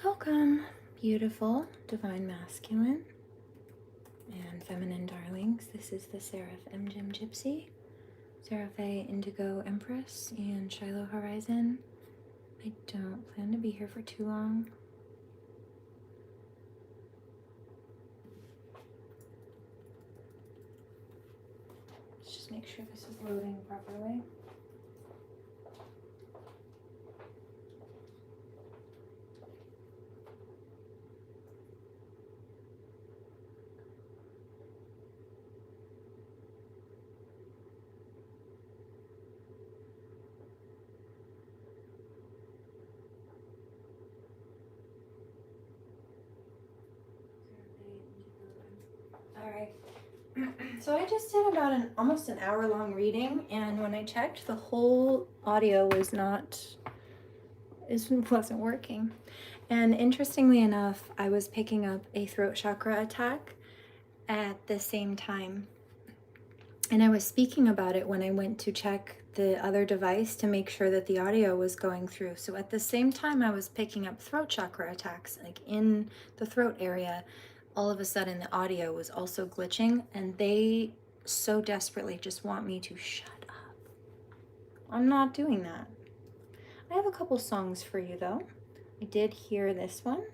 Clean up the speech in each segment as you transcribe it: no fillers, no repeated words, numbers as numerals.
Welcome, beautiful, divine masculine, and feminine darlings. This is the Seraph M. Jim Gypsy, Seraph A. Indigo Empress, and Shiloh Horizon. I don't plan to be here for too long. Let's just make sure this is loading properly. Alright, so I just did about almost an hour-long reading, and when I checked, the whole audio wasn't working. And interestingly enough, I was picking up a throat chakra attack at the same time. And I was speaking about it when I went to check the other device to make sure that the audio was going through. So at the same time I was picking up throat chakra attacks, like in the throat area, all of a sudden the audio was also glitching, and they so desperately just want me to shut up. I'm not doing that. I have a couple songs for you though. I did hear this one.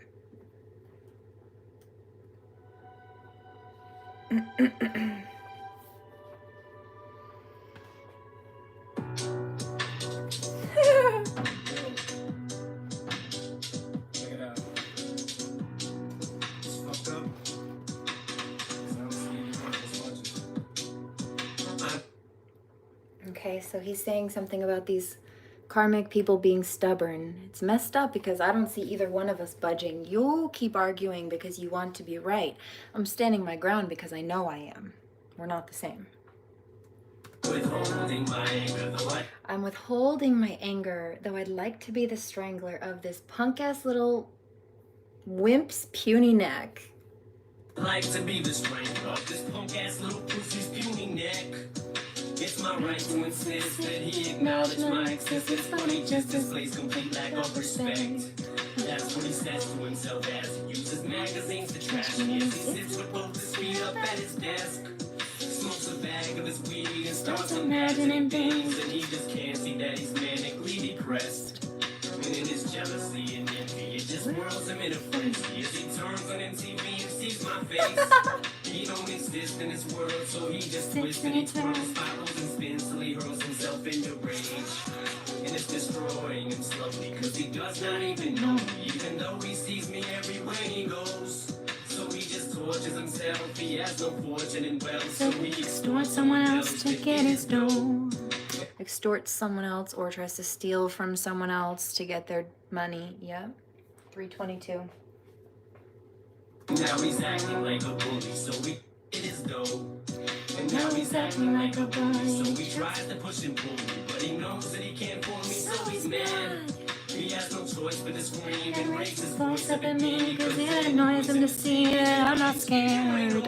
Okay, so he's saying something about these karmic people being stubborn. It's messed up because I don't see either one of us budging. You'll keep arguing because you want to be right. I'm standing my ground because I know I am. We're not the same. I'm withholding my anger, though I'd like to be the strangler of this punk-ass little wimp's puny neck. Like to be the strangler of this punk-ass little pussy's puny neck. It's my right to insist that he acknowledge my existence, but he just displays complete lack of respect. That's what he says to himself as he uses magazines to trash me as he sits with both his feet up at his desk. Smokes a bag of his weed and starts imagining things, and he just can't see that he's manically depressed. And in his jealousy and envy, it just whirls him in a frenzy as he turns on MTV and sees my face. He don't exist in this world, so he just twists and he twirls, follows and spins till he hurls himself into rage. And it's destroying him slowly, cause he does not even know me, even though he sees me everywhere he goes. So he just tortures himself, he has no fortune and wealth, so he extorts someone else to get his dough. Extorts someone else or tries to steal from someone else to get their money. Yep. 322. Now he's acting like a bully, so we get his dough. And now he's acting like a bully, so he tries to push and pull me, but he knows that he can't fool me, so he's mad. He has no choice but to scream and raise his voice up at me, cause it annoys him to see that I'm not scared.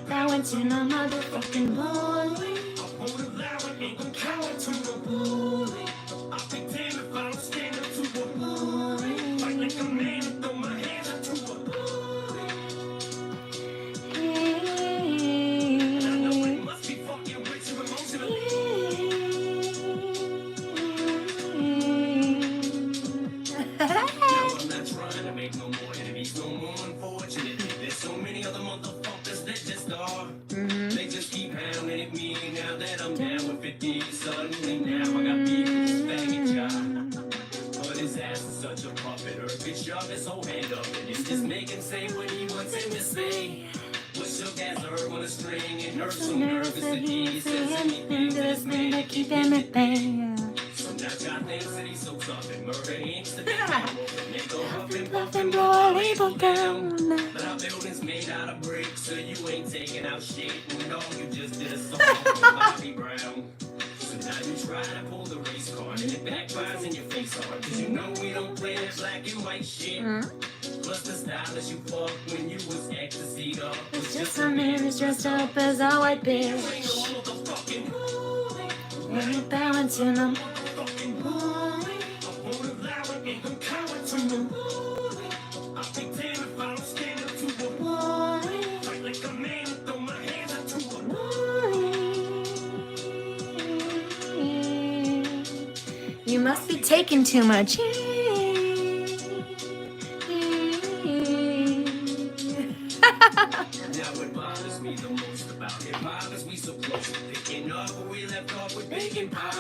I went to no motherfucking bully. I won't allow it, ain't gon' cower to a bully. I'll be damned if I don't stand up to a bully. Fight like a man and throw my hands up to a bully. And I know it must be fucking with you emotionally. Now I'm not trying to make no more enemies, no more unfortunately. There's so many other motherfuckers that just are. They just keep pounding at me now that I'm down with 50. Suddenly now I got beef with this faggot job. But his ass is such a puppet, or bitch shove his whole hand up and it's just make him say what he wants him to say. But shook as herb on a string and hurt so nervous that he says anything to this man to keep him at bay. So now God thinks that he's so tough and murder ain't the big power. And they go huff and puff and blow our label down. But our building's made out of bricks, so you ain't taking out shit. And all you just did a song with Bobby Brown. So now you try to pull the race card and it backfires in your face hard. Cause you know we don't play that black and white shit. Plus the style that you fucked when you was ecstasy up. It's just a man who's dressed up as a white bitch. And you're balancing them. I won't allow it, ain't gon' You must be taking too much. Now what bothers me the most about it bothers me so close. Picking up where we left off with Big and Pac.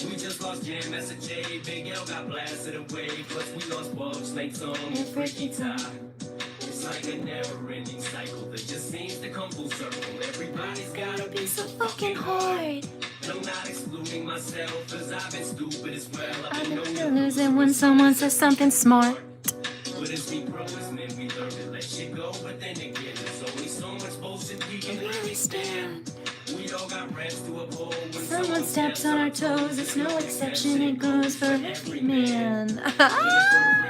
We just lost Jam, S.H.A. Big L got blasted away. Plus we lost Bug, Snake Song, and Freaky Tie. It's like a never-ending cycle that just seems to come full circle. Everybody's gotta be so fucking hard. And I'm not excluding myself, cause I've been stupid as well. I've been Losing when someone says something smart. But as we grow as men, we learn to let shit go. But then again, there's only so much bullshit we can really stand. We all got reps to uphold. When Someone steps on our toes, it's no exception, it goes for every man.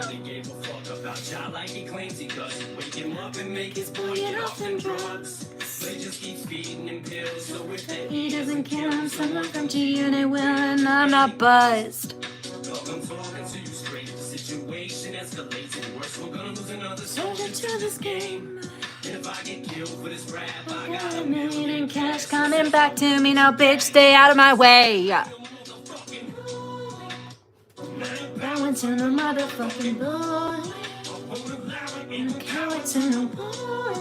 really gave a fuck about y'all like he claims he does. Wake him up and make his boy get off them drugs. But he just keeps feeding him pills. So if that He doesn't care, I'm someone from G and I will, and I'm not buzzed. dog, I'm talking to you straight. The situation escalates and worse. We're gonna lose another Soldier to this game. And if I get killed for this rap, I Got got a million in cash coming back to me now, bitch, stay out of my way. That one's in a motherfucking boy. And a coward to no boy.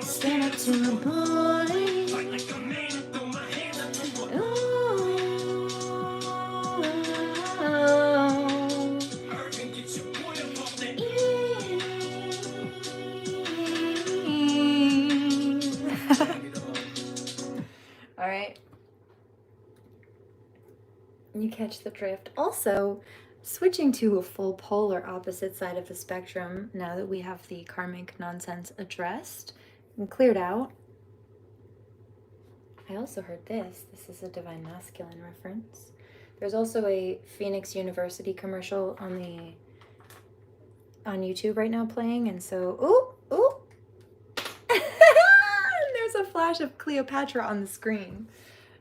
Stand up to a boy. All right. You catch the drift. Also, switching to a full polar opposite side of the spectrum, now that we have the karmic nonsense addressed and cleared out. I also heard this. This is a Divine Masculine reference. There's also a Phoenix University commercial on YouTube right now playing, and so ooh. There's a flash of Cleopatra on the screen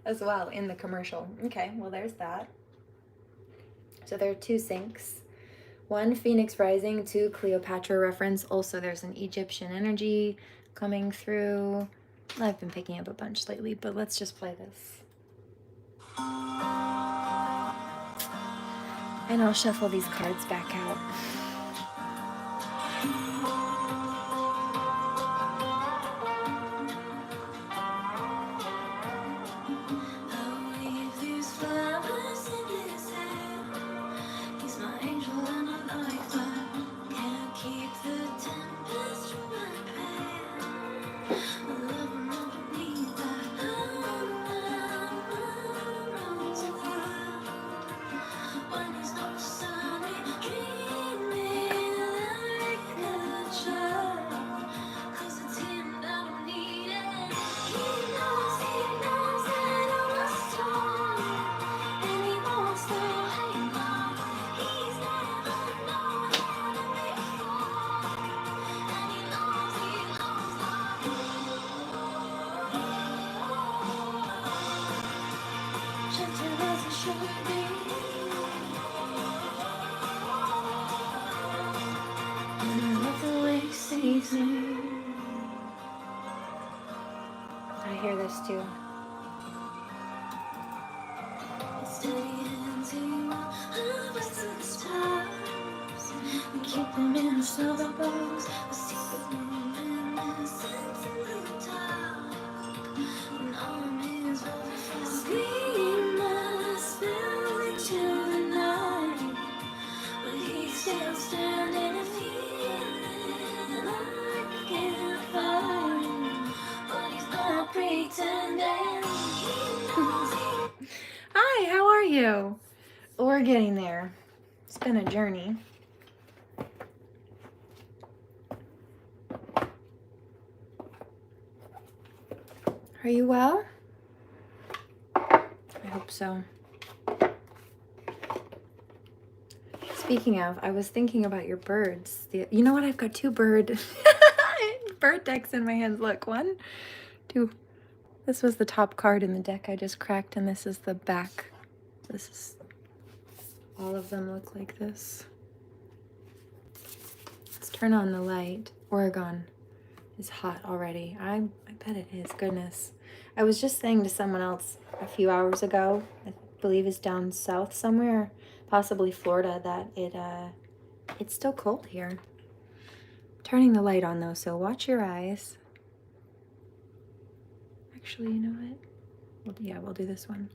as well in the commercial. Okay, well there's that. So there are two syncs. One Phoenix Rising, two Cleopatra reference. Also there's an Egyptian energy coming through. I've been picking up a bunch lately, but let's just play this. And I'll shuffle these cards back out. I hear this too. Keep them in the silver bowls. Hi, how are you? We're getting there. It's been a journey. Are you well? I hope so. Speaking of, I was thinking about your birds. You know what? I've got two bird decks in my hands. Look, one, two. This was the top card in the deck I just cracked, and this is the back. This is, all of them look like this. Let's turn on the light. Oregon is hot already. I bet it is. Goodness. I was just saying to someone else a few hours ago, believe is down south somewhere, possibly Florida, that it's still cold here. Turning the light on though, so watch your eyes. Actually, you know what? Yeah, we'll do this one.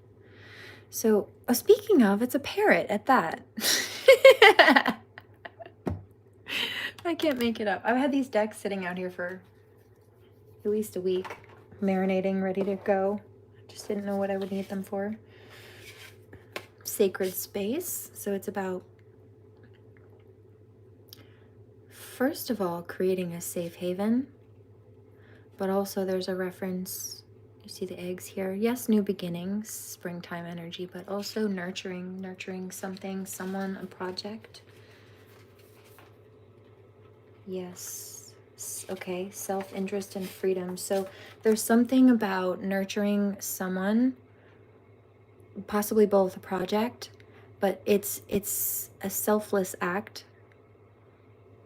So, speaking of, it's a parrot at that. I can't make it up. I've had these decks sitting out here for at least a week, marinating, ready to go. I just didn't know what I would need them for. Sacred space. So it's about, first of all, creating a safe haven, but also there's a reference. You see the eggs here? Yes, new beginnings, springtime energy, but also nurturing something, someone, a project. Yes. Okay, self-interest and freedom. So there's something about nurturing someone, possibly both a project, but it's a selfless act,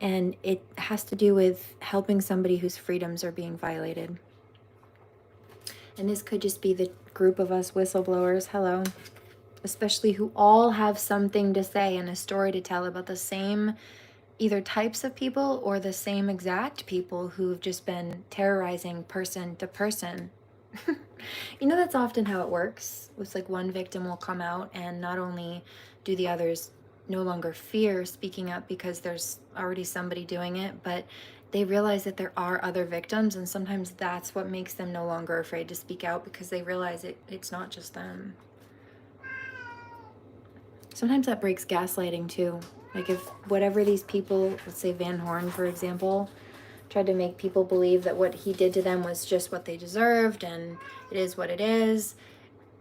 and it has to do with helping somebody whose freedoms are being violated. And this could just be the group of us whistleblowers, hello, especially who all have something to say and a story to tell about the same either types of people or the same exact people who've just been terrorizing person to person. You know, that's often how it works. It's like one victim will come out, and not only do the others no longer fear speaking up because there's already somebody doing it, but they realize that there are other victims, and sometimes that's what makes them no longer afraid to speak out, because they realize it's not just them. Sometimes that breaks gaslighting too. Like if whatever these people, let's say Van Horn, for example, tried to make people believe that what he did to them was just what they deserved and it is what it is.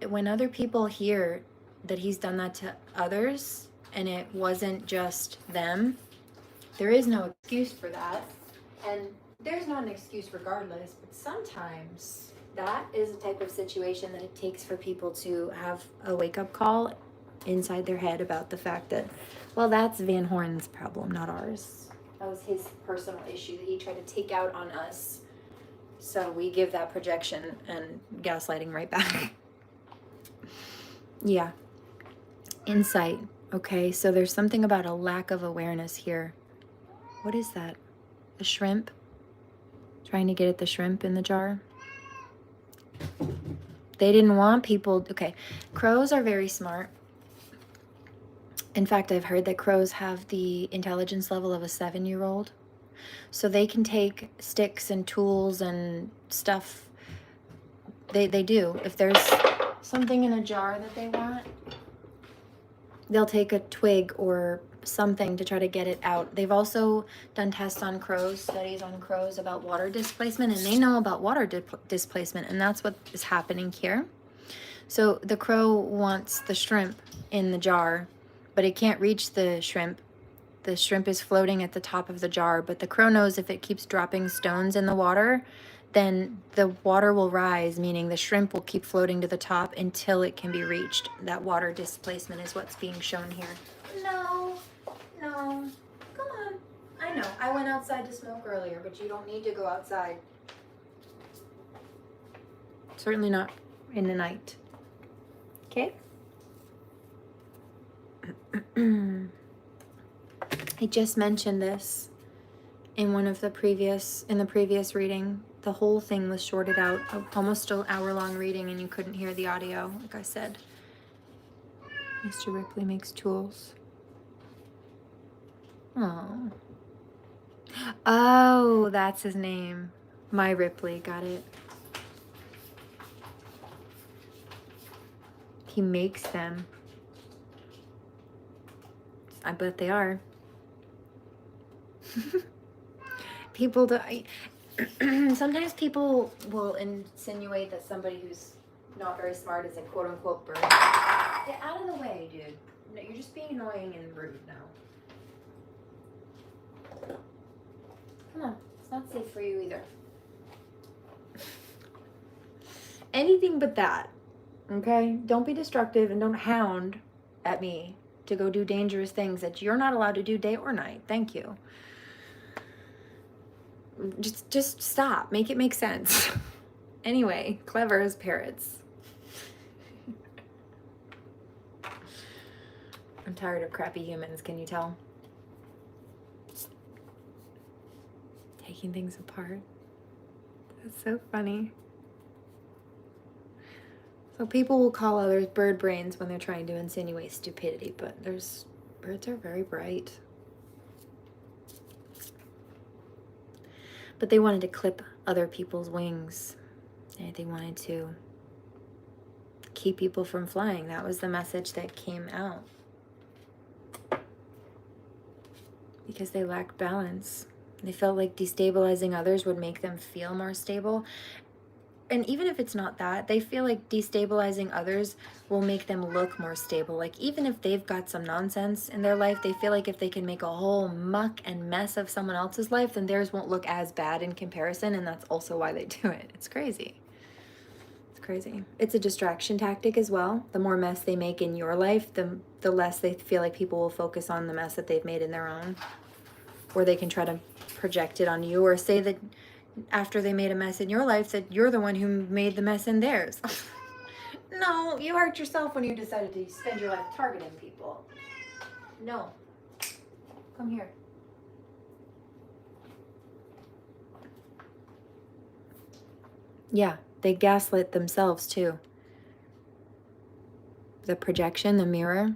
When other people hear that he's done that to others and it wasn't just them, there is no excuse for that. And there's not an excuse regardless, but sometimes that is a type of situation that it takes for people to have a wake-up call inside their head about the fact that, well, that's Van Horn's problem, not ours. That was his personal issue that he tried to take out on us. So we give that projection and gaslighting right back. Yeah. Insight. Okay, so there's something about a lack of awareness here. What is that? A shrimp? Trying to get at the shrimp in the jar? They didn't want people... Okay, crows are very smart. In fact, I've heard that crows have the intelligence level of a 7-year-old. So they can take sticks and tools and stuff. They do. If there's something in a jar that they want, they'll take a twig or something to try to get it out. They've also done tests on crows, studies on crows about water displacement, and they know about water displacement, and that's what is happening here. So the crow wants the shrimp in the jar, but it can't reach the shrimp. The shrimp is floating at the top of the jar, but the crow knows if it keeps dropping stones in the water, then the water will rise, meaning the shrimp will keep floating to the top until it can be reached. That water displacement is what's being shown here. No, come on. I know, I went outside to smoke earlier, but you don't need to go outside. Certainly not in the night. Okay? I just mentioned this in one of the previous reading. The whole thing was shorted out, almost an hour-long reading, and you couldn't hear the audio, like I said. Mr. Ripley makes tools. Oh, that's his name. My Ripley, got it. He makes them. I bet they are. People do, sometimes people will insinuate that somebody who's not very smart is a quote-unquote bird. Get out of the way, dude. No, you're just being annoying and rude now. Come on, it's not safe for you either. Anything but that, okay? Don't be destructive and don't hound at me to go do dangerous things that you're not allowed to do day or night. Thank you. Just stop. Make it make sense. Anyway, clever as parrots. I'm tired of crappy humans, can you tell? Taking things apart. That's so funny. So people will call others bird brains when they're trying to insinuate stupidity, but birds are very bright. But they wanted to clip other people's wings. And they wanted to keep people from flying. That was the message that came out. Because they lacked balance. They felt like destabilizing others would make them feel more stable. And even if it's not that, they feel like destabilizing others will make them look more stable. Like, even if they've got some nonsense in their life, they feel like if they can make a whole muck and mess of someone else's life, then theirs won't look as bad in comparison. And that's also why they do it. It's crazy. It's crazy. It's a distraction tactic as well. The more mess they make in your life, the less they feel like people will focus on the mess that they've made in their own. Or they can try to project it on you, or say that after they made a mess in your life that you're the one who made the mess in theirs. No, you hurt yourself when you decided to spend your life targeting people. No. Come here. Yeah, they gaslit themselves too. The projection, the mirror,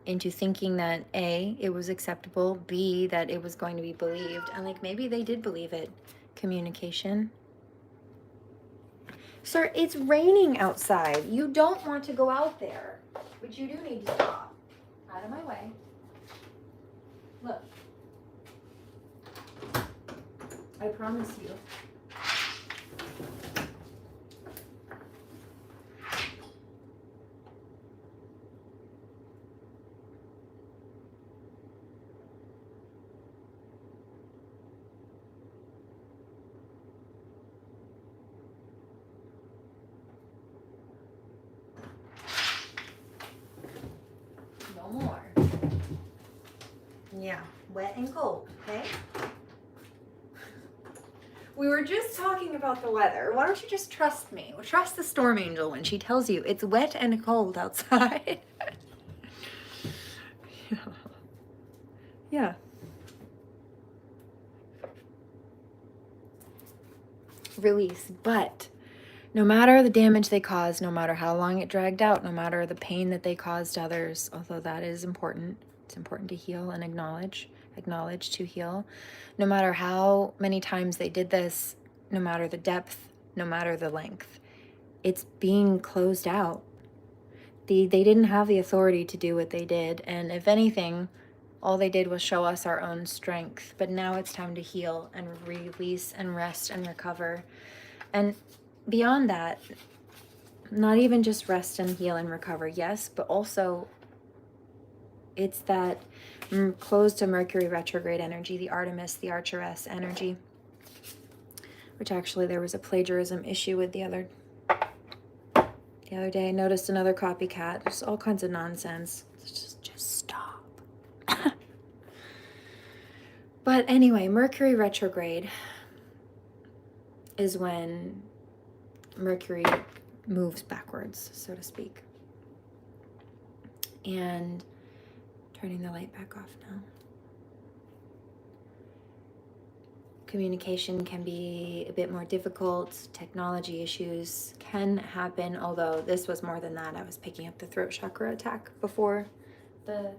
into thinking that A, it was acceptable, B, that it was going to be believed, and like maybe they did believe it. Communication. Sir, it's raining outside. You don't want to go out there, but you do need to stop. Out of my way. Look. I promise you. More. Yeah, wet and cold, okay? We were just talking about the weather. Why don't you just trust me? Well, trust the storm angel when she tells you it's wet and cold outside. Yeah. Release, but no matter the damage they caused, no matter how long it dragged out, no matter the pain that they caused others, although that is important, it's important to heal and acknowledge to heal. No matter how many times they did this, no matter the depth, no matter the length, it's being closed out. They didn't have the authority to do what they did, and if anything, all they did was show us our own strength. But now it's time to heal and release and rest and recover. And beyond that, not even just rest and heal and recover, yes, but also it's that close to Mercury retrograde energy, the Artemis, the Archeress energy, which actually there was a plagiarism issue with the other day. I noticed another copycat. There's all kinds of nonsense. Just stop. But anyway, Mercury retrograde is when Mercury moves backwards, so to speak. And turning the light back off now. Communication can be a bit more difficult. Technology issues can happen, although this was more than that. I was picking up the throat chakra attack before the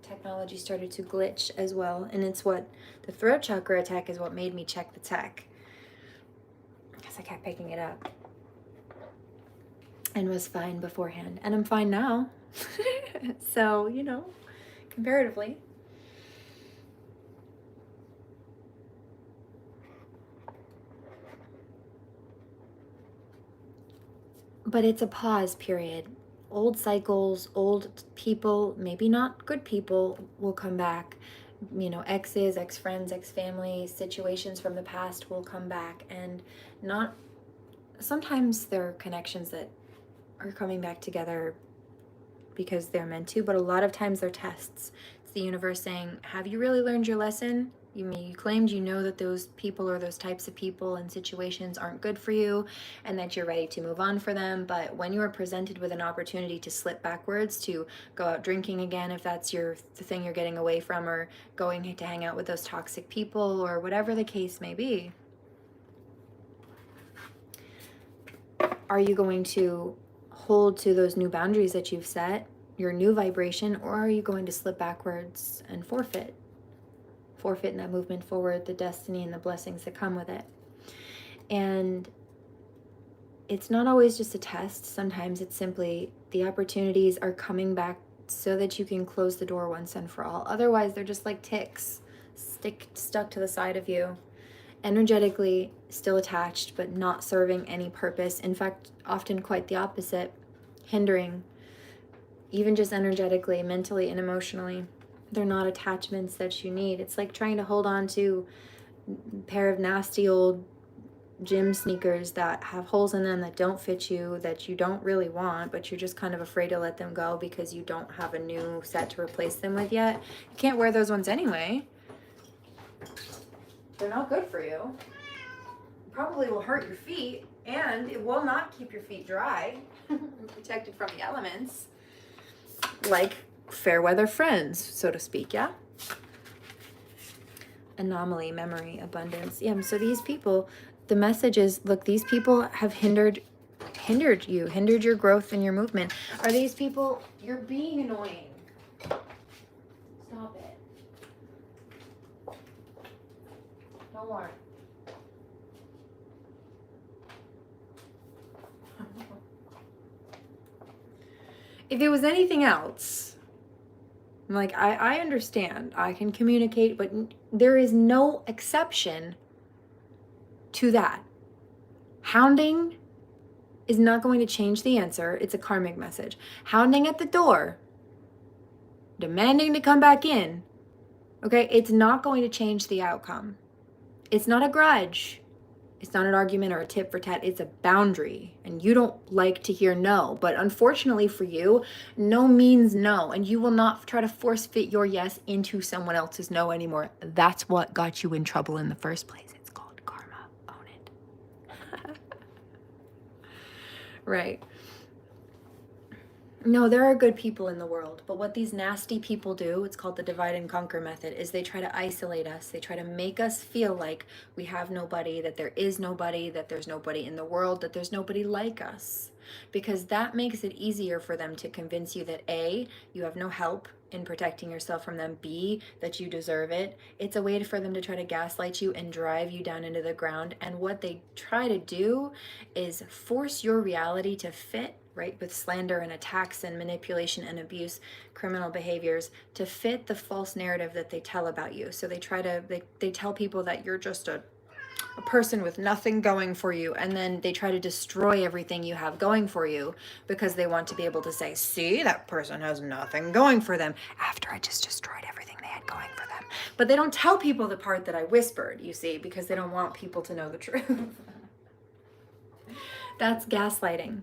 technology started to glitch as well. And it's what the throat chakra attack is what made me check the tech, because I kept picking it up and was fine beforehand. And I'm fine now. So, you know, comparatively. But it's a pause period. Old cycles, old people, maybe not good people, will come back. You know, exes, ex-friends, ex-family, situations from the past will come back. And not, sometimes there are connections that are coming back together because they're meant to, but a lot of times they're tests. It's the universe saying, have you really learned your lesson? You claimed you know that those people or those types of people and situations aren't good for you and that you're ready to move on for them. But when you are presented with an opportunity to slip backwards, to go out drinking again, if that's the thing you're getting away from, or going to hang out with those toxic people or whatever the case may be, are you going to hold to those new boundaries that you've set, your new vibration, or are you going to slip backwards and forfeit in that movement forward, the destiny and the blessings that come with it? And it's not always just a test. Sometimes it's simply the opportunities are coming back so that you can close the door once and for all. Otherwise, they're just like ticks stuck to the side of you, energetically still attached, but not serving any purpose. In fact, often quite the opposite, hindering, even just energetically, mentally, and emotionally. They're not attachments that you need. It's like trying to hold on to a pair of nasty old gym sneakers that have holes in them that don't fit you, that you don't really want, but you're just kind of afraid to let them go because you don't have a new set to replace them with yet. You can't wear those ones anyway. They're not good for you. Probably will hurt your feet, and it will not keep your feet dry and protected from the elements. Like fair weather friends, so to speak, yeah? Anomaly, memory, abundance. Yeah, so these people, the message is, look, these people have hindered your growth and your movement. Are these people, you're being annoying. Stop it. No more. If it was anything else, like, I understand, I can communicate, but there is no exception to that. Hounding is not going to change the answer. It's a karmic message. Hounding at the door, demanding to come back in, okay, it's not going to change the outcome. It's not a grudge. It's not an argument or a tit for tat. It's a boundary. And you don't like to hear no. But unfortunately for you, no means no. And you will not try to force fit your yes into someone else's no anymore. That's what got you in trouble in the first place. It's called karma. Own it. Right. No, there are good people in the world, but what these nasty people do, it's called the divide and conquer method, is they try to isolate us. They try to make us feel like we have nobody, that there is nobody, that there's nobody in the world, that there's nobody like us. Because that makes it easier for them to convince you that A, you have no help in protecting yourself from them, B, that you deserve it. It's a way for them to try to gaslight you and drive you down into the ground. And what they try to do is force your reality to fit, right, with slander and attacks and manipulation and abuse, criminal behaviors, to fit the false narrative that they tell about you. So they tell people that you're just a person with nothing going for you, and then they try to destroy everything you have going for you because they want to be able to say, see, that person has nothing going for them, after I just destroyed everything they had going for them. But they don't tell people the part that I whispered, you see, because they don't want people to know the truth. That's gaslighting.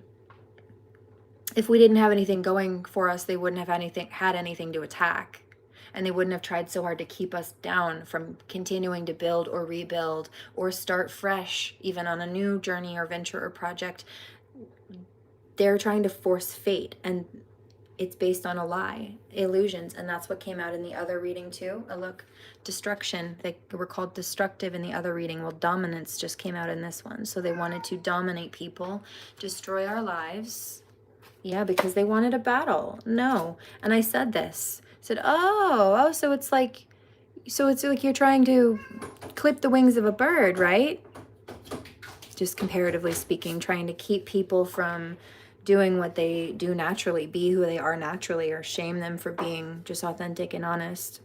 If we didn't have anything going for us, they wouldn't have had anything to attack. And they wouldn't have tried so hard to keep us down from continuing to build or rebuild or start fresh, even on a new journey or venture or project. They're trying to force fate, and it's based on a lie, illusions. And that's what came out in the other reading too. Look, destruction. They were called destructive in the other reading. Well, dominance just came out in this one. So they wanted to dominate people, destroy our lives. Yeah, because they wanted a battle. No. And I said this. I said, so it's like you're trying to clip the wings of a bird, right? Just comparatively speaking, trying to keep people from doing what they do naturally, be who they are naturally, or shame them for being just authentic and honest.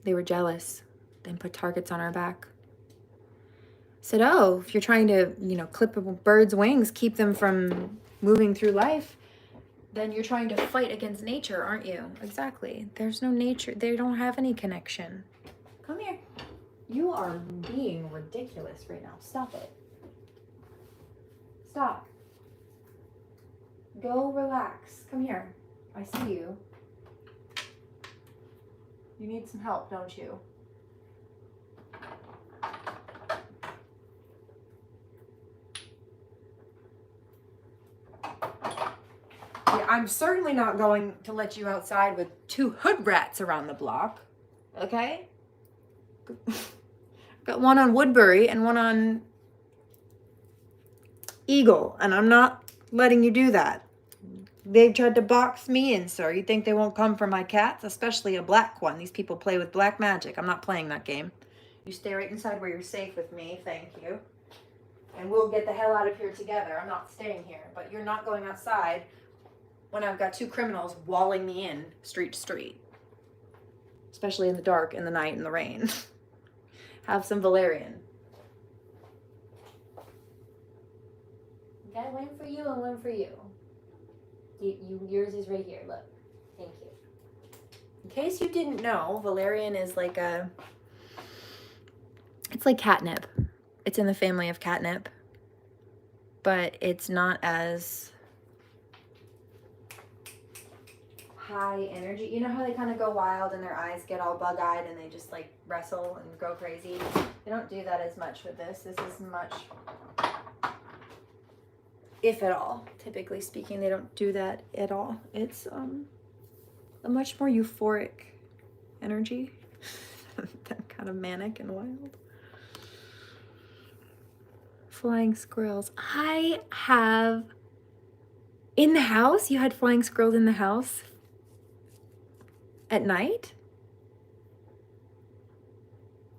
They were jealous, then put targets on our back. Said, if you're trying to, clip a bird's wings, keep them from moving through life, then you're trying to fight against nature, aren't you? Exactly. There's no nature. They don't have any connection. Come here. You are being ridiculous right now. Stop it. Stop. Go relax. Come here. I see you. You need some help, don't you? Yeah, I'm certainly not going to let you outside with 2 hood rats around the block. Okay? Got one on Woodbury and one on Eagle, and I'm not letting you do that. They tried to box me in, sir. You think they won't come for my cats? Especially a black one. These people play with black magic. I'm not playing that game. You stay right inside where you're safe with me. Thank you. And we'll get the hell out of here together. I'm not staying here. But you're not going outside when I've got 2 criminals walling me in street to street. Especially in the dark, in the night, in the rain. Have some valerian. Got one for you and one for you. Yours is right here. Look. Thank you. In case you didn't know, valerian is like it's like catnip. It's in the family of catnip, but it's not as high energy. You know how they kind of go wild and their eyes get all bug-eyed and they just like wrestle and go crazy? They don't do that as much with this. This is much, if at all, typically speaking, they don't do that at all. It's a much more euphoric energy than kind of manic and wild. Flying squirrels. I have in the house. You had flying squirrels in the house at night?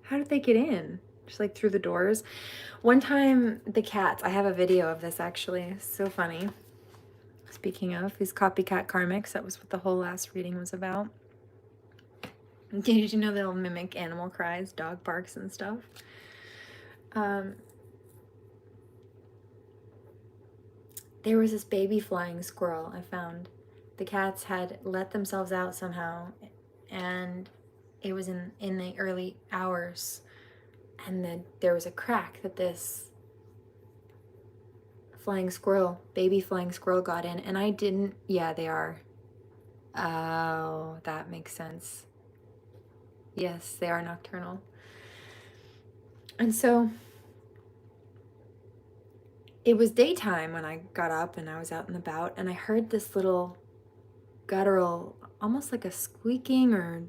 How did they get in? Just like through the doors? One time, the cats, I have a video of this actually. It's so funny. Speaking of, these copycat Karmics, that was what the whole last reading was about. Did you know they'll mimic animal cries, dog barks and stuff? There was this baby flying squirrel I found. The cats had let themselves out somehow, and it was in the early hours, and then there was a crack that this baby flying squirrel got in, and I didn't, yeah, they are. Oh, that makes sense. Yes, they are nocturnal. And so it was daytime when I got up and I was out and about, and I heard this little guttural, almost like a squeaking or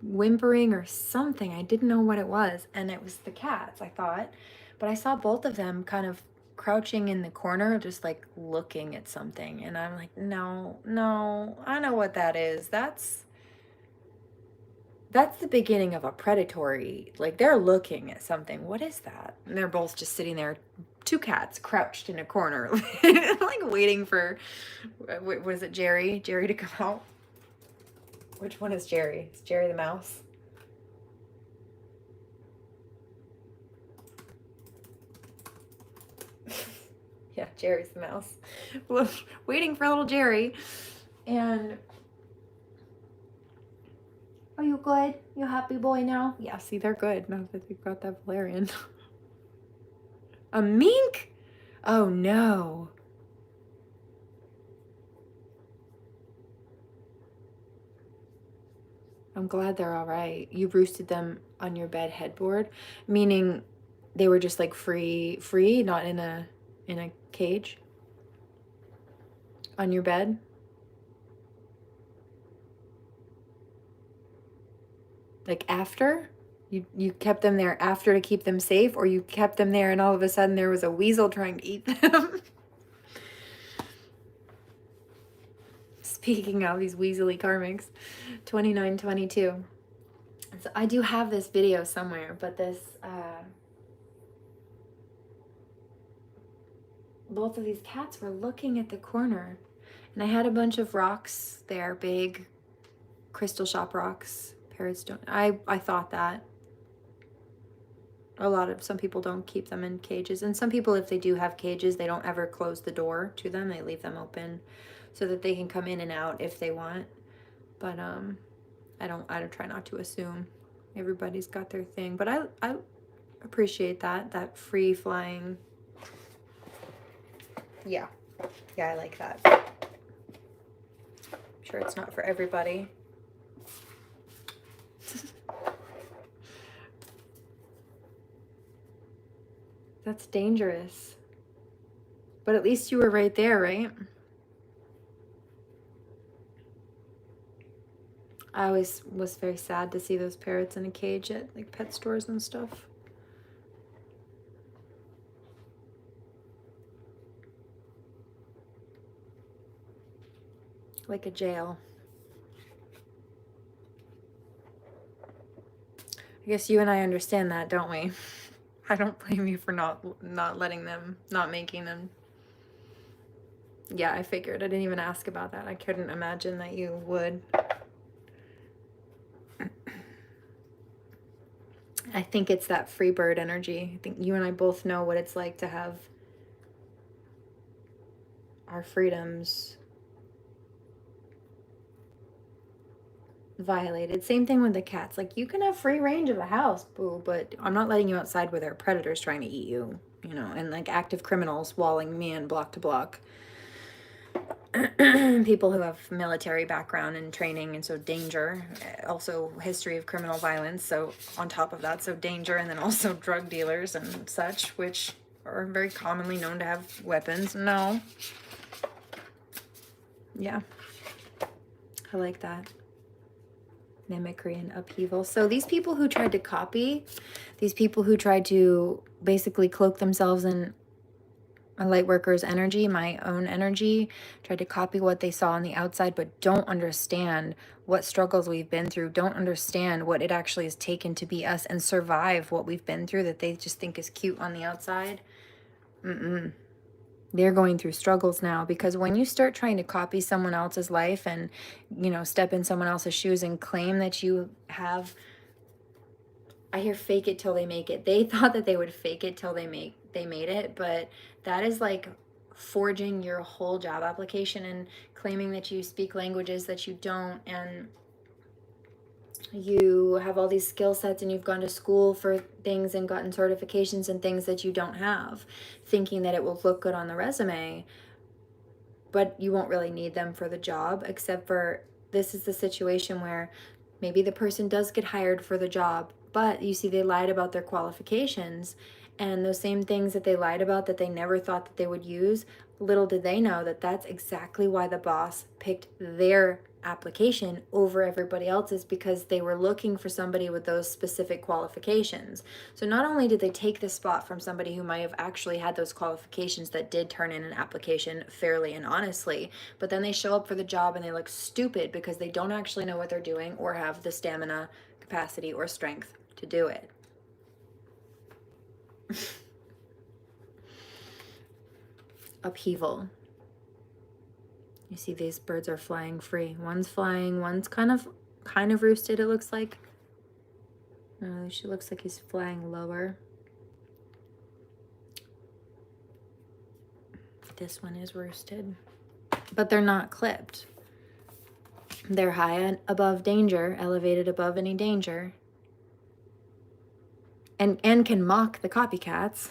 whimpering or something. I didn't know what it was, and it was the cats, I thought. But I saw both of them kind of crouching in the corner, just like looking at something. And I'm like, no, I know what that is. That's the beginning of a predatory, like they're looking at something. What is that? And they're both just sitting there, 2 cats crouched in a corner, like waiting for, was it Jerry to come out? Which one is Jerry? Is Jerry the mouse? Yeah, Jerry's the mouse. Waiting for little Jerry. And are you good? You happy boy now? Yeah, see, they're good now that they've got that valerian. A mink? Oh no. I'm glad they're all right. You roosted them on your bed headboard, meaning they were just like free, not in a cage on your bed. Like after? You kept them there after to keep them safe, or you kept them there and all of a sudden there was a weasel trying to eat them? Speaking of these weaselly Karmics, 2922. So I do have this video somewhere, but this, both of these cats were looking at the corner, and I had a bunch of rocks there, big crystal shop rocks. Parrots don't, I thought that. Some people don't keep them in cages, and some people, if they do have cages, they don't ever close the door to them. They leave them open so that they can come in and out if they want. But I don't try not to assume. Everybody's got their thing, but I appreciate that free flying. Yeah, I like that. I'm sure it's not for everybody. That's dangerous. But at least you were right there, right? I always was very sad to see those parrots in a cage at like pet stores and stuff. Like a jail. I guess you and I understand that, don't we? I don't blame you for not letting them, not making them. Yeah, I figured. I didn't even ask about that. I couldn't imagine that you would. I think it's that free bird energy. I think you and I both know what it's like to have our freedoms violated. Same thing with the cats. Like, you can have free range of the house, boo, but I'm not letting you outside where there are predators trying to eat you, you know, and like active criminals walling me in block to block. People who have military background and training, and so danger, also history of criminal violence, so on top of that, so danger, and then also drug dealers and such, which are very commonly known to have weapons. No. Yeah. I like that. Mimicry and upheaval. So these people who tried to copy, these people who tried to basically cloak themselves in a light worker's energy, my own energy, tried to copy what they saw on the outside, but don't understand what struggles we've been through, don't understand what it actually has taken to be us and survive what we've been through that they just think is cute on the outside. They're going through struggles now, because when you start trying to copy someone else's life and, you know, step in someone else's shoes and claim that you have, I hear fake it till they make it. They thought that they would fake it till they made it, but that is like forging your whole job application and claiming that you speak languages that you don't, and you have all these skill sets and you've gone to school for things and gotten certifications and things that you don't have, thinking that it will look good on the resume, but you won't really need them for the job, except for this is the situation where maybe the person does get hired for the job, but you see they lied about their qualifications, and those same things that they lied about that they never thought that they would use, little did they know that that's exactly why the boss picked their application over everybody else's, because they were looking for somebody with those specific qualifications. So not only did they take the spot from somebody who might have actually had those qualifications that did turn in an application fairly and honestly, but then they show up for the job and they look stupid because they don't actually know what they're doing or have the stamina, capacity, or strength to do it. Upheaval. You see these birds are flying free. One's flying, one's kind of roosted, it looks like. She looks like he's flying lower. This one is roosted. But they're not clipped. They're high above danger, elevated above any danger. And can mock the copycats.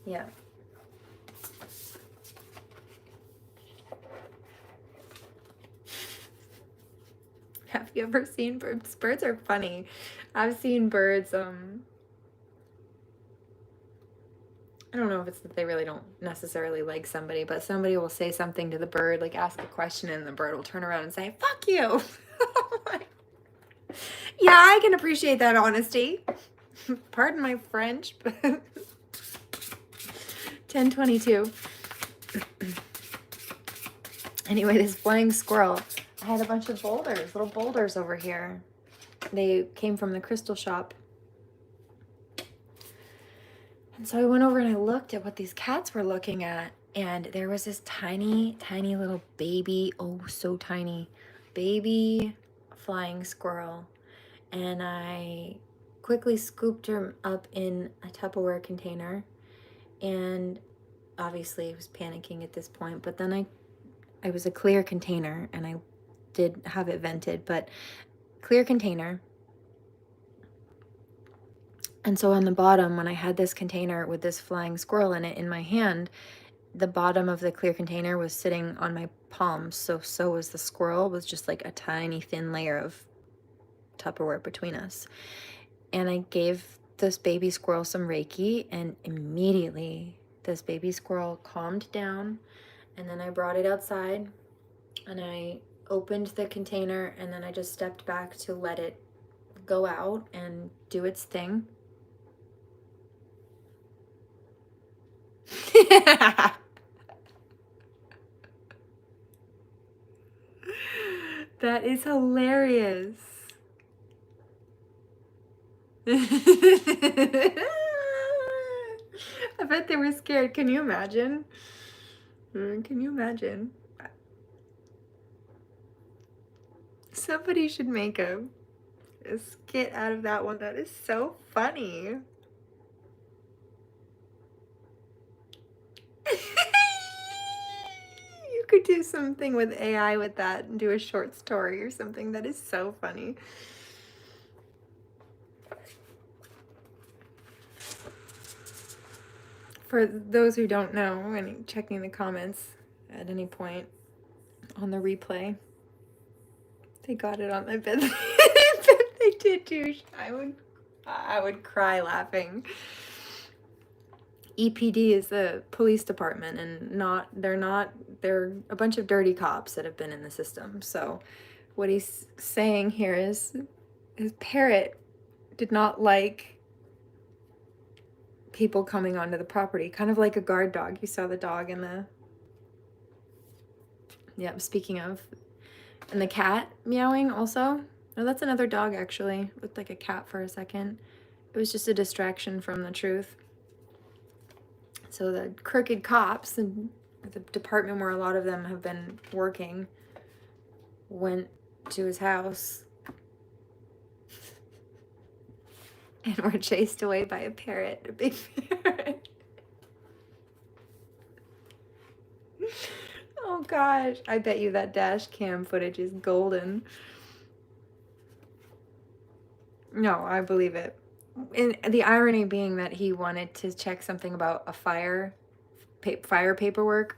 Yeah. Have you ever seen birds? Birds are funny. I've seen birds, I don't know if it's that they really don't necessarily like somebody, but somebody will say something to the bird, like ask a question, and the bird will turn around and say, "Fuck you." Yeah, I can appreciate that honesty. Pardon my French, but 10:22. Anyway, this flying squirrel. I had a bunch of boulders, little boulders over here. They came from the crystal shop. And so I went over and I looked at what these cats were looking at, and there was this tiny, tiny little baby, oh, so tiny, baby flying squirrel. And I quickly scooped her up in a Tupperware container, and obviously I was panicking at this point, but then I was a clear container, and I did have it vented, but clear container. And so on the bottom, when I had this container with this flying squirrel in it in my hand, the bottom of the clear container was sitting on my palm, so was the squirrel, with just like a tiny thin layer of Tupperware between us. And I gave this baby squirrel some Reiki, and immediately this baby squirrel calmed down. And then I brought it outside and I opened the container, and then I just stepped back to let it go out and do its thing. That is hilarious. I bet they were scared. Can you imagine? Can you imagine? Somebody should make a skit out of that one. That is so funny. You could do something with AI with that and do a short story or something. That is so funny. For those who don't know, and checking the comments at any point on the replay, they got it on. I bet they did too. I would cry laughing. EPD is the police department, and they're a bunch of dirty cops that have been in the system. So what he's saying here is his parrot did not like people coming onto the property, kind of like a guard dog. You saw the dog in the, yeah, speaking of, and the cat meowing also. No, that's another dog actually. Looked like a cat for a second. It was just a distraction from the truth. So the crooked cops and the department where a lot of them have been working went to his house and were chased away by a parrot, a big parrot. Oh gosh, I bet you that dash cam footage is golden. No, I believe it. And the irony being that he wanted to check something about a fire paperwork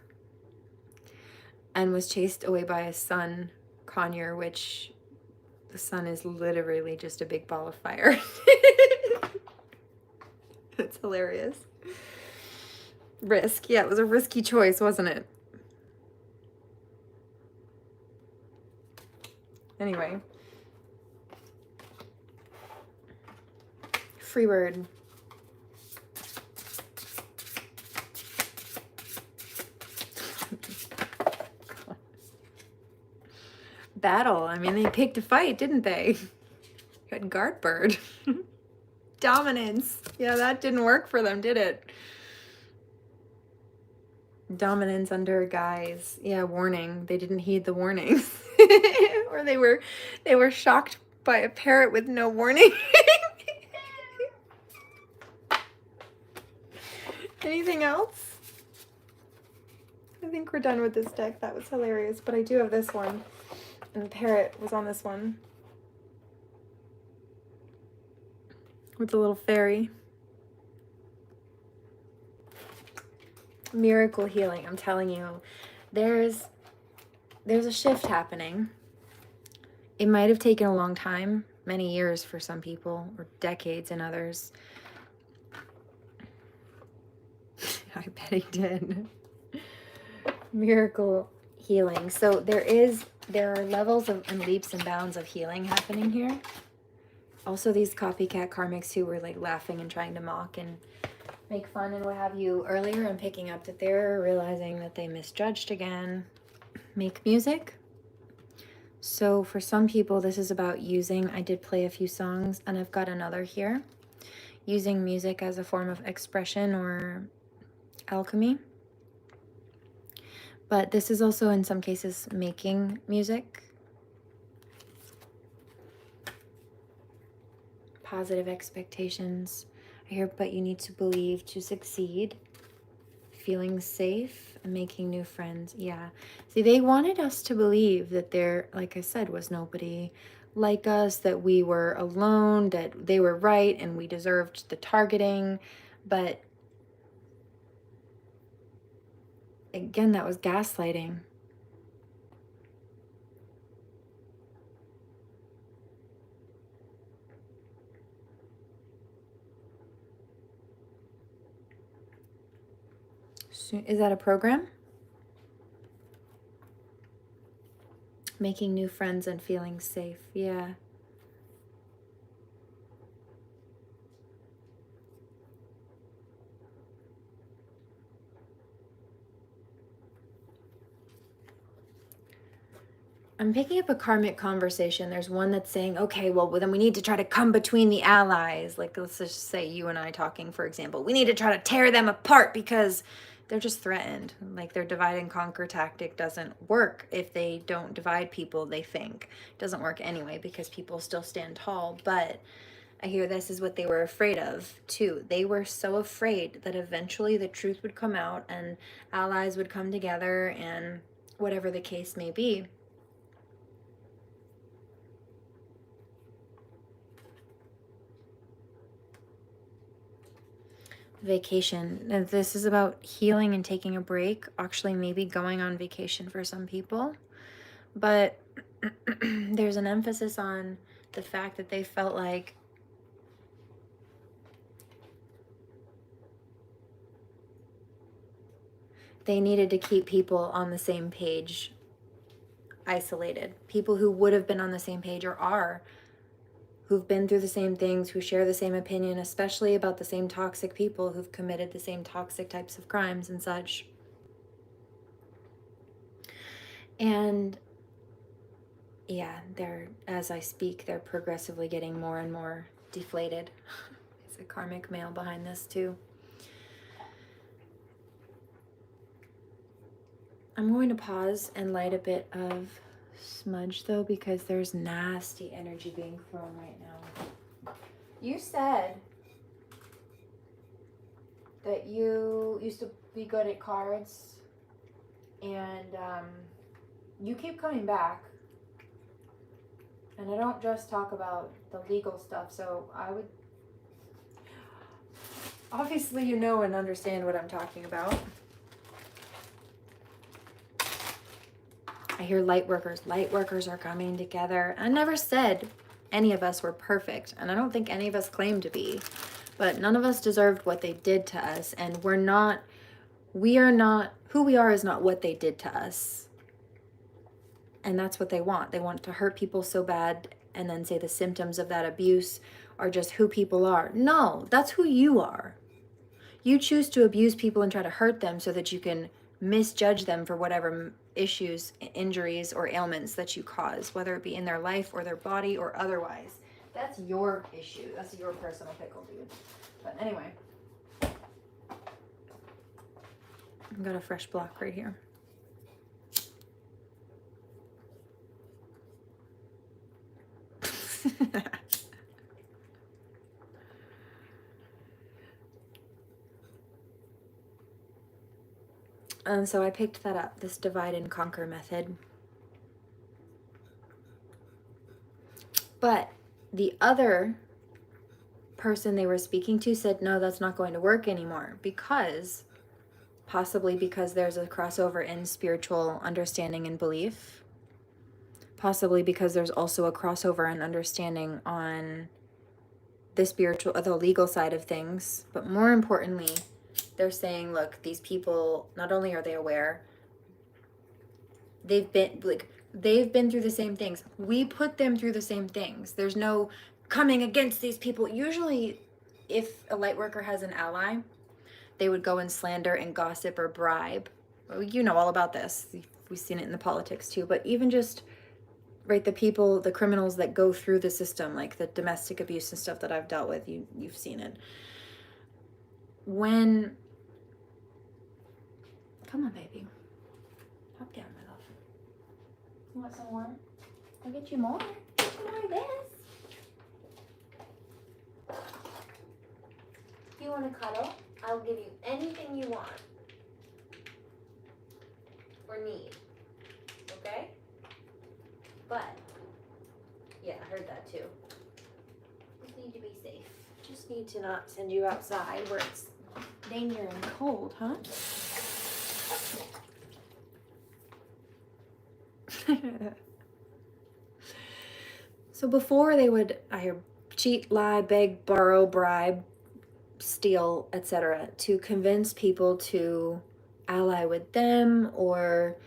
and was chased away by his son, Conyer, which the sun is literally just a big ball of fire. That's hilarious. Risk. Yeah, it was a risky choice, wasn't it? Anyway. Free word. Battle. I mean, they picked a fight, didn't they? Had guard bird. Dominance. Yeah, that didn't work for them, did it? Dominance under a guise. Yeah, warning. They didn't heed the warnings. Or they were shocked by a parrot with no warning. Anything else? I think we're done with this deck. That was hilarious. But I do have this one. And the parrot was on this one. With the little fairy. Miracle healing. I'm telling you. There's a shift happening. It might have taken a long time. Many years for some people. Or decades in others. I bet he did. Miracle healing. So there are levels of and leaps and bounds of healing happening here. Also these copycat karmics who were like laughing and trying to mock and make fun and what have you earlier, I'm picking up that they're realizing that they misjudged again. Make music. So for some people this is about using, I did play a few songs and I've got another here. Using music as a form of expression or alchemy. But this is also in some cases making music. Positive expectations. I hear, but you need to believe to succeed. Feeling safe and making new friends. Yeah. See, they wanted us to believe that there, like I said, was nobody like us, that we were alone, that they were right and we deserved the targeting. But again, that was gaslighting. Is that a program? Making new friends and feeling safe. Yeah. I'm picking up a karmic conversation. There's one that's saying, okay, well, then we need to try to come between the allies. Like, let's just say you and I talking, for example. We need to try to tear them apart because they're just threatened. Like, their divide and conquer tactic doesn't work if they don't divide people, they think. It doesn't work anyway because people still stand tall. But I hear this is what they were afraid of, too. They were so afraid that eventually the truth would come out and allies would come together and whatever the case may be. Vacation. Now, this is about healing and taking a break, actually maybe going on vacation for some people. But there's an emphasis on the fact that they felt like they needed to keep people on the same page, isolated. People who would have been on the same page or are, who've been through the same things, who share the same opinion, especially about the same toxic people who've committed the same toxic types of crimes and such. And yeah, as I speak, they're progressively getting more and more deflated. There's a karmic male behind this too. I'm going to pause and light a bit of smudge though, because there's nasty energy being thrown right now. You said that you used to be good at cards, and you keep coming back. And I don't just talk about the legal stuff, so I would... Obviously you know and understand what I'm talking about. I hear light workers. Light workers are coming together. I never said any of us were perfect, and I don't think any of us claim to be. But none of us deserved what they did to us, and we are not, who we are is not what they did to us. And that's what they want. They want to hurt people so bad and then say the symptoms of that abuse are just who people are. No, that's who you are. You choose to abuse people and try to hurt them so that you can misjudge them for whatever issues, injuries, or ailments that you cause, whether it be in their life or their body or otherwise. That's your issue. That's your personal pickle, dude. But anyway, I've got a fresh block right here. And so I picked that up, this divide and conquer method. But the other person they were speaking to said, no, that's not going to work anymore, possibly because there's a crossover in spiritual understanding and belief. Possibly because there's also a crossover in understanding on the legal side of things. But more importantly, they're saying, look, these people, not only are they aware, they've been through the same things. We put them through the same things. There's no coming against these people. Usually, if a light worker has an ally, they would go and slander and gossip or bribe. Well, you know all about this. We've seen it in the politics too. But even just, right, the criminals that go through the system, like the domestic abuse and stuff that I've dealt with, you've seen it. Come on, baby. Hop down, my love. You want some more? I'll get you more. Get you more of this. If you want to cuddle, I'll give you anything you want or need. Okay? But, yeah, I heard that too. Just need to be safe. Just need to not send you outside where it's danger and cold, huh? So before they would cheat, lie, beg, borrow, bribe, steal, etc., to convince people to ally with them or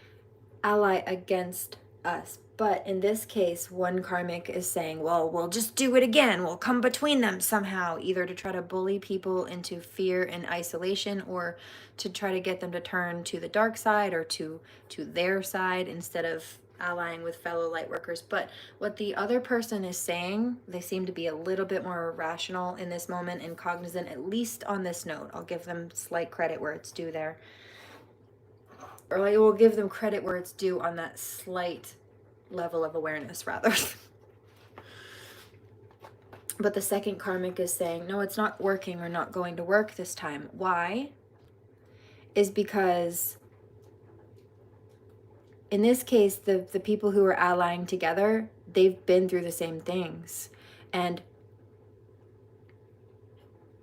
ally against us. But in this case, one karmic is saying, well, we'll just do it again. We'll come between them somehow, either to try to bully people into fear and isolation, or to try to get them to turn to the dark side or to their side instead of allying with fellow light workers. But what the other person is saying, they seem to be a little bit more rational in this moment and cognizant, at least on this note. I'll give them slight credit where it's due there. Or I will give them credit where it's due on that slight level of awareness, rather. But the second karmic is saying, no, it's not working or not going to work this time. Why? Is because in this case, the people who are allying together, they've been through the same things. And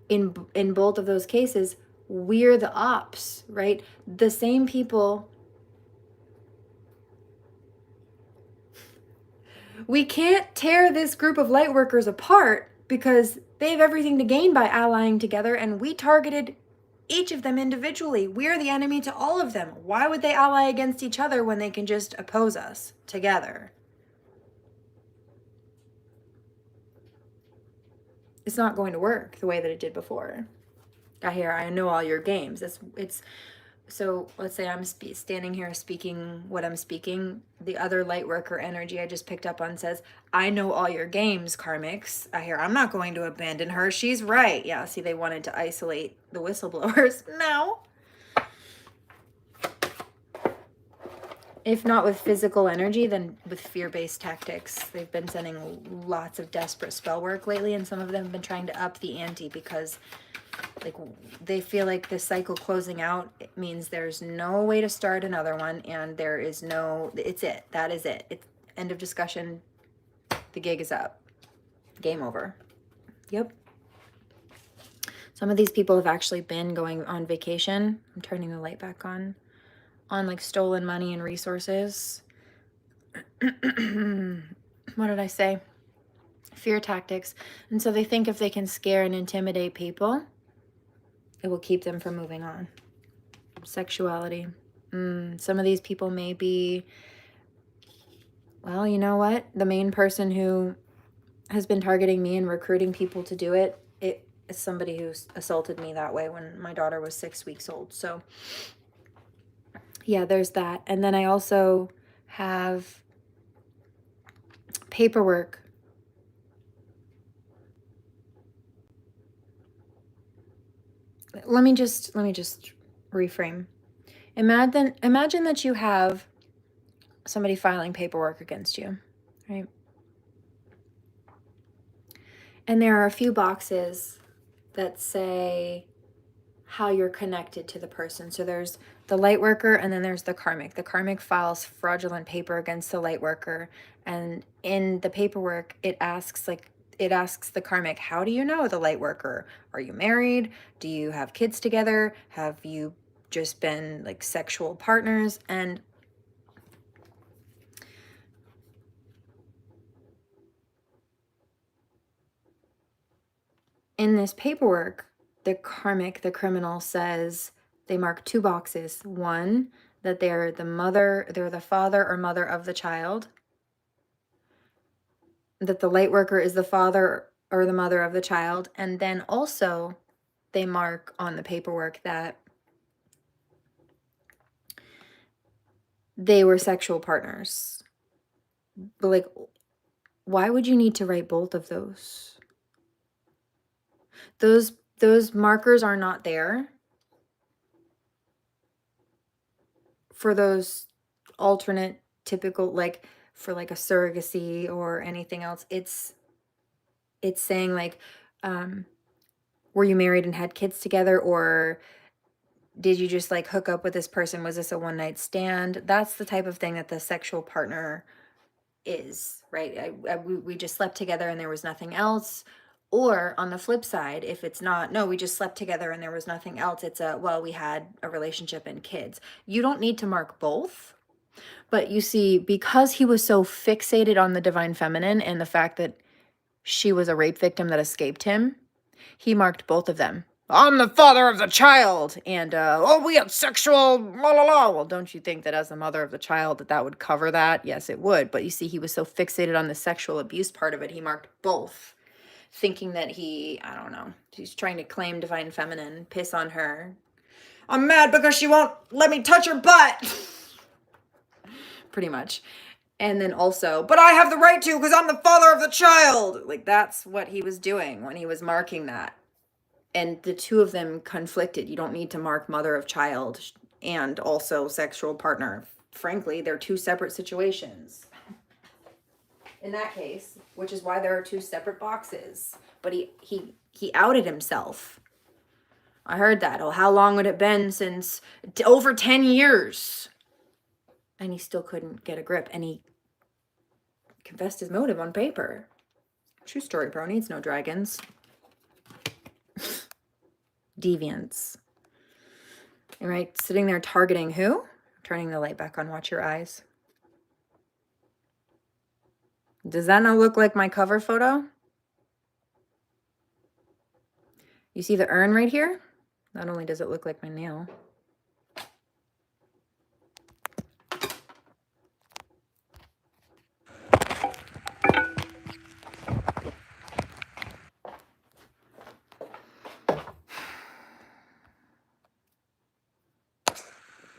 in both of those cases, we're the ops, right? The same people. We can't tear this group of light workers apart because they have everything to gain by allying together, and we targeted each of them individually. We're the enemy to all of them. Why would they ally against each other when they can just oppose us together? It's not going to work the way that it did before. I know all your games. It's so let's say I'm standing here speaking what I'm speaking. The other light worker energy I just picked up on says, I know all your games, Karmics. I'm not going to abandon her. She's right. Yeah, see, they wanted to isolate the whistleblowers. No. If not with physical energy, then with fear-based tactics. They've been sending lots of desperate spell work lately, and some of them have been trying to up the ante because they feel like the cycle closing out, it means there's no way to start another one, and there is no, it's it. That is it. It's end of discussion. The gig is up. Game over. Yep. Some of these people have actually been going on vacation. I'm turning the light back on like stolen money and resources. What did I say? Fear tactics. And so they think if they can scare and intimidate people, it will keep them from moving on. Sexuality. Some of these people may be, well, you know what? The main person who has been targeting me and recruiting people to do it, is somebody who assaulted me that way when my daughter was 6 weeks old. So yeah, there's that. And then I also have paperwork. Let me just reframe. Imagine that you have somebody filing paperwork against you, right? And there are a few boxes that say how you're connected to the person. So there's the light worker, and then there's the karmic. The karmic files fraudulent paper against the light worker, and in the paperwork it asks the karmic, how do you know the light worker? Are you married? Do you have kids together? Have you just been like sexual partners? And in this paperwork, the karmic, the criminal, says they mark 2 boxes. One, that they're the father or mother of the child. That the light worker is the father or the mother of the child. And then also they mark on the paperwork that they were sexual partners. But like, why would you need to write both of those? Those markers are not there for those alternate typical, like for like a surrogacy or anything else. It's saying like, were you married and had kids together, or did you just like hook up with this person? Was this a one-night stand? That's the type of thing that the sexual partner is, right? We just slept together and there was nothing else. Or on the flip side, if it's not, no, we just slept together and there was nothing else, it's a, well, we had a relationship and kids. You don't need to mark both. But you see, because he was so fixated on the divine feminine and the fact that she was a rape victim that escaped him, he marked both of them. I'm the father of the child. And, oh, we had sexual, la la la. Well, don't you think that as the mother of the child that would cover that? Yes, it would. But you see, he was so fixated on the sexual abuse part of it, he marked both, thinking that he, I don't know, he's trying to claim divine feminine, piss on her. I'm mad because she won't let me touch her butt. Pretty much. And then also, but I have the right to because I'm the father of the child. Like, that's what he was doing when he was marking that. And the two of them conflicted. You don't need to mark mother of child and also sexual partner. Frankly, they're two separate situations. In that case, which is why there are two separate boxes. But he outed himself. I heard that. Oh, how long would it been since? Over 10 years. And he still couldn't get a grip. And he confessed his motive on paper. True story, bro. Needs no dragons. Deviants. All right, sitting there targeting who? Turning the light back on. Watch your eyes. Does that not look like my cover photo? You see the urn right here? Not only does it look like my nail.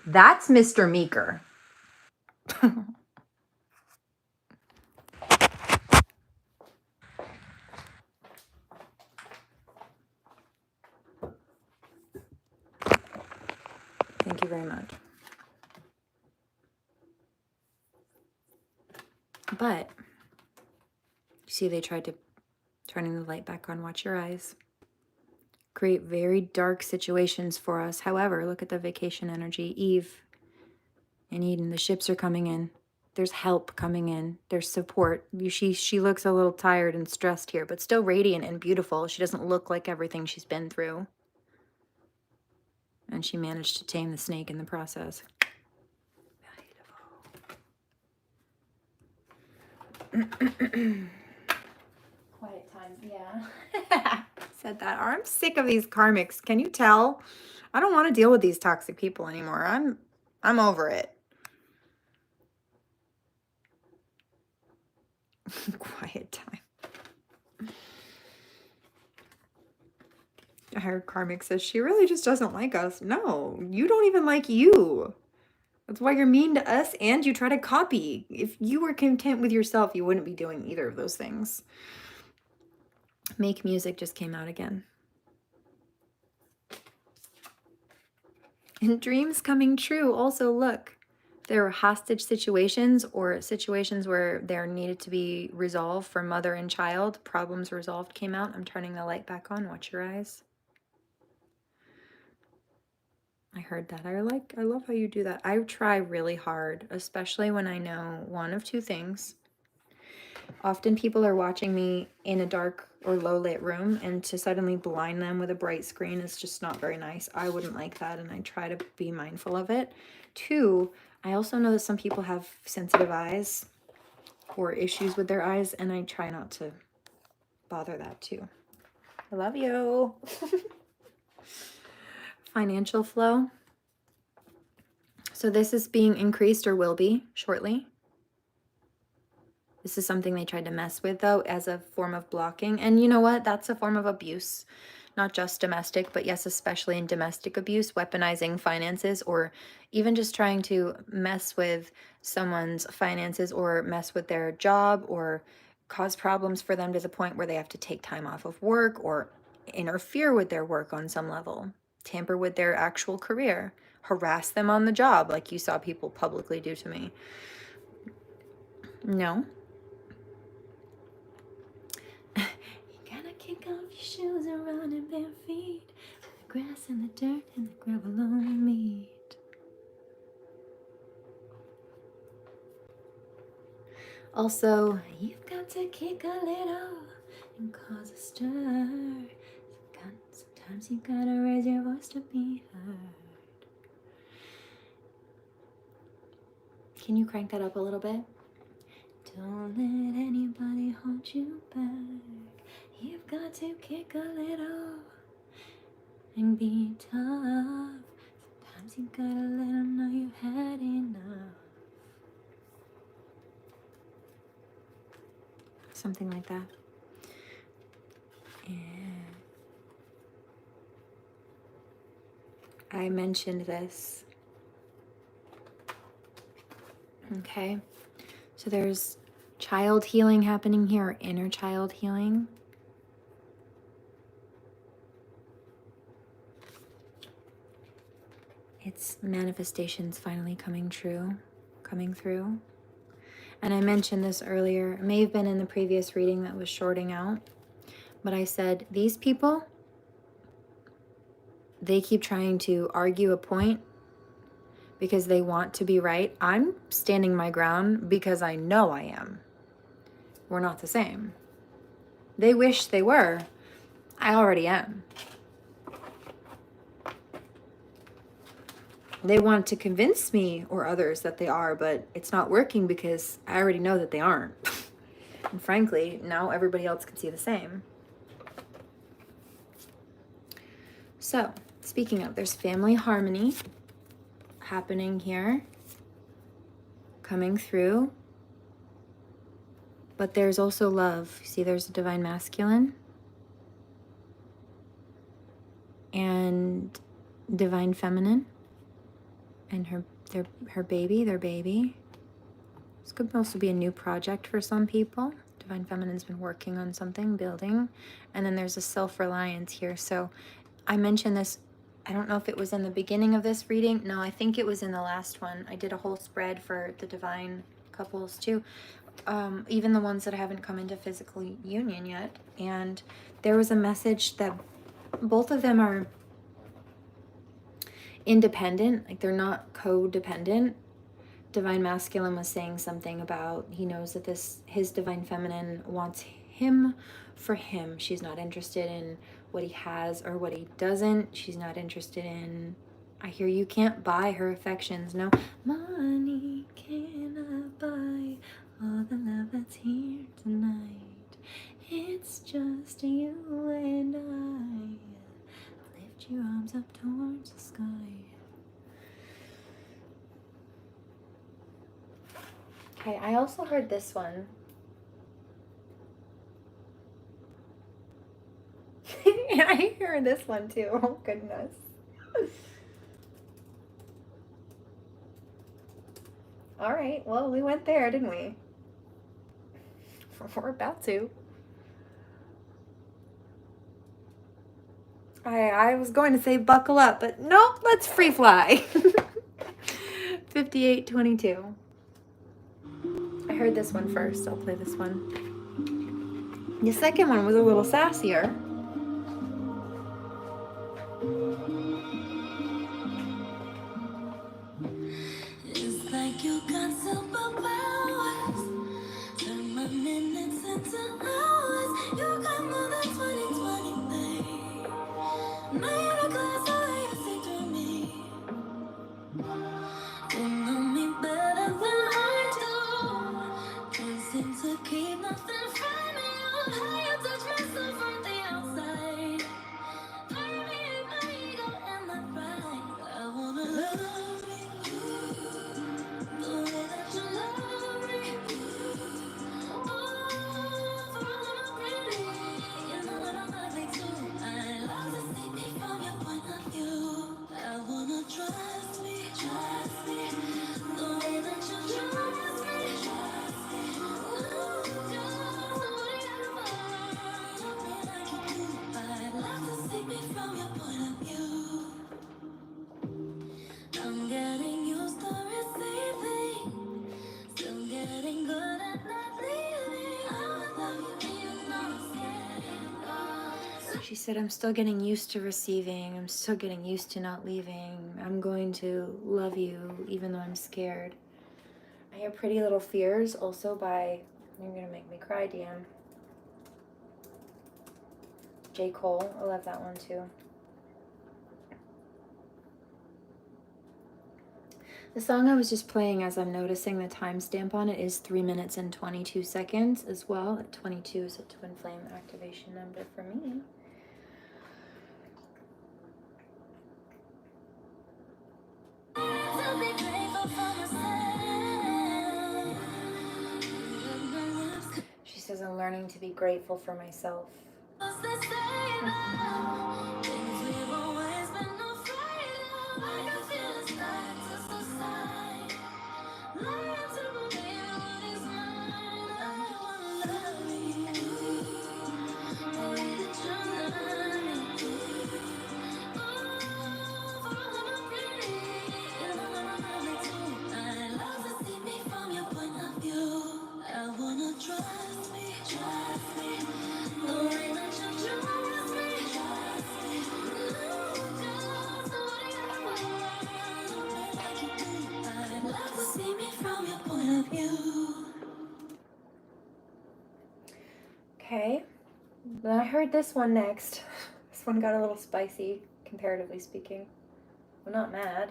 That's Mr. Meeker. Thank you very much. But, you see they tried to, turning the light back on, watch your eyes. Create very dark situations for us. However, look at the vacation energy. Eve and Eden, the ships are coming in. There's help coming in. There's support. She looks a little tired and stressed here, but still radiant and beautiful. She doesn't look like everything she's been through. And she managed to tame the snake in the process. Quiet time, yeah. Said that. I'm sick of these karmics. Can you tell? I don't want to deal with these toxic people anymore. I'm over it. Quiet time. I heard Karmic says she really just doesn't like us. No, you don't even like you. That's why you're mean to us and you try to copy. If you were content with yourself, you wouldn't be doing either of those things. Make music just came out again. And dreams coming true. Also, look, there were hostage situations or situations where there needed to be resolve for mother and child. Problems resolved came out. I'm turning the light back on. Watch your eyes. I heard that. I love how you do that. I try really hard, especially when I know one of two things. Often people are watching me in a dark or low lit room, and to suddenly blind them with a bright screen is just not very nice. I wouldn't like that, and I try to be mindful of it. Two, I also know that some people have sensitive eyes or issues with their eyes, and I try not to bother that too. I love you. Financial flow. So this is being increased or will be shortly. This is something they tried to mess with, though, as a form of blocking. And you know what? That's a form of abuse. Not just domestic, but yes, especially in domestic abuse, weaponizing finances, or even just trying to mess with someone's finances or mess with their job or cause problems for them to the point where they have to take time off of work or interfere with their work on some level, tamper with their actual career, harass them on the job like you saw people publicly do to me. No. Kick off your shoes and run in bare feet. The grass and the dirt and the gravel only meet. Also, you've got to kick a little and cause a stir. Sometimes you gotta raise your voice to be heard. Can you crank that up a little bit? Don't let anybody hold you back. You've got to kick a little and be tough. Sometimes you gotta let them know you've had enough. Something like that. And I mentioned this. Okay. So there's child healing happening here, or inner child healing. It's manifestations finally coming through. And I mentioned this earlier. It may have been in the previous reading that was shorting out. But I said, these people, they keep trying to argue a point because they want to be right. I'm standing my ground because I know I am. We're not the same. They wish they were. I already am. They want to convince me or others that they are, but it's not working because I already know that they aren't. And frankly, now everybody else can see the same. So, speaking of, there's family harmony happening here, coming through. But there's also love. See, there's a divine masculine and divine feminine and her baby, their baby. This could also be a new project for some people. Divine feminine's been working on something, building. And then there's a self-reliance here. So I mentioned this, I don't know if it was in the beginning of this reading. No, I think it was in the last one. I did a whole spread for the divine couples too. Even the ones that haven't come into physical union yet. And there was a message that both of them are independent, like they're not codependent. Divine masculine was saying something about he knows that his divine feminine wants him for him. She's not interested in what he has or what he doesn't. She's not interested in, I hear you can't buy her affections. No, money cannot buy all the love that's here tonight. It's just you and I. Lift your arms up towards the sky. Okay, I also heard this one. I hear this one too. Oh, goodness. All right, well, we went there, didn't we? We're about to. I was going to say buckle up, but nope, let's free fly. 5822. I heard this one first. I'll play this one. The second one was a little sassier. It's like you got superpowers. Turn my minutes into hours. You got more than 2020, babe. Made a glass away to see through me. You know me better than I do. Can't seem to keep nothing from you. How you touch myself from the outside. Permeate my ego and my pride. I wanna love you the way that you love me. Oh, for all I'm pretty, you know that I'm ugly too. I love to see me from your point of view. I wanna trust me, the way that you trust me. Ooh, girl, somebody gotta find me like you do. I love to see me from your point of view. I'm getting used to receiving, still getting good at not leaving. I would love you and you know I'm scared. She said, I'm still getting used to receiving. I'm still getting used to not leaving. I'm going to love you even though I'm scared. I hear Pretty Little Fears also by, you're going to make me cry, Dan. J. Cole, I love that one too. The song I was just playing, as I'm noticing the timestamp on it, is 3 minutes and 22 seconds as well. 22 is a twin flame activation number for me. She says, I'm learning to be grateful for myself. Okay, then I heard this one next. This one got a little spicy, comparatively speaking. I'm not mad.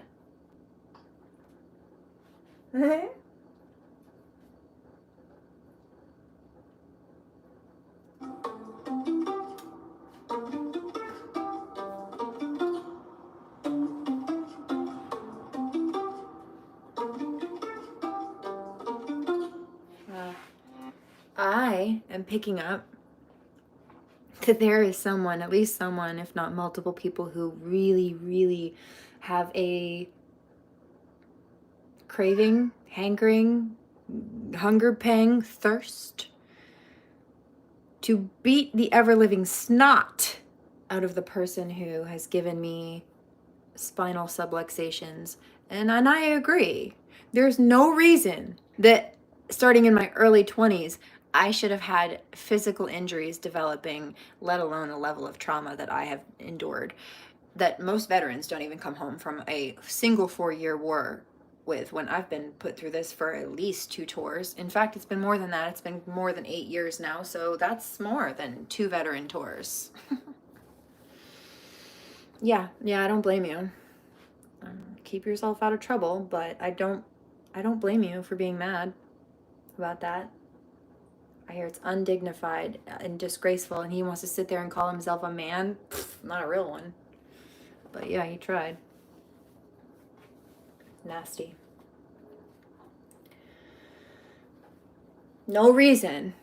I am picking up that there is someone, at least someone, if not multiple people, who really, really have a craving, hankering, hunger pang, thirst to beat the ever-living snot out of the person who has given me spinal subluxations. And I agree. There's no reason that starting in my early 20s, I should have had physical injuries developing, let alone a level of trauma that I have endured, that most veterans don't even come home from a single 4-year war with, when I've been put through this for at least 2 tours. In fact, it's been more than that. It's been more than 8 years now, so that's more than 2 veteran tours. Yeah, I don't blame you. Keep yourself out of trouble, but I don't blame you for being mad about that. I hear it's undignified and disgraceful, and he wants to sit there and call himself a man. Pfft, not a real one. But yeah, he tried. Nasty. No reason.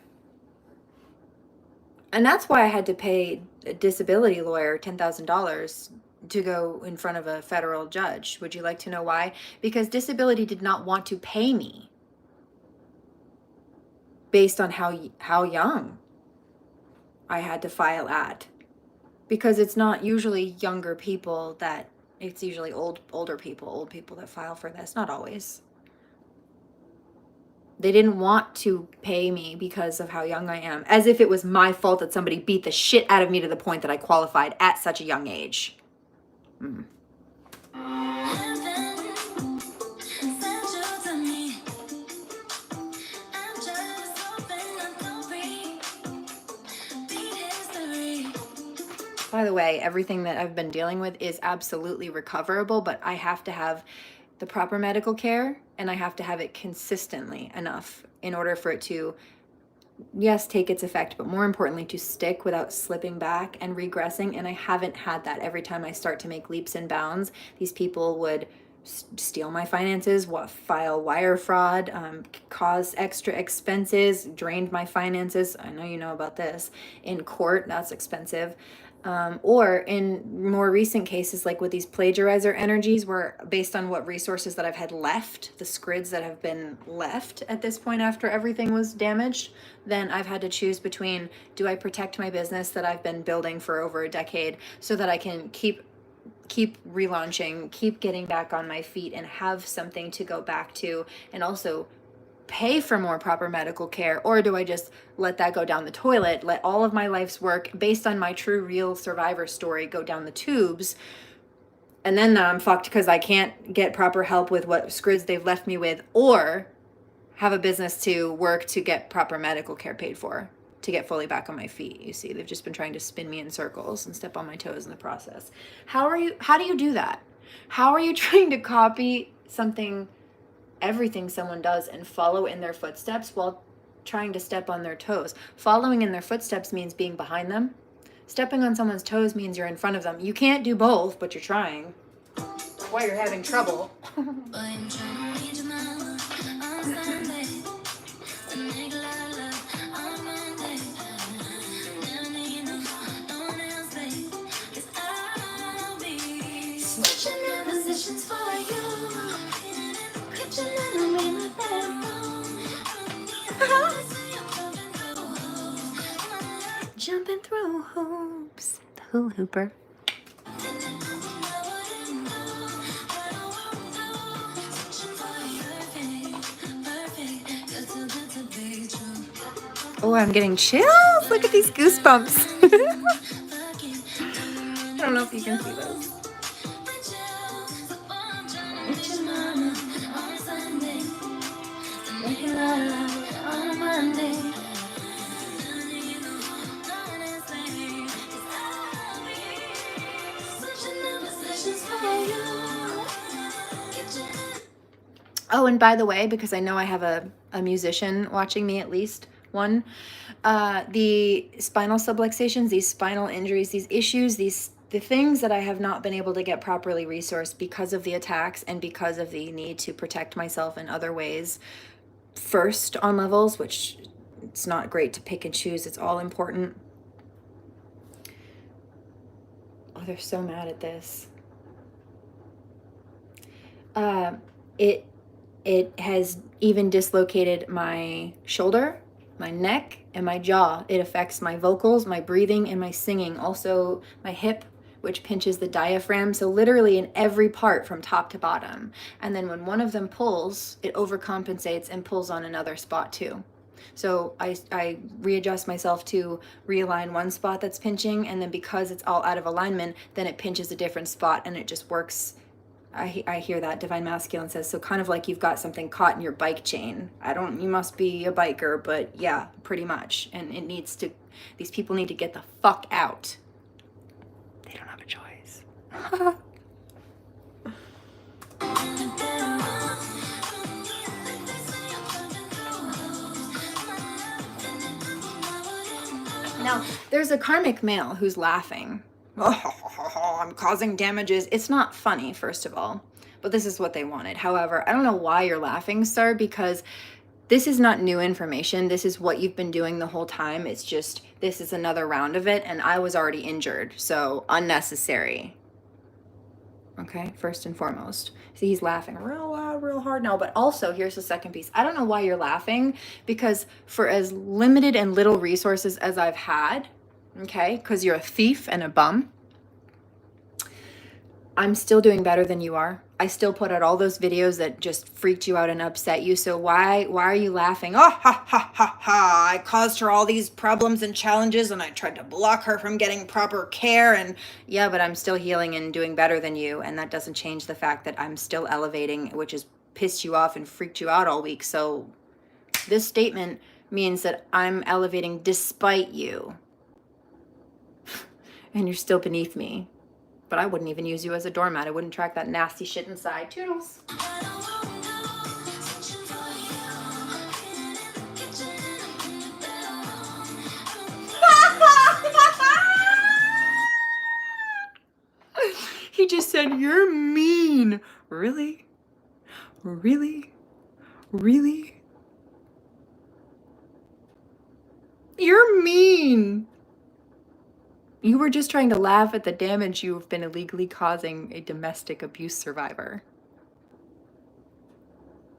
And that's why I had to pay a disability lawyer $10,000 to go in front of a federal judge. Would you like to know why? Because disability did not want to pay me based on how young I had to file at. Because it's not usually younger people that, it's usually old people that file for this. Not always. They didn't want to pay me because of how young I am, as if it was my fault that somebody beat the shit out of me to the point that I qualified at such a young age. By the way, everything that I've been dealing with is absolutely recoverable, but I have to have the proper medical care, and I have to have it consistently enough in order for it to, yes, take its effect, but more importantly, to stick without slipping back and regressing. And I haven't had that. Every time I start to make leaps and bounds, these people would steal my finances, file wire fraud, cause extra expenses, drained my finances. I know you know about this. In court, that's expensive. Or in more recent cases, like with these plagiarizer energies, where based on what resources that I've had left, the scrids that have been left at this point after everything was damaged, then I've had to choose between, do I protect my business that I've been building for over a decade so that I can keep relaunching, keep getting back on my feet and have something to go back to, and also pay for more proper medical care? Or do I just let that go down the toilet, let all of my life's work based on my true real survivor story go down the tubes, and then I'm fucked because I can't get proper help with what scrids they've left me with, or have a business to work to get proper medical care paid for? to get fully back on my feet. You see, they've just been trying to spin me in circles and step on my toes in the process. How do you do that? How are you trying to copy everything someone does and follow in their footsteps while trying to step on their toes? Following in their footsteps means being behind them. Stepping on someone's toes means you're in front of them. You can't do both, but you're trying. Why you're having trouble. Jumping through hoops. The hula hooper. Oh, I'm getting chills. Look at these goosebumps. I don't know if you can see those. Oh, and by the way, because I know I have a musician watching me, at least one, the spinal subluxations, these spinal injuries, these issues, the things that I have not been able to get properly resourced because of the attacks and because of the need to protect myself in other ways, first on levels, which it's not great to pick and choose. It's all important. Oh, they're so mad at this. It has even dislocated my shoulder, my neck, and my jaw. It affects my vocals, my breathing, and my singing. Also, my hip, which pinches the diaphragm. So literally in every part from top to bottom. And then when one of them pulls, it overcompensates and pulls on another spot too. So I readjust myself to realign one spot that's pinching, and then because it's all out of alignment, then it pinches a different spot and it just works. I hear that Divine Masculine says, so kind of like you've got something caught in your bike chain. You must be a biker, but yeah, pretty much. And these people need to get the fuck out. They don't have a choice. Now, there's a karmic male who's laughing. Oh, I'm causing damages. It's not funny, first of all, but this is what they wanted. However, I don't know why you're laughing, sir, because this is not new information. This is what you've been doing the whole time. It's just, this is another round of it, and I was already injured, so unnecessary. Okay, first and foremost. See, he's laughing real loud, real hard now, but also, here's the second piece. I don't know why you're laughing, because for as limited and little resources as I've had, okay, because you're a thief and a bum, I'm still doing better than you are. I still put out all those videos that just freaked you out and upset you. So why are you laughing? Oh, ha, ha, ha, ha. I caused her all these problems and challenges, and I tried to block her from getting proper care. And yeah, but I'm still healing and doing better than you. And that doesn't change the fact that I'm still elevating, which has pissed you off and freaked you out all week. So this statement means that I'm elevating despite you. And you're still beneath me. But I wouldn't even use you as a doormat. I wouldn't track that nasty shit inside. Toodles. He just said, you're mean. Really? Really? Really? You're mean. You were just trying to laugh at the damage you've been illegally causing a domestic abuse survivor.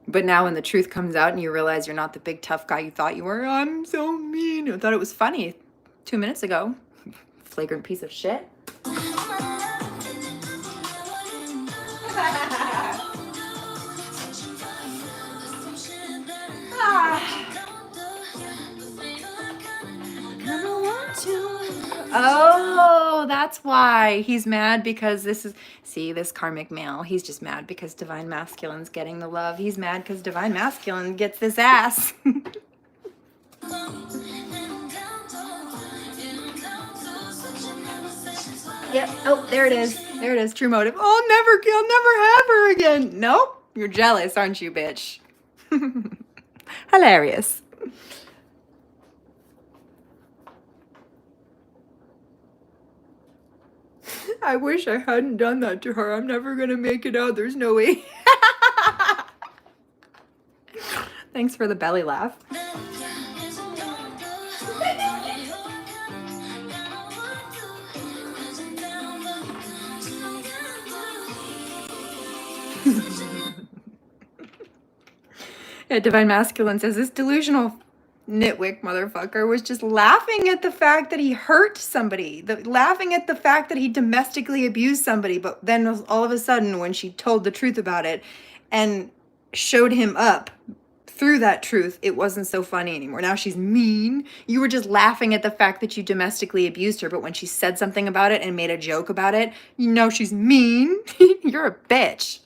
But now when the truth comes out and you realize you're not the big tough guy you thought you were, I'm so mean. I thought it was funny 2 minutes ago. Flagrant piece of shit. Oh, that's why he's mad, because this karmic male, he's just mad because Divine Masculine's getting the love. He's mad because Divine Masculine gets this ass. Oh, there it is. There it is. True motive. Oh, I'll never have her again. Nope. You're jealous, aren't you, bitch? Hilarious. I wish I hadn't done that to her. I'm never gonna make it out. There's no way. Thanks for the belly laugh. Yeah, Divine Masculine says this delusional nitwick motherfucker was just laughing at the fact that he hurt somebody, laughing at the fact that he domestically abused somebody. But then all of a sudden, when she told the truth about it and showed him up through that truth, it wasn't so funny anymore. Now she's mean. You were just laughing at the fact that you domestically abused her, but when she said something about it and made a joke about it, you know she's mean. You're a bitch.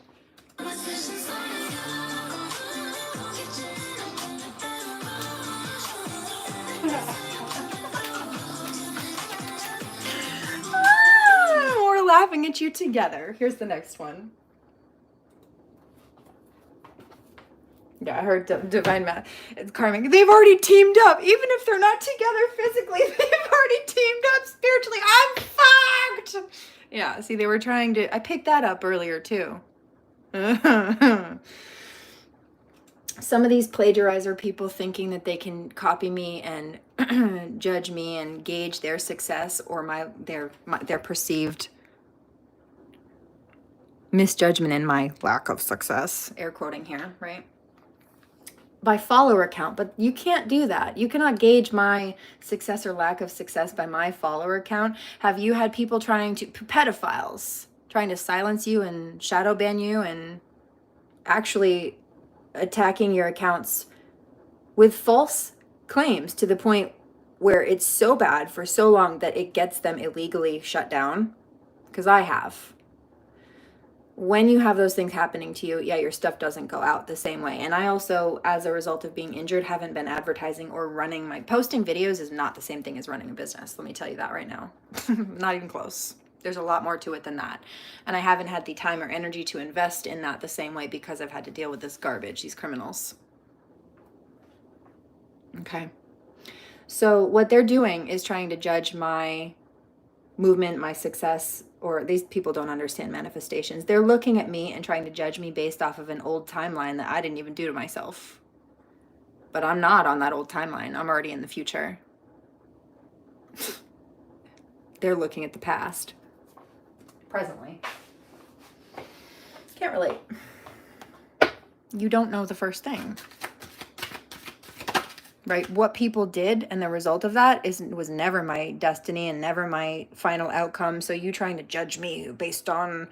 We're laughing at you together. Here's the next one. Yeah, I heard Divine Math. It's Karmic. They've already teamed up. Even if they're not together physically, they've already teamed up spiritually. I'm fucked! Yeah, see, they were trying to... I picked that up earlier, too. Some of these plagiarizer people thinking that they can copy me and judge me and gauge their success or their perceived misjudgment in my lack of success. Air quoting here, right? By follower count, but you can't do that. You cannot gauge my success or lack of success by my follower count. Have you had people pedophiles, trying to silence you and shadow ban you and actually attacking your accounts with false claims to the point where it's so bad for so long that it gets them illegally shut down? Because I have. When you have those things happening to you, yeah, your stuff doesn't go out the same way. And I also, as a result of being injured, haven't been advertising or running posting videos is not the same thing as running a business. Let me tell you that right now. Not even close. There's a lot more to it than that. And I haven't had the time or energy to invest in that the same way because I've had to deal with this garbage, these criminals. Okay. So what they're doing is trying to judge my movement, my success, or these people don't understand manifestations. They're looking at me and trying to judge me based off of an old timeline that I didn't even do to myself. But I'm not on that old timeline. I'm already in the future. They're looking at the past. Presently. Can't relate. You don't know the first thing. Right? What people did and the result of that was never my destiny and never my final outcome. So you trying to judge me based on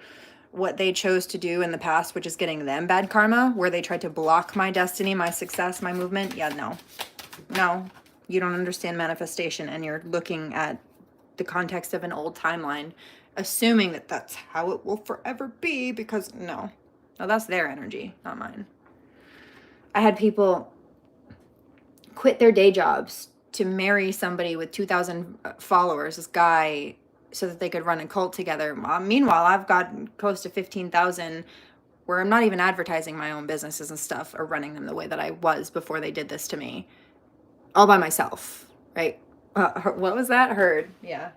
what they chose to do in the past, which is getting them bad karma, where they tried to block my destiny, my success, my movement. Yeah, no, you don't understand manifestation, and you're looking at the context of an old timeline, assuming that that's how it will forever be, because no, that's their energy, not mine. I had people quit their day jobs to marry somebody with 2,000 followers, this guy, so that they could run a cult together. Meanwhile, I've got close to 15,000 where I'm not even advertising my own businesses and stuff or running them the way that I was before they did this to me. All by myself, right? What was that? Heard. Yeah.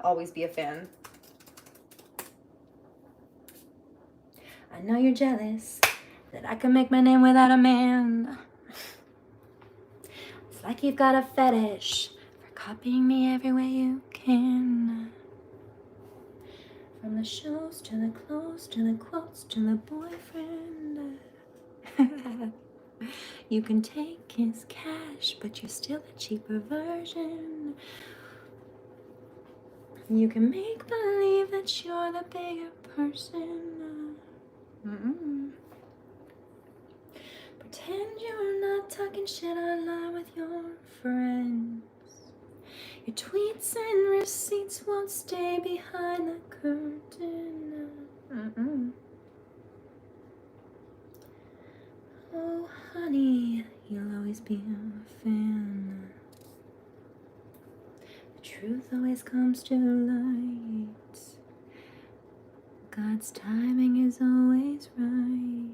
Always be a fan. I know you're jealous that I can make my name without a man. It's like you've got a fetish for copying me every way you can. From the shows to the clothes to the quotes to the boyfriend. You can take his cash, but you're still the cheaper version. You can make believe that you're the bigger person. Pretend you're not talking shit online with your friends. Your tweets and receipts won't stay behind the curtain. Oh, honey, you'll always be a fan. The truth always comes to light. God's timing is always right.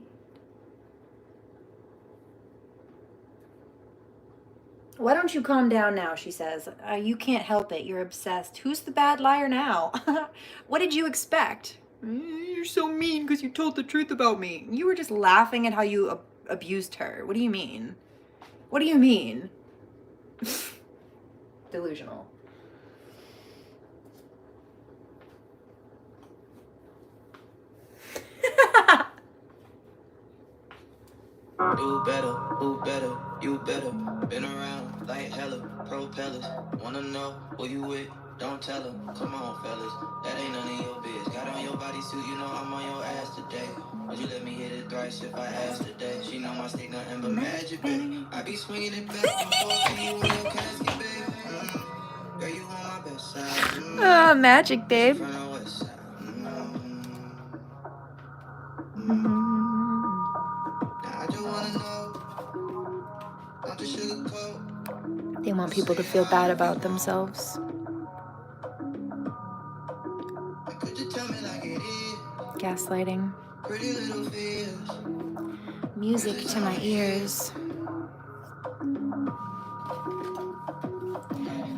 Why don't you calm down now, she says. You can't help it. You're obsessed. Who's the bad liar now? What did you expect? You're so mean because you told the truth about me. You were just laughing at how you abused her. What do you mean? What do you mean? Delusional. Do better, who better, you better. Been around like hella propellers. Wanna know who you with? Don't tell them. Come on, fellas, that ain't none of your biz. Got on your bodysuit, you know I'm on your ass today. Would you let me hit it thrice if I asked today? She know my stick nothing but magic, babe. I be swinging it back and forth and you on your casket, babe. Girl, you on my best side. Magic, babe. From the west side. I just wanna know, don't you sugarcoat. They want people to feel bad about themselves. Could you tell me like it is? Gaslighting. Pretty little fears. Music to my ears.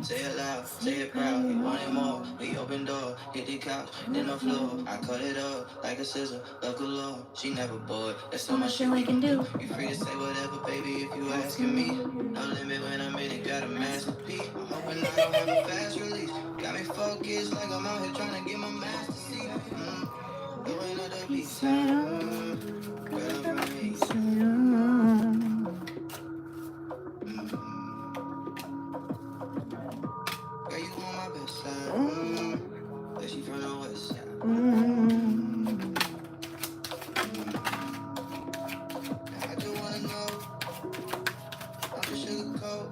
Say it loud, say it proud. You want it more? We open door, hit the couch, then the floor. I cut it up like a scissor, love galore. She never bored. There's so much shit we can do. You free to say whatever, baby, if you asking me. No limit when I'm in it, got a masterpiece. I'm hoping I don't have a fast release. Got me focused like I'm out here trying to get my master seat. Going to the beach. Girl, I'm from the east. Girl, you on my best side. But she from the west side. I just wanna know, don't you sugarcoat.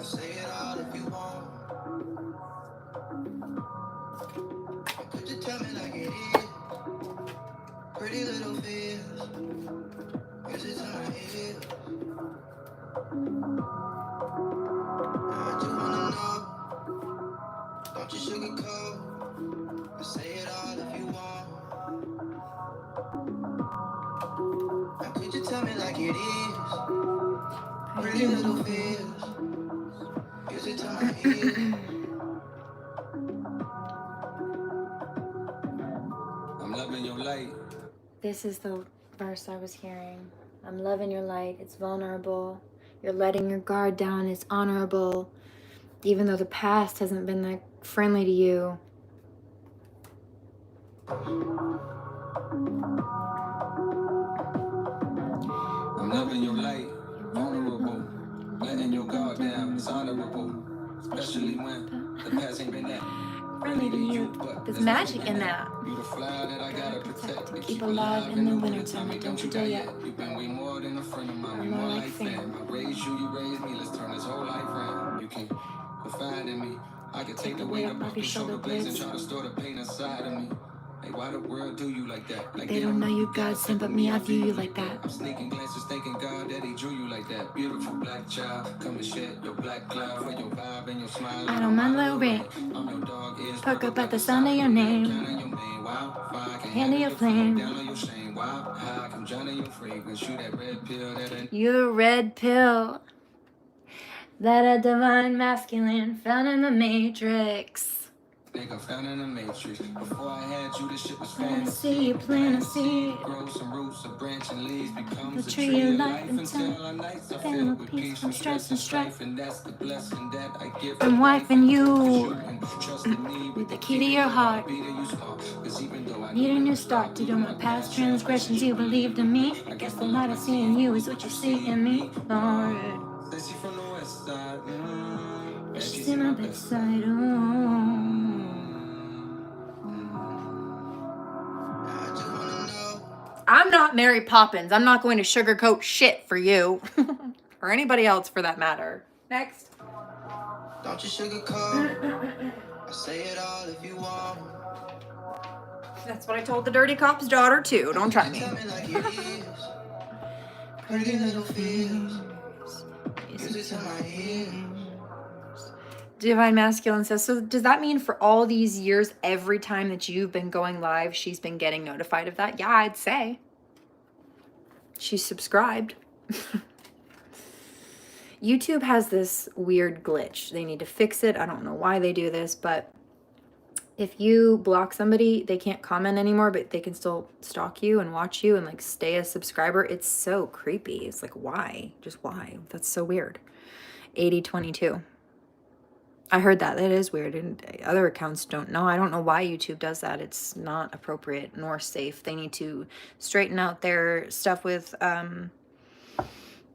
Say it all if you want. Or could you tell me like it is? Pretty little fears. Music to my ears. I just wanna know, don't you sugarcoat. Say it all if you want. Now could you tell me like it is? Pretty little fears. Music to my ears. I'm loving your light. This is the verse I was hearing. I'm loving your light. It's vulnerable. You're letting your guard down. It's honorable. Even though the past hasn't been that friendly to you. I'm loving your light, vulnerable. Letting your guard down is honorable. Especially when the past ain't been that Friendly to you. There's magic in that. You the flower that I gotta protect and Keep alive in the wintertime. Don't you dare yet. You've been way more than a friend of mine. We more like fam. I raised you, you raised me. Let's turn this whole life round. You can confide in me. I can take the weight up off your shoulder blades and try to store the pain inside of me. Hey, why the world do you like that? Like They don't know you God sent, but me, I view you like that. I'm sneaking glances, thanking God that he drew you like that. Beautiful black child, come and shed your black cloud for your vibe and your smile. I don't mind little rain. I'm your dog, is Perk up at the sound of your name. Handle your flame. Down on your shame, wow, how I can drown in your fragrance. You that red pill that ain't. You the red pill. That a divine masculine found in the matrix. Nigga found in the matrix. Before I had you, this shit was Fantasy, plant a seed. Grow some roots, a branch and leaves becomes The a tree tree of of life life until until our nights are filled filled with with peace peace from from stress and strife. strife. And that's the blessing that I give From wife and you. Trusted me With the key to your heart. Be that you smart. 'Cause even though I Need a new start to do my past transgressions. You believed in me. I guess the light I see in you is what you see in me. Lord. Says she from the west side. Yeah, she's in my bedside. Oh. I just wanna know. I'm not Mary Poppins. I'm not going to sugarcoat shit for you. Or anybody else for that matter. Next. Don't you sugarcoat. I say it all if you want. That's what I told the dirty cop's daughter too. Don't try me. Tell me like it is. Pretty little fears. Music to my ears. Divine Masculine says, so does that mean for all these years, every time that you've been going live, she's been getting notified of that? Yeah, I'd say. She's subscribed. YouTube has this weird glitch. They need to fix it. I don't know why they do this, but if you block somebody, they can't comment anymore, but they can still stalk you and watch you and like stay a subscriber. It's so creepy. It's like, why? Just why? That's so weird. 80/22. I heard that. That is weird. And other accounts don't know. I don't know why YouTube does that. It's not appropriate nor safe. They need to straighten out their stuff with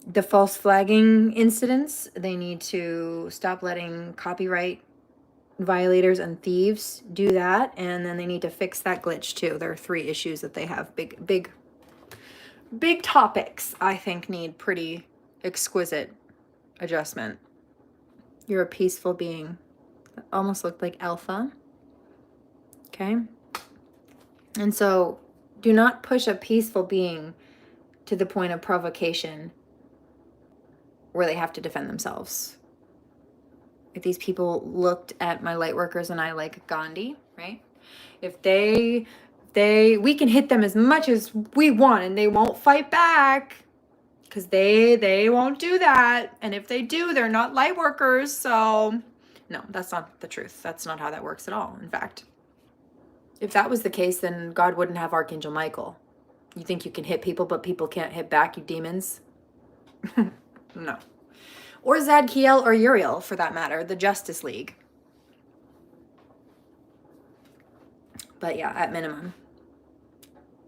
the false flagging incidents. They need to stop letting copyright violators and thieves do that. And then they need to fix that glitch too. There are 3 issues that they have. Big topics, I think, need pretty exquisite adjustment. You're a peaceful being. Almost looked like alpha. Okay. And so do not push a peaceful being to the point of provocation where they have to defend themselves. If these people looked at my light workers and I like Gandhi, right? If we can hit them as much as we want and they won't fight back. Because they won't do that. And if they do, they're not light workers. So, no, that's not the truth. That's not how that works at all. In fact, if that was the case, then God wouldn't have Archangel Michael. You think you can hit people, but people can't hit back, you demons? No. Or Zadkiel or Uriel, for that matter, the Justice League. But yeah, at minimum.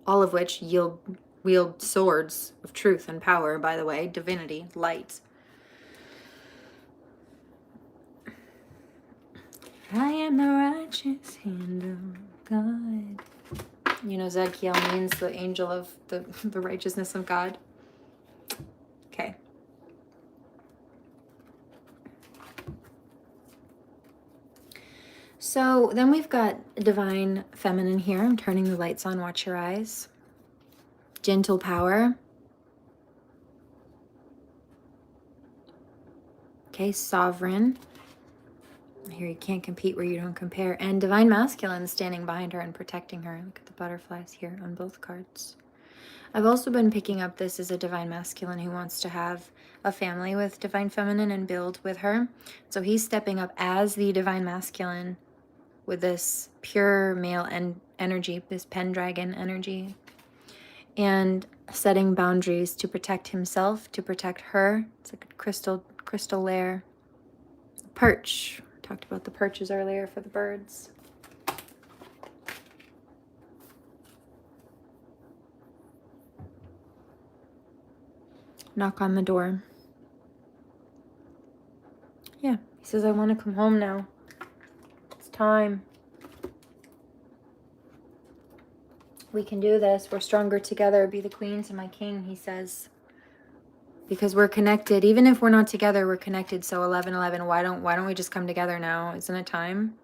All of which wield swords of truth and power, by the way, divinity, light. I am the righteous hand of God. You know, Zadkiel means the angel of the righteousness of God. Okay. So then we've got divine feminine here. I'm turning the lights on. Watch your eyes. Gentle power. Okay, sovereign. Here, you can't compete where you don't compare. And divine masculine standing behind her and protecting her. Look at the butterflies here on both cards. I've also been picking up this as a divine masculine who wants to have a family with divine feminine and build with her. So he's stepping up as the divine masculine with this pure male energy, this Pendragon energy. And setting boundaries to protect himself, to protect her. It's like a crystal lair. Perch. We talked about the perches earlier for the birds. Knock on the door. Yeah, he says, I want to come home now. It's time. We can do this. We're stronger together. Be the queen to my king, he says. Because we're connected. Even if we're not together, we're connected. So 11:11, why don't we just come together now? Isn't it time?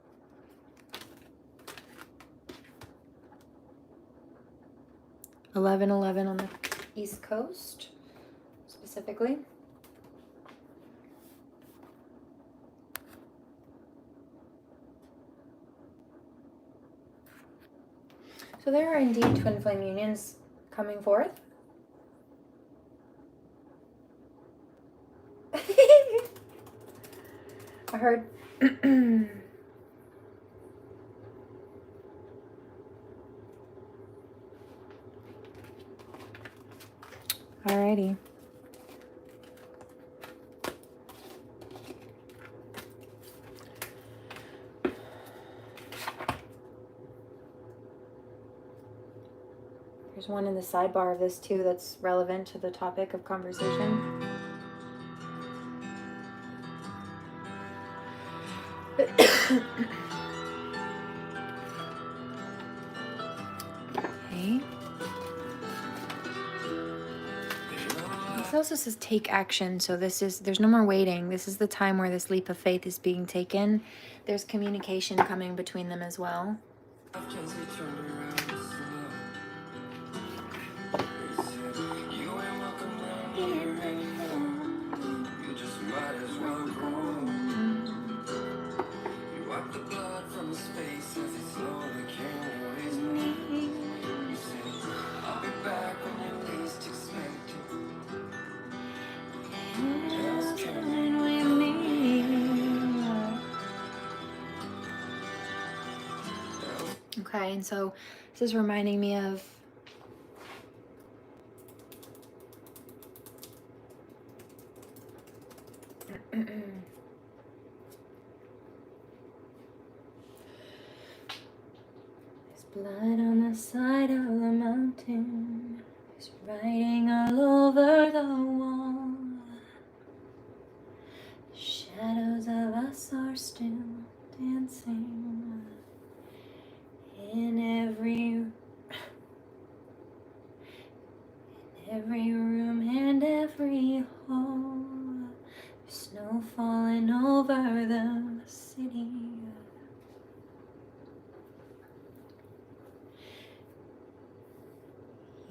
(11:11) on the East Coast, specifically. So there are indeed twin flame unions coming forth. I heard. Alrighty. There's one in the sidebar of this too that's relevant to the topic of conversation. Okay. This also says take action. So there's no more waiting. This is the time where this leap of faith is being taken. There's communication coming between them as well. Okay, and so this is reminding me of there's blood on the side of the mountain. There's writing all over the wall. Shadows of us are still dancing in every room and every hall. Snow falling over the city.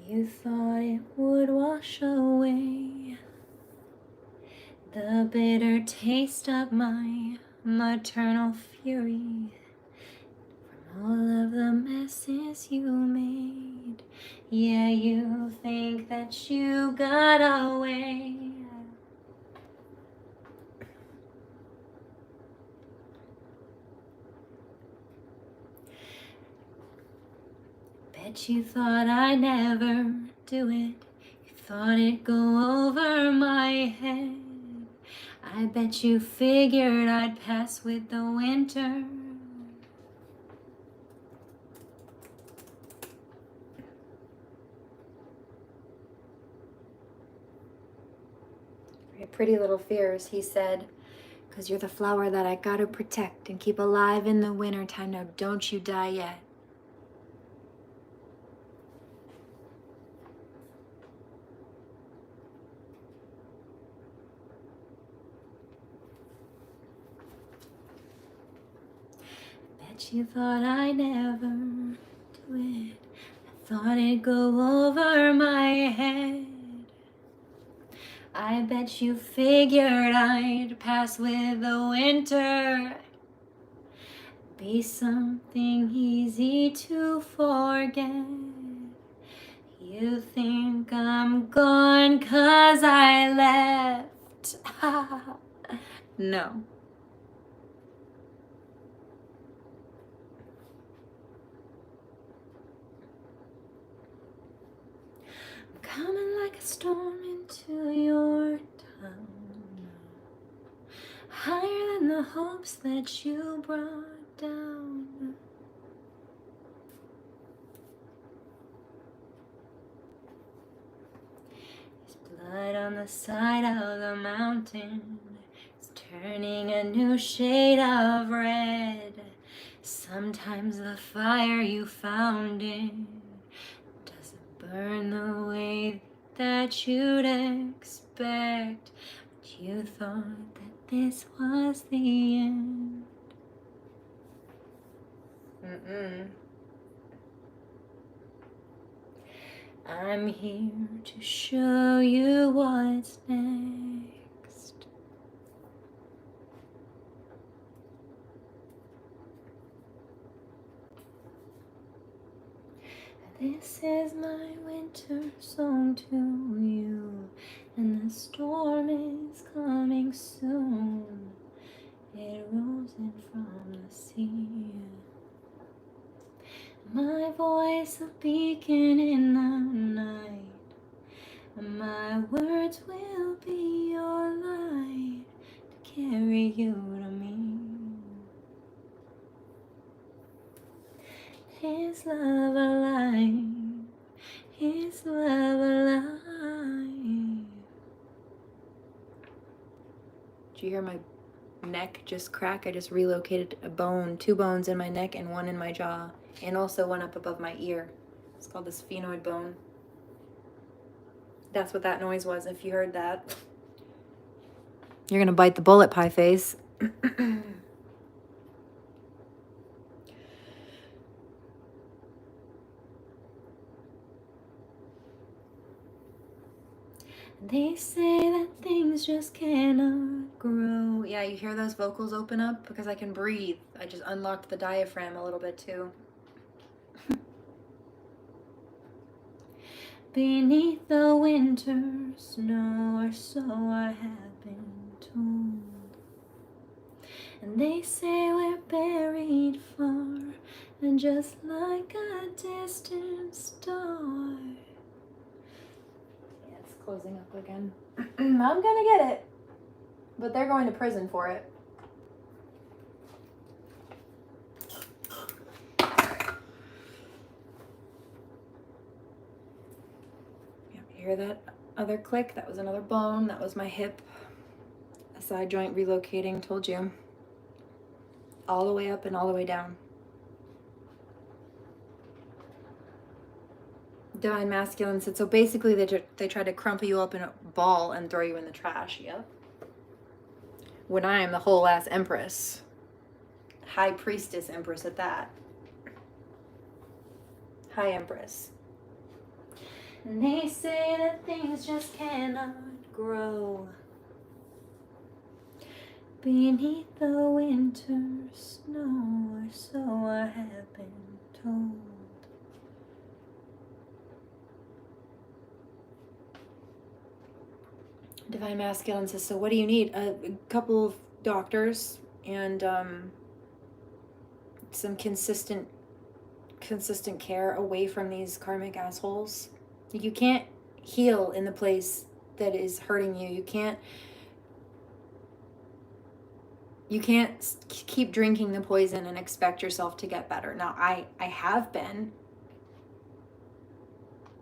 You thought it would wash away the bitter taste of my maternal fury from all of the messes you made. Yeah, you think that you got away. Bet you thought I'd never do it. You thought it'd go over my head. I bet you figured I'd pass with the winter. Pretty little fears, he said, 'cause you're the flower that I gotta protect and keep alive in the wintertime. Now don't you die yet. Bet you thought I'd never do it. I thought it'd go over my head. I bet you figured I'd pass with the winter. Be something easy to forget. You think I'm gone 'cause I left. No. I'm coming like a storm into your town, higher than the hopes that you brought down. There's blood on the side of the mountain. It's turning a new shade of red. Sometimes the fire you found it doesn't burn the way that you'd expect. But you thought that this was the end. I'm here to show you what's next. This is my winter song to you, and the storm is coming soon. It rolls in from the sea. My voice a beacon in the night. My words will be your light to carry you to me. His love alive, His love alive. Did you hear my neck just crack? I just relocated a bone, 2 bones in my neck and 1 in my jaw, and also 1 up above my ear. It's called the sphenoid bone. That's what that noise was, if you heard that. You're gonna bite the bullet, pie face. They say that things just cannot grow. Yeah, you hear those vocals open up? Because I can breathe. I just unlocked the diaphragm a little bit too. Beneath the winter snow, or so I have been told. And they say we're buried far And just like a distant star. Yeah, it's closing up again. I'm gonna get it, but they're going to prison for it. Yeah, hear that other click? That was another bone. That was my hip. A side joint relocating, told you. All the way up and all the way down. Divine Masculine said, so basically they try to crumple you up in a ball and throw you in the trash. Yep. When I am the whole ass Empress. High Priestess Empress at that. High Empress. And they say that things just cannot grow beneath the winter snow, or so I have been told. Divine Masculine says, so what do you need? A couple of doctors and some consistent care away from these karmic assholes. You can't heal in the place that is hurting you. You can't keep drinking the poison and expect yourself to get better. Now, I have been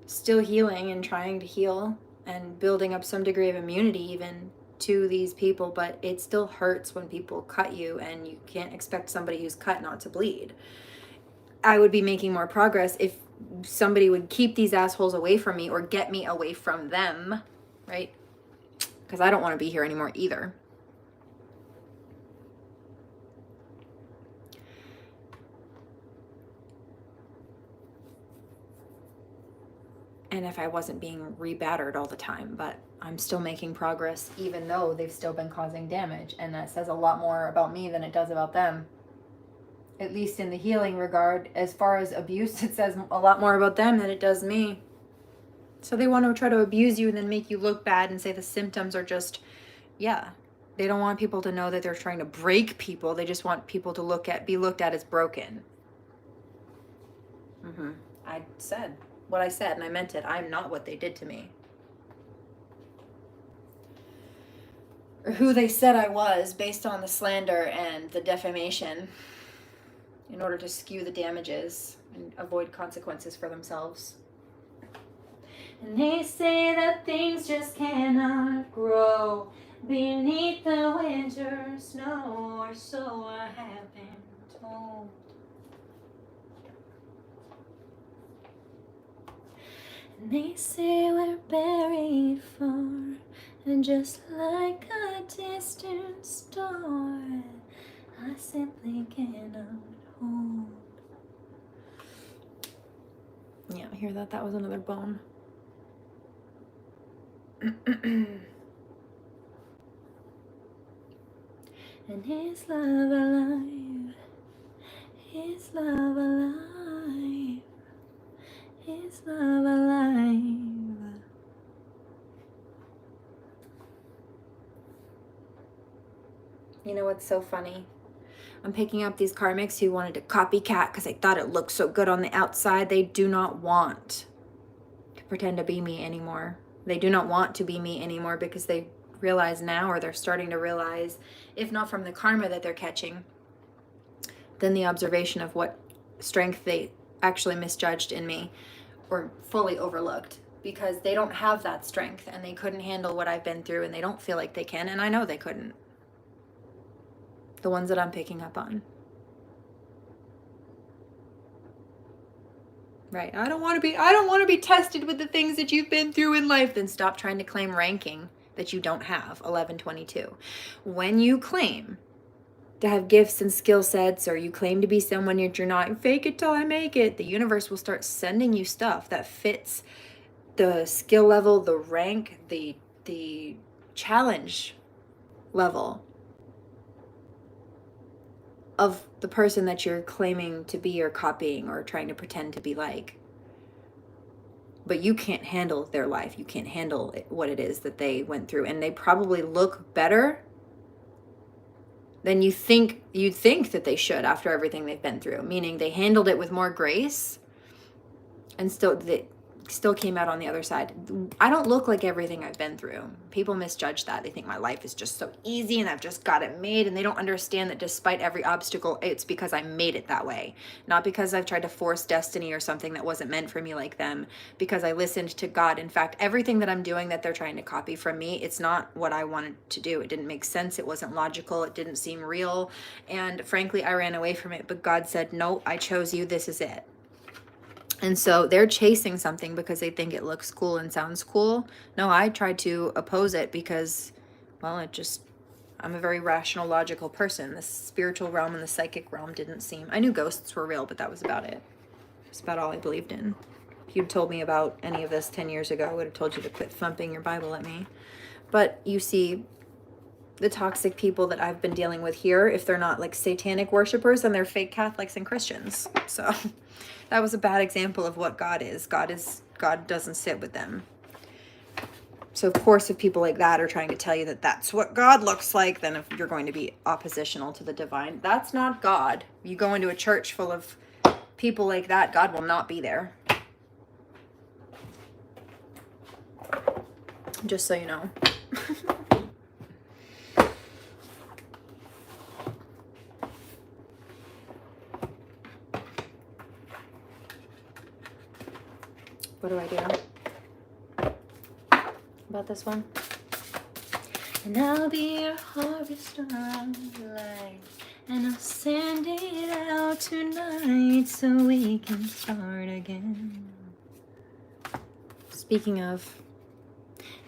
still healing and trying to heal and building up some degree of immunity even to these people, but it still hurts when people cut you, and you can't expect somebody who's cut not to bleed. I would be making more progress if somebody would keep these assholes away from me or get me away from them, right? Because I don't want to be here anymore either. And if I wasn't being rebattered all the time, but I'm still making progress even though they've still been causing damage. And that says a lot more about me than it does about them. At least in the healing regard. As far as abuse, it says a lot more about them than it does me. So they want to try to abuse you and then make you look bad and say the symptoms are just, yeah. They don't want people to know that they're trying to break people. They just want people to be looked at as broken. I said what I said, and I meant it. I'm not what they did to me. Or who they said I was based on the slander and the defamation in order to skew the damages and avoid consequences for themselves. And they say that things just cannot grow beneath the winter snow, or so I have been told. And they say we're buried far, and just like a distant star, I simply cannot hold. Yeah, hear that? That was another bone. And is love alive? Is love alive? Is love alive? You know what's so funny? I'm picking up these Karmics who wanted to copycat because they thought it looked so good on the outside. They do not want to pretend to be me anymore. They do not want to be me anymore because they realize now, or they're starting to realize, if not from the karma that they're catching, then the observation of what strength they actually misjudged in me or fully overlooked, because they don't have that strength and they couldn't handle what I've been through, and they don't feel like they can, and I know they couldn't. The ones that I'm picking up on. Right. I don't want to be tested with the things that you've been through in life. Then stop trying to claim ranking that you don't have. 1122. When you claim to have gifts and skill sets, or you claim to be someone you're not, fake it till I make it, the universe will start sending you stuff that fits the skill level, the rank, the challenge level of the person that you're claiming to be or copying or trying to pretend to be like. But you can't handle their life. You can't handle what it is that they went through. And they probably look better then you'd think that they should after everything they've been through, meaning they handled it with more grace and still came out on the other side. I don't look like everything I've been through. People misjudge that. They think my life is just so easy and I've just got it made, and they don't understand that despite every obstacle, it's because I made it that way. Not because I've tried to force destiny or something that wasn't meant for me like them, because I listened to God. In fact, everything that I'm doing that they're trying to copy from me, it's not what I wanted to do. It didn't make sense. It wasn't logical. It didn't seem real. And frankly, I ran away from it, but God said, no, I chose you. This is it. And so they're chasing something because they think it looks cool and sounds cool. No, I tried to oppose it because, well, I'm a very rational, logical person. The spiritual realm and the psychic realm didn't seem, I knew ghosts were real, but that was about it. That's about all I believed in. If you'd told me about any of this 10 years ago, I would have told you to quit thumping your Bible at me. But you see, the toxic people that I've been dealing with here, if they're not like satanic worshipers, then they're fake Catholics and Christians. So that was a bad example of what God is. God doesn't sit with them. So of course, if people like that are trying to tell you that that's what God looks like, then if you're going to be oppositional to the divine, that's not God. You go into a church full of people like that, God will not be there. Just so you know. What do I do about this one? And I'll be your harvester of life, and I'll send it out tonight so we can start again. Speaking of,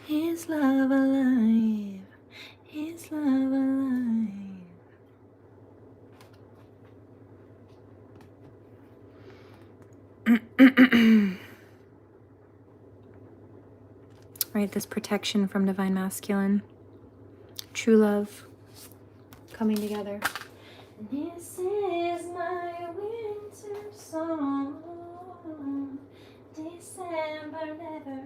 is love alive? Is love alive? Right, this protection from divine masculine, true love coming together. This is my winter song. December never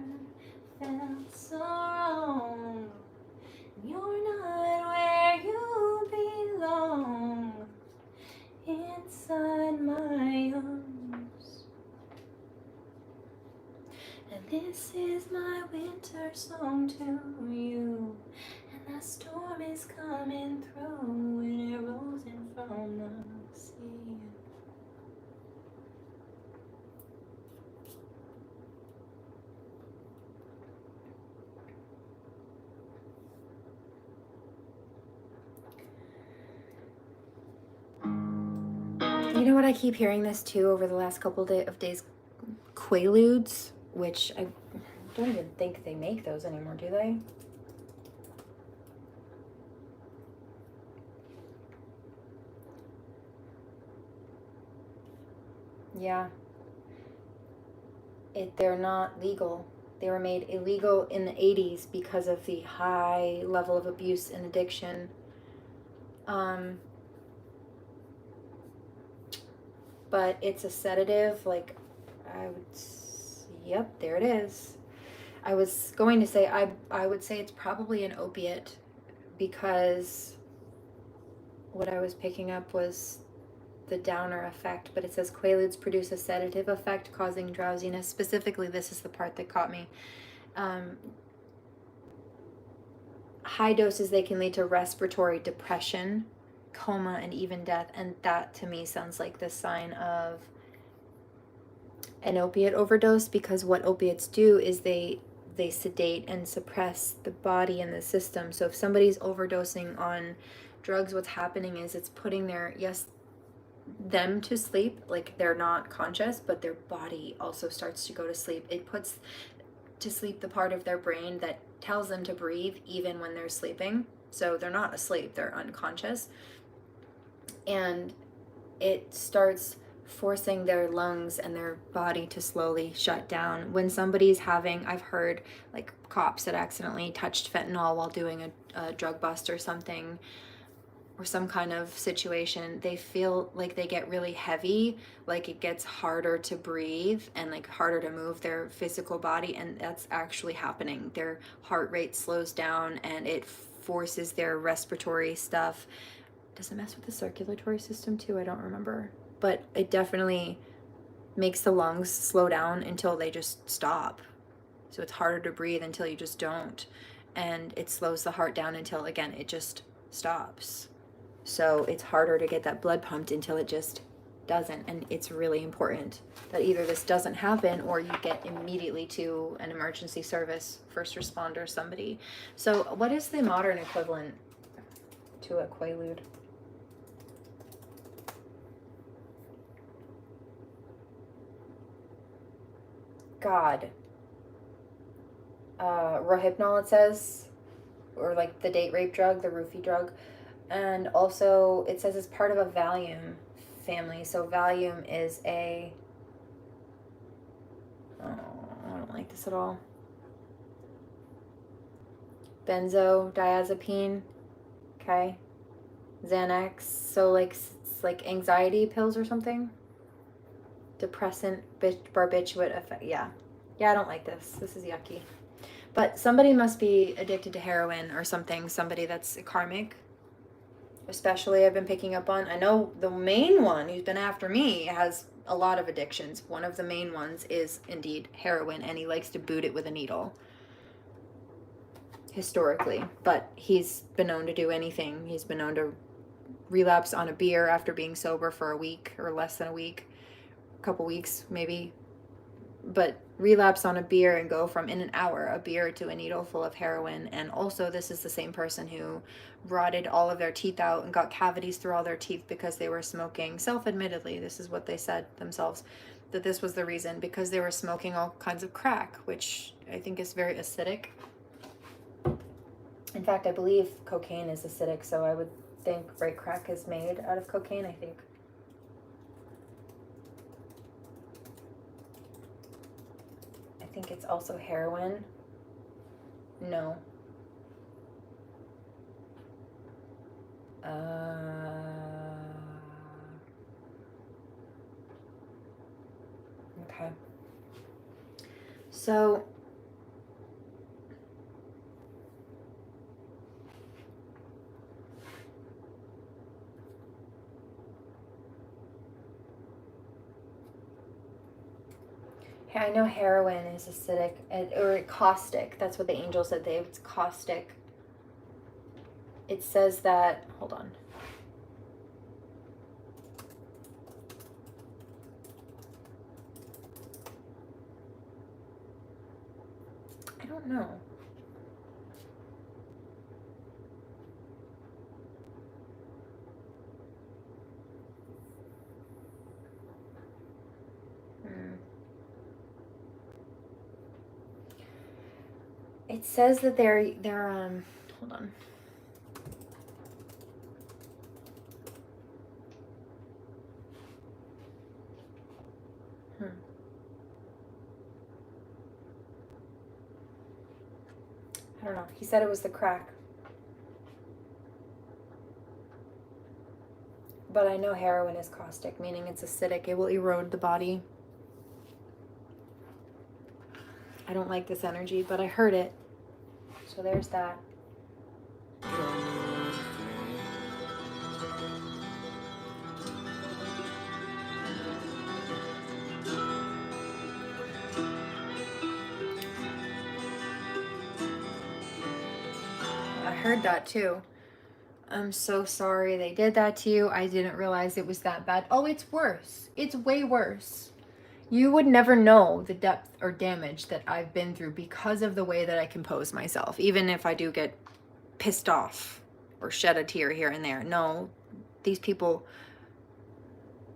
felt so wrong. You're not where you belong, inside my arms. And this is my winter song to you. And that storm is coming through, and it rolls in from the sea. You know what, I keep hearing this too over the last couple of days, Quaaludes, which I don't even think they make those anymore, do they? Yeah. They're not legal. They were made illegal in the 80s because of the high level of abuse and addiction. But it's a sedative, like, yep, there it is. I was going to say, I would say it's probably an opiate, because what I was picking up was the downer effect, but it says Quaaludes produce a sedative effect causing drowsiness. Specifically, this is the part that caught me. High doses, they can lead to respiratory depression, coma, and even death. And that to me sounds like the sign of an opiate overdose, because what opiates do is they sedate and suppress the body and the system. So if somebody's overdosing on drugs, what's happening is it's putting them to sleep, like they're not conscious, but their body also starts to go to sleep. It puts to sleep the part of their brain that tells them to breathe even when they're sleeping. So they're not asleep, they're unconscious. And it starts forcing their lungs and their body to slowly shut down. When somebody's I've heard like cops that accidentally touched fentanyl while doing a drug bust or something, or some kind of situation, they feel like they get really heavy, like it gets harder to breathe and like harder to move their physical body, and that's actually happening. Their heart rate slows down and it forces their respiratory stuff does it mess with the circulatory system too? I don't remember. But it definitely makes the lungs slow down until they just stop. So it's harder to breathe until you just don't. And it slows the heart down until, again, it just stops. So it's harder to get that blood pumped until it just doesn't. And it's really important that either this doesn't happen or you get immediately to an emergency service, first responder, somebody. So what is the modern equivalent to a quaalude? God. Rohypnol, it says, or like the date rape drug, the roofie drug. And also it says it's part of a Valium family. So Valium is a, oh, I don't like this at all. Benzodiazepine, okay. Xanax, so like it's like anxiety pills or something. Depressant, barbiturate effect, yeah. Yeah, I don't like this. This is yucky. But somebody must be addicted to heroin or something. Somebody that's karmic. Especially I've been picking up on. I know the main one who's been after me has a lot of addictions. One of the main ones is indeed heroin, and he likes to boot it with a needle. Historically. But he's been known to do anything. He's been known to relapse on a beer after being sober for a week or less than a week. A couple weeks, maybe. But relapse on a beer and go from in an hour a beer to a needle full of heroin. And also this is the same person who rotted all of their teeth out and got cavities through all their teeth because they were smoking. Self-admittedly, this is what they said themselves, that this was the reason, because they were smoking all kinds of crack, which I think is very acidic. In fact, I believe cocaine is acidic, so I would think, right, crack is made out of cocaine, I think. I think it's also heroin. No. Okay. So I know heroin is acidic or caustic. That's what the angel said. It's caustic. It says that, hold on. I don't know. It says that they're hold on. I don't know. He said it was the crack. But I know heroin is caustic, meaning it's acidic. It will erode the body. I don't like this energy, but I heard it. So there's that. I heard that too. I'm so sorry they did that to you. I didn't realize it was that bad. Oh, it's worse. It's way worse. You would never know the depth or damage that I've been through because of the way that I compose myself, even if I do get pissed off or shed a tear here and there. No, these people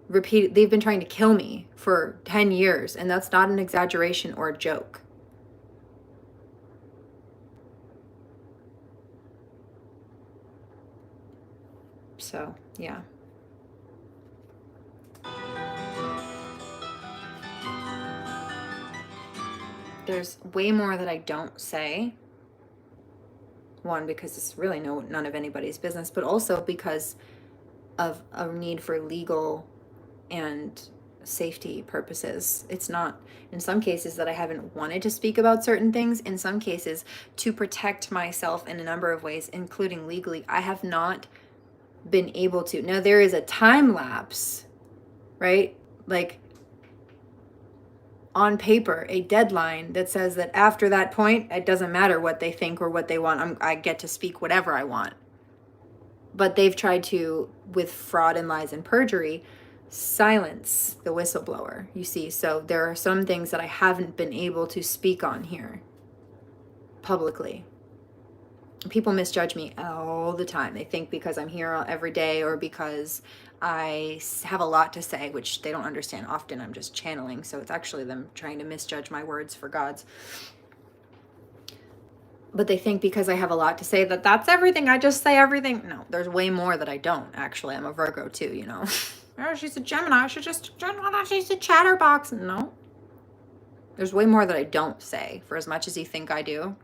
they've been trying to kill me for 10 years, and that's not an exaggeration or a joke. So, yeah. There's way more that I don't say. One, because it's really none of anybody's business, but also because of a need for legal and safety purposes. It's not, in some cases, that I haven't wanted to speak about certain things. In some cases, to protect myself in a number of ways, including legally, I have not been able to. Now there is a time lapse, right? Like on paper, a deadline that says that after that point, it doesn't matter what they think or what they want. I get to speak whatever I want. But they've tried to, with fraud and lies and perjury, silence the whistleblower, you see. So there are some things that I haven't been able to speak on here publicly. People misjudge me all the time. They think because I'm here every day or because I have a lot to say, which they don't understand. Often I'm just channeling, so it's actually them trying to misjudge my words for God's. But they think because I have a lot to say that that's everything. I just say everything. No, there's way more that I don't, actually. I'm a Virgo too, you know. Oh, she's a Gemini. She's a chatterbox. No. There's way more that I don't say, for as much as you think I do.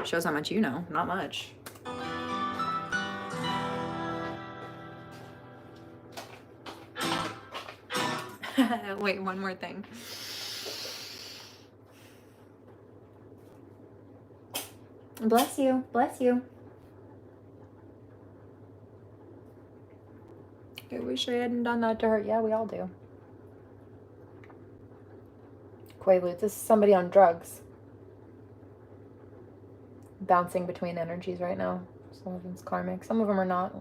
Shows how much you know. Not much. Wait, one more thing. Bless you. Bless you. I wish I hadn't done that to her. Yeah, we all do. Quaalude, this is somebody on drugs. Bouncing between energies right now. Some of them's karmic. Some of them are not.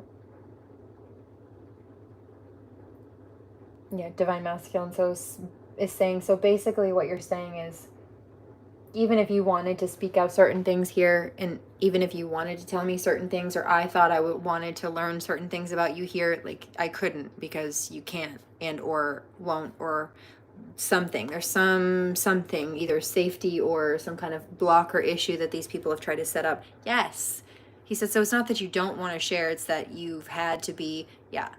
Yeah, divine masculine. So is saying, so basically what you're saying is, even if you wanted to speak out certain things here, and even if you wanted to tell me certain things, or I thought I wanted to learn certain things about you here, like I couldn't, because you can't and or won't, or something. There's something, either safety or some kind of block or issue that these people have tried to set up. Yes. He said, so it's not that you don't want to share, it's that you've had to be, yeah,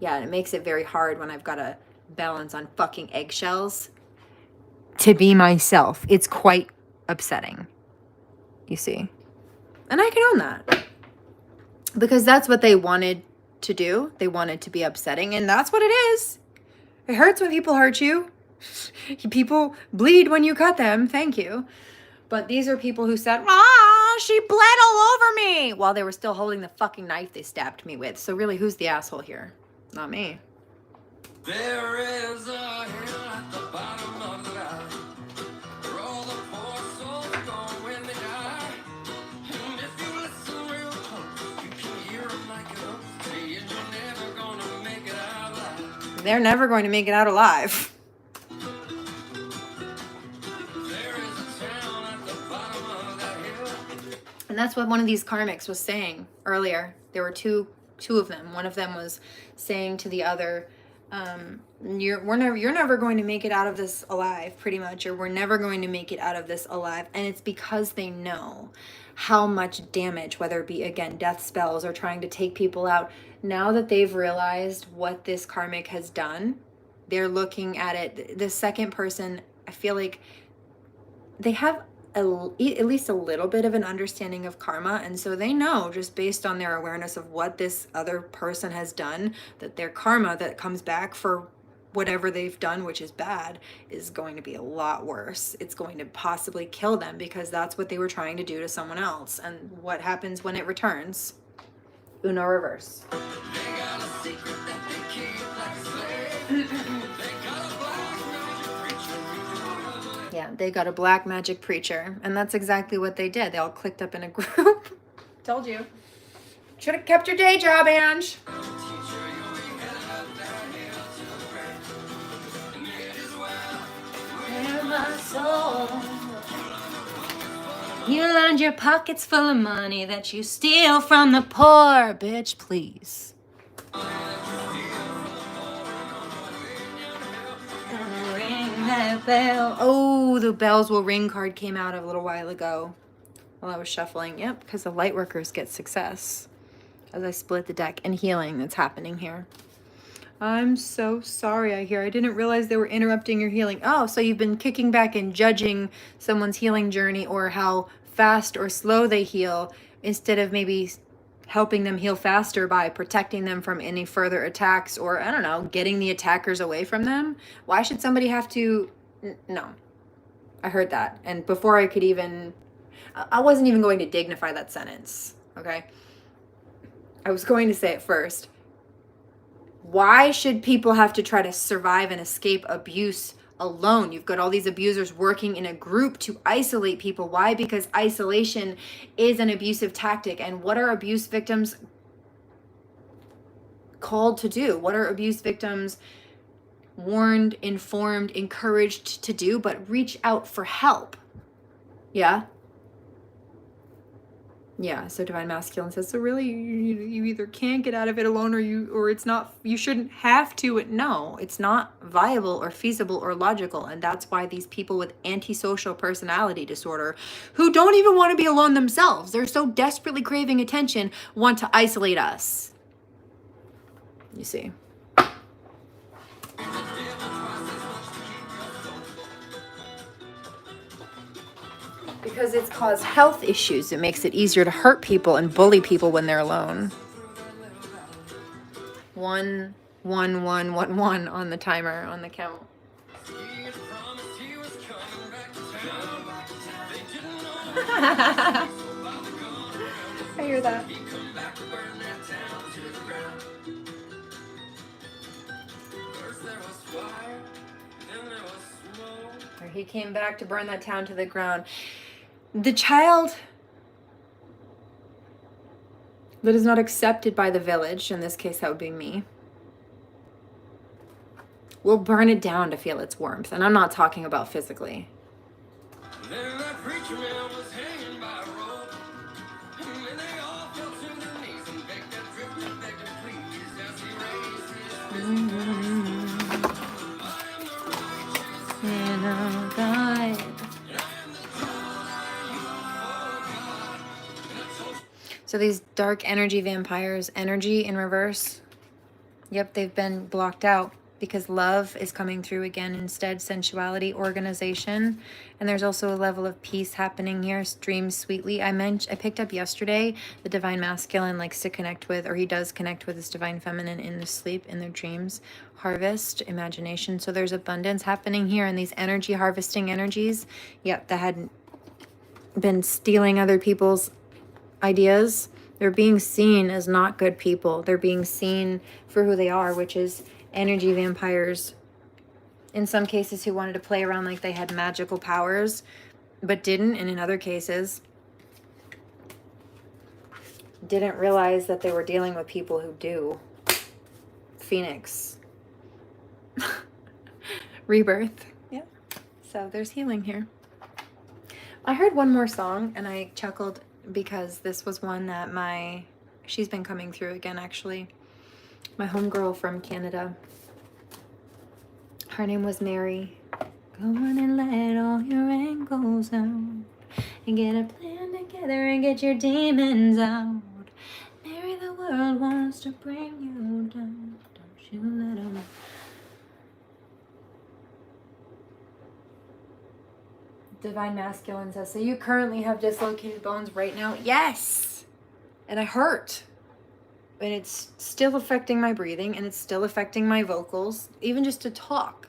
and it makes it very hard when I've got to balance on fucking eggshells to be myself. It's quite upsetting, you see. And I can own that. Because that's what they wanted to do. They wanted to be upsetting, and that's what it is. It hurts when people hurt you. People bleed when you cut them. Thank you. But these are people who said, she bled all over me, while they were still holding the fucking knife they stabbed me with. So really, who's the asshole here? Not me. There is a hill at the bottom of the valley, where all the poor souls go when they die. And if you listen real close, you can hear them like an oath saying you're never gonna make it out alive. They're never going to make it out alive. There is a town at the bottom of that hill. And that's what one of these karmics was saying earlier. There were two of them. One of them was saying to the other, you're never going to make it out of this alive, pretty much, or we're never going to make it out of this alive. And it's because they know how much damage, whether it be, again, death spells or trying to take people out. Now that they've realized what this karmic has done, they're looking at it. The second person, I feel like they have at least a little bit of an understanding of karma, and so they know, just based on their awareness of what this other person has done, that their karma that comes back for whatever they've done, which is bad, is going to be a lot worse. It's going to possibly kill them, because that's what they were trying to do to someone else. And what happens when it returns? Uno reverse. They got a secret that they keep like a slave. They got a black magic preacher. Yeah, they got a black magic preacher, and that's exactly what they did. They all clicked up in a group. Told you. Should have kept your day job, Ange. My soul. You lined your pockets full of money that you steal from the poor, bitch, please. Ring that bell. Oh, the bells will ring card came out a little while ago while I was shuffling. Yep, because the light workers get success as I split the deck, and healing that's happening here. I'm so sorry, I didn't realize they were interrupting your healing. Oh, so you've been kicking back and judging someone's healing journey, or how fast or slow they heal, instead of maybe helping them heal faster by protecting them from any further attacks, or, I don't know, getting the attackers away from them. Why should somebody have to... No. I heard that. And before I could even... I wasn't even going to dignify that sentence, okay? I was going to say it first. Why should people have to try to survive and escape abuse alone? You've got all these abusers working in a group to isolate people. Why? Because isolation is an abusive tactic. And what are abuse victims called to do? What are abuse victims warned, informed, encouraged to do? But reach out for help. Yeah. Yeah, so Divine Masculine says, so really you either can't get out of it alone or it's not, you shouldn't have to. No, it's not viable or feasible or logical. And that's why these people with antisocial personality disorder who don't even want to be alone themselves, they're so desperately craving attention, want to isolate us. You see. Because it's caused health issues. It makes it easier to hurt people and bully people when they're alone. 1 1 1 1 1 on the timer, on the count. I hear that. He came back to burn that town to the ground. The child that is not accepted by the village, in this case that would be me, will burn it down to feel its warmth. And I'm not talking about physically. So these dark energy vampires, energy in reverse. Yep, they've been blocked out because love is coming through again instead, sensuality, organization. And there's also a level of peace happening here, dreams sweetly. I picked up yesterday the Divine Masculine likes to connect with, or he does connect with his Divine Feminine in the sleep, in their dreams. Harvest, imagination. So there's abundance happening here, and these energy harvesting energies, yep, that had been stealing other people's ideas, they're being seen as not good people. They're being seen for who they are, which is energy vampires. In some cases who wanted to play around like they had magical powers, but didn't. And in other cases, didn't realize that they were dealing with people who do. Phoenix. Rebirth. Yeah. So there's healing here. I heard one more song and I chuckled because this was one that she's been coming through again, actually. My homegirl from Canada. Her name was Mary. Go on and let all your ankles out and get a plan together and get your demons out. Mary, the world wants to bring you down. Don't you let them. Divine Masculine says, so you currently have dislocated bones right now? Yes! And I hurt. And it's still affecting my breathing, and it's still affecting my vocals, even just to talk.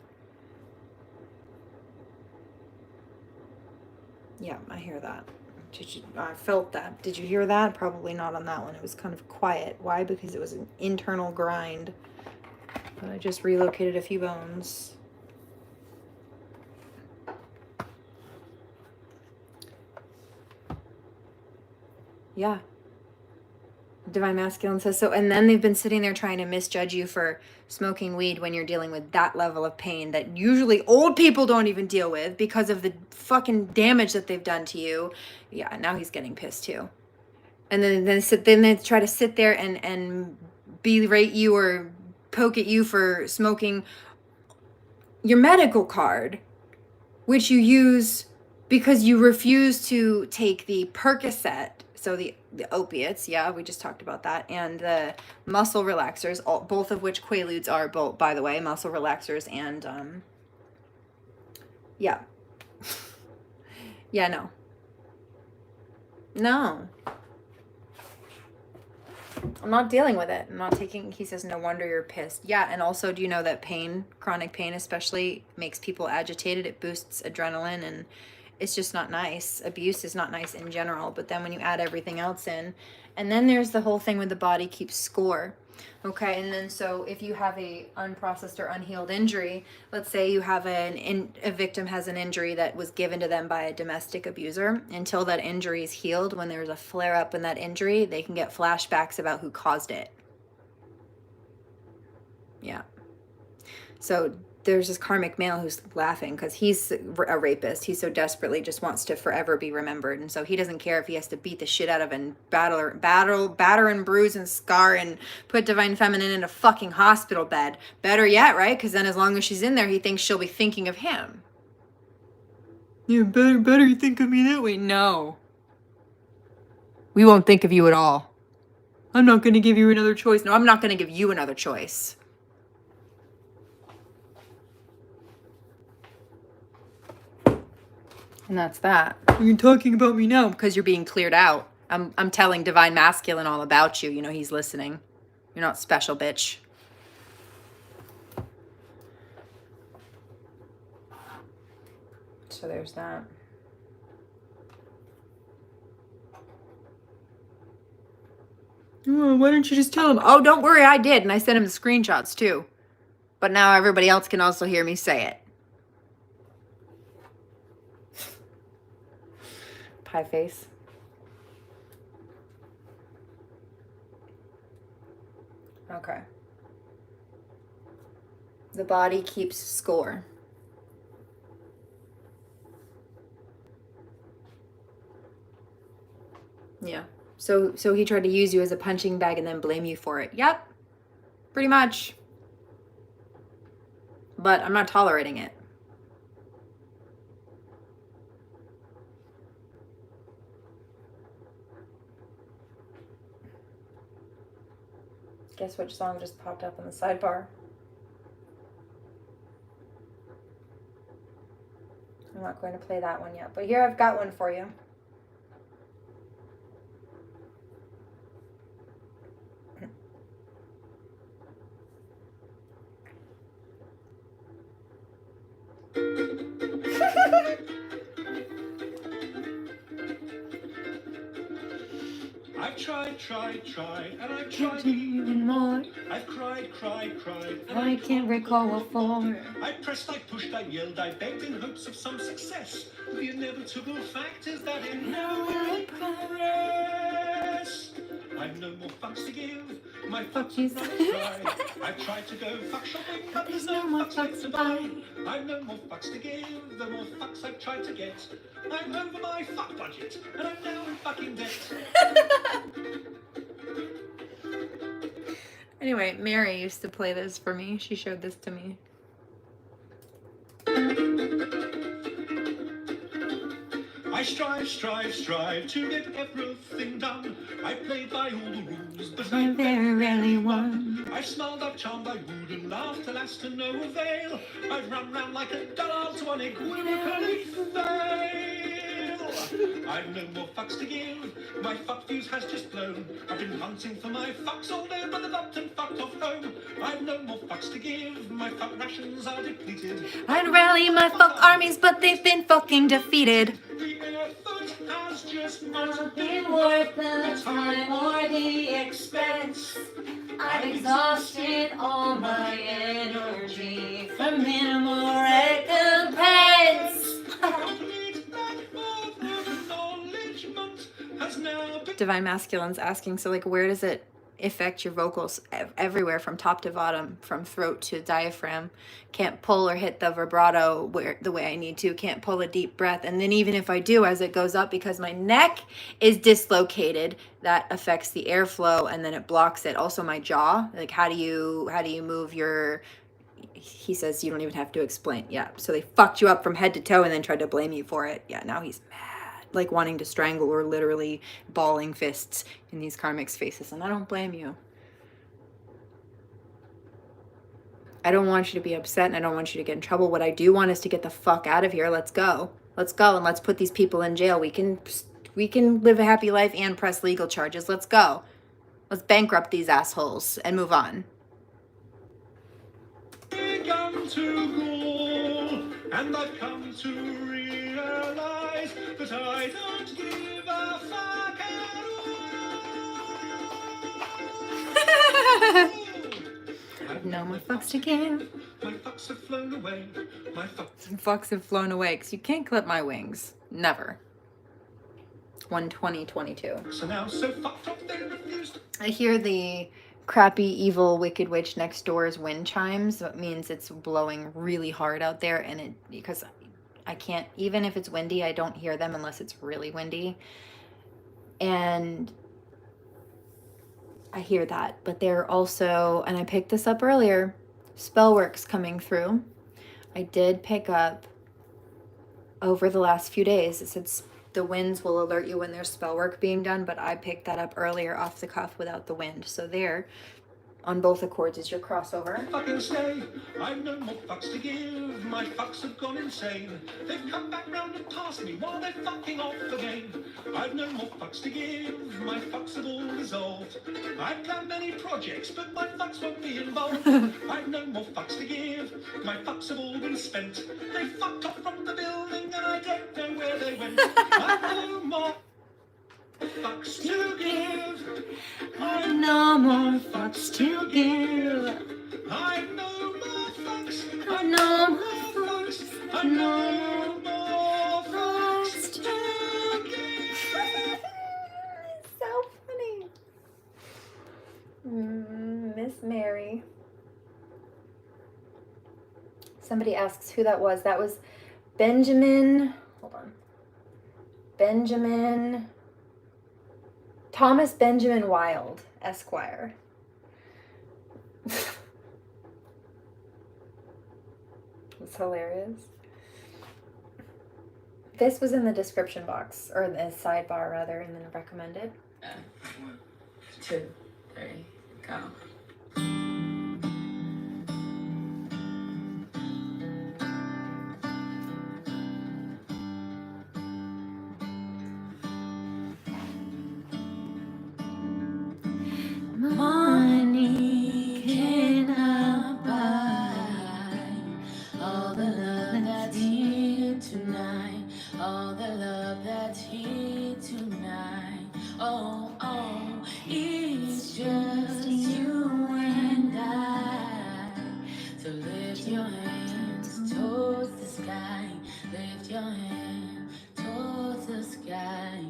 Yeah, I hear that. I felt that. Did you hear that? Probably not on that one. It was kind of quiet. Why? Because it was an internal grind. But I just relocated a few bones. Yeah. Divine Masculine says so. And then they've been sitting there trying to misjudge you for smoking weed when you're dealing with that level of pain that usually old people don't even deal with because of the fucking damage that they've done to you. Yeah, now he's getting pissed too. And then they try to sit there and berate you or poke at you for smoking your medical card, which you use because you refuse to take the Percocet. So the opiates, yeah, we just talked about that, and the muscle relaxers, both of which Quaaludes are, both, by the way, muscle relaxers and, yeah. Yeah, no. No. I'm not dealing with it. I'm not taking, he says, no wonder you're pissed. Yeah, and also, do you know that pain, chronic pain especially, makes people agitated? It boosts adrenaline, and it's just not nice. Abuse is not nice in general, but then when you add everything else in, and then there's the whole thing with the body keeps score. Okay, and then so if you have a unprocessed or unhealed injury, let's say you have a victim has an injury that was given to them by a domestic abuser, until that injury is healed, when there's a flare up in that injury, they can get flashbacks about who caused it. Yeah. So there's this karmic male who's laughing because he's a rapist. He so desperately just wants to forever be remembered, and so he doesn't care if he has to beat the shit out of and batter and bruise and scar and put divine feminine in a fucking hospital bed. Better yet, right? Because then as long as she's in there, he thinks she'll be thinking of him. Yeah, better you think of me that way. No, we won't think of you at all. I'm not going to give you another choice. No, I'm not going to give you another choice. And that's that. You're talking about me now because you're being cleared out. I'm telling divine masculine all about you. You know, he's listening. You're not special, bitch. So there's that. Oh, why don't you just tell him? Oh, don't worry, I did. And I sent him the screenshots too. But now everybody else can also hear me say it. Pie face. Okay. The body keeps score. Yeah. So he tried to use you as a punching bag and then blame you for it. Yep. Pretty much. But I'm not tolerating it. Guess which song just popped up on the sidebar? I'm not going to play that one yet, but here I've got one for you. I've tried, and I've tried even more. I've cried, and I can't recall what for. I pressed, I pushed, I yelled, I begged in hopes of some success. The inevitable fact is that in no way progress. I've no more fucks to give. My fucks Fuckies. have tried. I've tried to go fuck shopping, but there's no more fucks to buy. I've no more fucks to give. The more fucks I've tried to get. I'm over my fuck budget, and I'm now in fucking debt. Anyway, Mary used to play this for me. She showed this to me. I strive to get everything done. I played by all the rules, but I very rarely won. I smiled, I've charmed, I wooed and laughed, alas to no avail. I've run round like a doll to unequivocally fail. I've no more fucks to give, my fuck fuse has just blown. I've been hunting for my fucks all day, but they've upped and fucked off home. I've no more fucks to give, my fuck rations are depleted. I'd rally my fuck armies, but they've been fucking defeated. The effort has just Not been worth the time or the expense. I've exhausted all my energy for minimal recompense. Divine Masculine's asking, so like where does it affect your vocals? Everywhere, from top to bottom, from throat to diaphragm. Can't pull or hit the vibrato the way I need to. Can't pull a deep breath. And then even if I do, as it goes up, because my neck is dislocated, that affects the airflow and then it blocks it. Also my jaw, like how do you move your, he says you don't even have to explain. Yeah, so they fucked you up from head to toe and then tried to blame you for it. Yeah, now he's mad, like wanting to strangle or literally balling fists in these karmics' faces, and I don't blame you. I don't want you to be upset and I don't want you to get in trouble. What I do want is to get the fuck out of here. Let's go and let's put these people in jail. We can live a happy life and press legal charges. Let's go. Let's bankrupt these assholes and move on. Begun to grow, and I've come to realize realize that I don't give a fuck at all. No more fucks to give. My fucks have flown away. My fucks have flown away because you can't clip my wings. Never. 12022. So now so fucked up they refused. I hear the crappy, evil, wicked witch next door's wind chimes. That means it's blowing really hard out there, and because I can't, even if it's windy, I don't hear them unless it's really windy. And I hear that, but they're also, and I picked this up earlier, Spellworks coming through. I did pick up over the last few days. It said the winds will alert you when there's spell work being done, but I picked that up earlier off the cuff without the wind. So there, on both accords, is your crossover. Fucking stay. I've no more fucks to give. My fucks have gone insane. They've come back round and past me while they're fucking off again. I've no more fucks to give. My fucks have all dissolved. I've planned many projects, but my fucks won't be involved. I've no more fucks to give. My fucks have all been spent. They fucked off from the building and I don't know where they went. I've no more fucks to give. I've no more fucks to give. I've no more fucks. I've no more fucks. I've no more fucks to give. It's so funny. Miss Mary. Somebody asks who that was. That was Benjamin. Hold on. Thomas Benjamin Wilde, Esquire. It's hilarious. This was in the description box, or the sidebar rather, and then recommended. 1, 2, 3, go. Money cannot buy All the love that's here tonight. All the love that's here tonight. Oh, oh, it's just you and I. So lift your hands towards the sky. Lift your hand towards the sky.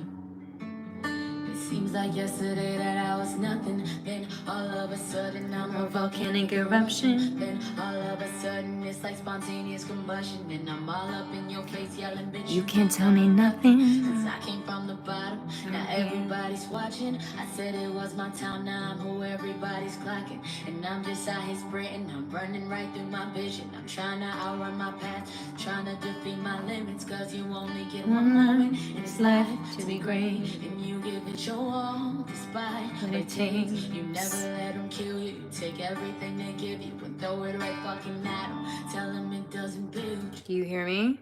It seems like yesterday that I was nothing. Then all of a sudden I'm a volcanic eruption. Then all of a sudden it's like spontaneous combustion. And I'm all up in your face yelling, bitch. You can't tell me nothing. Cause I came from the bottom, now everybody's watching. I said it was my time, now I'm who everybody's clocking. And I'm just out here sprinting, I'm running right through my vision. I'm trying to outrun my past, trying to defeat my limits. Cause you only get one moment in this life to be great. And you give it your all, despite what it takes. You never let them kill you, you take everything they give you and throw it right fucking at them. Tell them it doesn't build you. Do you hear me?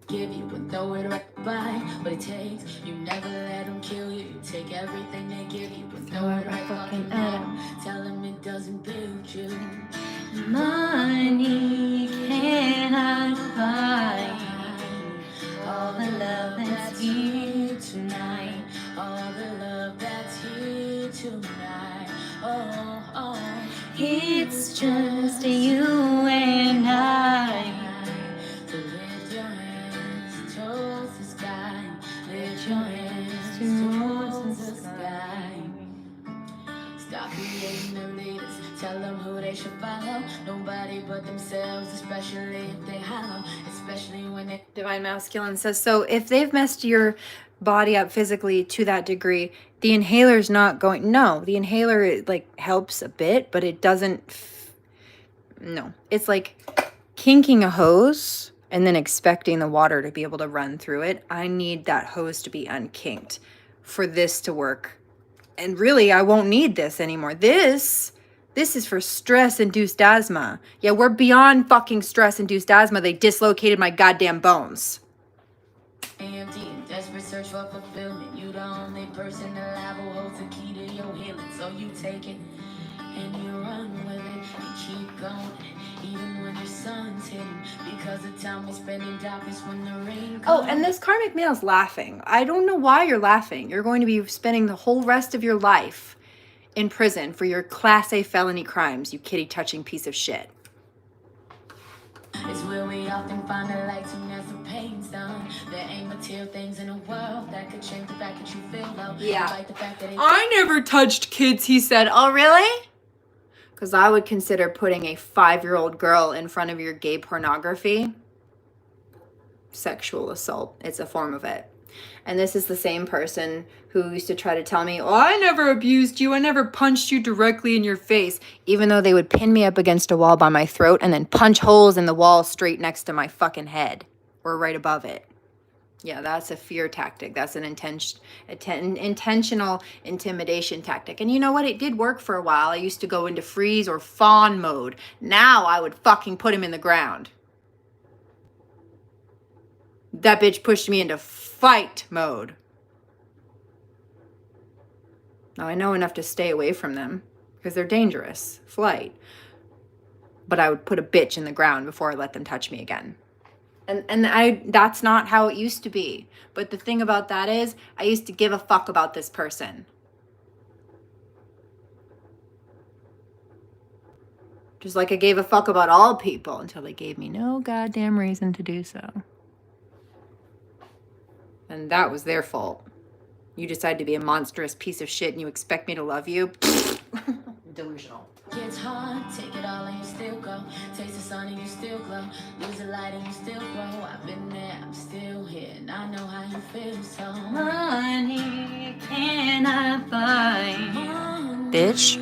Give you and throw it right by what it takes. You never let them kill you. You take everything they give you and throw it right fucking at them. Tell them it doesn't build you. Money cannot buy all the love that's here tonight. All the love that's here tonight. Oh, oh. It's just you and I. So lift your hands towards the sky. Lift your hands towards the sky. Stop creating the leaders. Tell them who they should follow. Nobody but themselves, especially if they hollow. Especially when they... Divine Masculine says, so if they've messed your body up physically to that degree, the inhaler's not going... No, the inhaler, like, helps a bit, but it doesn't... No. It's like kinking a hose and then expecting the water to be able to run through it. I need that hose to be unkinked for this to work. And really, I won't need this anymore. This is for stress-induced asthma. Yeah, we're beyond fucking stress-induced asthma. They dislocated my goddamn bones. empty and desperate search for fulfillment. You the only person alive who holds the key to your healing. So you take it and you run with it. You keep going, even when your sun's hidden, because the time we spend in darkness when the rain comes. Oh, and this karmic male's laughing. I don't know why you're laughing. You're going to be spending the whole rest of your life in prison for your Class A felony crimes, you kitty-touching piece of shit. It's where we often find the light soon as the pain's done. There ain't material things in the world that could change the fact that you feel low. Yeah. Despite the fact that I never touched kids, he said. Oh, really? Because I would consider putting a 5-year-old girl in front of your gay pornography sexual assault. It's a form of it. And this is the same person who used to try to tell me, oh, I never abused you. I never punched you directly in your face. Even though they would pin me up against a wall by my throat and then punch holes in the wall straight next to my fucking head or right above it. Yeah, that's a fear tactic. That's an intentional intimidation tactic. And you know what? It did work for a while. I used to go into freeze or fawn mode. Now I would fucking put him in the ground. That bitch pushed me into fight mode. Now I know enough to stay away from them because they're dangerous. Flight. But I would put a bitch in the ground before I let them touch me again. And that's not how it used to be. But the thing about that is I used to give a fuck about this person. Just like I gave a fuck about all people until they gave me no goddamn reason to do so. And that was their fault. You decide to be a monstrous piece of shit and you expect me to love you? Delusional. It's hard, take it all and you still go. Taste the sun and you still glow. Lose the light and you still grow. I've been there, I'm still here, and I know how you feel. So money cannot buy. Bitch.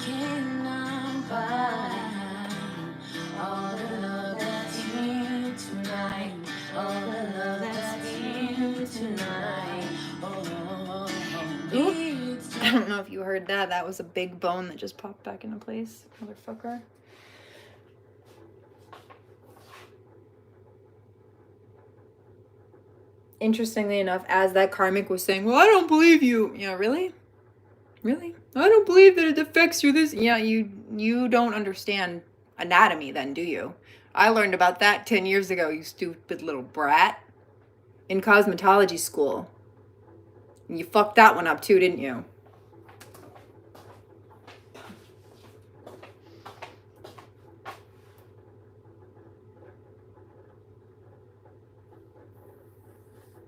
Cannot buy all the love that's here tonight. All the love that's here tonight. I don't know if you heard that. That was a big bone that just popped back into place. Motherfucker. Interestingly enough, as that karmic was saying, well, I don't believe you. Yeah, really? Really? I don't believe that it affects you this. Yeah, you don't understand anatomy then, do you? I learned about that 10 years ago, you stupid little brat. In cosmetology school. You fucked that one up too, didn't you?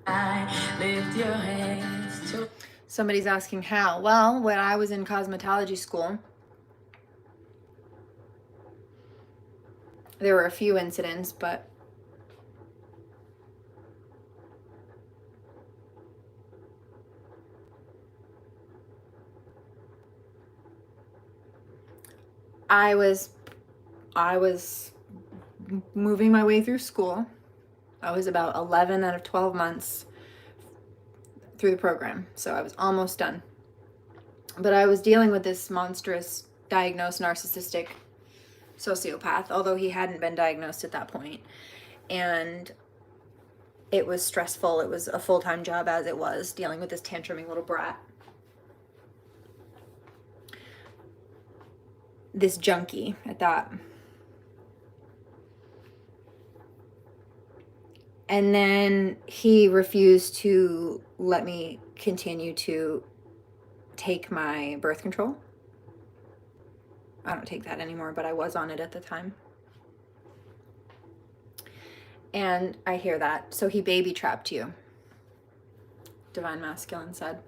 I lift your hands to. Somebody's asking how. Well, when I was in cosmetology school, there were a few incidents, but I was moving my way through school. I was about 11 out of 12 months through the program, so I was almost done. But I was dealing with this monstrous, diagnosed narcissistic sociopath, although he hadn't been diagnosed at that point. And it was stressful. It was a full-time job as it was, dealing with this tantruming little brat. This junkie at that. And then he refused to let me continue to take my birth control. I don't take that anymore, but I was on it at the time. And I hear that. So he baby trapped you. Divine Masculine said.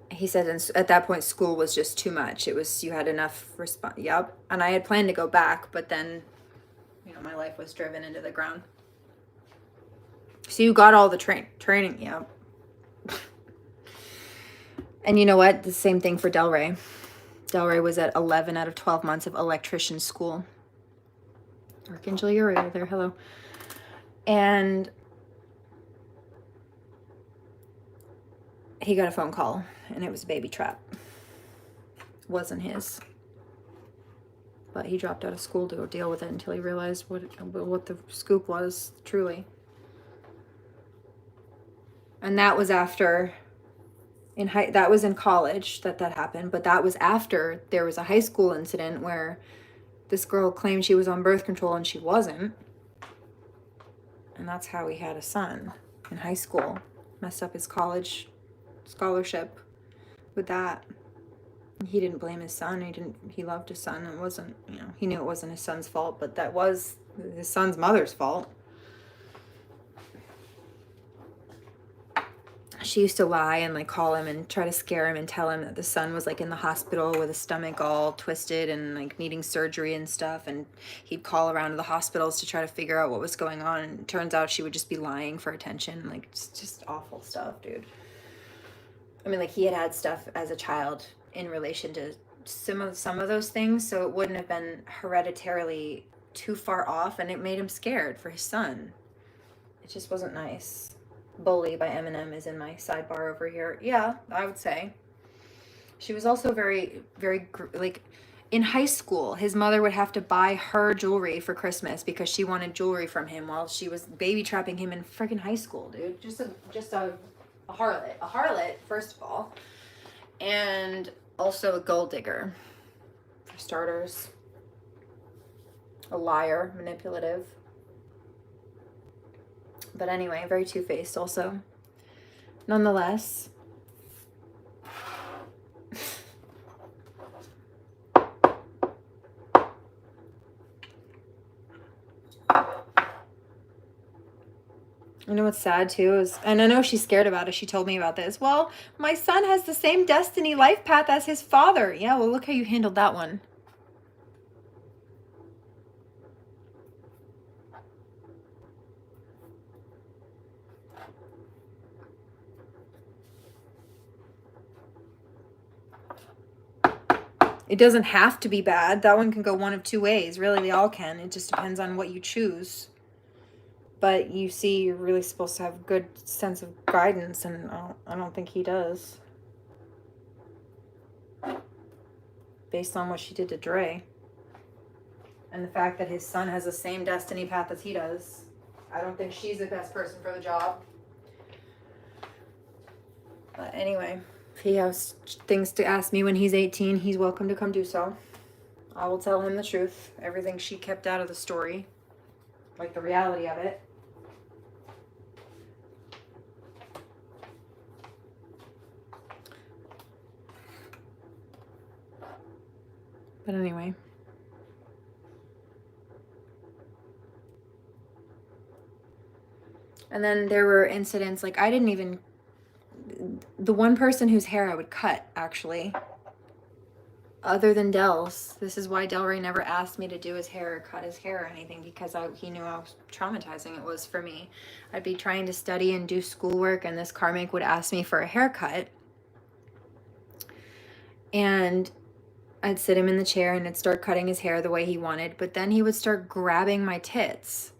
He said at that point school was just too much. It was, you had enough response. Yep. And I had planned to go back, but then, you know, my life was driven into the ground. So you got all the training. Yep. And you know what? The same thing for DellRay. DellRay was at 11 out of 12 months of electrician school. Archangel Uriel there, hello. And he got a phone call, and it was a baby trap. It wasn't his. But he dropped out of school to go deal with it until he realized what the scoop was, truly. And that was after That was in college that happened, but that was after there was a high school incident where this girl claimed she was on birth control and she wasn't. And that's how he had a son in high school. Messed up his college scholarship with that. He didn't blame his son. He loved his son. It wasn't, he knew it wasn't his son's fault, but that was his son's mother's fault. She used to lie and like call him and try to scare him and tell him that the son was like in the hospital with his stomach all twisted and like needing surgery and stuff, and he'd call around to the hospitals to try to figure out what was going on, and it turns out she would just be lying for attention. Like, it's just awful stuff, dude. I mean, like, he had stuff as a child in relation to some of those things, so it wouldn't have been hereditarily too far off, and it made him scared for his son. It just wasn't nice. Bully by Eminem is in my sidebar over here. Yeah, I would say. She was also very, very, like, in high school, his mother would have to buy her jewelry for Christmas because she wanted jewelry from him while she was baby trapping him in freaking high school, dude. Just a harlot. A harlot, first of all. And also a gold digger, for starters. A liar, manipulative. But anyway, very two-faced also. Nonetheless. I know what's sad too is, and I know she's scared about it. She told me about this. Well, my son has the same destiny life path as his father. Yeah, well, look how you handled that one. It doesn't have to be bad. That one can go one of two ways. Really, they all can. It just depends on what you choose. But you see, you're really supposed to have a good sense of guidance, and I don't think he does. Based on what she did to DellRay. And the fact that his son has the same destiny path as he does. I don't think she's the best person for the job. But anyway, if he has things to ask me when he's 18, he's welcome to come do so. I will tell him the truth. Everything she kept out of the story. Like the reality of it. But anyway. And then there were incidents, like I didn't even, the one person whose hair I would cut, actually, other than Dell's, this is why DellRay never asked me to do his hair or cut his hair or anything, because he knew how traumatizing it was for me. I'd be trying to study and do schoolwork, and this karmic would ask me for a haircut. And I'd sit him in the chair and I'd start cutting his hair the way he wanted, but then he would start grabbing my tits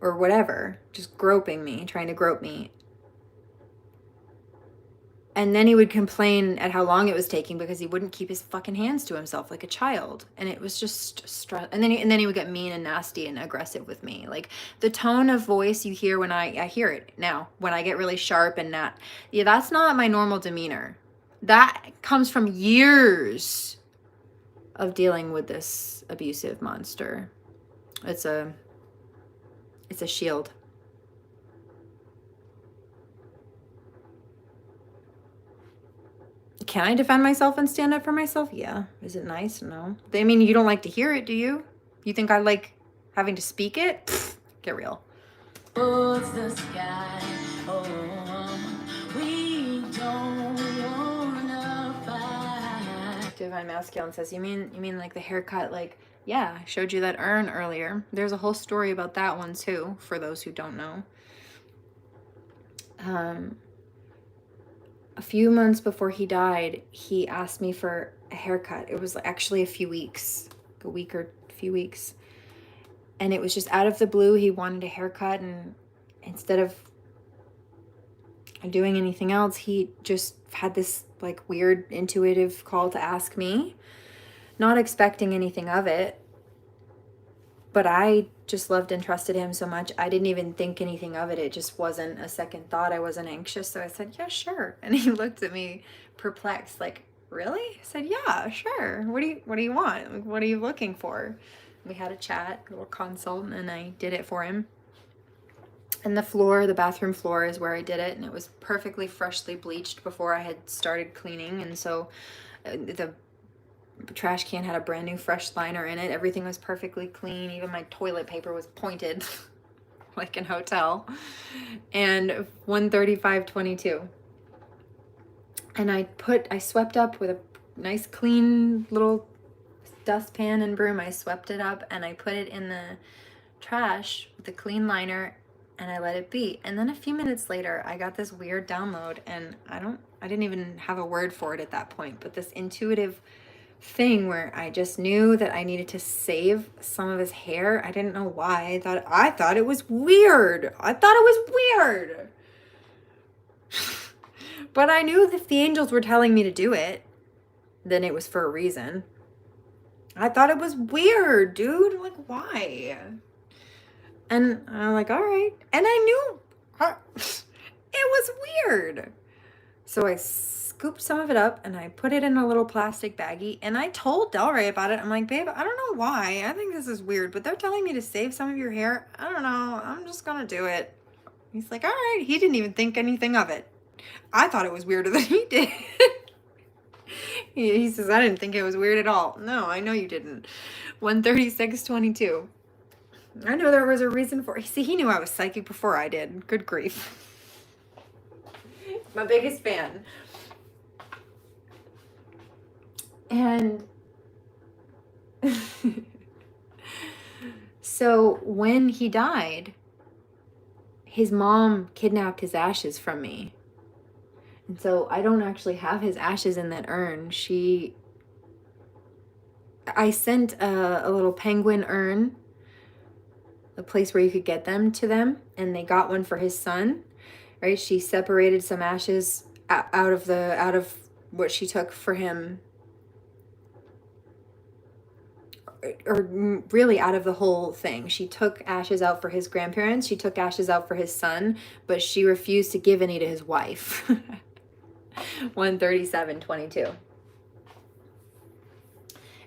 or whatever, just groping me, trying to grope me. And then he would complain at how long it was taking because he wouldn't keep his fucking hands to himself like a child. And it was just stress. And then he would get mean and nasty and aggressive with me. Like the tone of voice you hear when I hear it now, when I get really sharp and yeah, that's not my normal demeanor. That comes from years of dealing with this abusive monster. It's a shield. Can I defend myself and stand up for myself? Yeah. Is it nice? No. I mean, you don't like to hear it, do you? You think I like having to speak it? Pfft, get real. Towards the sky, oh, we don't wanna fight. Divine Masculine says, you mean like the haircut, like, yeah, I showed you that urn earlier. There's a whole story about that one too, for those who don't know. A few months before he died, he asked me for a haircut. It was actually a few weeks, a week or a few weeks. And it was just out of the blue. He wanted a haircut, and instead of doing anything else, he just had this like weird intuitive call to ask me, not expecting anything of it. But I just loved and trusted him so much. I didn't even think anything of it. It just wasn't a second thought. I wasn't anxious. So I said, yeah, sure. And he looked at me perplexed, like, really? I said, yeah, sure. What do you want? Like, what are you looking for? We had a chat, a little consult, and I did it for him. And the bathroom floor is where I did it. And it was perfectly freshly bleached before I had started cleaning. And so the trash can had a brand new fresh liner in it. Everything was perfectly clean. Even my toilet paper was pointed like in hotel. And 1:35:22. And I swept up with a nice clean little dustpan and broom. I swept it up and I put it in the trash with the clean liner and I let it be. And then a few minutes later, I got this weird download, and I didn't even have a word for it at that point, but this intuitive thing where I just knew that I needed to save some of his hair. I didn't know why. I thought it was weird. But I knew that if the angels were telling me to do it, then it was for a reason. I thought it was weird, dude. Like, why? And I'm like, all right. And I knew it was weird. So I scooped some of it up and I put it in a little plastic baggie, and I told DellRay about it. I'm like, babe, I don't know why. I think this is weird, but they're telling me to save some of your hair. I don't know. I'm just going to do it. He's like, all right. He didn't even think anything of it. I thought it was weirder than he did. He says, I didn't think it was weird at all. No, I know you didn't. 1:36:22. I know there was a reason for it. See, he knew I was psychic before I did. Good grief. My biggest fan. And so when he died, his mom kidnapped his ashes from me. And so I don't actually have his ashes in that urn. I sent a little penguin urn, a place where you could get them to them, and they got one for his son, right? She separated some ashes out of what she took for him, or really out of the whole thing. She took ashes out for his grandparents. She took ashes out for his son, but she refused to give any to his wife. 1:37:22.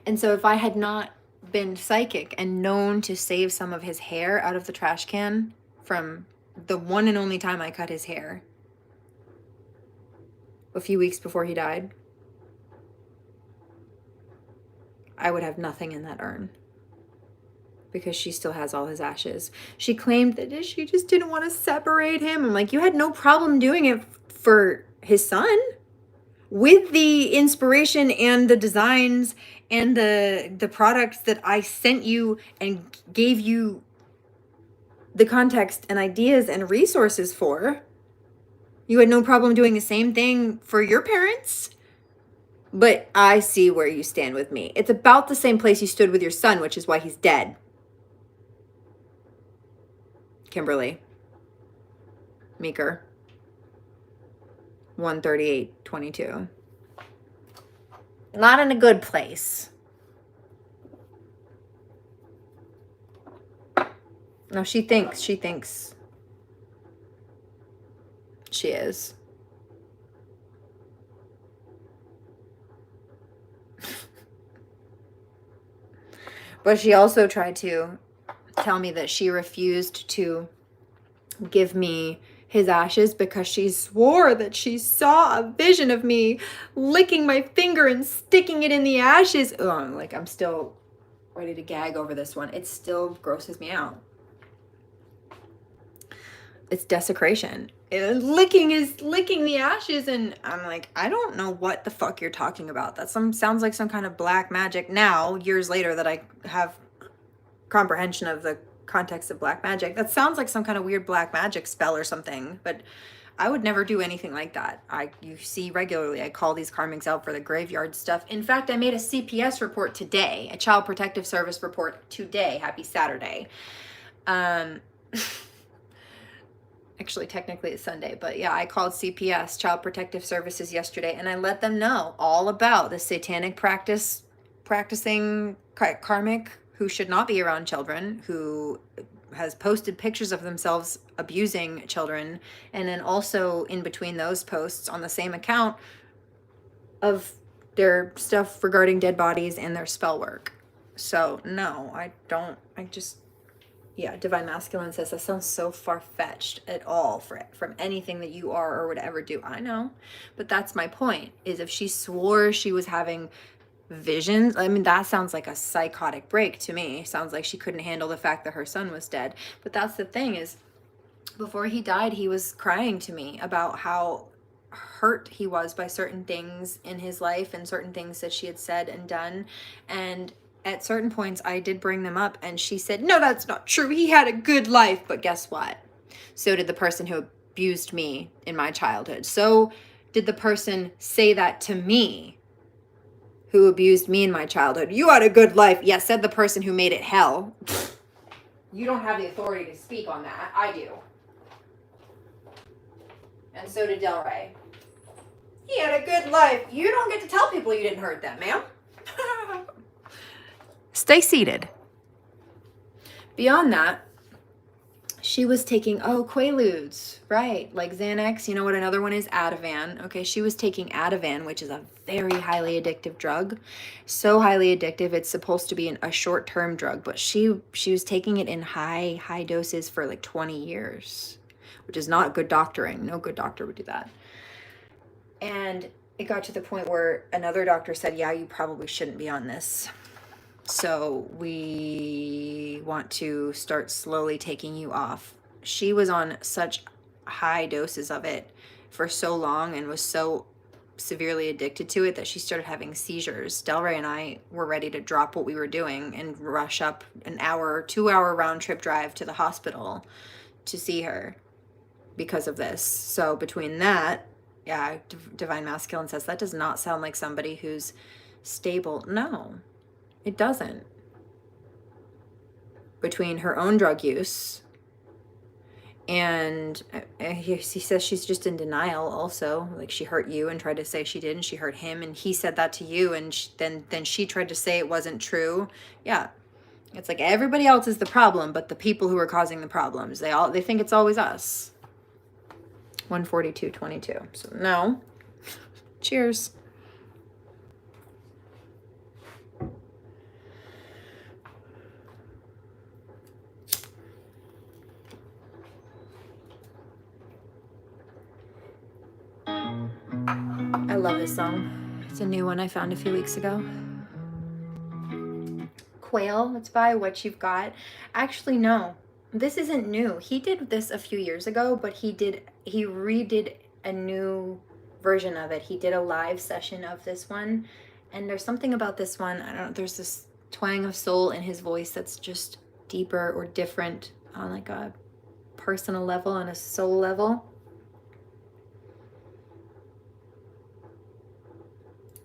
And so if I had not been psychic and known to save some of his hair out of the trash can from the one and only time I cut his hair a few weeks before he died, I would have nothing in that urn, because she still has all his ashes. She claimed that she just didn't want to separate him. I'm like, you had no problem doing it for his son, with the inspiration and the designs and the products that I sent you and gave you the context and ideas and resources for. You had no problem doing the same thing for your parents. But I see where you stand with me. It's about the same place you stood with your son, which is why he's dead. Kimberly. Meeker. 1:38:22. Not in a good place. No, she thinks she is. But she also tried to tell me that she refused to give me his ashes because she swore that she saw a vision of me licking my finger and sticking it in the ashes. Oh, like, I'm still ready to gag over this one. It still grosses me out. It's desecration. Licking the ashes, and I'm like, I don't know what the fuck you're talking about. That sounds like some kind of black magic now, years later, that I have comprehension of the context of black magic. That sounds like some kind of weird black magic spell or something, but I would never do anything like that. You see regularly, I call these Karmics out for the graveyard stuff. In fact, I made a CPS report today, a Child Protective Service report today. Happy Saturday. Actually, technically it's Sunday, but yeah, I called CPS, Child Protective Services, yesterday, and I let them know all about the satanic practicing karmic who should not be around children, who has posted pictures of themselves abusing children, and then also in between those posts on the same account of their stuff regarding dead bodies and their spell work. So no, yeah, Divine Masculine says that sounds so far-fetched at all from anything that you are or would ever do. I know, but that's my point, is if she swore she was having visions, I mean, that sounds like a psychotic break to me. Sounds like she couldn't handle the fact that her son was dead. But that's the thing, is before he died, he was crying to me about how hurt he was by certain things in his life and certain things that she had said and done. And at certain points I did bring them up, and she said, no, that's not true, he had a good life. But guess what? So did the person who abused me in my childhood. So did the person say that to me who abused me in my childhood. You had a good life. Yeah, said the person who made it hell. You don't have the authority to speak on that. I do. And so did DellRay. He had a good life. You don't get to tell people you didn't hurt them, ma'am. Stay seated. Beyond that, she was taking, Quaaludes, right, like Xanax. You know what another one is? Ativan. Okay, she was taking Ativan, which is a very highly addictive drug. So highly addictive, it's supposed to be a short-term drug, but she was taking it in high doses for like 20 years, which is not good doctoring. No good doctor would do that. And it got to the point where another doctor said, yeah, you probably shouldn't be on this. So we want to start slowly taking you off. She was on such high doses of it for so long and was so severely addicted to it that she started having seizures. DellRay and I were ready to drop what we were doing and rush up an 2-hour round trip drive to the hospital to see her because of this. So between that, yeah, Divine Masculine says that does not sound like somebody who's stable. No. It doesn't. Between her own drug use and he says she's just in denial also. Like, she hurt you and tried to say she didn't. She hurt him and he said that to you, and then she tried to say it wasn't true. Yeah. It's like everybody else is the problem, but the people who are causing the problems, they think it's always us. 142.22. So no. Cheers. I love this song. It's a new one I found a few weeks ago. Quail, it's by What You've Got. Actually, no, this isn't new. He did this a few years ago, but he redid a new version of it. He did a live session of this one, and there's something about this one, I don't know, there's this twang of soul in his voice that's just deeper or different on like a personal level, on a soul level.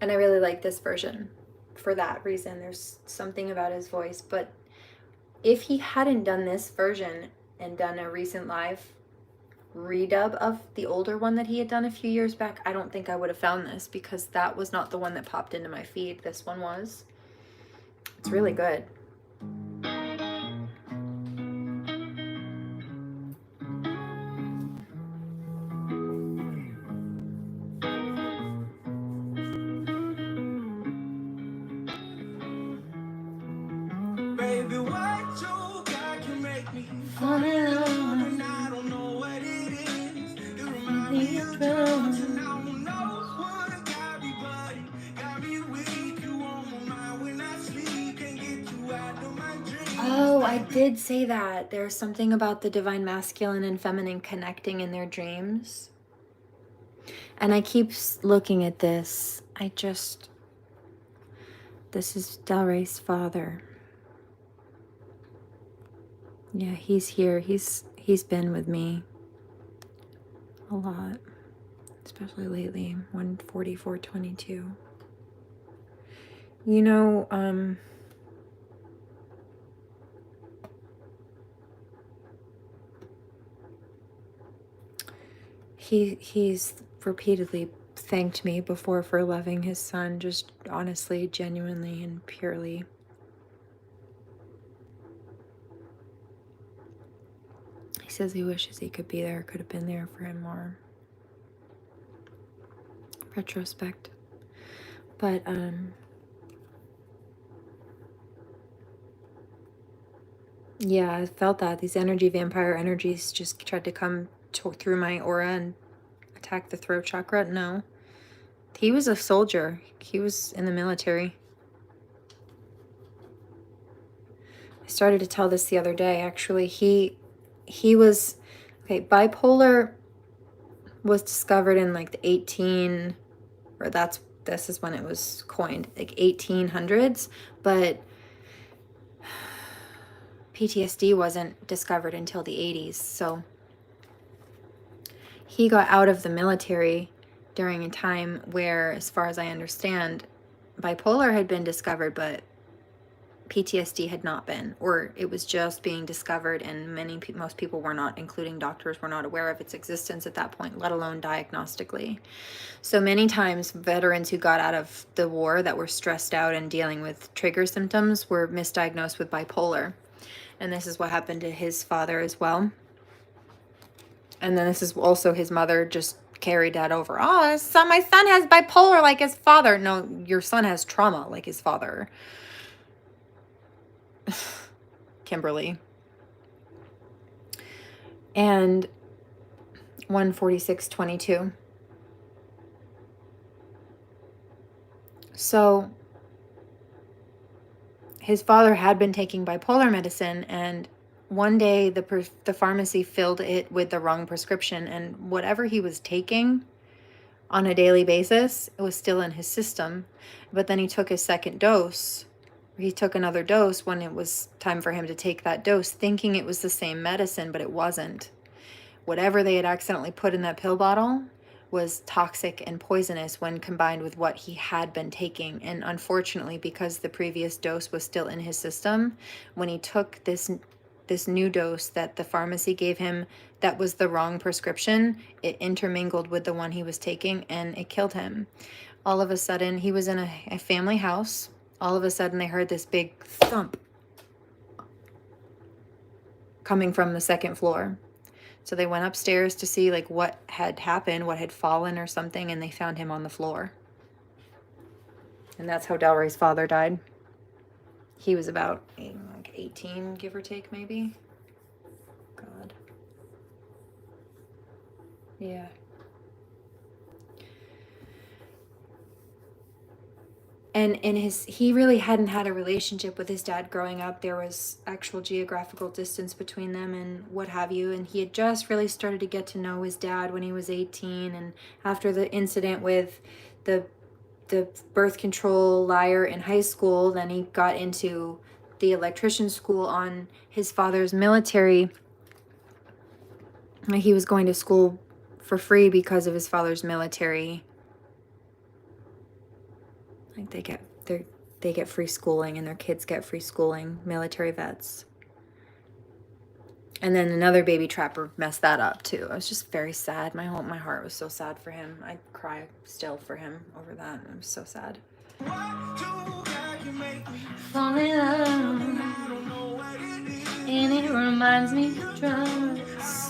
And I really like this version for that reason. There's something about his voice. But if he hadn't done this version and done a recent live redub of the older one that he had done a few years back, I don't think I would have found this, because that was not the one that popped into my feed. This one was. It's really good. Baby, what you got can make me fall in love, and I don't know what it is. You remind me of drugs, and I don't know what got me, but it got me weak. You on my mind when I sleep, can't get you out of my dreams. Oh, I did say that. There's something about the divine masculine and feminine connecting in their dreams. And I keep looking at this. This is DellRay's father. Yeah, he's here. He's been with me a lot, especially lately. 144.22. You know, he's repeatedly thanked me before for loving his son, just honestly, genuinely, and purely. says he wishes he could be there, could have been there for him more. Retrospect. But, yeah, I felt that. These vampire energies just tried to come through my aura and attack the throat chakra. No. He was a soldier. He was in the military. I started to tell this the other day, actually. He was, okay, bipolar was discovered in like the this is when it was coined, like 1800s, but PTSD wasn't discovered until the 80s. So he got out of the military during a time where, as far as I understand, bipolar had been discovered, but PTSD had not been, or it was just being discovered, and most people were not, including doctors, were not aware of its existence at that point, let alone diagnostically. So many times veterans who got out of the war that were stressed out and dealing with trigger symptoms were misdiagnosed with bipolar. And this is what happened to his father as well. And then this is also his mother just carried that over. Oh, my son has bipolar like his father. No, your son has trauma like his father. Kimberly. And 146:22. So his father had been taking bipolar medicine, and one day the pharmacy filled it with the wrong prescription, and whatever he was taking on a daily basis, it was still in his system. But then he took his second dose. He took another dose when it was time for him to take that dose, thinking it was the same medicine, but it wasn't. Whatever they had accidentally put in that pill bottle was toxic and poisonous when combined with what he had been taking. And unfortunately, because the previous dose was still in his system, when he took this new dose that the pharmacy gave him that was the wrong prescription, it intermingled with the one he was taking, and it killed him. All of a sudden, he was in a family house. All of a sudden, they heard this big thump coming from the second floor. So they went upstairs to see like what had happened, what had fallen or something, and they found him on the floor. And that's how DellRay's father died. He was about like 18, give or take, maybe. God. Yeah. And he really hadn't had a relationship with his dad growing up. There was actual geographical distance between them and what have you. And he had just really started to get to know his dad when he was 18. And after the incident with the birth control liar in high school, then he got into the electrician school on his father's military. He was going to school for free because of his father's military. Like they get free schooling, and their kids get free schooling, military vets. And then another baby trapper messed that up too. I was just very sad. My heart was so sad for him. I cry still for him over that. I'm so sad. Fall in love, and it reminds me of drugs.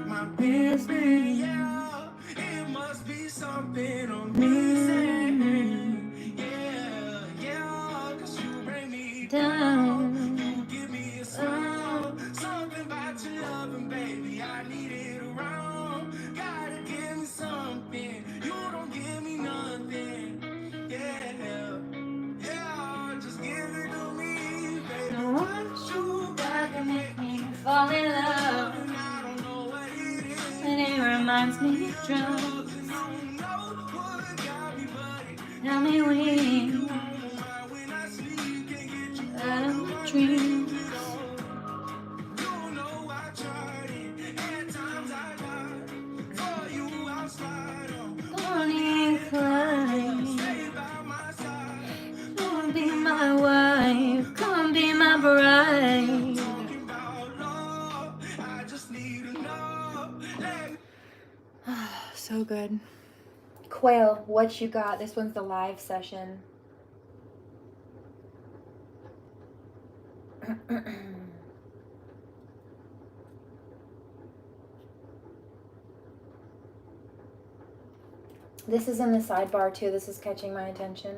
My business, yeah. It must be something on me. Yeah, 'cause you bring me down. You give me a smile. Something about your loving, baby. I need it around. Gotta give me something. You don't give me nothing. Yeah, just give it to me, baby. I want you back and make me fall in love. And it reminds me of drugs. Tell me when out of my dreams. Bonnie and Clyde, come be my wife, come be my bride. I just need enough. so good. Quail, what you got? This one's the live session. This is in the sidebar too. This is catching my attention.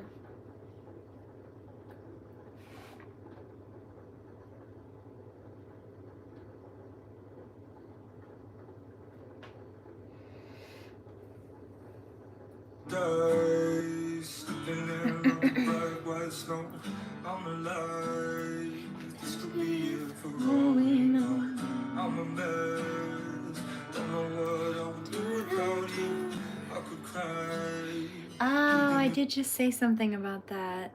I'm alive. This could be it for all we know. I'm a mess. Don't know what I would do without you. I could cry. Oh, I did just say something about that.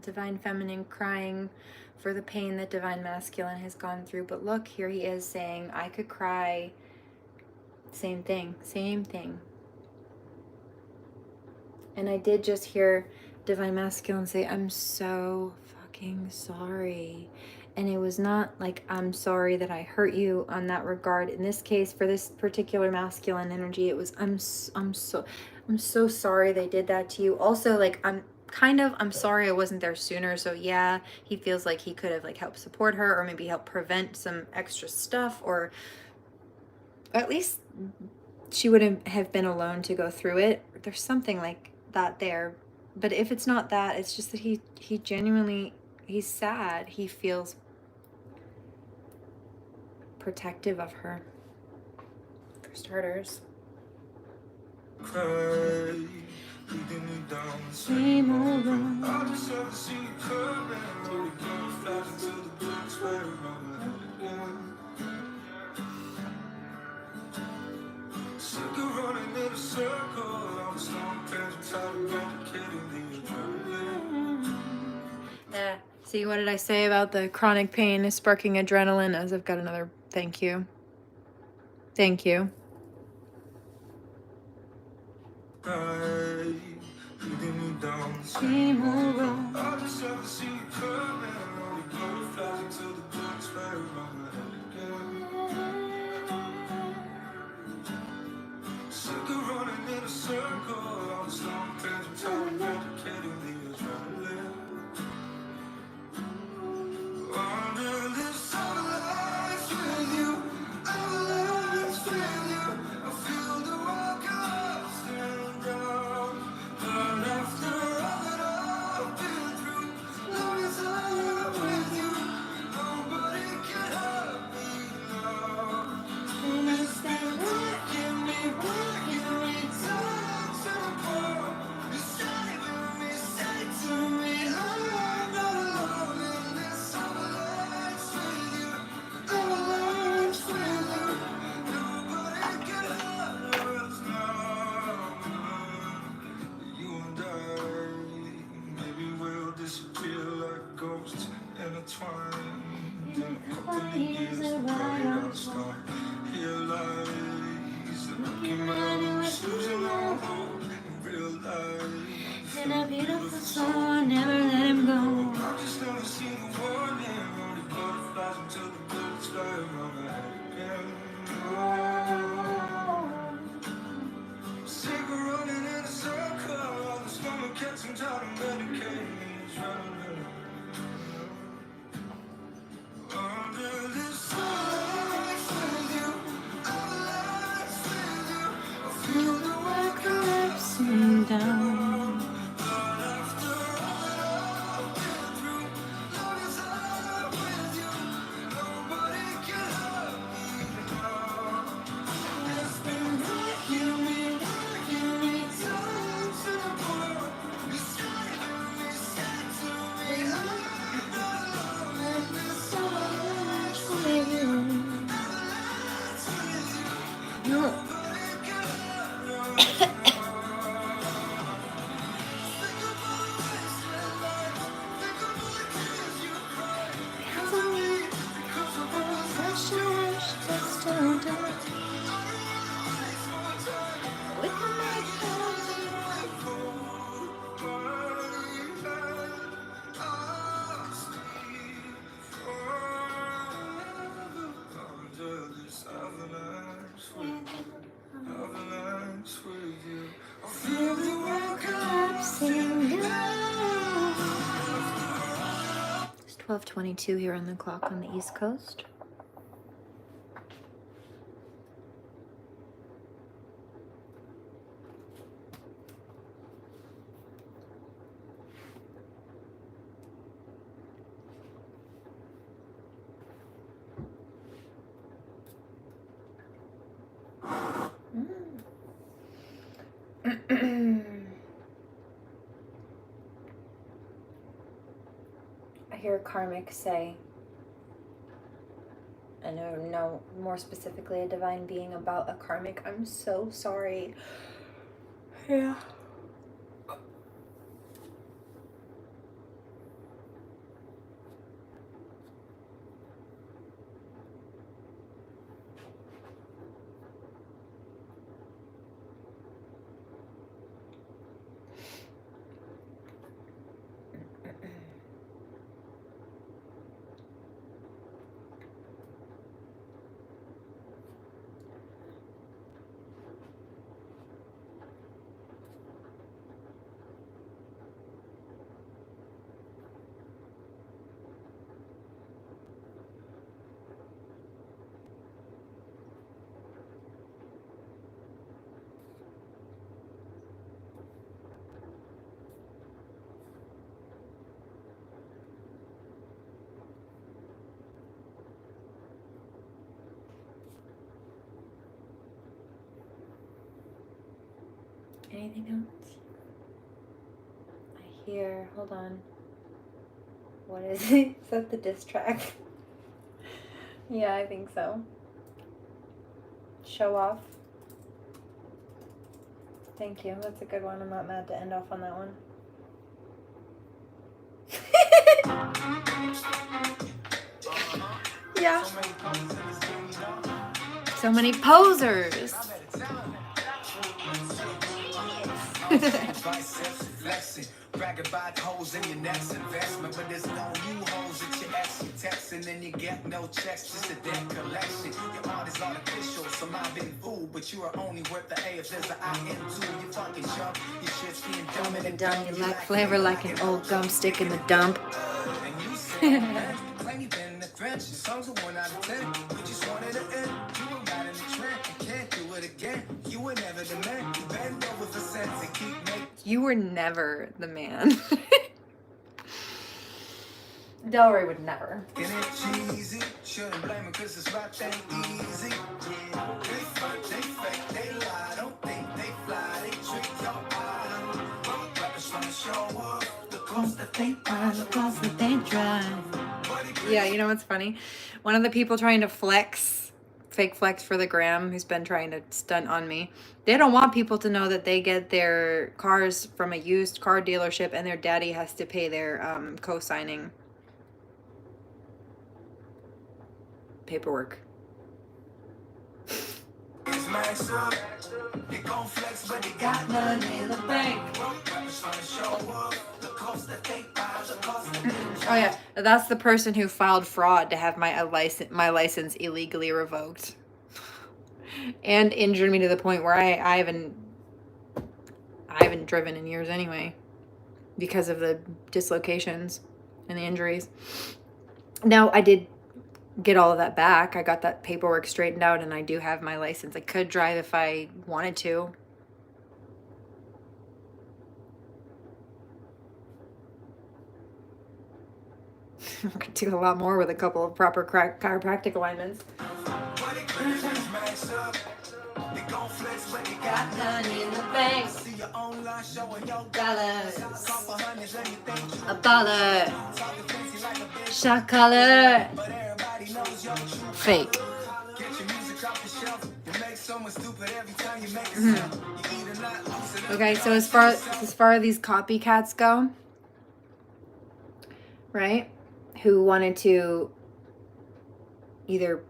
Divine Feminine crying for the pain that Divine Masculine has gone through. But look, here he is saying, I could cry. Same thing. Same thing. And I did just hear Divine Masculine say, I'm so fucking sorry. And it was not like, I'm sorry that I hurt you on that regard. In this case, for this particular masculine energy, it was, I'm so sorry they did that to you. Also, like, I'm sorry I wasn't there sooner. So yeah, he feels like he could have like helped support her or maybe help prevent some extra stuff, or at least she wouldn't have been alone to go through it. There's something like that there. But if it's not that, it's just that he genuinely, he's sad. He feels protective of her, for starters. Same old road. I just have to see you coming. Only going flash until the bullets fire on again. Sick of running in a circle. I'm slowing past I'm tired of replicating the adrenaline. Yeah. See, what did I say about the chronic pain is sparking adrenaline? As I've got another thank you. Thank you. Same old road. I just have to see you coming. Only going flash until the bullets fire on again. Sick of running in a circle. I'm slowing past I'm tired of replicating the adrenaline. Under this avalanche with you, avalanche with you. I feel the world collapse and down. But after all that I've been through, long as I'm with you, nobody can hurt me now. And it's been working me time to the bone. You say to me, I'm not alone in this avalanche with you, avalanche with you. Nobody can hurt us now. You and I, maybe we'll disappear like ghosts intertwined. In a couple of years, we'll probably not start. Realize that looking out and we're losing all hope in real life. In a beautiful soul, never let him go. I've just never seen the warning. Only butterflies until the bullets fly around my head again. Sick of running in a circle. All the stomach catching tired of medicating me. Adrenaline. Under this avalanche with you, avalanche with you. I feel the world collapsing down. But after all that I've been through, long as I'm with you, nobody can hurt me now. It's been breaking me down to the bone. You say to me, I'm not alone in this avalanche with you. Avalanche with you. Nobody can hurt us now. Think of all the wasted life. Think of all the tears you cried. Because of me, because of us. Such a rush that's still done. I don't wanna waste more time. We can make healthy. Under this avalanche with 12:22 here on the clock on the East Coast. I hear Karmics say, I know more specifically a divine being about a karmic. I'm so sorry. Yeah. Anything else? I hear, hold on. What is it? Is that the diss track? Yeah, I think so. Show off. Thank you. That's a good one. I'm not mad to end off on that one. Yeah. So many posers. Brag about hoes in your next investment, but there's no new hoes that you actually text, and then you get no checks, just a debt collection. Your art is artificial, so I've been fooled, but you are only worth the A if there's an I into you fucking chump. Your shit's being dumb and dumb. You lack flavor like an old gum stick in the dump. And you say, claim you've been in the trench, songs are 1 out of 10. We just wanted to end. You were right in the trend, and can't do it again. You were never the man. You bend over for sense and keep making. You were never the man. DellRay would never. It ain't cheesy, shouldn't blame it cause it's rap ain't easy. Yeah, they front, they fake, they lie, don't think they fly, they trick your eye. Rappers trying to show up, the cost that they buy, the cost that they drive. Yeah, you know what's funny? One of the people trying to fake flex for the gram, who's been trying to stunt on me, they don't want people to know that they get their cars from a used car dealership and their daddy has to pay their co-signing paperwork. It's max up, they gon' flex but they got money in the bank. Rappers trying to show up, the cost that they buy, the cost that they drive. Oh yeah, that's the person who filed fraud to have my license illegally revoked and injured me to the point where I haven't driven in years anyway because of the dislocations and the injuries. Now I did get all of that back. I got that paperwork straightened out and I do have my license. I could drive if I wanted to. I could do a lot more with a couple of proper chiropractic alignments. Got money in the bank. Dollars. A baller. Shot collar. Fake. Okay, so as far as these copycats go, right? Who wanted to either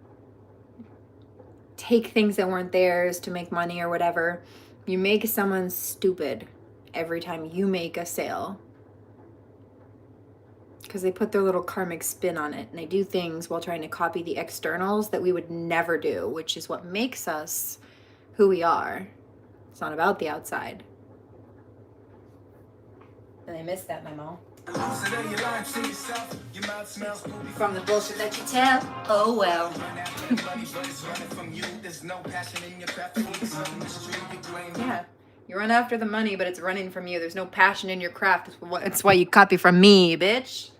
take things that weren't theirs to make money or whatever. You make someone stupid every time you make a sale. Because they put their little karmic spin on it and they do things while trying to copy the externals that we would never do, which is what makes us who we are. It's not about the outside. And they missed that memo. From the bullshit that you tell. Oh well. Yeah. You run after the money, but it's running from you. There's no passion in your craft. That's why you copy from me, bitch.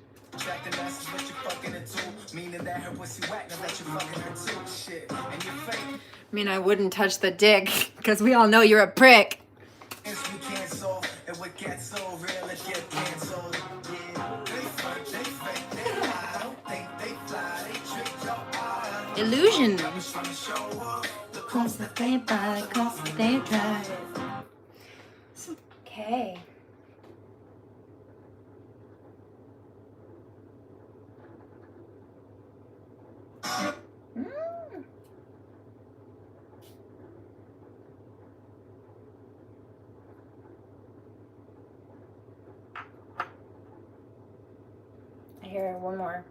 I mean, I wouldn't touch the dick, because we all know you're a prick. Illusion. Okay. Here, one more.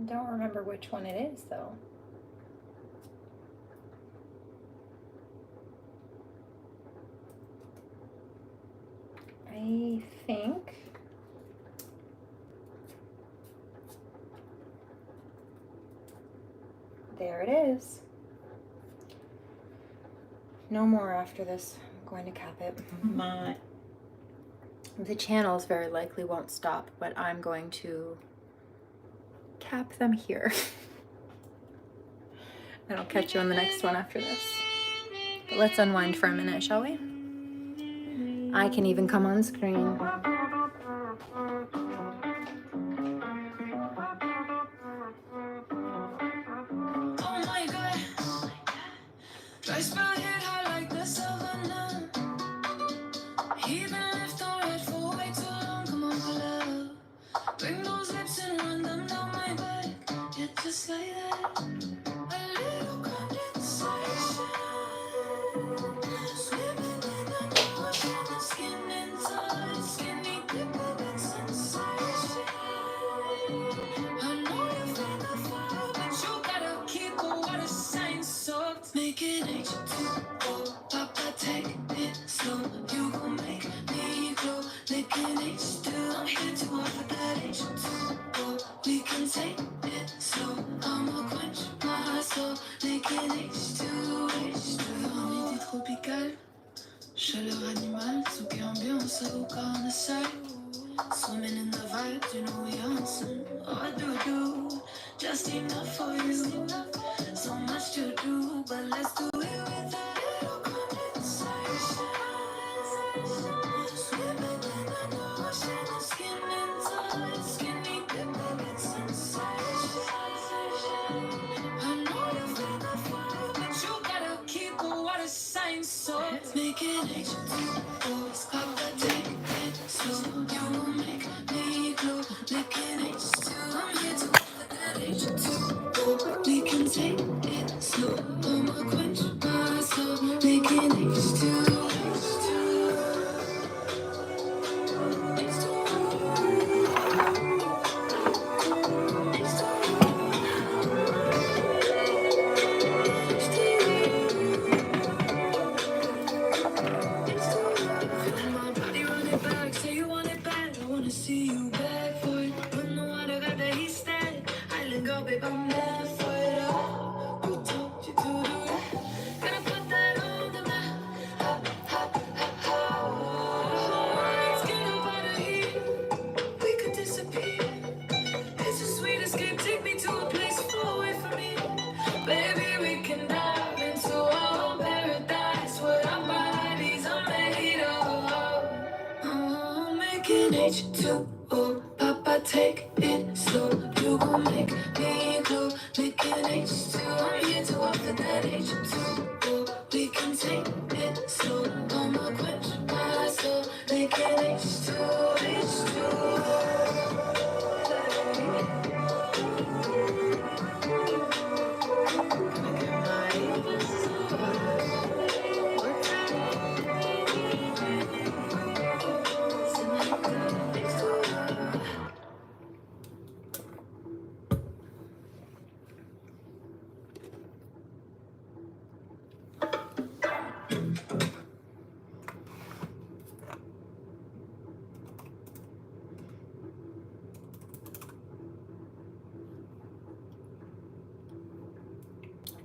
I don't remember which one it is, though. I think there it is. No more after this. I'm going to cap it. The channels very likely won't stop, but I'm going to cap them here. And I'll catch you on the next one after this. But let's unwind for a minute, shall we? I can even come on screen. Oh my god. Dry spell hit hard like the savannah. He been left on red for way too long. Come on, pull up. Bring those lips and run them down my back. Yeah, just like that. A little condensation. Swimming in the ocean, skin inside, skinny dipper with sensation. I know you feel the fire, but you gotta keep the water sign soaked. Make it H2O, Papa, take it slow. You gon' make me glow. Make it H2, I'm here to offer that H2O. We can take it slow. I'ma quench my soul. Make it H2, H2. Humidité tropicale, chaleur animale, souki ambiance, avocat on the side. Swimming in the vibe, you know we on some. Oh, I do, just enough for you. So much to do, but let's do it with a little condensation. Swimming in the ocean, skin inside, skinny dipper with sensation. I know you feel the fire, but you gotta keep the water sign soaked. Make it H2O, Papa, take it slow. You gon' make me glow. Make it H2, I'm here to offer that H2O. We can take it slow. I'ma quench my soul. Make it H2, H2. Feeling my body running back, say you want it back. I wanna see you back for it. When the water got the heat static, island girl, babe, I'm mad for it. Oh, who told you to do that? Gonna put that on the map. Ha, ha, ha, ha. Let's get up out of here. We could disappear. It's a sweet escape. Take me to a place far away from me. Baby, we can dive into our own paradise. What our bodies are made of. Oh, make it H2O. Papa, take it slow. You gon' make me glow. Make it H2. I'm here to offer that H2O. We can take it slow. I'ma quench my soul. Make it H2, H2.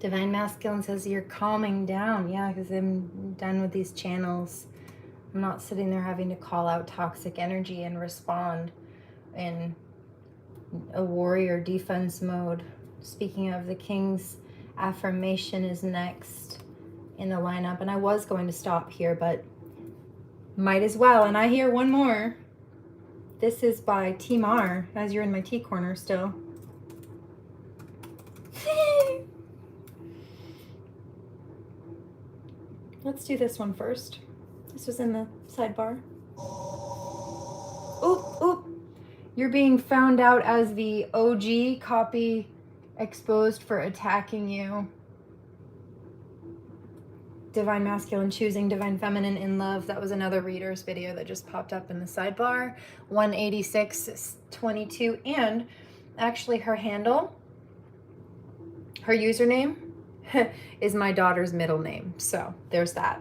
Divine Masculine says you're calming down. Yeah, because I'm done with these channels. I'm not sitting there having to call out toxic energy and respond in a warrior defense mode. Speaking of, the King's affirmation is next in the lineup. And I was going to stop here, but might as well. And I hear one more. This is by Timar, as you're in my tea corner still. Let's do this one first. This was in the sidebar. Oop, oop. You're being found out as the OG copy exposed for attacking you. Divine Masculine choosing Divine Feminine in love. That was another reader's video that just popped up in the sidebar. 18622. And actually her handle, her username, is my daughter's middle name. So there's that.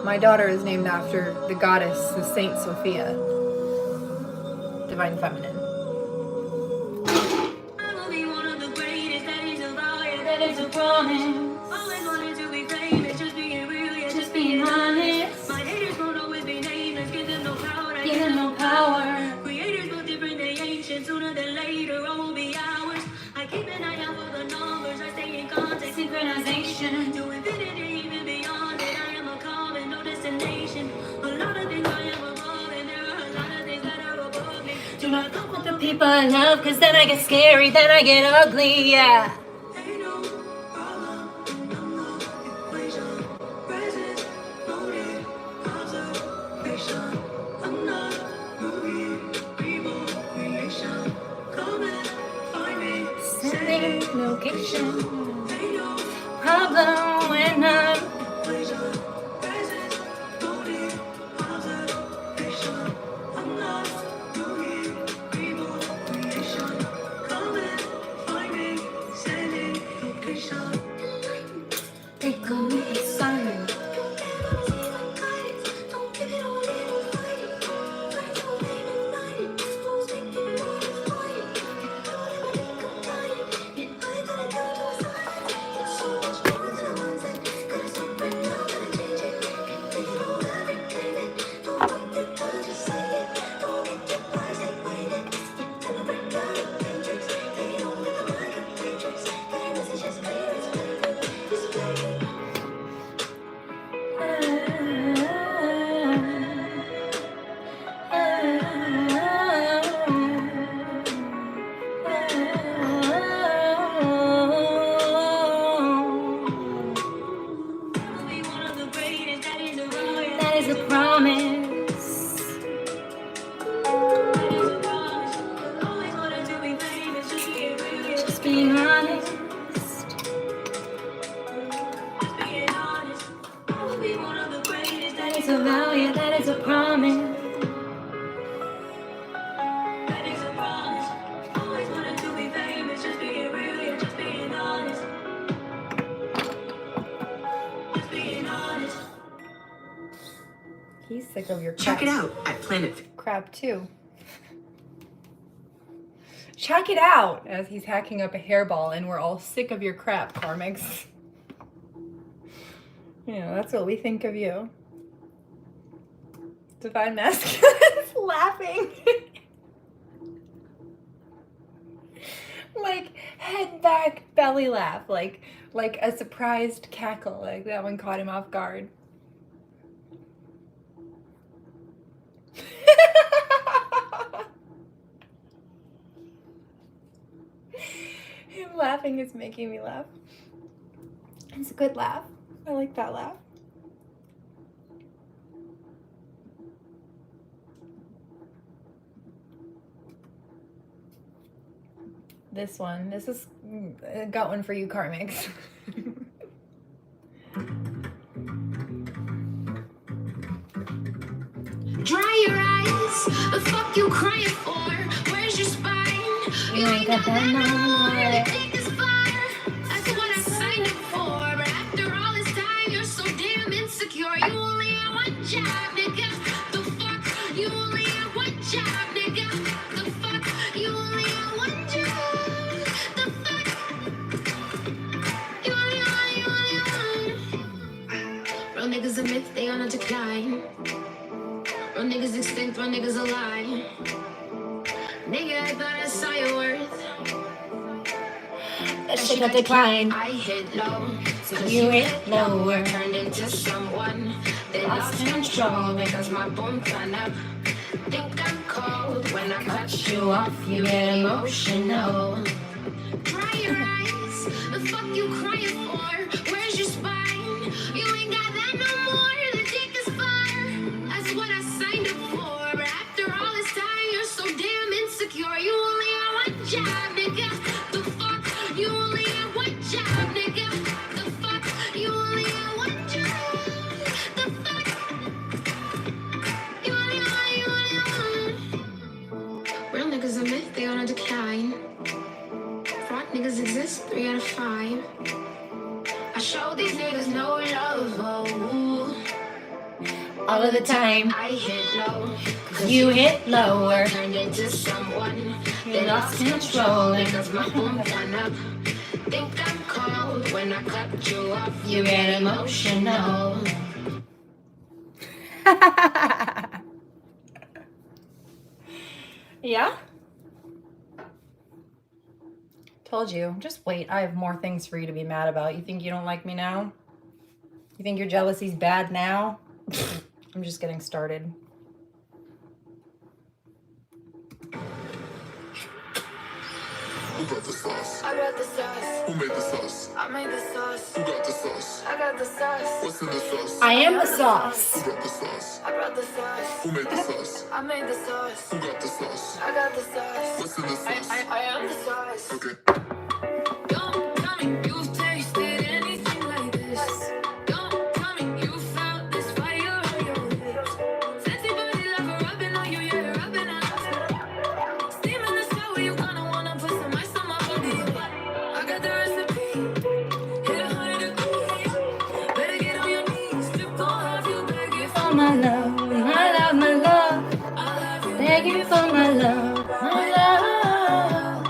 My daughter is named after the goddess, the Saint Sophia. Divine Feminine. I will be one of the greatest, that is a vow, yeah, that is a promise. Always wanted to be famous, just being real, yeah, just being honest. My haters won't always be nameless, give them no power, give them no power. Creators go different, they ancient, sooner than later, all will be ours. I keep an eye out for the numbers, I stay in contact, synchronization. To infinity, even beyond it, I am a calm and no destination. A lot of things I am above, and there are a lot of things that are above me. Do not fuck with the people I love, cause then I get scary, then I get ugly, yeah. Ain't no problem, I'm the equation. Present, noted, observation. I'm not moving, people, creation. Come and find me, Sending location. ain't no Problem when I'm equation. Present, noted, observation. I'm not moving, people, creation. Come and find me, sending location. they call me silent. That is a promise. Always wanted to be famous, just being real, just being honest. Just being honest. I will be one of the greatest. That is a vow, yeah, that is a promise. That is a promise. Always wanted to be famous, just being real, yeah, just being honest. Just being honest. He's sick of your Check crap. it out at Planet. Crap too. Check it out as he's hacking up a hairball, and we're all sick of your crap, Karmics. You know, that's what we think of you. Divine Masculine is laughing. Like head back belly laugh, like a surprised cackle, like that one caught him off guard. Him laughing is making me laugh. It's a good laugh. I like that laugh. This one. This is got one for you, Karmics. Dry your eyes. The fuck you crying for? Where's your spine? You ain't got that Really money. think this fire? That's what I signed up for. But after all this time, you're so damn insecure. You only have one job, nigga. job, nigga. The fuck? You only got one job. The fuck? You only real niggas a myth, they on a decline. Real niggas extinct, real niggas alive. Nigga, I thought I saw your worth. That shit got declined. I hit low, So you hit lower. turned into someone. They lost control because my boom turned up. Think I'm cold when I cut you off. You get emotional. Dry your eyes. The fuck you crying for? Where's your spine? You ain't got that no more. The dick is fire. That's what I signed up for. But after all this time, you're so damn insecure. You only got one job, nigga. The fuck? You only got one job, nigga. The fuck? You only got one job. The fuck? You only got one. Real niggas a myth, they on a decline. Fraud niggas exist, 3 out of 5. I show these niggas no love, oh. All of the time. I hit low, You hit lower. turned into someone. They lost control because my boom went up. Think I'm cold when I cut you off. You get emotional. Yeah? Told you. Just wait. I have more things for you to be mad about. You think you don't like me now? You think your jealousy's bad now? I'm just getting started. Who brought the sauce? I brought the sauce. Who made the sauce? I made the sauce. Who got the sauce? I got the sauce. What's in the sauce? I am the sauce. Who brought the sauce? I brought the sauce. Who made the sauce? I made the sauce. Who got the sauce? I got the sauce. What's in the sauce? I am the sauce. Okay. Don't tell me you've tasted anything like this. Don't tell me you felt this fire on your lips. Sexy body like a rubbing on you, yeah, rubbing on us. Steam in the shower, you gonna wanna put some ice on my body. I got the recipe. Hit 100 degrees. Better get on your knees. Strip gon' have you begging for Oh, my love, my love, my love. I'll have you Begging for my love, my love.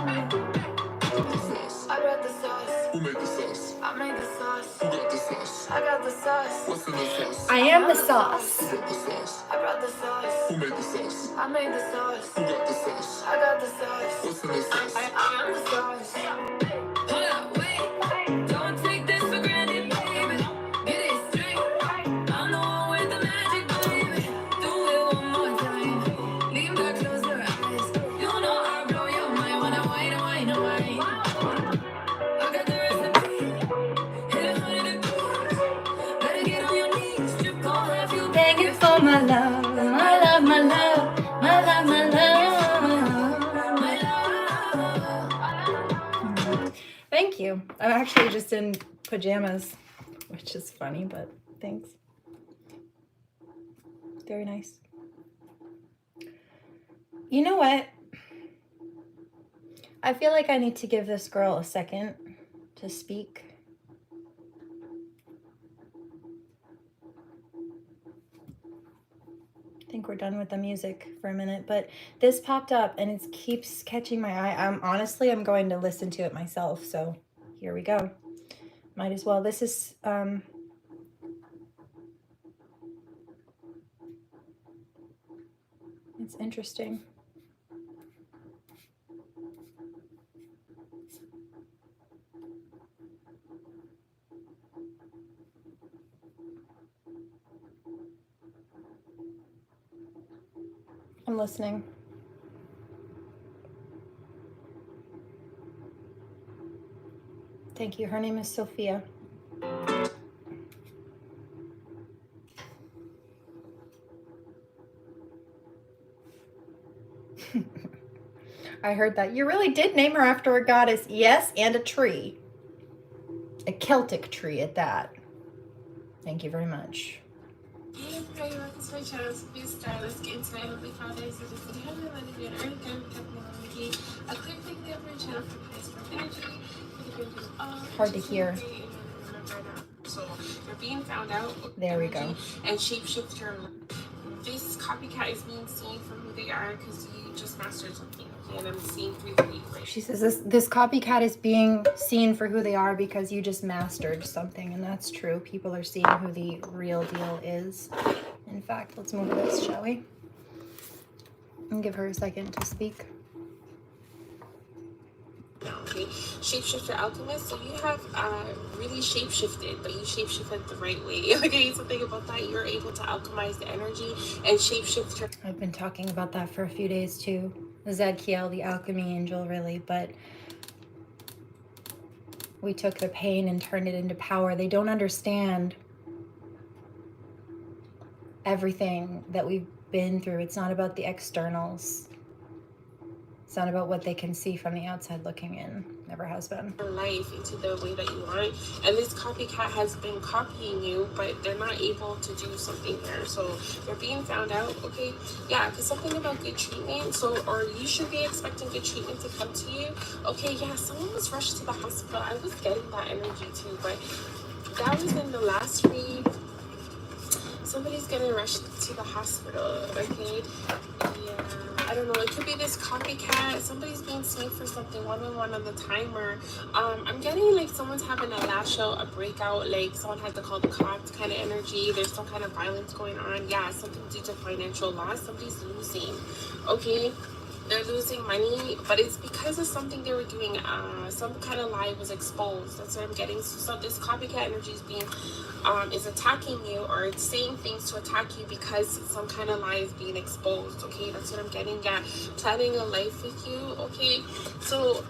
Who brought the sauce? I brought the sauce. Who made the sauce? I made the sauce. Who got the sauce? I got the sauce. What's in the sauce? I am the sauce. Who brought the sauce? I brought the sauce. Who made the sauce? I made the sauce. Who got the sauce? I got the sauce. What's in the sauce? I am the sauce. Hold up, wait. Don't take this for granted, baby. Get it straight. I'm the one with the magic, baby. Do it one more time. Lean back, close your eyes. You know I'll blow your mind when I whine, whine, whine. I got the recipe. Hit 100 degrees. Better get on your knees. Strip gon' have you Begging for my love, my love, my love, my love, my my love. love. Thank you. I'm actually just in pajamas, which is funny, but thanks. Very nice. You know what? I feel like I need to give this girl a second to speak. I think we're done with the music for a minute, but this popped up and it keeps catching my eye. I'm going to listen to it myself, so here we go. Might as well. This is it's interesting. I'm listening. Thank you. Her name is Sophia. I heard that. You really did name her after a goddess. Yes, and a tree. A Celtic tree at that. Thank you very much. Hey everybody, welcome to my channel. It's Be Star. Let's get into my Holy Father. So just have your money, be an early gun, technology. A quick thing up my channel for place for energy. Hard to hear. So you're being found out. There we go. And shapeshifter. this copycat is being seen for who they are because you just mastered something, okay? And I'm seeing through the replay. She says this copycat is being seen for who they are because you just mastered something, and that's true. People are seeing who the real deal is. In fact, let's move this, shall we? And give her a second to speak. Okay, shapeshifter alchemist. So you have really shapeshifted, but you shapeshifted the right way. Okay, so think about that. You're able to alchemize the energy and shapeshift your. I've been talking about that for a few days too. Zadkiel, the alchemy angel, really, but we took the pain and turned it into power. They don't understand everything that we've been through. It's not about the externals. It's not about what they can see from the outside looking in. Never has been. Life into the way that you want, and this copycat has been copying you, but they're not able to do something there, so they're being found out. Okay, yeah, because something about good treatment, so, or you should be expecting good treatment to come to you. Okay, yeah, someone was rushed to the hospital. I was getting that energy too, but that was in the last read. Somebody's getting rushed to the hospital. Okay, yeah, I don't know, it could be this copycat. Somebody's being seen for something 111 on the timer. I'm getting like someone's having a lash out, a breakout, like someone had to call the cops kind of energy. There's some kind of violence going on. Yeah, something due to financial loss. Somebody's losing. Okay, they're losing money, but it's because of something they were doing. Some kind of lie was exposed. That's what I'm getting. So this copycat energy is being is attacking you, or it's saying things to attack you because some kind of lie is being exposed. Okay, that's what I'm getting. Yeah, planning a life with you. Okay, so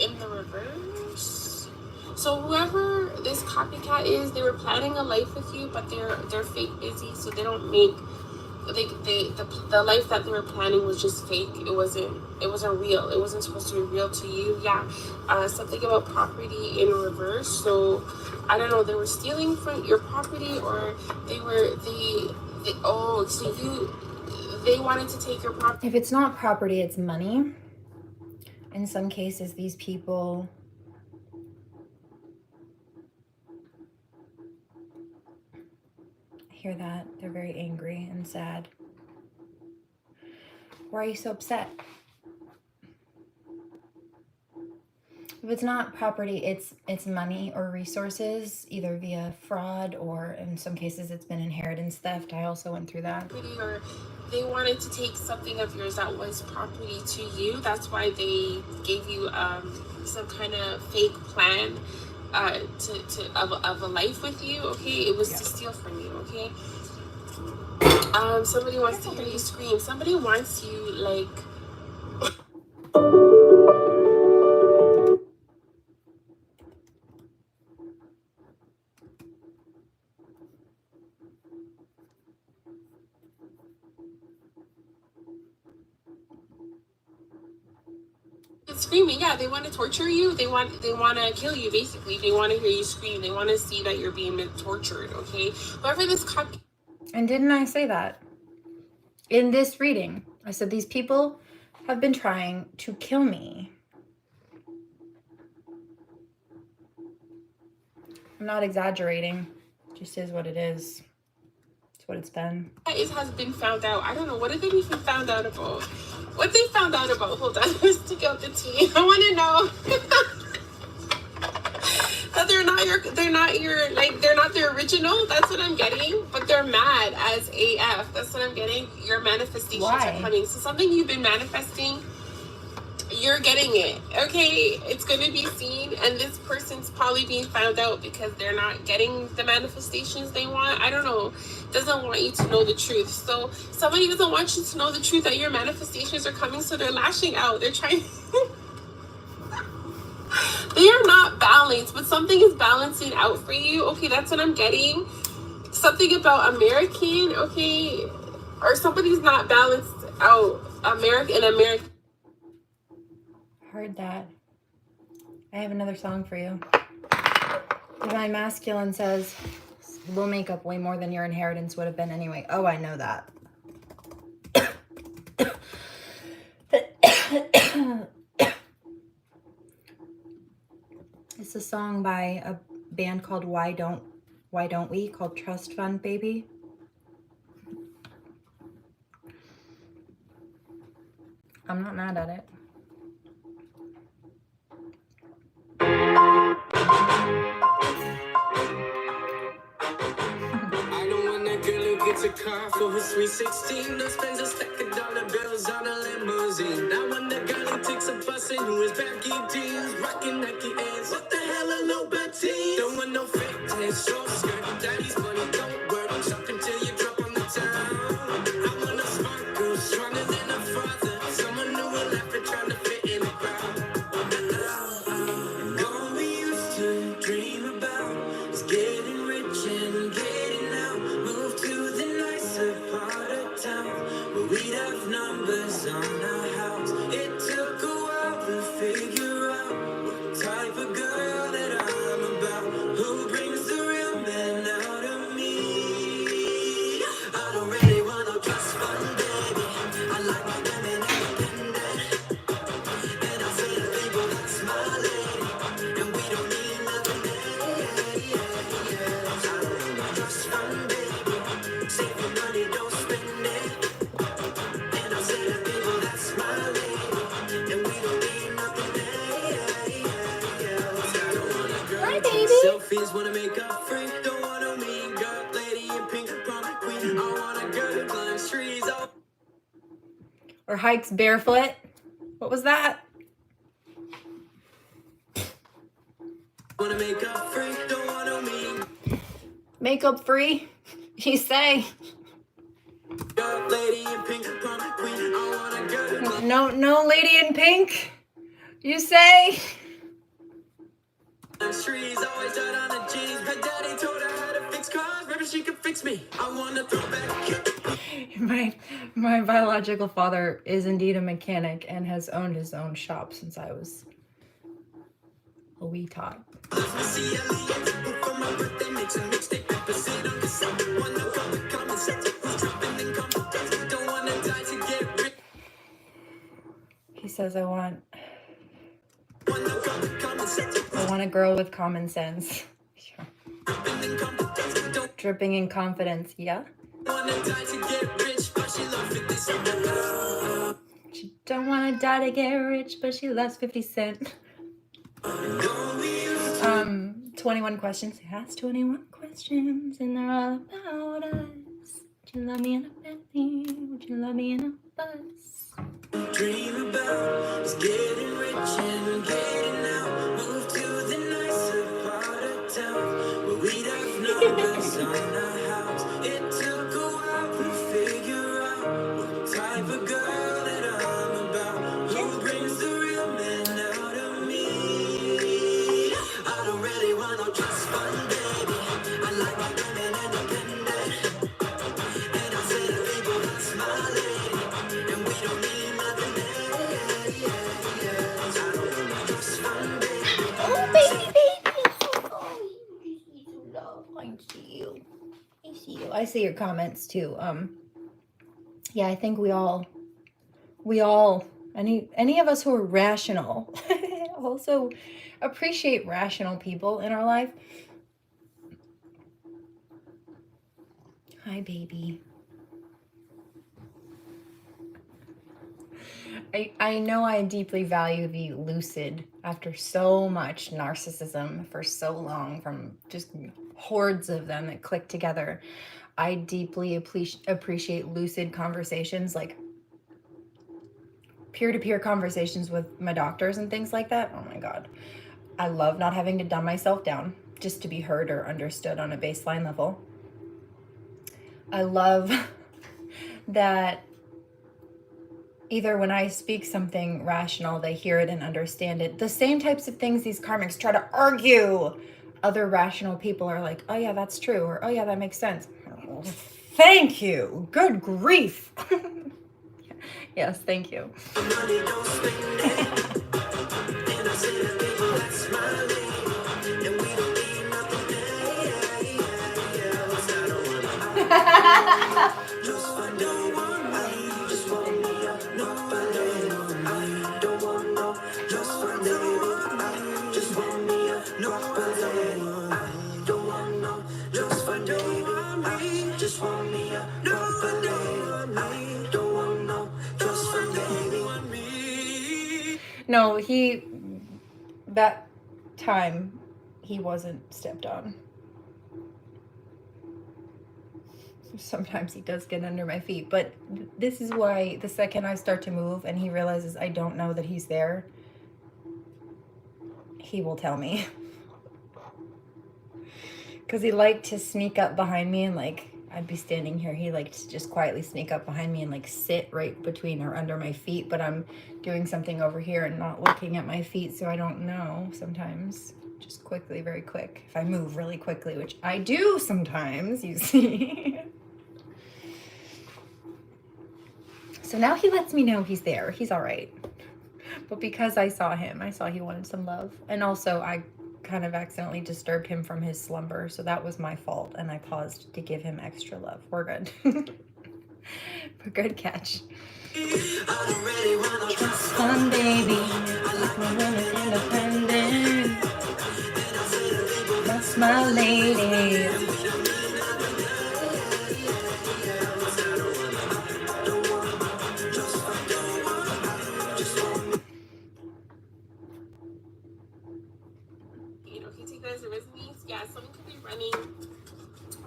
in the reverse, so whoever this copycat is, they were planning a life with you, but they're fake busy, so they don't make the life that they were planning was just fake. It wasn't real. It wasn't supposed to be real to you. Yeah, something about property in reverse. So I don't know, they were stealing from your property, or they wanted to take your property. If it's not property, it's money. In some cases, these people hear that, they're very angry and sad. Why are you so upset? If it's not property, it's money or resources, either via fraud or in some cases it's been inheritance theft. I also went through that. Or they wanted to take something of yours that was property to you. That's why they gave you some kind of fake plan of a life with you. Okay, it was to steal from you. Okay, somebody wants to hear you scream. Somebody wants you like. Screaming, yeah, they want to torture you. They want to kill you. Basically, they want to hear you scream. They want to see that you're being tortured. Okay, whoever this cop. And didn't I say that in this reading? I said these people have been trying to kill me. I'm not exaggerating. It just is what it is. It's what it's been. It has been found out. I don't know, what did they even found out about? What they found out about? Hold on, let's take out the tea. I want to know that they're not the original. That's what I'm getting. But they're mad as AF. That's what I'm getting. Your manifestations are coming. So something you've been manifesting, you're getting it. Okay, it's going to be seen, and this person's probably being found out because they're not getting the manifestations they want. I don't know, doesn't want you to know the truth. So somebody doesn't want you to know the truth that your manifestations are coming, so they're lashing out. They're trying. They are not balanced, but something is balancing out for you. Okay, that's what I'm getting. Something about American, okay, or somebody's not balanced out. American. Heard that. I have another song for you. Divine Masculine says, we'll make up way more than your inheritance would have been anyway. Oh, I know that. It's a song by a band called Why Don't We, called Trust Fund Baby. I'm not mad at it. I don't want that girl who gets a car for her sweet 16. No spends a stack of dollar bills on a limousine. I want that girl who takes a bus and who is baggy jeans, rocking Nike Airs. What the hell are low teens? Don't want no fake taste, short skirt. Daddy's money don't work. Shop until you drop on the town. I want a smart girl, stronger than a father. Someone who will laugh at trying to fit in the crowd. All we used to dream about is getting rich and getting out. Move to the nicer part of town where we'd have numbers on our house. It took a while to figure out what type of girl that I'm about. Who brings the real man out of me? I don't really want no trust fund, baby. I like my women independent. And I say to people, that's my lady. And we don't need nothing, I don't want no trust fund, baby. Save your money, don't spend it. And I say to people, that's my lady. And we don't need nothing, I don't want a girl Hi, who baby. takes selfies, wanna make up free. Don't want no mean girl, lady in pink, prom queen. I want a girl who climbs trees. Oh, Or hikes barefoot. What was that? wanna make up free. Don't want no mean Makeup free? You say? girl, lady in pink, prom queen. I want a girl who climbs No lady in pink? You say? trees, always dirt on the jeans. Her daddy told her how to fix cars, maybe she could fix me. I wanna throw back. My biological father is indeed a mechanic and has owned his own shop since I was a wee tot. See Elliot for my birthday, makes a mixtape episode on cassette. Wanna go with common sense, who's dropping in confidence. Don't wanna die to get rich. He says I want Wanna go with common sense, a girl with common sense. dropping in confidence. Don't Dripping in confidence, yeah? wanna die to get rich, but she loves 50 Cent. She don't want to die to get rich, but she loves 50 Cent. 21 questions. It has 21 questions, and they're all about us. Would you love me in a Bentley? Would you love me in a bus? Dream about is getting rich and getting out. Move to the nicer part of town where we'd have numbers on our house. It took a while to figure out what type of girl that I'm about. Who brings the real man out of me? I don't really want no trust fund, baby. I like my women independent. And I say to people, that's my lady. And we don't need nothing. I don't want no trust fund, baby. Oh, baby. Oh, I see you. I see you. I see your comments too. Yeah, I think we all, any of us who are rational, also appreciate rational people in our life. Hi, baby. I know I deeply value the lucid after so much narcissism for so long from just hordes of them that click together. I deeply appreciate lucid conversations, like peer-to-peer conversations with my doctors and things like that. Oh my God. I love not having to dumb myself down just to be heard or understood on a baseline level. I love that either when I speak something rational, they hear it and understand it. The same types of things these karmics try to argue. Other rational people are like, oh yeah, that's true. Or, oh yeah, that makes sense. Thank you. Good grief. Yes, thank you. Money don't spend it. And I say to people, that's my lady. And we don't need nothing. I don't wanna just find don't want me. Just want me up. No, I don't want no. Just find I just want me up. No, I don't want no. Just find I just want me up. No, I don't want no. Just find baby. No, that time, he wasn't stepped on. Sometimes he does get under my feet, but this is why the second I start to move and he realizes I don't know that he's there, he will tell me. Because he liked to sneak up behind me and like, I'd be standing here. He liked to just quietly sneak up behind me and like sit right between or under my feet, but I'm doing something over here and not looking at my feet, so I don't know sometimes. Just quickly, very quick. If I move really quickly, which I do sometimes, you see. So now he lets me know he's there. He's all right. But because I saw him, I saw he wanted some love. And also I kind of accidentally disturbed him from his slumber. So that was my fault. And I paused to give him extra love. We're good. We're good catch. Trust fund, baby. Like my women independent. That's my lady.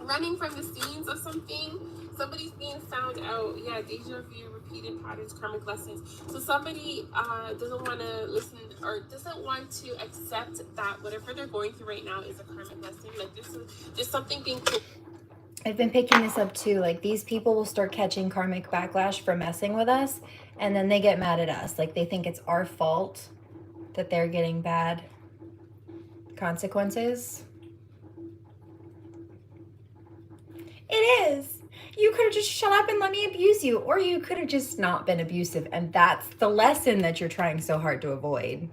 Running from the scenes of something. Somebody's being found out. Yeah, deja vu, repeated patterns, karmic lessons. So somebody doesn't want to listen or doesn't want to accept that whatever they're going through right now is a karmic lesson. Like this is just something being cool. I've been picking this up too. Like these people will start catching karmic backlash for messing with us, and then they get mad at us. Like they think it's our fault that they're getting bad consequences. It is. You could have just shut up and let me abuse you, or you could have just not been abusive, and that's the lesson that you're trying so hard to avoid.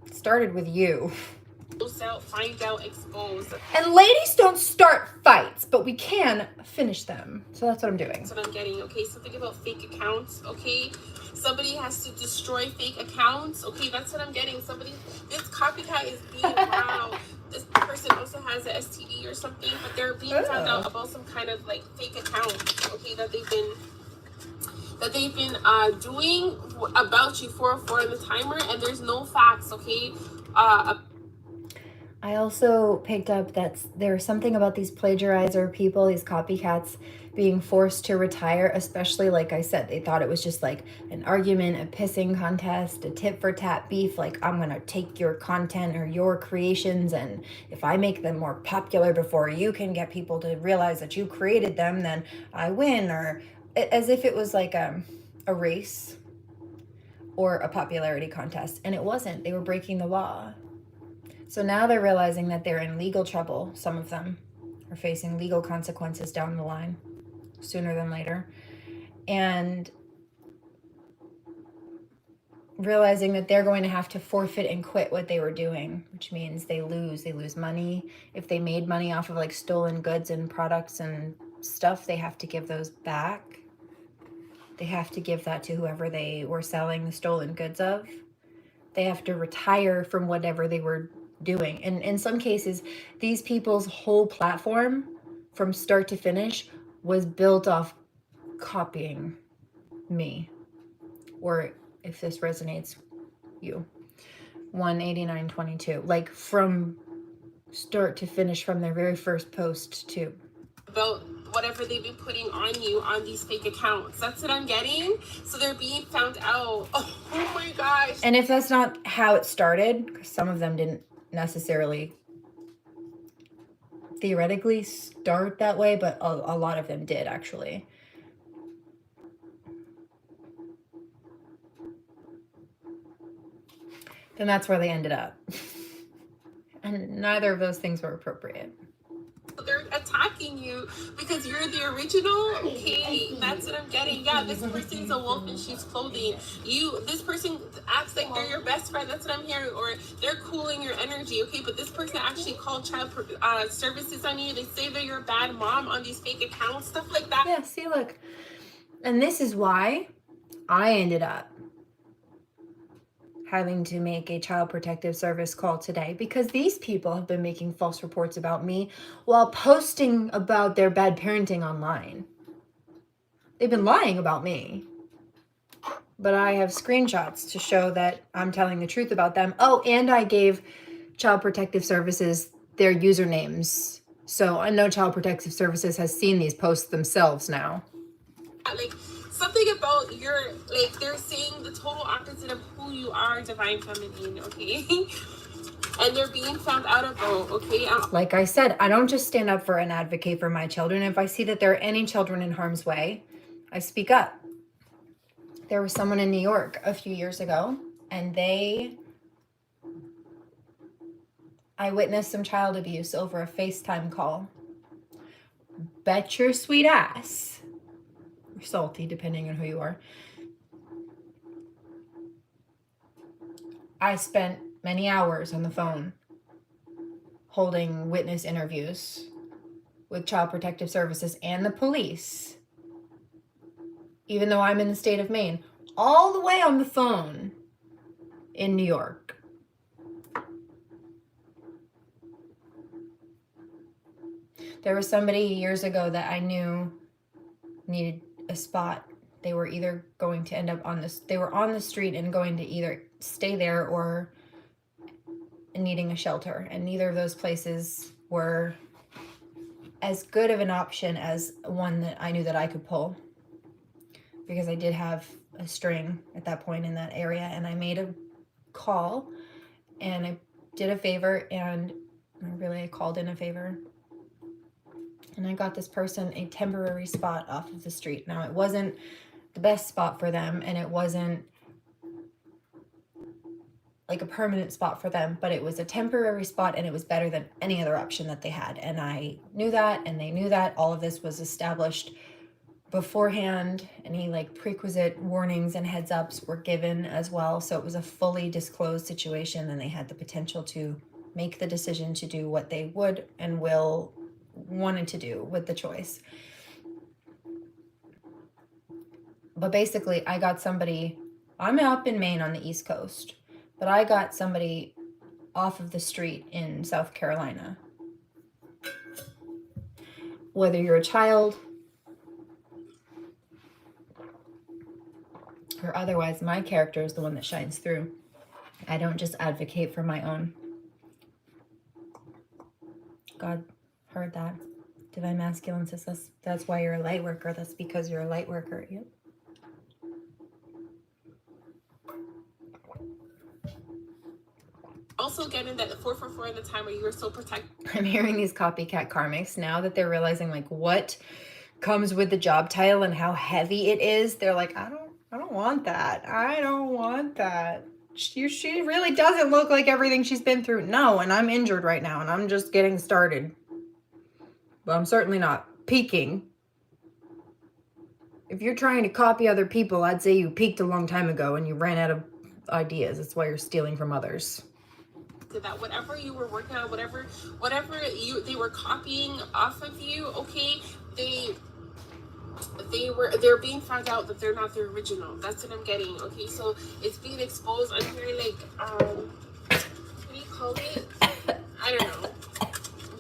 It started with you. Find out, expose. And ladies don't start fights, but we can finish them. So that's what I'm doing. That's what I'm getting, okay? Something about fake accounts, okay? Somebody has to destroy fake accounts, okay? That's what I'm getting. This copycat is being, wow. This person also has an STD or something, but they're being found out about some kind of like fake account, okay, that they've been doing about you 404 in the timer, and there's no facts, okay? I also picked up that there's something about these plagiarizer people, these copycats, being forced to retire, especially, like I said, they thought it was just like an argument, a pissing contest, a tit for tat beef, like I'm gonna take your content or your creations, and if I make them more popular before you can get people to realize that you created them, then I win, or as if it was like a race or a popularity contest, and it wasn't. They were breaking the law. So now they're realizing that they're in legal trouble. Some of them are facing legal consequences down the line, sooner than later. And realizing that they're going to have to forfeit and quit what they were doing, which means they lose money. If they made money off of like stolen goods and products and stuff, they have to give those back. They have to give that to whoever they were selling the stolen goods of. They have to retire from whatever they were doing. And in some cases, these people's whole platform from start to finish was built off copying me. Or if this resonates, you. 189.22. Like from start to finish, from their very first post to about whatever they've been putting on you on these fake accounts. That's what I'm getting. So they're being found out. Oh my gosh. And if that's not how it started, because some of them didn't necessarily theoretically start that way, but a lot of them did actually. Then that's where they ended up. And neither of those things were appropriate. They're attacking you because you're the original. Okay, that's what I'm getting. Yeah, this person is a wolf in sheep's clothing. This person acts like they're your best friend. That's what I'm hearing. Or they're cooling your energy. Okay, but this person actually called child services on you. They say that you're a bad mom on these fake accounts, stuff like that. Yeah, see, look. And this is why I ended up having to make a child protective service call today, because these people have been making false reports about me while posting about their bad parenting online. They've been lying about me. but I have screenshots to show that I'm telling the truth about them. Oh, and I gave Child Protective Services their usernames. So I know Child Protective Services has seen these posts themselves now. Like something about your, like they're saying the total opposite of who you are, divine feminine, okay? And they're being found out about, okay? Like I said, I don't just stand up for and advocate for my children. If I see that there are any children in harm's way, I speak up. There was someone in New York a few years ago, and I witnessed some child abuse over a FaceTime call. Bet your sweet ass, or salty, depending on who you are, I spent many hours on the phone holding witness interviews with Child Protective Services and the police, even though I'm in the state of Maine, all the way on the phone in New York. There was somebody years ago that I knew needed a spot. They were either going to end up they were on the street and going to either stay there or needing a shelter. And neither of those places were as good of an option as one that I knew that I could pull, because I did have a string at that point in that area, and I made a call and I did a favor, and I called in a favor, and I got this person a temporary spot off of the street. Now, it wasn't the best spot for them, and it wasn't like a permanent spot for them, but it was a temporary spot, and it was better than any other option that they had. And I knew that, and they knew that. All of this was established beforehand. Any like prerequisite warnings and heads ups were given as well. So it was a fully disclosed situation, and they had the potential to make the decision to do what they would and will wanted to do with the choice. But basically, I got somebody, I'm up in Maine on the East Coast, but I got somebody off of the street in South Carolina. Whether you're a child or otherwise, my character is the one that shines through. I don't just advocate for my own. God heard that. Divine Masculine says that's why you're a light worker. That's because you're a light worker. Yep. Also getting that 444 in the time where you were so protected. I'm hearing these copycat karmics now that they're realizing like what comes with the job title and how heavy it is. They're like, I don't want that. I don't want that. She really doesn't look like everything she's been through. No, and I'm injured right now, and I'm just getting started. But I'm certainly not peaking. If you're trying to copy other people, I'd say you peaked a long time ago and you ran out of ideas. That's why you're stealing from others. That whatever you were working on, whatever they were copying off of you, okay, they're being found out that they're not the original. That's what I'm getting. Okay, so it's being exposed. I'm hearing like what do you call it? I don't know.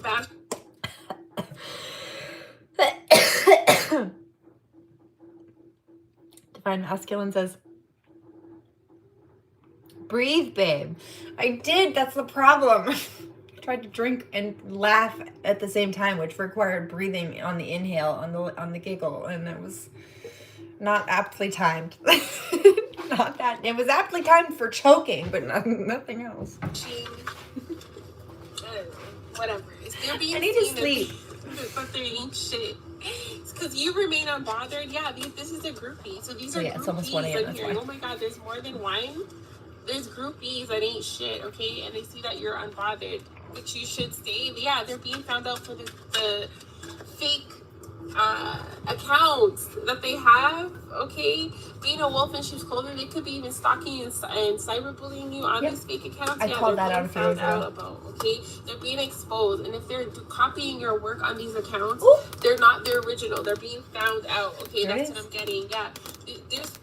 Back. Divine Masculine says, breathe, babe. I did. That's the problem. I tried to drink and laugh at the same time, which required breathing on the inhale, on the giggle, and it was not aptly timed. Not that. It was aptly timed for choking, but nothing else. Whatever. I need to sleep. But there ain't shit. Because you remain unbothered. Yeah, this is a groupie. So these are groupies. It's almost 1 a.m. I'm hearing, oh my god, there's more than one. There's groupies that ain't shit, okay? And they see that you're unbothered, which you should stay. Yeah, they're being found out for the fake accounts that they have, okay? Being a wolf in sheep's clothing, they could be even stalking and cyberbullying you on these fake accounts. I called that out a few days ago. Okay? They're being exposed, and if they're copying your work on these accounts, they're not the original. They're being found out, okay? That's what I'm getting. Yeah. There's,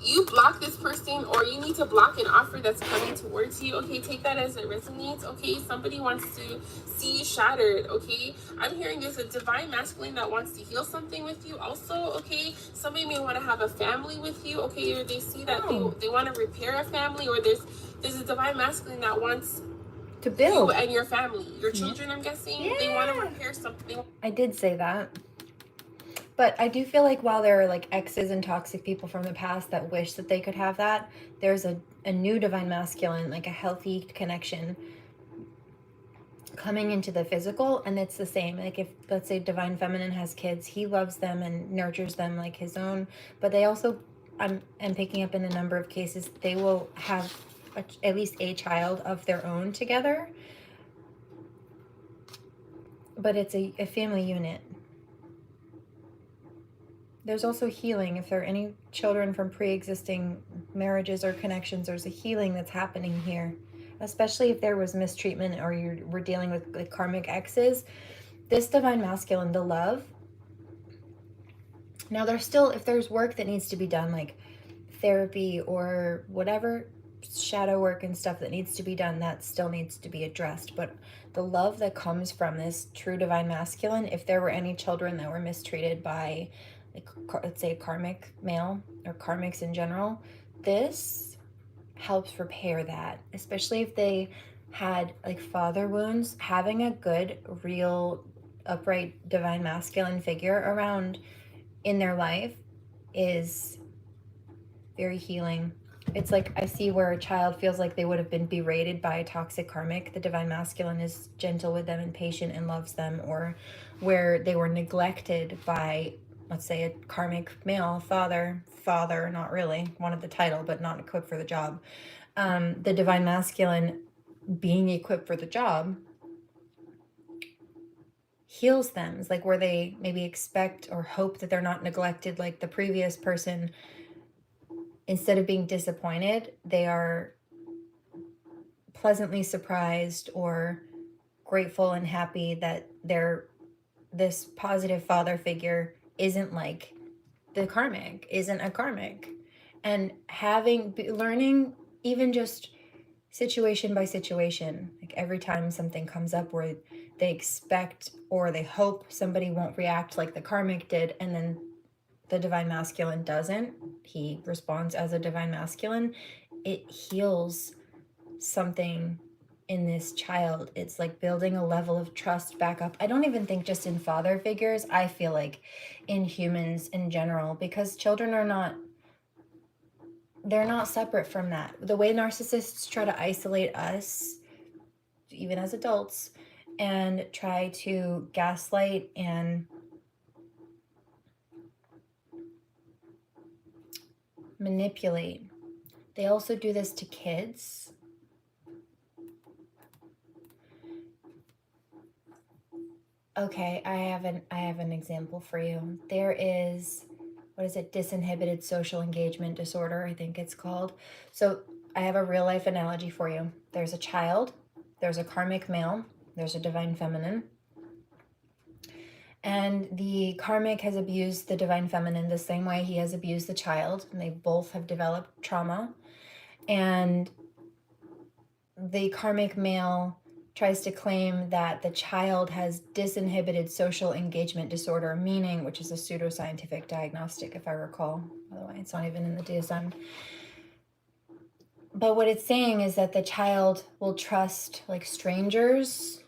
you block block this person, or you need to block an offer that's coming towards you. Okay, take that as it resonates. Okay, somebody wants to see you shattered. Okay, I'm hearing there's a divine masculine that wants to heal something with you also. Okay, somebody may want to have a family with you. Okay, or they see that they want to repair a family, or there's a divine masculine that wants to build you and your family, your children. I'm guessing they want to repair something. I did say that. But I do feel like while there are like exes and toxic people from the past that wish that they could have that, there's a new divine masculine, like a healthy connection coming into the physical. And it's the same. Like if, let's say, divine feminine has kids, he loves them and nurtures them like his own. But they also, I'm picking up in a number of cases, they will have at least a child of their own together. But it's a family unit. There's also healing. If there are any children from pre-existing marriages or connections, there's a healing that's happening here. Especially if there was mistreatment or we're dealing with like karmic exes. This divine masculine, the love. Now there's still, if there's work that needs to be done, like therapy or whatever, shadow work and stuff that needs to be done, that still needs to be addressed. But the love that comes from this true divine masculine, if there were any children that were mistreated by, like, let's say a karmic male or karmics in general, this helps repair that, especially if they had like father wounds. Having a good, real, upright divine masculine figure around in their life is very healing. It's like I see where a child feels like they would have been berated by a toxic karmic. The divine masculine is gentle with them and patient and loves them. Or where they were neglected by, let's say, a karmic male father, not really, wanted the title, but not equipped for the job. The divine masculine being equipped for the job heals them. It's like where they maybe expect or hope that they're not neglected like the previous person. Instead of being disappointed, they are pleasantly surprised or grateful and happy that this positive father figure isn't like the karmic, isn't a karmic. And learning even just situation by situation, like every time something comes up where they expect or they hope somebody won't react like the karmic did, and then the divine masculine doesn't, he responds as a divine masculine, it heals something in this child. It's like building a level of trust back up. I don't even think just in father figures, I feel like in humans in general, because children are not, they're not separate from that. The way narcissists try to isolate us, even as adults, and try to gaslight and manipulate. They also do this to kids. Okay, I have an example for you. There is, what is it? Disinhibited social engagement disorder, I think it's called. So I have a real life analogy for you. There's a child, there's a karmic male, there's a divine feminine. And the karmic has abused the divine feminine the same way he has abused the child. And they both have developed trauma. And the karmic male tries to claim that the child has disinhibited social engagement disorder, meaning, which is a pseudoscientific diagnostic, if I recall. By the way, it's not even in the DSM. But what it's saying is that the child will trust like strangers,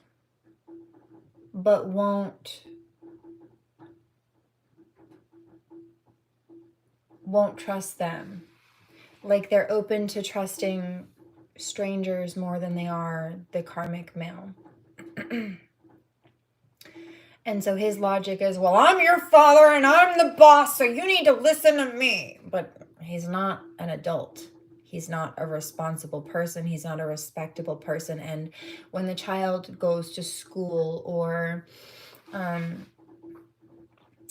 but won't trust them. Like they're open to trusting strangers more than they are the karmic male. And so his logic is, well, I'm your father and I'm the boss, so you need to listen to me. But he's not an adult. He's not a responsible person. He's not a respectable person. And when the child goes to school or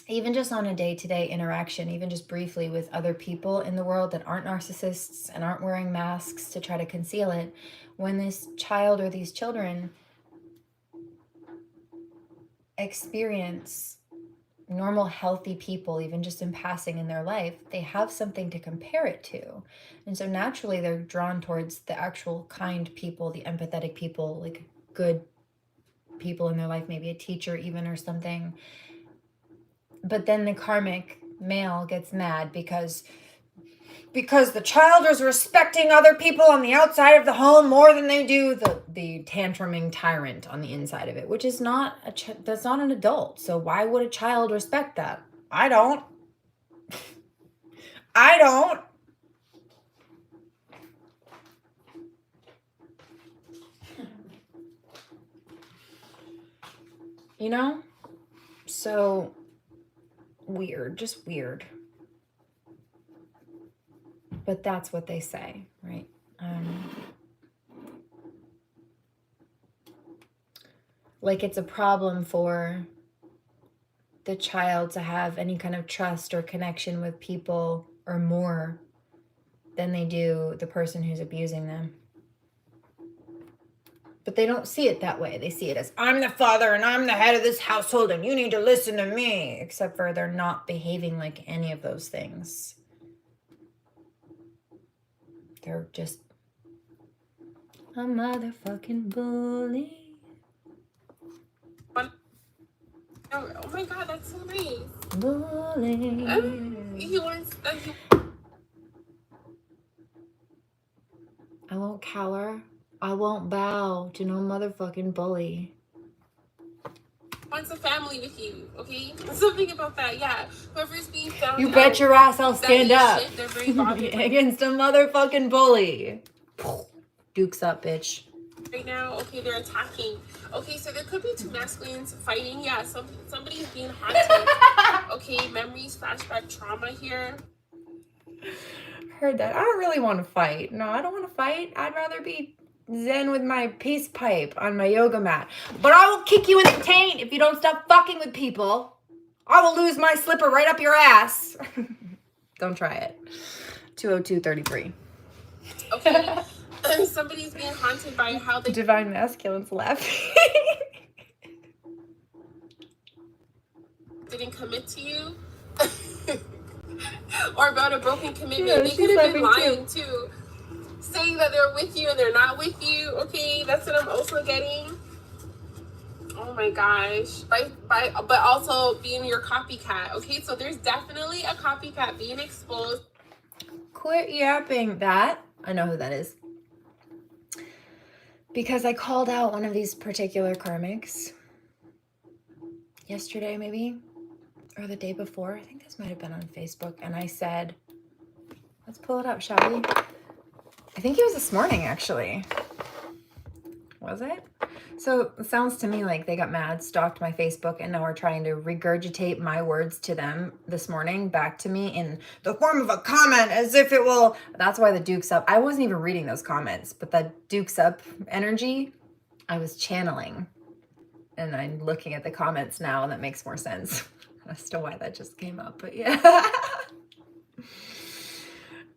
even just on a day-to-day interaction, even just briefly with other people in the world that aren't narcissists and aren't wearing masks to try to conceal it, when this child or these children experience normal, healthy people, even just in passing in their life, they have something to compare it to. And so naturally they're drawn towards the actual kind people, the empathetic people, like good people in their life, maybe a teacher even or something. But then the karmic male gets mad because the child is respecting other people on the outside of the home more than they do the tantruming tyrant on the inside of it, which is not that's not an adult. So why would a child respect that? I don't. I don't. You know? So weird, just weird. But that's what they say, right? Like it's a problem for the child to have any kind of trust or connection with people or more than they do the person who's abusing them. But they don't see it that way. They see it as, I'm the father and I'm the head of this household and you need to listen to me. Except for they're not behaving like any of those things. They're just a motherfucking bully. Oh my god, that's so nice. Bully. He wants. I won't cower. I won't bow to no motherfucking bully. Wants a family with you, okay? Something about that, yeah. Whoever's being found You bet your ass I'll stand up shit, they're very bothered against a motherfucking bully. Dukes up, bitch. right now. Okay, they're attacking. Okay, so there could be two masculines fighting. Yeah, somebody's being haunted. Okay, memories, flashback, trauma here. Heard that. I don't really want to fight. No, I don't want to fight. I'd rather be zen with my peace pipe on my yoga mat. But I will kick you in the taint if you don't stop fucking with people. I will lose my slipper right up your ass. Don't try it. 202-33. Okay. Somebody's being haunted by how they Divine masculine's laughing. didn't commit to you. Or about a broken commitment. Yeah, they she's could have been laughing lying too. Saying that they're with you and they're not with you. Okay, that's what I'm also getting. Oh my gosh. But also being your copycat. Okay, so there's definitely a copycat being exposed. Quit yapping that. I know who that is. Because I called out one of these particular karmics yesterday, maybe, or the day before. I think this might have been on Facebook. And I said, let's pull it up, shall we? I think it was this morning, actually. Was it? So it sounds to me like they got mad, stalked my Facebook, and now are trying to regurgitate my words to them this morning back to me in the form of a comment as if it will. That's why the Dukes Up. I wasn't even reading those comments, but the Dukes Up energy, I was channeling. And I'm looking at the comments now, and that makes more sense as to why that just came up. But yeah.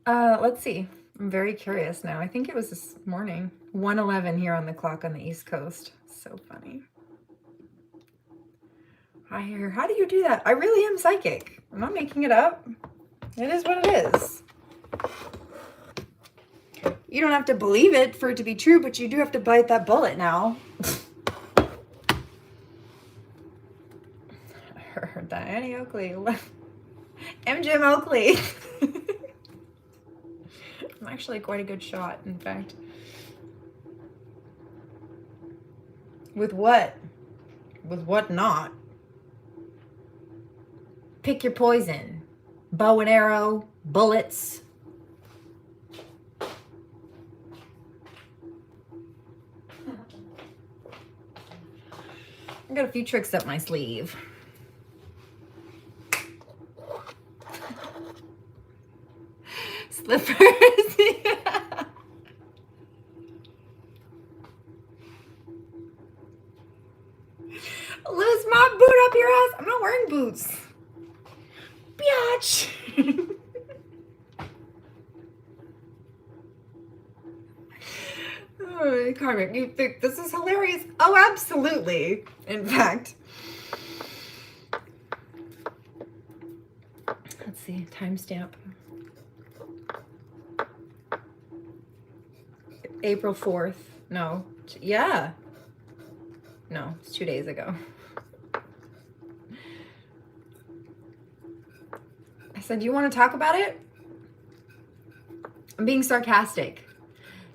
Let's see. I'm very curious now. I think it was this morning. 1:11 here on the clock on the East Coast. So funny. I hear, how do you do that? I really am psychic. I'm not making it up. It is what it is. You don't have to believe it for it to be true, but you do have to bite that bullet now. Diane Oakley. MJ Oakley. I'm actually quite a good shot, in fact. With what? With what not? Pick your poison. Bow and arrow, bullets. I got a few tricks up my sleeve. Slippers. Yeah. Lose my boot up your ass. I'm not wearing boots. Biatch. Oh, Karmic, you think this is hilarious? Oh, absolutely. In fact, see, timestamp. April 4th. No. Yeah. No, it's 2 days ago. I said, you want to talk about it? I'm being sarcastic.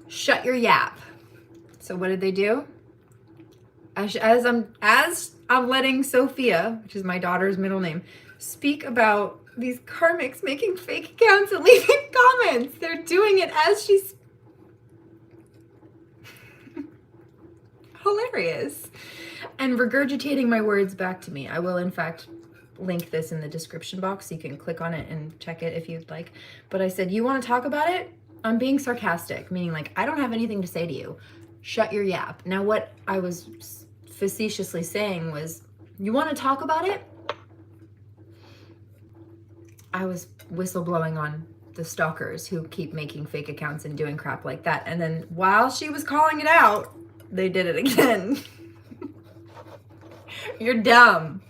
Shut your yap. So what did they do? As I'm letting Sophia, which is my daughter's middle name, speak about these karmics making fake accounts and leaving comments. They're doing it as she's hilarious and regurgitating my words back to me. I will in fact link this in the description box so you can click on it and check it if you'd like. But I said, you want to talk about it? I'm being sarcastic, meaning like I don't have anything to say to you. Shut your yap. Now what I was facetiously saying was, you want to talk about it? I was whistleblowing on the stalkers who keep making fake accounts and doing crap like that. And then while she was calling it out, they did it again. You're dumb.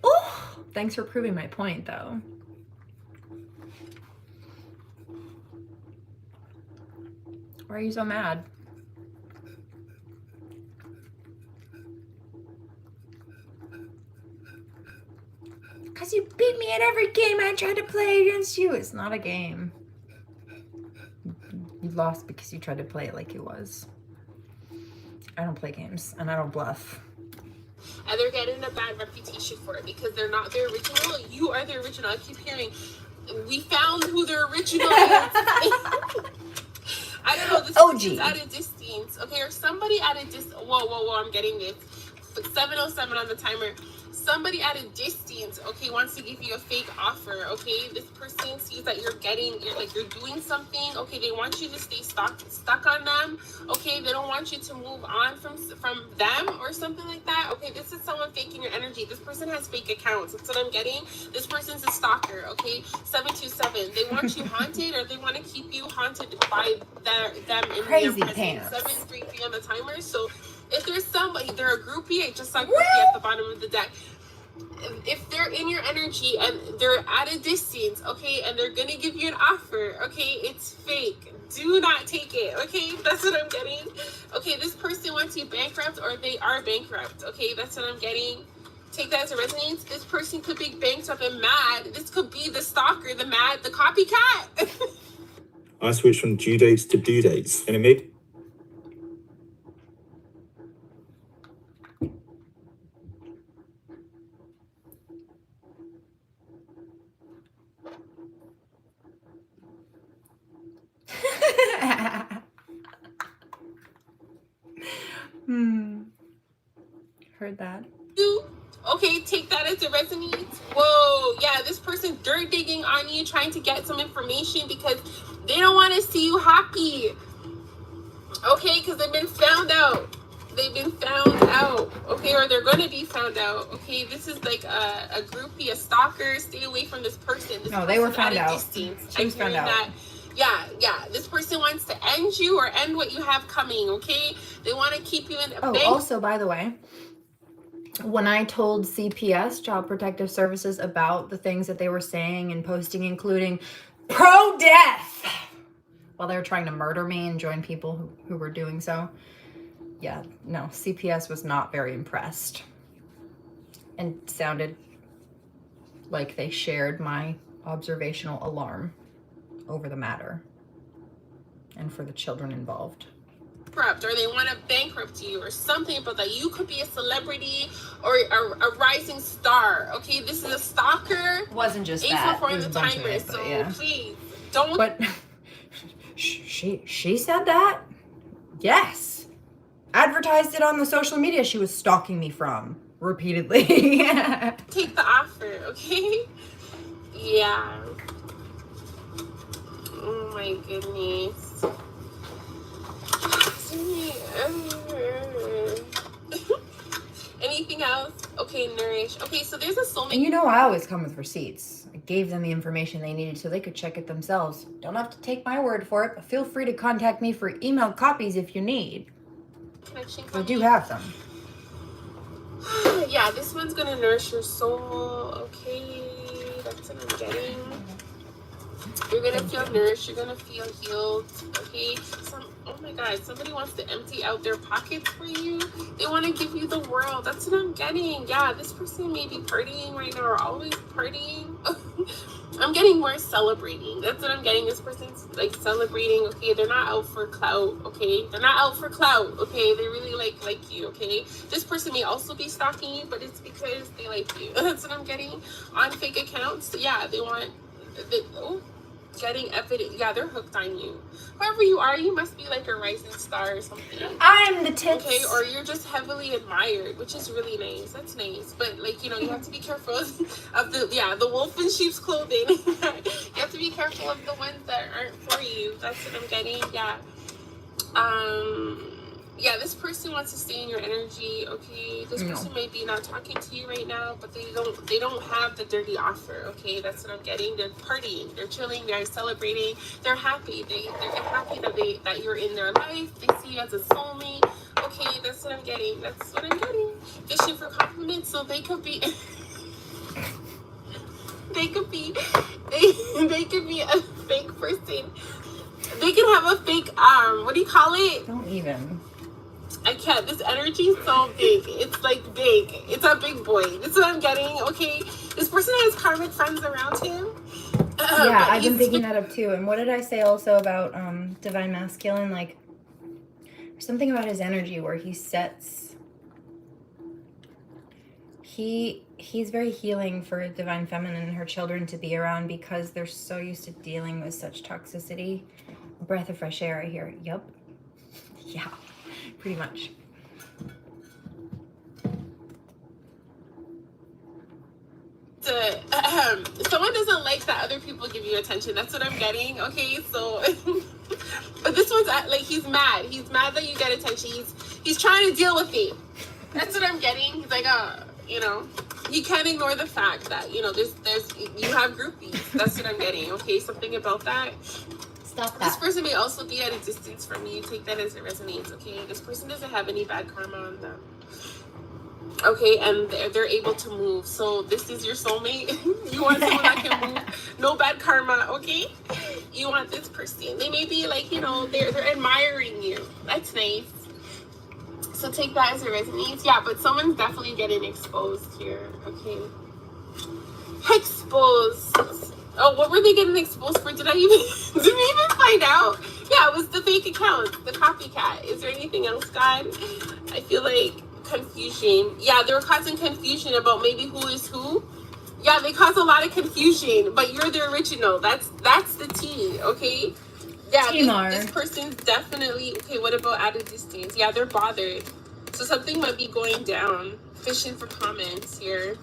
Oh, thanks for proving my point, though. Why are you so mad? Because you beat me at every game I tried to play against you. It's not a game. You lost because you tried to play it like it was. I don't play games and I don't bluff. And they're getting a bad reputation for it because they're not the original. You are the original. I keep hearing, we found who the original is. I don't know. This is at a distance. Okay, or somebody at a distance. Whoa, I'm getting this. 7:07 on the timer. Somebody at a distance, okay, wants to give you a fake offer, okay? This person sees that you're doing something, okay? They want you to stay stuck on them, okay? They don't want you to move on from them or something like that, okay? This is someone faking your energy. This person has fake accounts. That's what I'm getting. This person's a stalker, okay? 727. They want you haunted, or they want to keep you haunted by them in Crazy your presence. pants. 733 on the timer. So if there's somebody, they're a groupie. I just saw groupie at the bottom of the deck. If they're in your energy and they're at a distance, okay, and they're gonna give you an offer, okay, it's fake. Do not take it, okay? That's what I'm getting. Okay, this person wants you bankrupt, or they are bankrupt, okay? That's what I'm getting. Take that as a resonance. This person could be bankrupt and mad. This could be the stalker, the copycat. I switched from due dates to due dates, and it made Heard that. Okay, take that as a resonance. Whoa, yeah, this person's dirt digging on you, trying to get some information because they don't want to see you happy. Okay, because they've been found out. Okay, or they're going to be found out. Okay, this is like a groupie, a stalker. Stay away from this person. No, they were found out. Distance. She was found out. Yeah. This person wants to end you or end what you have coming, okay? They want to keep you in a bank. Also, by the way, when I told CPS, Child Protective Services, about the things that they were saying and posting, including pro-death, while they were trying to murder me and join people who were doing so, yeah, no, CPS was not very impressed and sounded like they shared my observational alarm over the matter and for the children involved. Or they want to bankrupt you or something about that. You could be a celebrity or a rising star. Okay, this is a stalker. It wasn't just that. It was a bunch of it, so yeah. please don't. But she said that? Yes. Advertised it on the social media she was stalking me from repeatedly. Take the offer, okay? Yeah. Oh my goodness. Anything else? Okay, nourish. Okay, so there's a soulmate. And you know I always come with receipts. I gave them the information they needed so they could check it themselves. Don't have to take my word for it, but feel free to contact me for emailed copies if you need. I do have them. Yeah, this one's gonna nourish your soul. Okay. That's what I'm getting. You're gonna feel nourished. You're gonna feel healed. Okay. Oh my God. Somebody wants to empty out their pockets for you. They want to give you the world. That's what I'm getting. Yeah. This person may be partying right now, or always partying. I'm getting more celebrating. That's what I'm getting. This person's like celebrating. Okay. They're not out for clout. Okay. They're not out for clout. Okay. They really like you. Okay. This person may also be stalking you, but it's because they like you. That's what I'm getting. On fake accounts. Yeah. They want. Getting evidence. Yeah, they're hooked on you. Whoever you are, you must be like a rising star or something. I'm the tits. Okay, or you're just heavily admired, which is really nice. That's nice. But like, you know, you have to be careful of the wolf in sheep's clothing. You have to be careful of the ones that aren't for you. That's what I'm getting. Yeah. Yeah, this person wants to stay in your energy. Okay, this person may be not talking to you right now, but they don't have the dirty offer. Okay, that's what I'm getting. They're partying, they're chilling, they're celebrating, they're happy. They're happy that you're in their life. They see you as a soulmate. Okay, that's what I'm getting. That's what I'm getting. Fishing for compliments, so they could be they could be a fake person. They can have a fake what do you call it? Don't even. I can't. This energy is so big. It's like big. It's a big boy. This is what I'm getting. Okay. This person has karmic friends around him. Yeah, I've been picking that up too. And what did I say also about divine masculine? Like, there's something about his energy where he sets. He's very healing for divine feminine and her children to be around because they're so used to dealing with such toxicity. A breath of fresh air, I hear. Yup. Yeah. Pretty much. Someone doesn't like that other people give you attention. That's what I'm getting. Okay, so but this one's like he's mad. He's mad that you get attention. He's trying to deal with it. That's what I'm getting. He's like, you know, he can't ignore the fact that, you know, there's you have groupies. That's what I'm getting. Okay, something about that. Stop that. This person may also be at a distance from you. Take that as it resonates, okay? This person doesn't have any bad karma on them. Okay, and they're able to move. So this is your soulmate. You want someone that can move. No bad karma, okay? You want this person. They may be like, you know, they're admiring you. That's nice. So take that as it resonates. Yeah, but someone's definitely getting exposed here, okay? Exposed. Oh, what were they getting exposed for? Did we even find out? Yeah, it was the fake account, the copycat. Is there anything else, God? I feel like confusion. Yeah, they were causing confusion about maybe who is who. Yeah, they cause a lot of confusion, but you're the original. That's the T, okay? Yeah, this person's definitely, okay, what about at a distance? Yeah, they're bothered. So something might be going down. Fishing for comments here.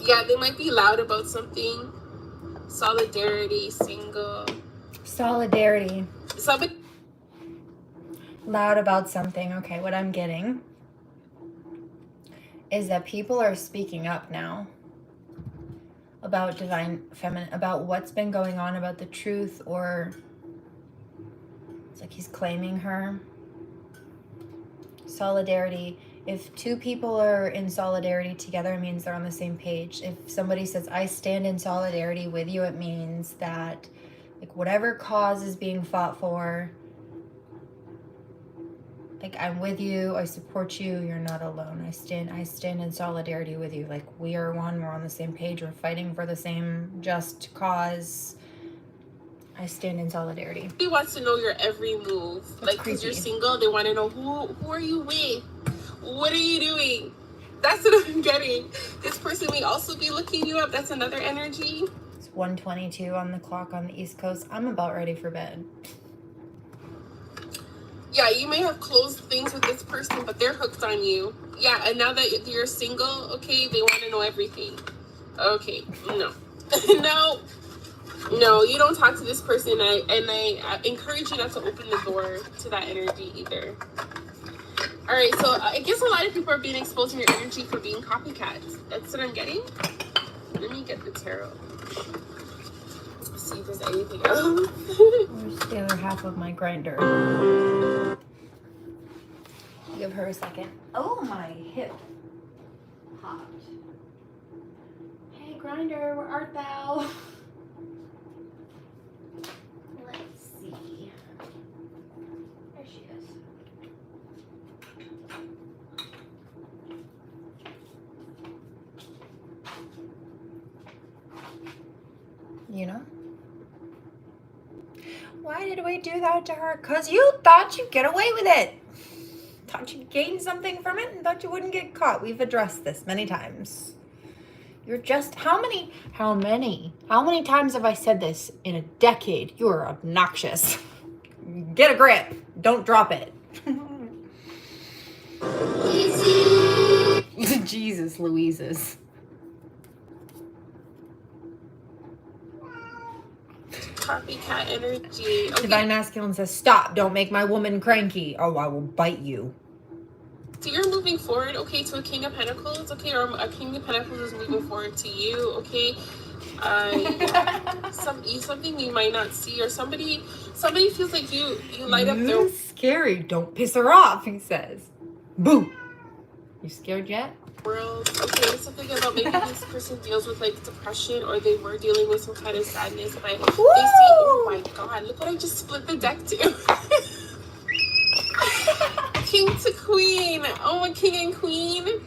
Yeah, they might be loud about something. Solidarity, single. Solidarity. Somebody Loud about something. Okay, what I'm getting is that people are speaking up now about divine feminine, about what's been going on, about the truth, or it's like he's claiming her. Solidarity. If two people are in solidarity together, it means they're on the same page. If somebody says, I stand in solidarity with you, it means that like whatever cause is being fought for, like I'm with you, I support you, you're not alone. I stand in solidarity with you. Like we are one, we're on the same page, we're fighting for the same just cause. I stand in solidarity. He wants to know your every move. That's like because you're single, they want to know who are you with? What are you doing? That's what I'm getting. This person may also be looking you up. That's another energy. It's 1:22 on the clock on the East Coast. I'm about ready for bed. Yeah, you may have closed things with this person, but they're hooked on you. Yeah, and now that you're single, okay, they want to know everything. Okay, no. No, you don't talk to this person, and I encourage you not to open the door to that energy either. All right, so I guess a lot of people are being exposed in your energy for being copycats. That's what I'm getting. Let me get the tarot. See if there's anything else. Where's the other half of my grinder? Give her a second. Oh, my hip. Hot. Grinder, where art thou? Let's see. There she is. You know? Why did we do that to her? Because you thought you'd get away with it. Thought you'd gain something from it and thought you wouldn't get caught. We've addressed this many times. You're just, how many times have I said this in a decade? You are obnoxious. Get a grip. Don't drop it. Jesus Louises. Copycat energy. Okay. Divine Masculine says, stop. Don't make my woman cranky. Oh, I will bite you. So you're moving forward, okay, to a King of Pentacles, okay, or a King of Pentacles is moving forward to you, okay. Something you might not see, or somebody feels like you light up their. Scary. Don't piss her off. He says. Boo. You scared yet? World. Okay, something about maybe this person deals with like depression, or they were dealing with some kind of sadness, but they see, oh my god, look what I just split the deck to. King to Queen. Oh, a King and Queen.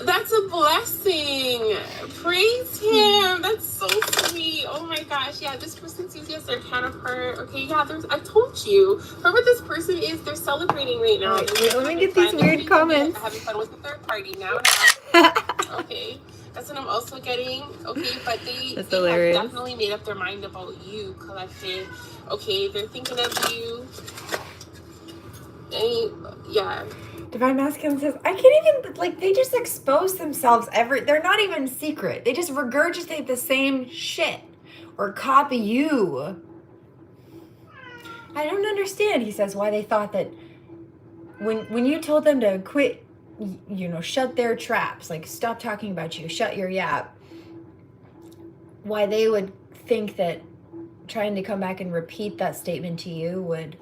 That's a blessing. Praise him. That's so sweet. Oh my gosh. Yeah, this person sees you as their counterpart. Okay, yeah, I told you. Whoever this person is, they're celebrating right now. Wait, let me get these weird comments. Having fun with the third party now. Okay. That's what I'm also getting. Okay, but they have definitely made up their mind about you, Collective. Okay, they're thinking of you. Yeah. Divine Masculine says, I can't even, like, they just expose themselves they're not even secret. They just regurgitate the same shit or copy you. I don't understand, he says, why they thought that when you told them to quit, you know, shut their traps, like stop talking about you, shut your yap, why they would think that trying to come back and repeat that statement to you would,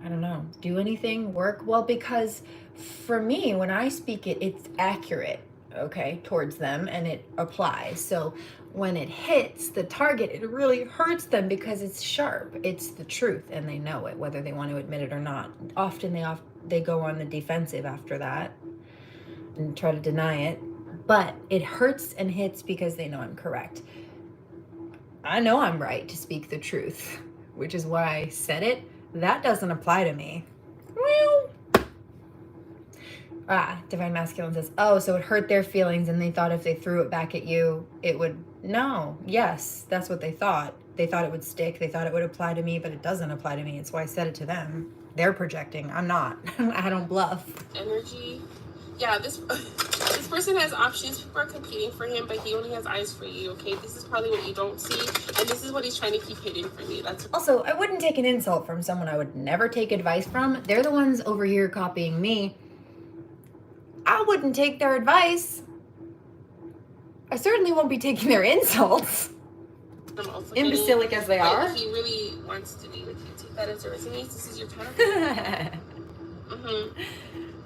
I don't know, do anything, work? Well, because for me, when I speak it, it's accurate, okay, towards them, and it applies. So when it hits the target, it really hurts them because it's sharp. It's the truth, and they know it, whether they want to admit it or not. Often they go on the defensive after that and try to deny it. But it hurts and hits because they know I'm correct. I know I'm right to speak the truth, which is why I said it. That doesn't apply to me. Well, Divine Masculine says, oh, so it hurt their feelings and they thought if they threw it back at you, it would, no, yes, that's what they thought. They thought it would stick. They thought it would apply to me, but it doesn't apply to me. It's why I said it to them. They're projecting. I'm not. I don't bluff. Energy. Yeah, this person has options. People are competing for him, but he only has eyes for you, okay? This is probably what you don't see, and this is what he's trying to keep hidden from you. That's also, I wouldn't take an insult from someone I would never take advice from. They're the ones over here copying me. I wouldn't take their advice. I certainly won't be taking their insults. Imbecilic as they are. He really wants to be with you too. That is resonates. This is your counterpart.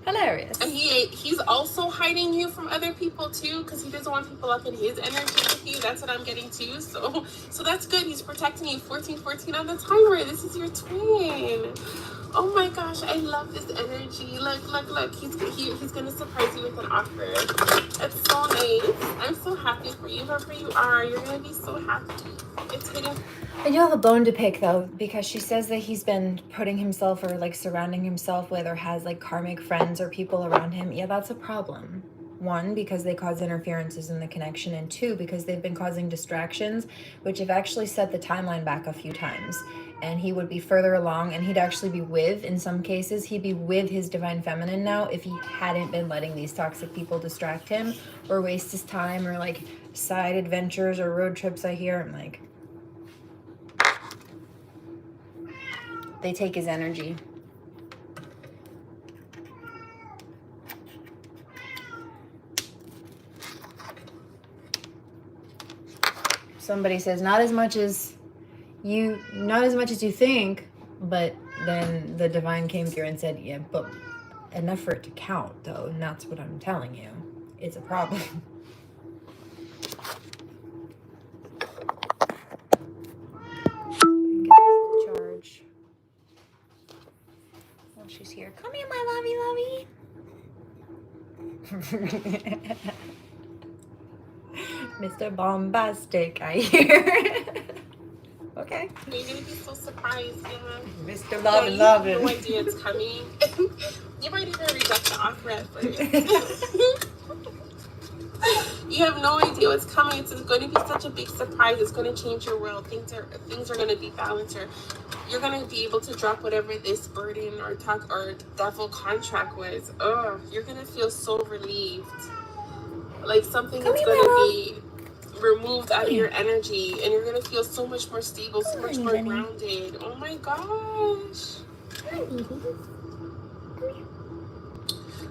Hilarious. And he's also hiding you from other people too, because he doesn't want people up in his energy with you. That's what I'm getting too. So that's good. He's protecting you. 1414 on the timer. This is your twin. Oh my gosh, I love this energy. Look. He's gonna surprise you with an offer. It's so nice. I'm so happy for you. Whoever you are, you're gonna be so happy. It's hidden. I do have a bone to pick though, because she says that he's been putting himself or like surrounding himself with or has like karmic friends or people around him. Yeah, that's a problem. One, because they cause interferences in the connection, and two, because they've been causing distractions, which have actually set the timeline back a few times. And he would be further along, and he'd actually be in some cases, he'd be with his divine feminine now if he hadn't been letting these toxic people distract him or waste his time, or like side adventures or road trips. I hear, I'm like, they take his energy. Somebody says, not as much as you think, but then the divine came through and said, yeah, but enough for it to count though. And that's what I'm telling you. It's a problem. Mr. Bombastic, I hear. Okay. You're gonna be so surprised, yeah. Mr. Yeah, Love you have and no Love. idea it's coming. You might even reject the offer at first. You have no idea what's coming. It's going to be such a big surprise. It's going to change your world. Things are going to be balanced. Or you're going to be able to drop whatever this burden or devil contract was. Oh, you're going to feel so relieved. Like something is going to be removed out of your energy, and you're going to feel so much more stable, so much more grounded. Oh my gosh.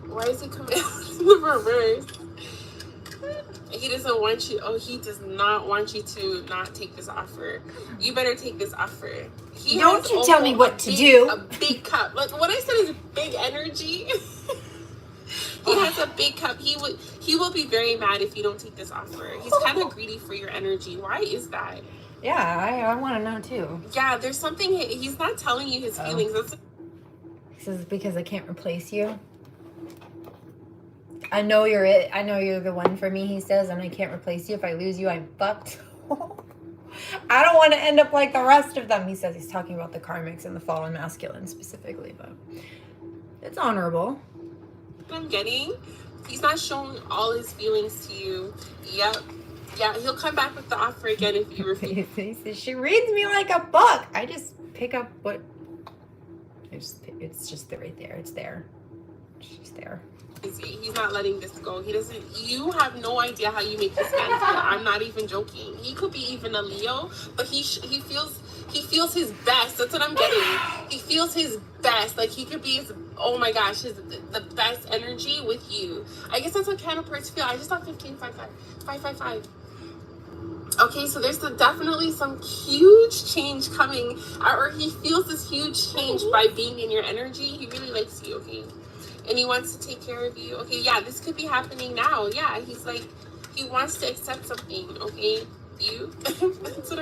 Why is it coming out in the reverse? He doesn't want you. Oh, he does not want you to not take this offer. You better take this offer. Don't you tell me what to do. A big cup. Like what I said is big energy. He has a big cup. He will be very mad if you don't take this offer. He's kind of greedy for your energy. Why is that? Yeah, I want to know too. Yeah, there's something. He's not telling you his feelings. That's This is because I can't replace you. I know you're it. I know you're the one for me, he says, and I can't replace you. If I lose you, I'm fucked. I don't want to end up like the rest of them. He says he's talking about the Karmics and the fallen masculine specifically, but it's honorable. what I'm getting. He's not showing all his feelings to you. Yep. Yeah, he'll come back with the offer again if you refuse. He says, she reads me like a book. I just pick up what... It's just right there. It's there. She's there. He's not letting this go. He doesn't. You have no idea how you make this man feel. I'm not even joking. He could be even a Leo, but he feels his best. That's what I'm getting. He feels his best. Like he could be his. Oh my gosh, the best energy with you. I guess that's what counterparts feel. I just thought 555. Okay, so there's definitely some huge change coming, or he feels this huge change by being in your energy. He really likes you. Okay. And he wants to take care of you. Okay, yeah, this could be happening now. Yeah, he's like, he wants to accept something. Okay, you,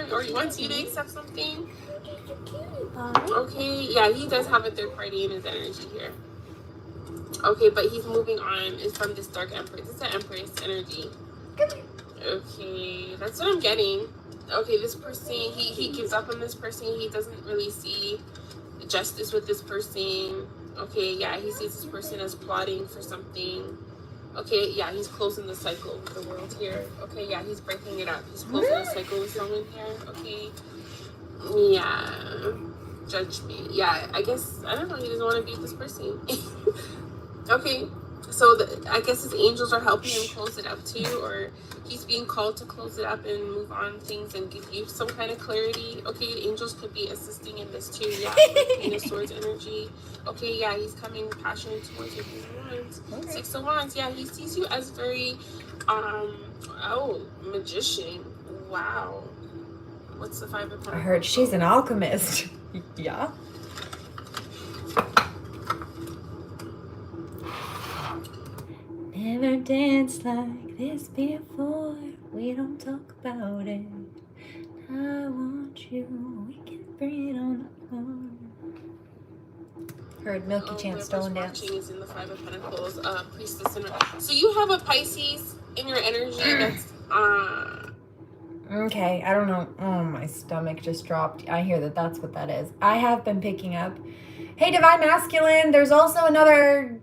or he wants you to accept something. Okay, yeah, he does have a third party in his energy here. Okay, but he's moving on. Is from this dark empress. It's an empress energy. Okay, that's what I'm getting. Okay, this person, he gives up on this person. He doesn't really see justice with this person. Okay, yeah, he sees this person as plotting for something. Okay, yeah, he's closing the cycle with the world here. Okay, yeah, he's breaking it up. He's closing the cycle with someone here. Okay, yeah, judgment. Yeah, I guess, I don't know, he doesn't want to be with this person. Okay, so I guess his angels are helping him close it up too, or he's being called to close it up and move on things and give you some kind of clarity. Okay, angels could be assisting in this too. Yeah, in the swords energy. Okay, yeah, he's coming passionate towards you. Okay. 6 of Wands. Yeah, he sees you as very, magician. Wow. What's the 5 of Pentacles? I heard she's an alchemist. Yeah. Never danced like this before. We don't talk about it. I want you. We can bring it on the floor. Heard Milky Chant stolen dance. Is in the 5 of Pentacles. Priestess. So you have a Pisces in your energy that's Okay, I don't know. Oh, my stomach just dropped. I hear that that's what that is. I have been picking up. Hey, Divine Masculine. There's also another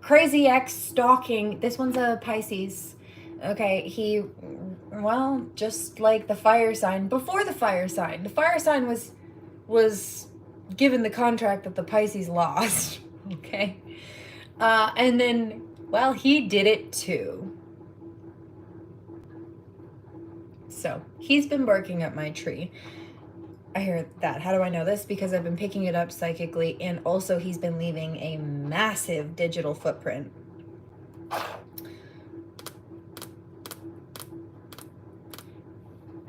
crazy ex stalking. This one's a Pisces. Okay, well, just like the fire sign. Before the fire sign was given the contract that the Pisces lost. Okay. And then, well, he did it too. So he's been barking up my tree. I hear that. How do I know this? Because I've been picking it up psychically, and also he's been leaving a massive digital footprint.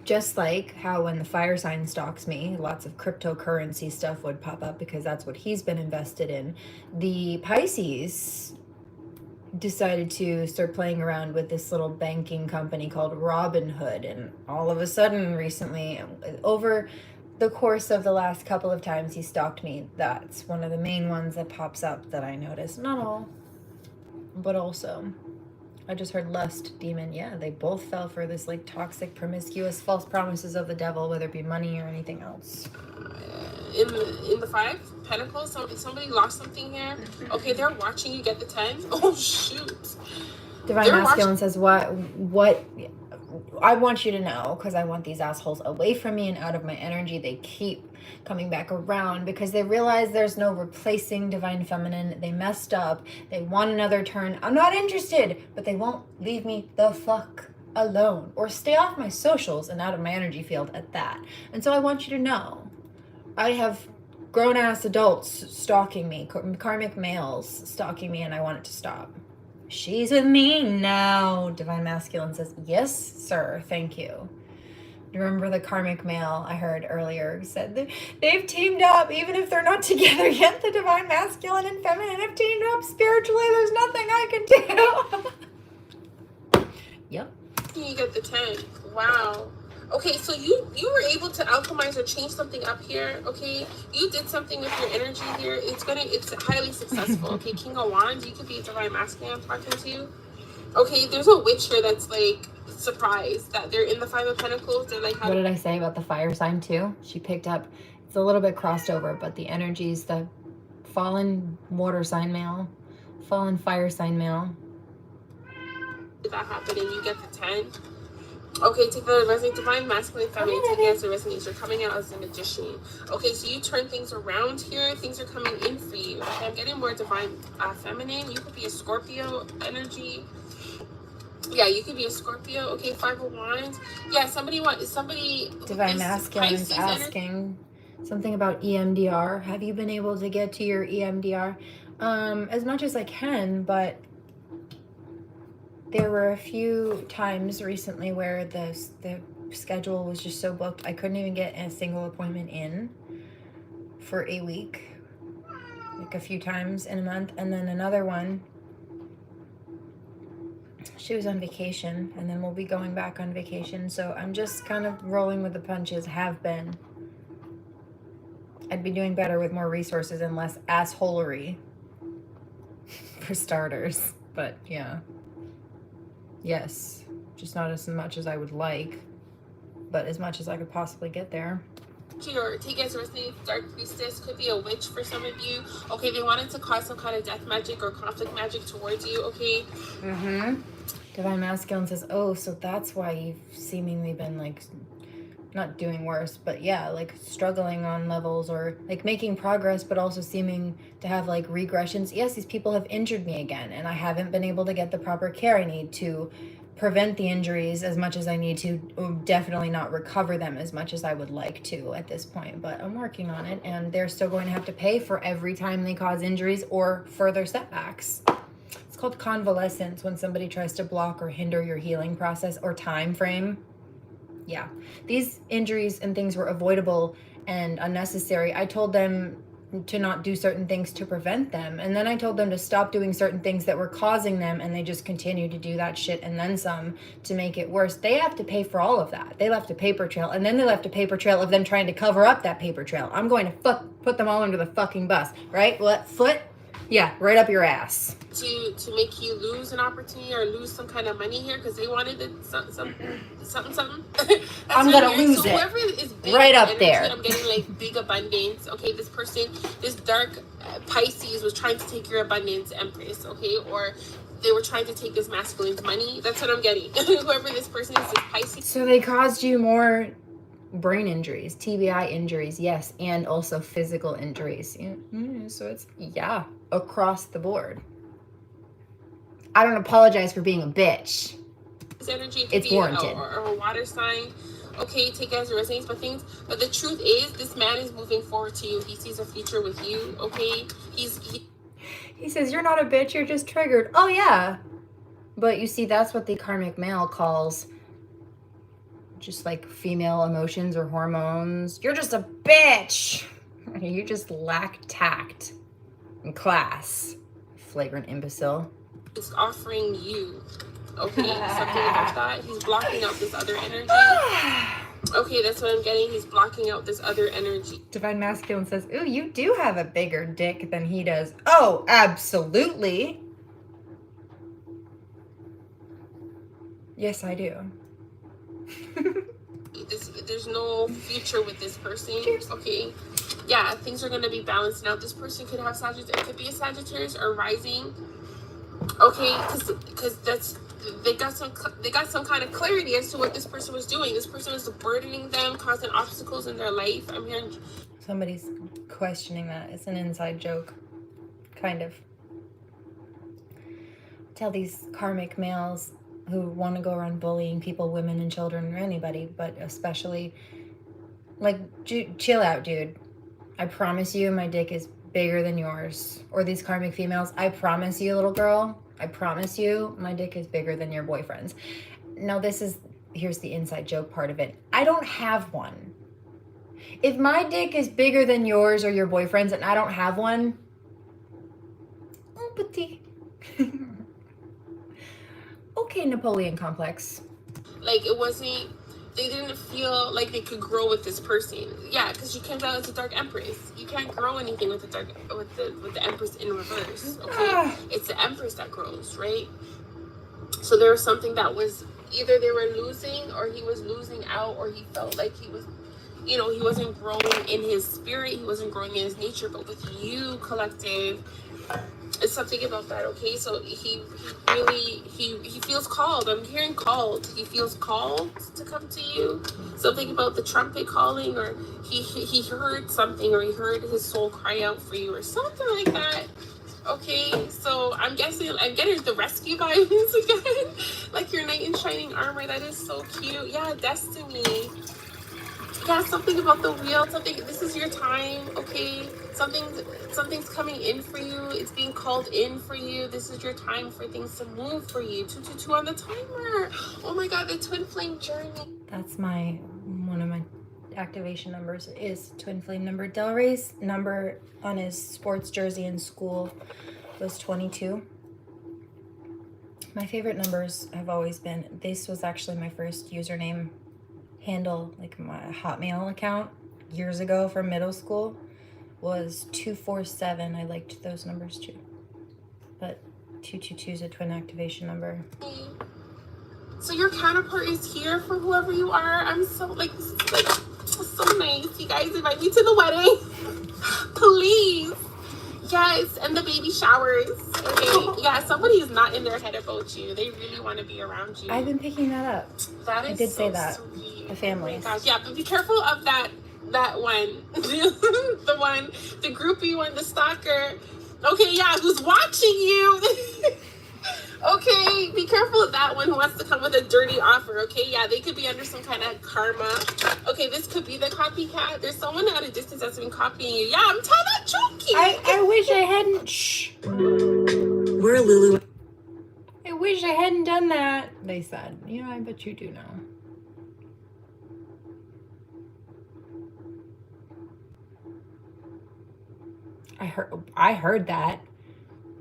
Just like how when the fire sign stalks me, lots of cryptocurrency stuff would pop up because that's what he's been invested in. The Pisces decided to start playing around with this little banking company called Robinhood, and all of a sudden recently, over the course of the last couple of times he stalked me, that's one of the main ones that pops up that I noticed. Not all, but also. I just heard lust demon. Yeah, they both fell for this like toxic, promiscuous, false promises of the devil, whether it be money or anything else. In the 5 Pentacles, somebody lost something here. Okay, they're watching you get the 10. Oh shoot. Divine Masculine says, what I want you to know, because I want these assholes away from me and out of my energy. They keep coming back around because they realize there's no replacing Divine Feminine. They messed up. They want another turn. I'm not interested, but they won't leave me the fuck alone or stay off my socials and out of my energy field at that. And so I want you to know, I have grown-ass adults stalking me, karmic males stalking me, and I want it to stop. She's with me now. Divine Masculine says, yes, sir. Thank you. Remember the karmic male I heard earlier said they've teamed up, even if they're not together yet. The Divine Masculine and Feminine have teamed up spiritually. There's nothing I can do. Yep. You get the 10. Wow. Okay, so you were able to alchemize or change something up here. Okay, you did something with your energy here. It's highly successful. Okay, King of Wands, you could be a Divine Masculine I'm talking to you. Okay, there's a witch here that's like surprised that they're in the 5 of Pentacles. They're like, what did I say about the fire sign too? She picked up, it's a little bit crossed over, but the energies, the fallen water sign male, fallen fire sign male. Did that happen and you get the 10? Okay, take the resonate, Divine Masculine, Feminine, take it as the resonates. You're coming out as a magician. Okay, so you turn things around here. Things are coming in for you. Okay, I'm getting more Divine Feminine. You could be a Scorpio energy. Yeah, you could be a Scorpio. Okay, 5 of Wands. Yeah, somebody. Divine Masculine is asking something about EMDR. Have you been able to get to your EMDR? As much as I can, but there were a few times recently where the schedule was just so booked. I couldn't even get a single appointment in for a week. Like a few times in a month. And then another one, she was on vacation. And then we'll be going back on vacation. So I'm just kind of rolling with the punches. Have been. I'd be doing better with more resources and less assholery. For starters. But yeah. Yes, just not as much as I would like, but as much as I could possibly get there. Or take as resonates, Dark Priestess could be a witch for some of you. Okay, they wanted to cause some kind of death magic or conflict magic towards you. Okay. Divine Masculine says, oh, so that's why you've seemingly been like not doing worse, but yeah, like struggling on levels or like making progress, but also seeming to have like regressions. Yes, these people have injured me again, and I haven't been able to get the proper care I need to prevent the injuries as much as I need to, definitely not recover them as much as I would like to at this point, but I'm working on it, and they're still going to have to pay for every time they cause injuries or further setbacks. It's called convalescence when somebody tries to block or hinder your healing process or time frame. Yeah, these injuries and things were avoidable and unnecessary. I told them to not do certain things to prevent them, and then I told them to stop doing certain things that were causing them, and they just continue to do that shit and then some to make it worse. They have to pay for all of that. They left a paper trail, and then they left a paper trail of them trying to cover up that paper trail. I'm going to put them all under the fucking bus, right? What foot? Yeah, right up your ass. To make you lose an opportunity or lose some kind of money here because they wanted something. I'm gonna lose so it. Whoever is big right up energy, there. I'm getting like big abundance. Okay, this person, this dark Pisces was trying to take your abundance, Empress. Okay, or they were trying to take this masculine's money. That's what I'm getting. Whoever this person is Pisces. So they caused you more brain injuries, TBI injuries, yes, and also physical injuries. So it's, yeah, across the board. I don't apologize for being a bitch. This energy could it's be warranted. Or a water sign. Okay, take it as it resonates, but the truth is, this man is moving forward to you. He sees a future with you. Okay, he says you're not a bitch. You're just triggered. Oh yeah, but you see, that's what the karmic male calls just like female emotions or hormones. You're just a bitch. You just lack tact and class. Flagrant imbecile. It's offering you, okay, something about that. He's blocking out this other energy. Okay, that's what I'm getting. He's blocking out this other energy. Divine Masculine says, ooh, you do have a bigger dick than he does. Oh, absolutely. Yes, I do. There's no future with this person. Cheers. Okay, yeah, things are gonna be balanced now. This person could have Sagittarius. It could be a Sagittarius or rising. Okay, because that's they got some kind of clarity as to what this person was doing. This person was burdening them, causing obstacles in their life. I'm hearing Somebody's questioning that. It's an inside joke, kind of. Tell these karmic males who want to go around bullying people, women and children, or anybody, but especially, like, chill out, dude. I promise you my dick is bigger than yours. Or these karmic females, I promise you, little girl, I promise you my dick is bigger than your boyfriend's. Now here's the inside joke part of it. I don't have one. If my dick is bigger than yours or your boyfriend's and I don't have one, oh, petit. Okay, Napoleon complex. like it wasn't. They didn't feel like they could grow with this person. Yeah, because she came out as a dark empress. You can't grow anything with the empress in reverse. Okay, it's the empress that grows, right? So there was something that was either they were losing or he was losing out, or he felt like he was, he wasn't growing in his spirit. He wasn't growing in his nature. But with you, collective, it's something about that. Okay, so he really feels called. I'm hearing called. He feels called to come to you. Something about the trumpet calling, or he heard something, or he heard his soul cry out for you, or something like that. Okay, so I'm getting the rescue vibes again, like your knight in shining armor. That is so cute. Yeah, destiny. Yeah, something about the wheel. Something. This is your time. Okay, something's coming in for you. It's being called in for you. This is your time for things to move for you. 222 on the timer. Oh my God, the twin flame journey. That's one of my activation numbers is twin flame number. DellRay's number on his sports jersey in school was 22. My favorite numbers have always been, this was actually my first username handle, like my Hotmail account years ago from middle school, was 247. I liked those numbers too. But 222 is a twin activation number. So your counterpart is here for whoever you are. I'm so like, this is like so nice. You guys invite me to the wedding, please. Yes, and the baby showers. Okay, yeah. Somebody is not in their head about you. They really want to be around you. I've been picking that up. That is I did so say that. Sweet. The family. Oh my gosh, yeah. But be careful of that one, the groupie one, the stalker. Okay, yeah, who's watching you? Okay, be careful of that one who wants to come with a dirty offer. Okay, yeah, they could be under some kind of karma. Okay, this could be the copycat. There's someone at a distance that's been copying you. Yeah, I'm not joking. I wish I hadn't. Shh. We're Lulu. I wish I hadn't done that. They said, yeah, I bet you do now. I heard that.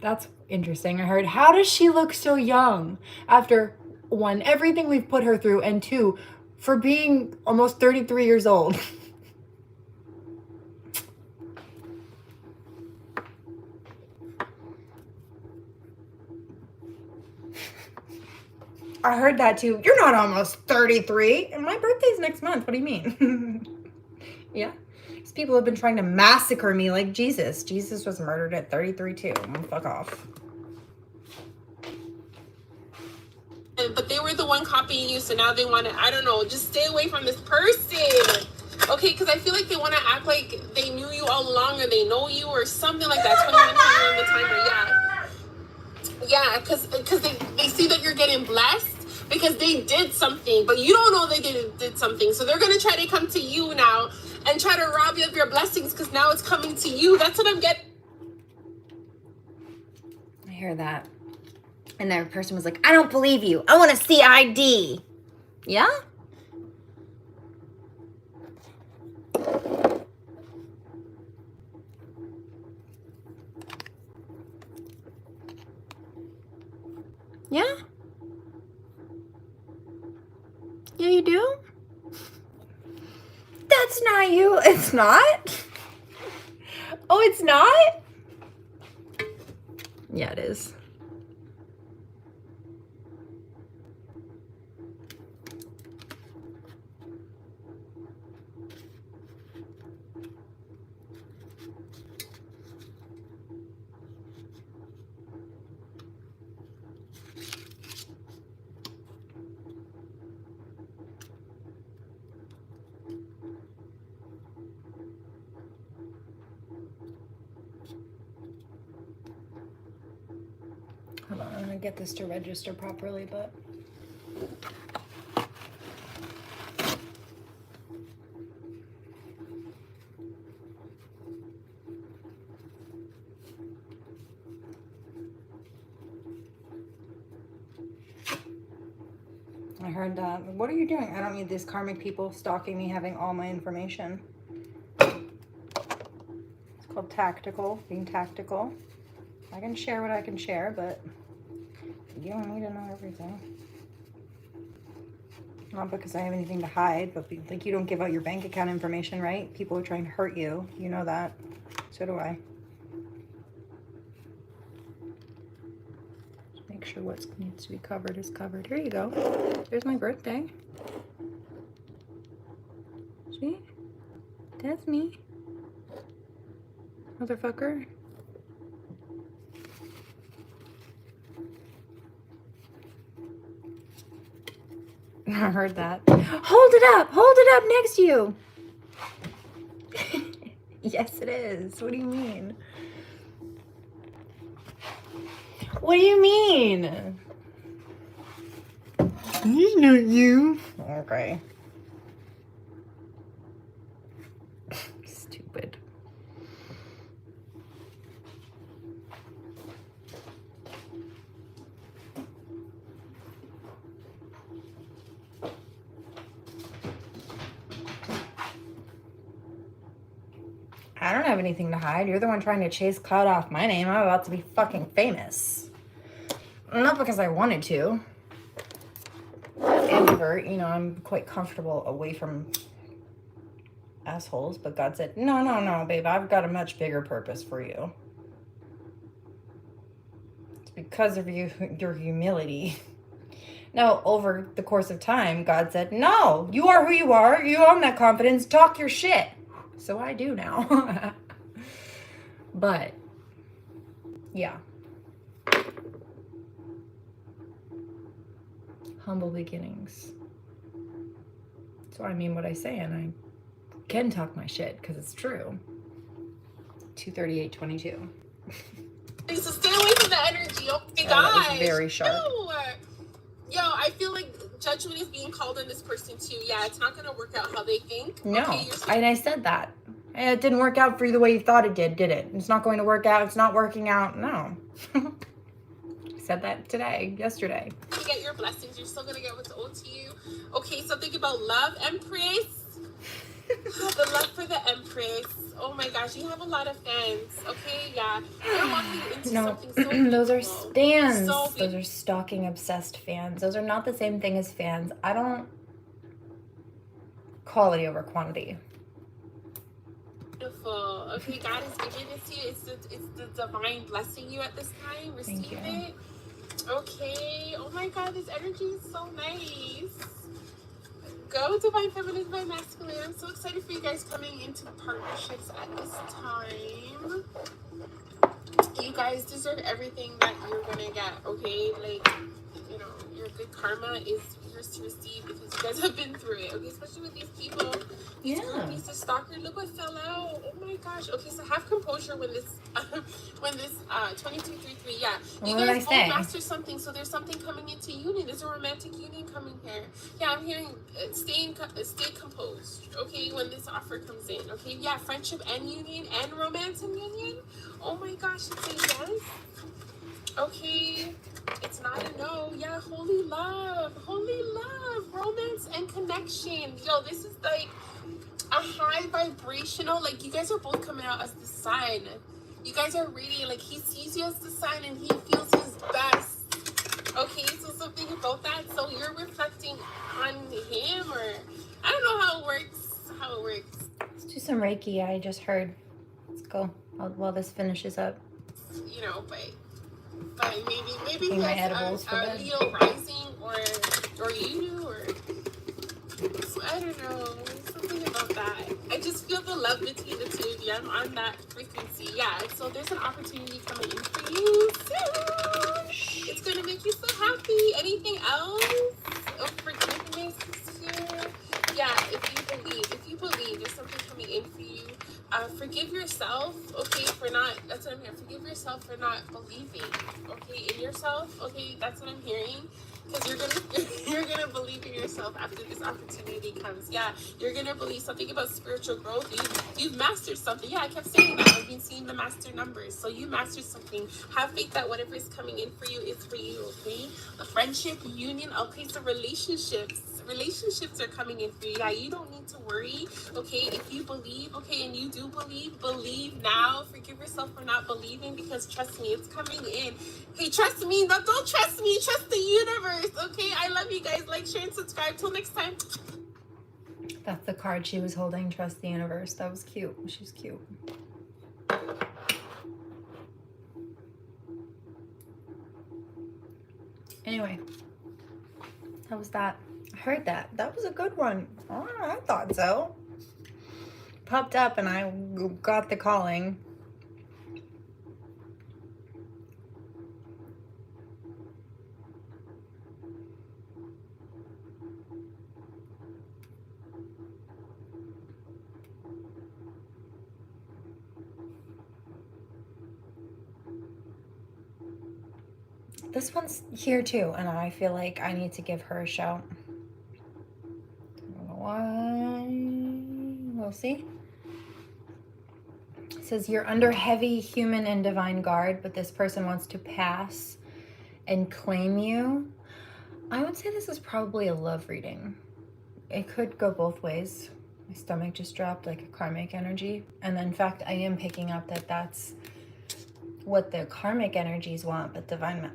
That's interesting. I heard, how does she look so young after, one, everything we've put her through, and two, for being almost 33 years old. I heard that too. You're not almost 33. And my birthday's next month. What do you mean? Yeah. These people have been trying to massacre me like Jesus. Jesus was murdered at 33 too. Fuck off. But they were the one copying you, so now they want to, I don't know, just stay away from this person. Okay, because I feel like they want to act like they knew you all along, or they know you, or something like that. 21 on the timer, yeah. Yeah, because they see that you're getting blessed because they did something, but you don't know they did something. So they're going to try to come to you now and try to rob you of your blessings because now it's coming to you. That's what I'm getting. I hear that. And that person was like, I don't believe you. I want to see ID. Yeah? Yeah? Yeah, you do? That's not you. It's not? Oh, it's not? Yeah, it is. get this to register properly, but. I heard that. What are you doing? I don't need these karmic people stalking me, having all my information. It's called tactical, being tactical. I can share what I can share, but you don't need to know everything. Not because I have anything to hide, but like you don't give out your bank account information, right? People are trying to hurt you. You know that. So do I. Make sure what needs to be covered is covered. Here you go. There's my birthday. See? That's me. Motherfucker. I heard that. Hold it up! Hold it up next to you! Yes, it is. What do you mean? What do you mean? It's not you. Okay. Stupid. I don't have anything to hide. You're the one trying to chase clout off my name. I'm about to be fucking famous. Not because I wanted to. Ambivert, you know, I'm quite comfortable away from assholes, but God said, no, babe, I've got a much bigger purpose for you. It's because of your humility. Now, over the course of time, God said, no, you are who you are. You own that confidence. Talk your shit. So I do now. But, yeah. Humble beginnings. So I mean what I say, and I can talk my shit because it's true. 238:22. So stay away from the energy. Oh my That gosh. was very sharp. No. Yo, I feel like judgment is being called on this person too. Yeah, it's not gonna work out how they think. No, okay, and I said that. It didn't work out for you the way you thought it did it? It's not going to work out. It's not working out. No. I said that yesterday. You get your blessings. You're still gonna get what's owed to you. Okay, so think about love, Empress. The love for the Empress. Oh my gosh, you have a lot of fans. Okay, yeah. You're walking into something so beautiful. Those are stans. So Those are stalking obsessed fans. Those are not the same thing as fans. I don't quality over quantity. Beautiful. Okay, God is giving this to you. It's the divine blessing you at this time. Receive it. Okay. Oh my God, this energy is so nice. Go divine feminine, divine masculine. I'm so excited for you guys coming into partnerships at this time. You guys deserve everything that you're gonna get. Okay, like, you know, your good karma is yours to receive because you guys have been through it. Okay, especially with these people. These groupies, the stalker. Look what fell out. Oh my gosh. Okay, so have composure when this 2233. Yeah, you guys both master something. So there's something coming into union. There's a romantic union coming here. Yeah, I'm hearing stay composed. Okay, when this offer comes in. Okay, yeah, friendship and union and romance and union. Oh my gosh, it's a yes. Okay, it's not a no. Yeah, holy love, romance and connection. Yo, this is like a high vibrational, like you guys are both coming out as the sign. You guys are radiant, like he sees you as the sign and he feels his best. Okay, so something about that. So you're reflecting on him, or I don't know how it works. Let's do some Reiki. I just heard. Let's go while this finishes up. You know, but maybe he my has edibles for a Leo rising, or you do, or I don't know, something about that. I just feel the love between the two of you. I'm on that frequency. Yeah, so there's an opportunity coming in for you soon. It's gonna make you so happy. Anything else? Oh, forgiveness is here. Yeah, if you believe, there's something coming in for you. forgive yourself, okay, for not, that's what I'm hearing, forgive yourself for not believing, okay, in yourself, okay, that's what I'm hearing, because you're gonna believe in yourself after this opportunity comes. Yeah, you're gonna believe something about spiritual growth. You've mastered something. Yeah, I kept saying that. I've been seeing the master numbers. So you mastered something. Have faith that whatever is coming in for you is for you, okay? A friendship, union, okay, so relationships are coming in for you. Yeah, you don't need to worry, okay? If you believe, okay, and you do believe now. Forgive yourself for not believing, because trust me, it's coming in. Hey, trust me. No, don't trust me. Trust the universe, okay? I love you guys. Like, share, and subscribe. Till next time. That's the card she was holding, Trust the Universe. That was cute. She's cute. Anyway, how was that? I heard that. That was a good one. Oh, I thought so. Popped up and I got the calling. This one's here too, and I feel like I need to give her a shout. I don't know why. We'll see. It says you're under heavy human and divine guard, but this person wants to pass and claim you. I would say this is probably a love reading. It could go both ways. My stomach just dropped like a karmic energy. And in fact, I am picking up that that's what the karmic energies want, but divine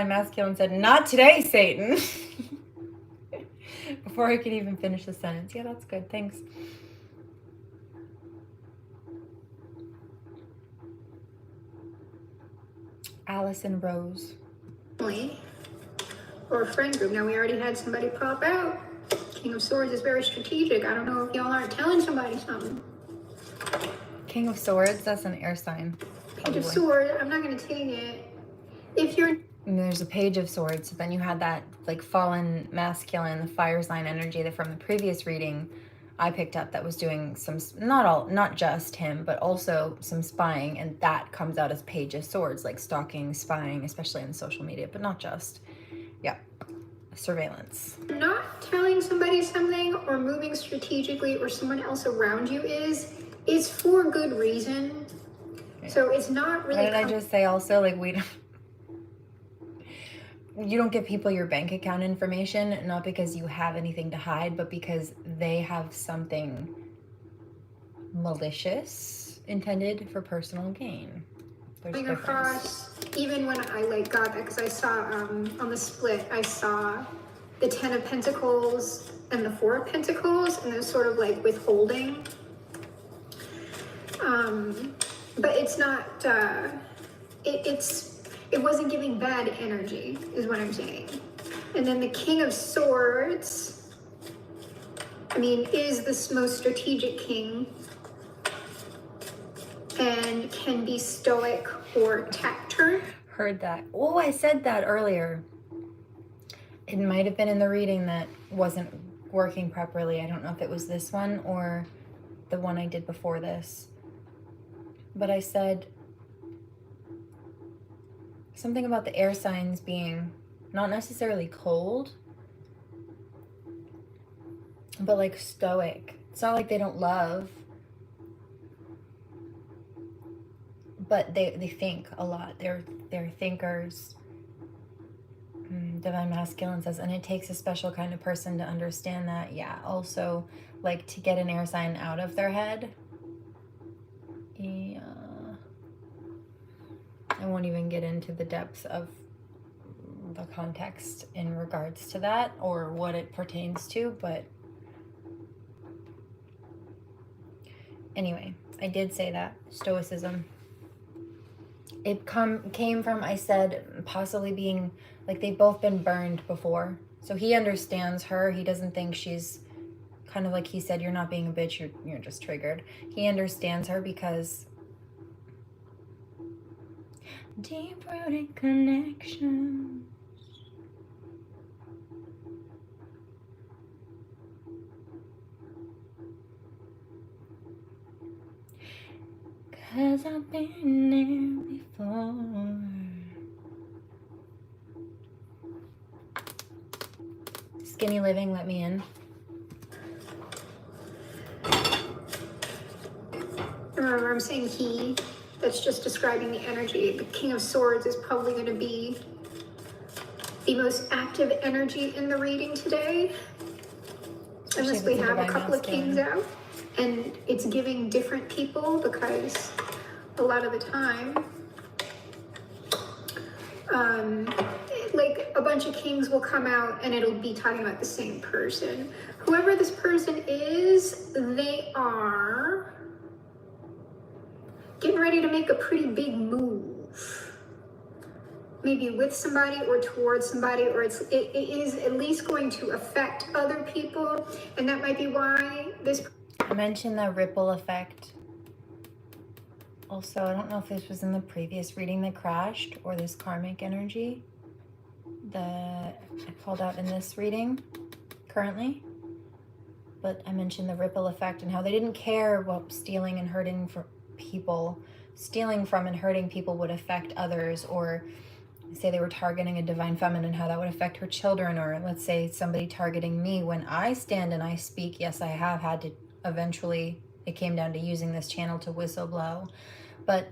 masculine said, "Not today, Satan." Before I could even finish the sentence. Yeah, that's good. Thanks. Allison Rose. Or a friend group. Now we already had somebody pop out. King of Swords is very strategic. I don't know if y'all aren't telling somebody something. King of Swords, that's an air sign. Page of Swords, I'm not gonna take it. If you're And there's a Page of Swords, then you had that like fallen masculine, the fire sign energy that from the previous reading I picked up that was doing some, not just him, but also some spying, and that comes out as Page of Swords, like stalking, spying, especially on social media, but not just. Yeah, surveillance. not telling somebody something or moving strategically, or someone else around you is for good reason. So it's not really. What did I just say also? Like, you don't give people your bank account information, not because you have anything to hide, but because they have something malicious intended for personal gain. Coming across, even when I got that, because I saw on the split, I saw the 10 of Pentacles and the 4 of Pentacles, and they're sort of like withholding. But it's not, it wasn't giving bad energy, is what I'm saying. And then the King of Swords, I mean, is the most strategic king and can be stoic or taciturn. Heard that. Oh, I said that earlier. It might have been in the reading that wasn't working properly. I don't know if it was this one or the one I did before this. But I said something about the air signs being not necessarily cold, but like stoic. It's not like they don't love, but they think a lot. They're thinkers. Divine Masculine says, and it takes a special kind of person to understand that. Yeah, also like to get an air sign out of their head. Yeah. I won't even get into the depth of the context in regards to that or what it pertains to, but anyway, I did say that. Stoicism. It came from, I said, possibly being, like they've both been burned before. So he understands her. He doesn't think she's, kind of like he said, you're not being a bitch, you're just triggered. He understands her because deep-rooted connection. 'cause I've been there before. Skinny Living, let me in. Remember, I'm saying he. That's just describing the energy. The King of Swords is probably going to be the most active energy in the reading today. Unless we have a couple of kings out. And it's giving different people, because a lot of the time, like a bunch of kings will come out and it'll be talking about the same person. Whoever this person is, they are getting ready to make a pretty big move. Maybe with somebody or towards somebody, or it is at least going to affect other people. And that might be why this... I mentioned the ripple effect. Also, I don't know if this was in the previous reading that crashed or this karmic energy that I called out in this reading currently. But I mentioned the ripple effect and how they didn't care what stealing and hurting from people, stealing from and hurting people would affect others, or say they were targeting a divine feminine, how that would affect her children, or let's say somebody targeting me when I stand and I speak. Yes, I have had to eventually, it came down to using this channel to whistle blow. But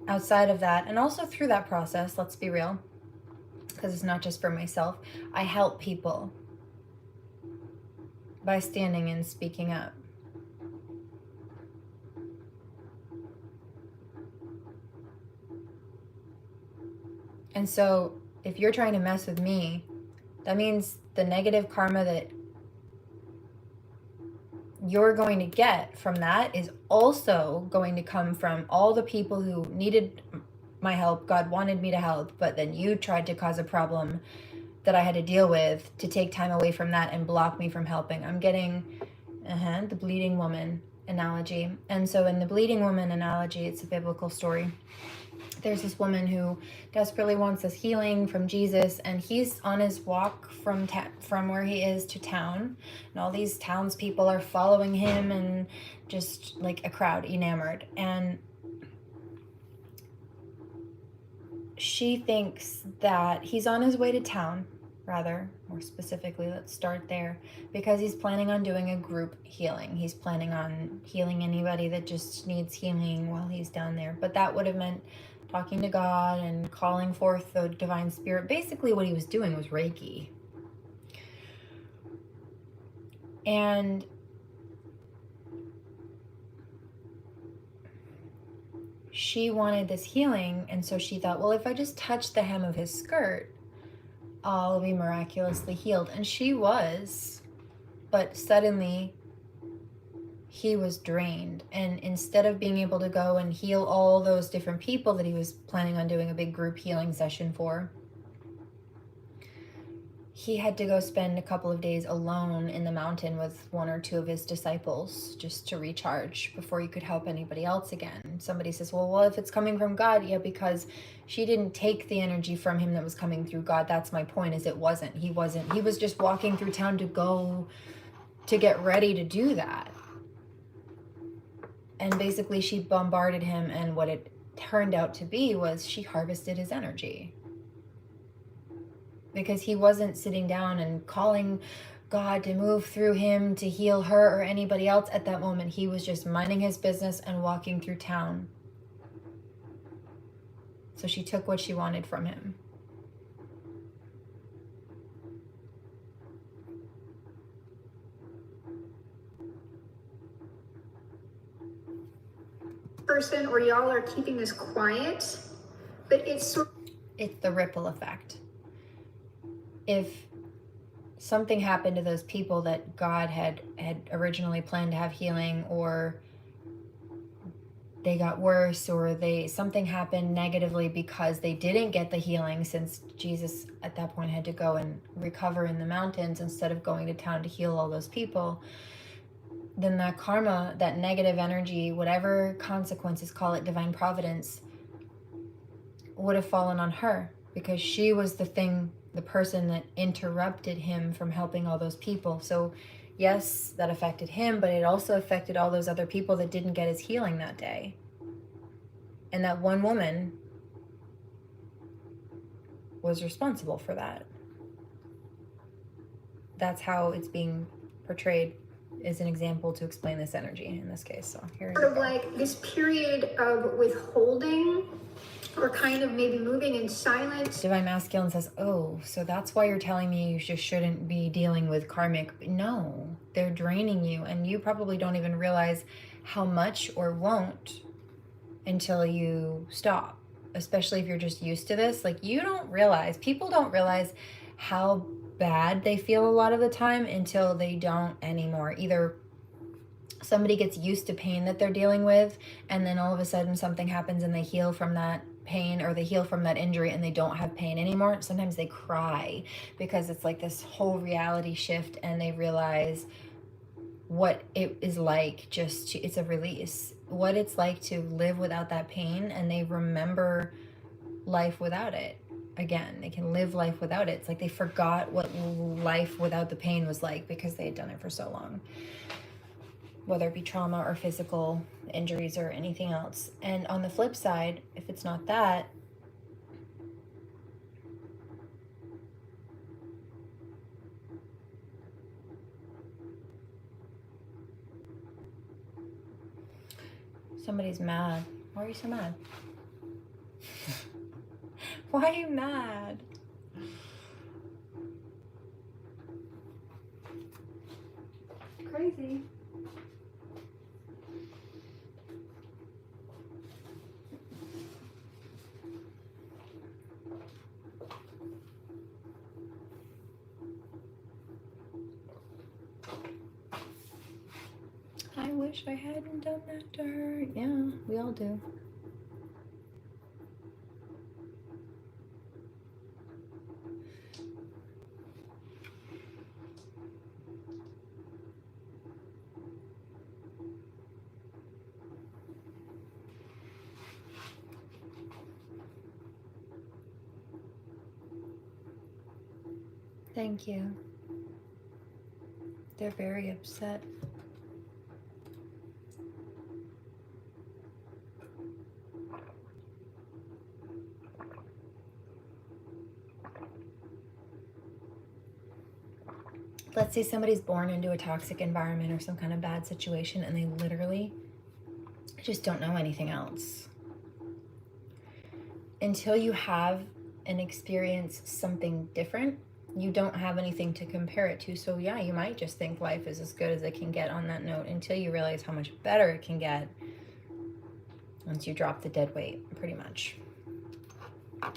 outside of that, and also through that process, let's be real, because it's not just for myself, I help people by standing and speaking up. And so if you're trying to mess with me, that means the negative karma that you're going to get from that is also going to come from all the people who needed my help. God wanted me to help, but then you tried to cause a problem that I had to deal with to take time away from that and block me from helping. I'm getting the bleeding woman analogy. And so in the bleeding woman analogy, it's a biblical story. There's this woman who desperately wants this healing from Jesus, and he's on his walk from where he is to town, and all these townspeople are following him and just like a crowd enamored. And she thinks that he's on his way to town, rather more specifically, let's start there, because he's planning on doing a group healing. He's planning on healing anybody that just needs healing while he's down there. But that would have meant talking to God and calling forth the divine spirit. Basically what he was doing was Reiki. And she wanted this healing, and so she thought, well, if I just touch the hem of his skirt, I'll be miraculously healed. And she was, but suddenly he was drained, and instead of being able to go and heal all those different people that he was planning on doing a big group healing session for, he had to go spend a couple of days alone in the mountain with one or two of his disciples just to recharge before he could help anybody else again. Somebody says, well, if it's coming from God, yeah, because she didn't take the energy from him that was coming through God. That's my point, is he was just walking through town to go to get ready to do that. And basically she bombarded him, and what it turned out to be was she harvested his energy. Because he wasn't sitting down and calling God to move through him to heal her or anybody else at that moment. He was just minding his business and walking through town. So she took what she wanted from him. Person, or y'all are keeping this quiet, but it's the ripple effect. If something happened to those people that God had originally planned to have healing, or they got worse, or something happened negatively because they didn't get the healing, since Jesus at that point had to go and recover in the mountains instead of going to town to heal all those people, then that karma, that negative energy, whatever consequences, call it divine providence, would have fallen on her, because she was the person that interrupted him from helping all those people. So yes, that affected him, but it also affected all those other people that didn't get his healing that day. And that one woman was responsible for that. That's how it's being portrayed as an example to explain this energy in this case. So here sort you of go. like this period of withholding or kind of maybe moving in silence. Divine Masculine says, oh, so that's why you're telling me you just shouldn't be dealing with karmic. No, they're draining you, and you probably don't even realize how much or won't until you stop, especially if you're just used to this. Like, you don't realize, people don't realize how bad they feel a lot of the time until they don't anymore. Either somebody gets used to pain that they're dealing with, and then all of a sudden something happens and they heal from that pain, or they heal from that injury and they don't have pain anymore. Sometimes they cry because it's like this whole reality shift, and they realize what it is like just to, it's a release, what it's like to live without that pain, and they remember life without it again. They can live life without it. It's like they forgot what life without the pain was like because they had done it for so long, whether it be trauma or physical injuries or anything else. And on the flip side, if it's not that, somebody's mad. Why are you so mad? Why are you mad? Crazy. I wish I hadn't done that to her. Yeah, we all do. Thank you. They're very upset. Let's say somebody's born into a toxic environment or some kind of bad situation, and they literally just don't know anything else. Until you have and experience something different, you don't have anything to compare it to. So yeah, you might just think life is as good as it can get on that note, until you realize how much better it can get once you drop the dead weight, pretty much. I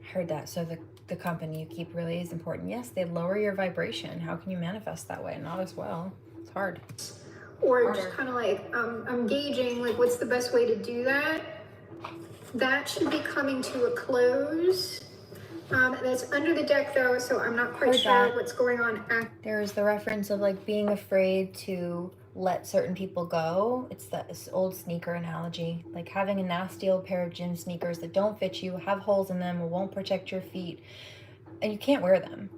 heard that. So the company you keep really is important. Yes, they lower your vibration. How can you manifest that way? Not as well. It's hard. Or just kind of like, I'm gauging, like, what's the best way to do that? That should be coming to a close. That's under the deck, though, so I'm not quite sure what's going on. There's the reference of, like, being afraid to let certain people go. It's this old sneaker analogy, like having a nasty old pair of gym sneakers that don't fit you, have holes in them, or won't protect your feet, and you can't wear them,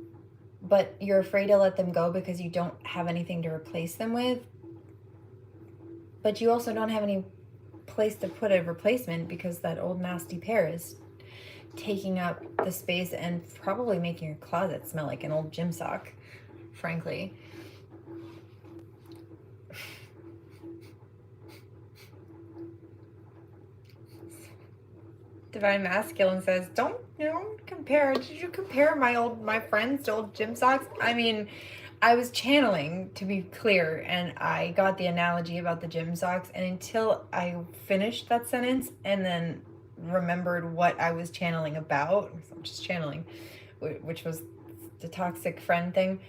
but you're afraid to let them go because you don't have anything to replace them with. But you also don't have any place to put a replacement because that old nasty pair is taking up the space and probably making your closet smell like an old gym sock, frankly. Divine Masculine says, don't compare. Did you compare my friends to old gym socks? I mean, I was channeling, to be clear, and I got the analogy about the gym socks, and until I finished that sentence and then remembered what I was channeling about, I'm just channeling, which was the toxic friend thing.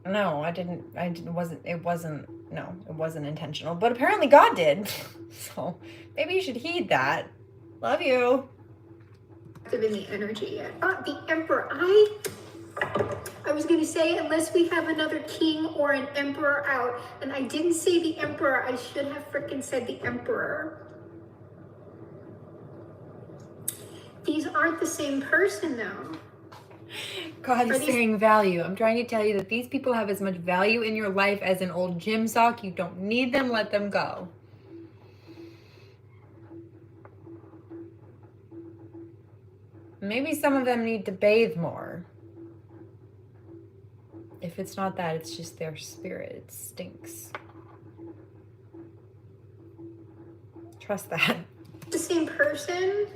No, it wasn't intentional, but apparently God did. So maybe you should heed that. Love you. In the energy yet. The Emperor. I was going to say, unless we have another king or an emperor out, and I didn't say the Emperor. I should have frickin' said the Emperor. These aren't the same person, though. God is saying value. I'm trying to tell you that these people have as much value in your life as an old gym sock. You don't need them. Let them go. Maybe some of them need to bathe more. If it's not that, it's just their spirit. It stinks. Trust that. The same person.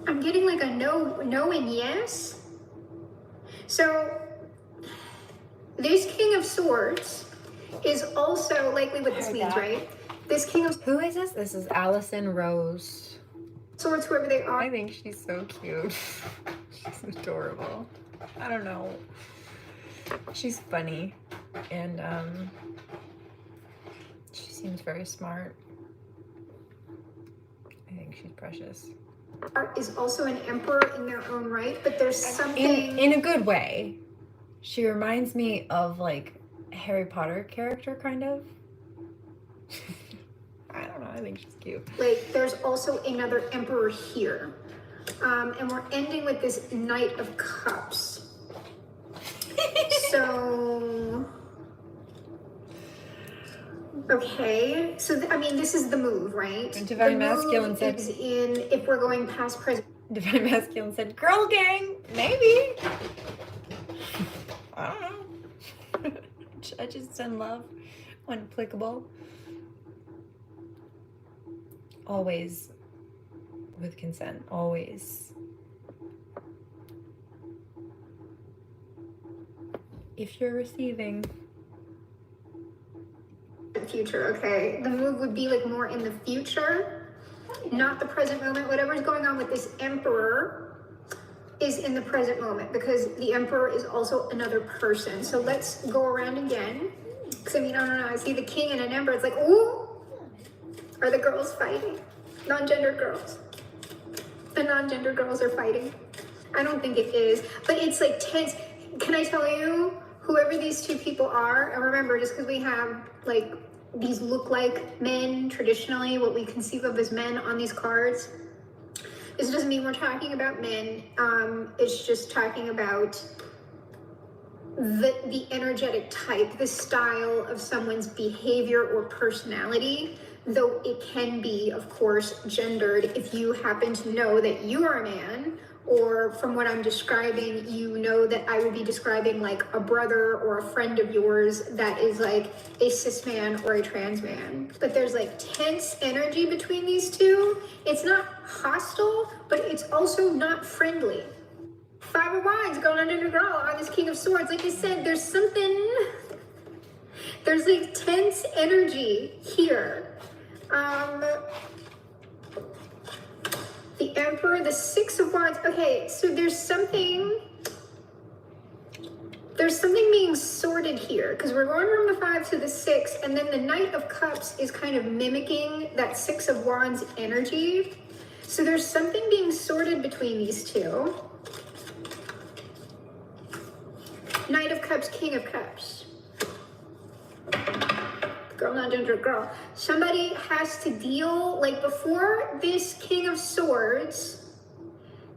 I'm getting like a no and yes. So this King of Swords is also likely what this means, right? This King of Who is this? This is Allison Rose. Swords, whoever they are. I think she's so cute. She's adorable. I don't know. She's funny. And she seems very smart. I think she's precious. Is also an emperor in their own right, but there's something In a good way. She reminds me of like a Harry Potter character, kind of. I don't know, I think she's cute. like there's also another emperor here. And we're ending with this Knight of Cups. So okay, so I mean this is the move, right? And Divine The move Masculine said- is in if we're going past present. Divine Masculine said, "Girl gang, maybe." I don't know. Judges and love, when applicable. Always with consent. Always. If you're receiving. Future, okay. The move would be like more in the future, not the present moment. Whatever's going on with this emperor is in the present moment because the emperor is also another person. So let's go around again. Because I mean, I don't know. I see the king and an emperor. It's like, ooh, are the girls fighting? Non-gendered girls. The non-gendered girls are fighting. I don't think it is, but it's like tense. Can I tell you, whoever these two people are, and remember, just because we have like these look like men traditionally, what we conceive of as men on these cards, this doesn't mean we're talking about men. It's just talking about the energetic type, the style of someone's behavior or personality, though it can be, of course, gendered if you happen to know that you are a man, or from what I'm describing, you know that I would be describing like a brother or a friend of yours that is like a cis man or a trans man. But there's like tense energy between these two. It's not hostile, but it's also not friendly. Five of Wands going under the girl on this King of Swords. Like I said, there's something, there's like tense energy here. The Emperor, the Six of Wands. Okay, so there's something being sorted here because we're going from the 5 to the 6, and then the Knight of Cups is kind of mimicking that Six of Wands energy. So there's something being sorted between these two. Knight of Cups, King of Cups. Girl, not gender girl. Somebody has to deal, like before this King of Swords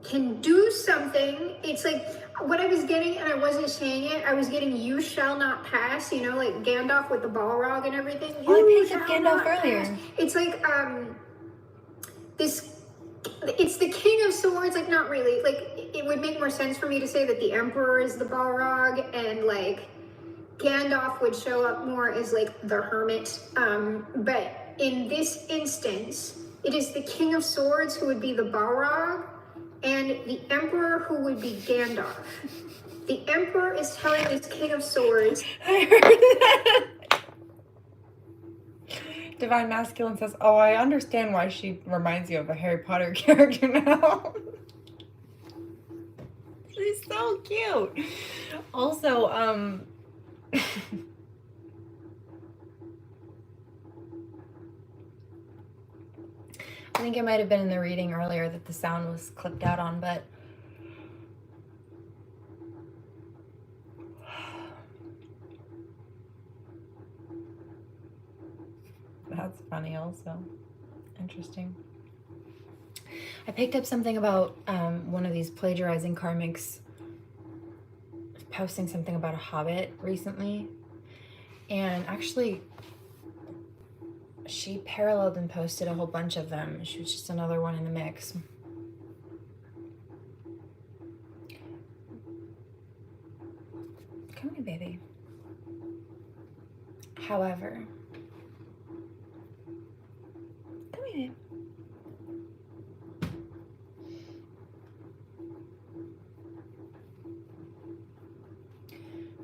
can do something, it's like what I was getting, and I wasn't saying it, I was getting you shall not pass, you know, like Gandalf with the Balrog and everything. Oh, I picked You up shall Gandalf not earlier. pass. It's like, it's the King of Swords, like not really, like it would make more sense for me to say that the Emperor is the Balrog and like Gandalf would show up more as like the hermit, but in this instance, it is the King of Swords who would be the Balrog, and the Emperor who would be Gandalf. The Emperor is telling this King of Swords. I heard that. Divine Masculine says, "Oh, I understand why she reminds you of a Harry Potter character now." She's so cute. Also, I think it might have been in the reading earlier that the sound was clipped out on, but that's funny also. Interesting. I picked up something about one of these plagiarizing Karmics posting something about a hobbit recently, and actually she paralleled and posted a whole bunch of them. She was just another one in the mix. Come here, baby. However, come here.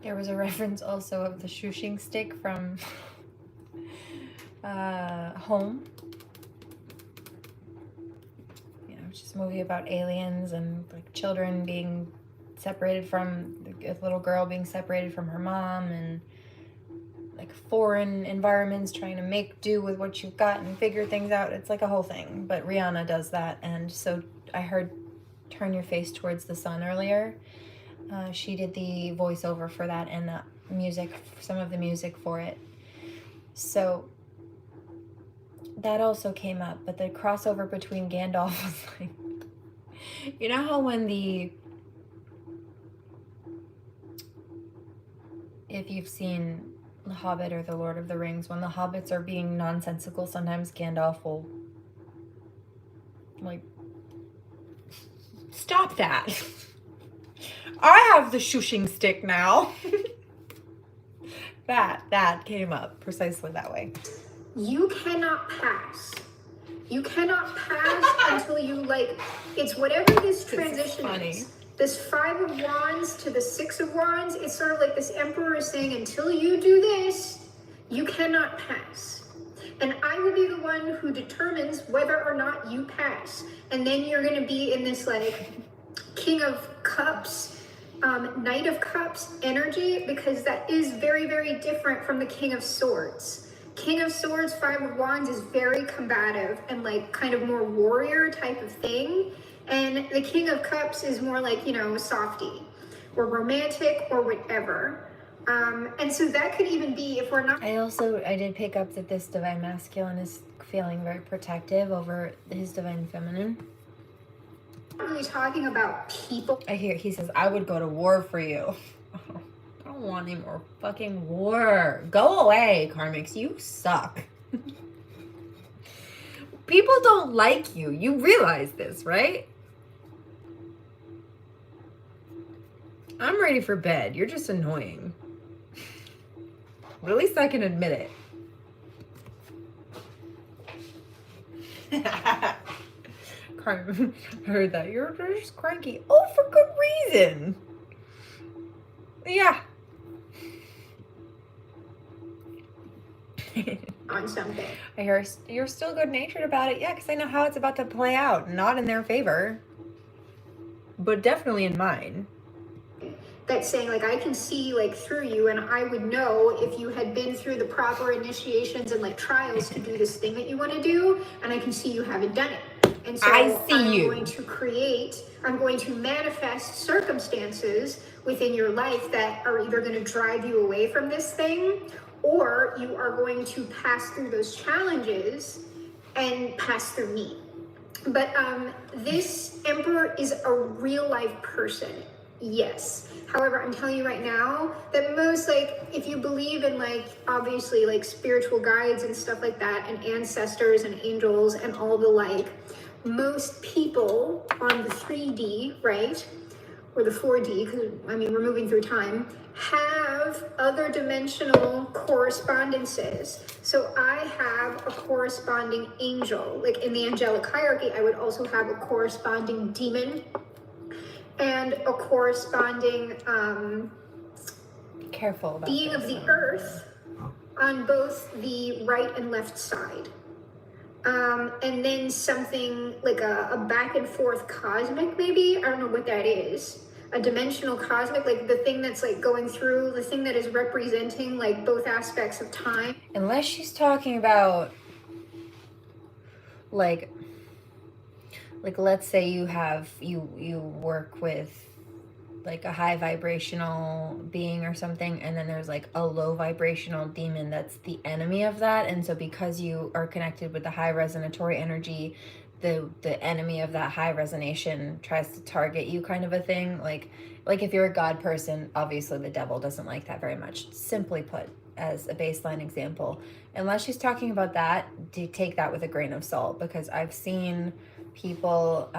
There was a reference also of the shushing stick from Home. You know, it's just a movie about aliens and like children being separated from, a little girl being separated from her mom, and like foreign environments trying to make do with what you've got and figure things out. It's like a whole thing. But Rihanna does that, and so I heard Turn Your Face Towards the Sun earlier. She did the voiceover for that and the music, some of the music for it. So that also came up, but the crossover between Gandalf was like, you know how when if you've seen The Hobbit or The Lord of the Rings, when the hobbits are being nonsensical, sometimes Gandalf will like, stop that. I have the shushing stick now. That came up precisely that way. You cannot pass. You cannot pass until you like, it's whatever this transition is. This 5 of Wands to the 6 of Wands, it's sort of like this Emperor is saying, until you do this, you cannot pass. And I will be the one who determines whether or not you pass. And then you're going to be in this like King of Cups, Knight of Cups energy, because that is very, very different from the King of Swords. King of Swords, 5 of Wands is very combative and like kind of more warrior type of thing. And the King of Cups is more like, you know, softy or romantic or whatever. And so that could even be if we're not. I did pick up that this divine masculine is feeling very protective over his divine feminine. Really talking about people. I hear he says, I would go to war for you. I don't want any more fucking war. Go away, Karmics. You suck. People don't like you. You realize this, right? I'm ready for bed. You're just annoying. But at least I can admit it. I heard that. You're just cranky. Oh, for good reason. Yeah. On something. I hear you're still good-natured about it. Yeah, because I know how it's about to play out. Not in their favor, but definitely in mine. That's saying like, I can see like through you, and I would know if you had been through the proper initiations and like trials to do this thing that you want to do, and I can see you haven't done it. And so I'm going to manifest circumstances within your life that are either going to drive you away from this thing, or you are going to pass through those challenges and pass through me. But this Emperor is a real life person. Yes. However, I'm telling you right now that most, like, if you believe in, like, obviously, like, spiritual guides and stuff like that, and ancestors and angels and all the like, most people on the 3D, right, or the 4D, because, I mean, we're moving through time, have other dimensional correspondences. So I have a corresponding angel. Like, in the angelic hierarchy, I would also have a corresponding demon and a corresponding careful about being this. of the earth on both the right and left side. And then something like a back and forth cosmic, maybe. I don't know what that is. A dimensional cosmic, like the thing that's like going through, the thing that is representing like both aspects of time. Unless she's talking about like let's say you work with like a high vibrational being or something, and then there's like a low vibrational demon that's the enemy of that, and so because you are connected with the high resonatory energy, the enemy of that high resonation tries to target you, kind of a thing. Like if you're a God person, obviously the devil doesn't like that very much, simply put. as a baseline example. Unless she's talking about that, do take that with a grain of salt, because I've seen people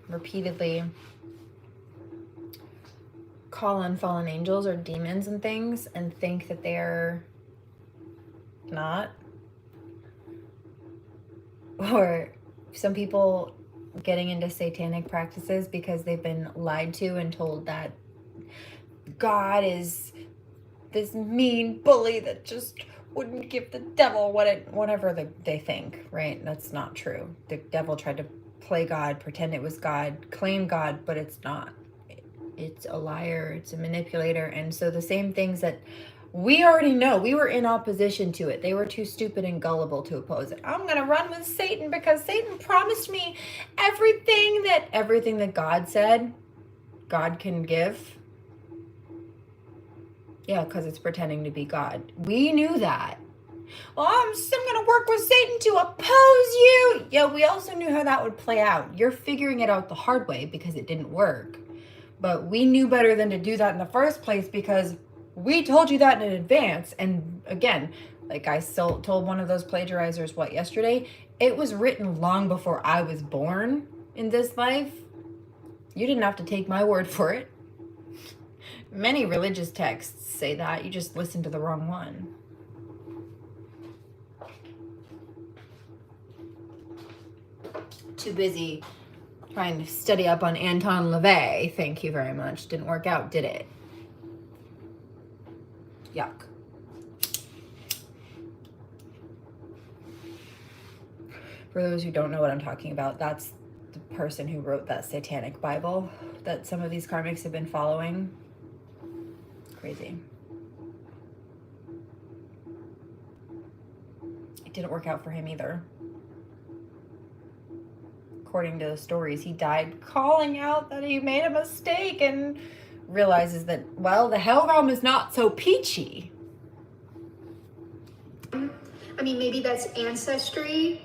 repeatedly call on fallen angels or demons and things and think that they're not. Or some people getting into satanic practices because they've been lied to and told that God is this mean bully that just wouldn't give the devil whatever they think, right? That's not true. The devil tried to play God, pretend it was God, claim God, but it's not. It's a liar, it's a manipulator. And so the same things that we already know, we were in opposition to it. They were too stupid and gullible to oppose it. I'm going to run with Satan because Satan promised me everything that God said God can give. Yeah, because it's pretending to be God. We knew that. Well, I'm going to work with Satan to oppose you. Yeah, we also knew how that would play out. You're figuring it out the hard way because it didn't work. But we knew better than to do that in the first place because we told you that in advance. And again, like I told one of those plagiarizers, yesterday? It was written long before I was born in this life. You didn't have to take my word for it. Many religious texts say that. You just listened to the wrong one. Too busy trying to study up on Anton LaVey. Thank you very much. Didn't work out, did it? Yuck. For those who don't know what I'm talking about, that's the person who wrote that satanic Bible that some of these karmics have been following. Crazy. It didn't work out for him either. According to the stories, he died calling out that he made a mistake and realizes that, well, the hell realm is not so peachy. I mean, maybe that's ancestry,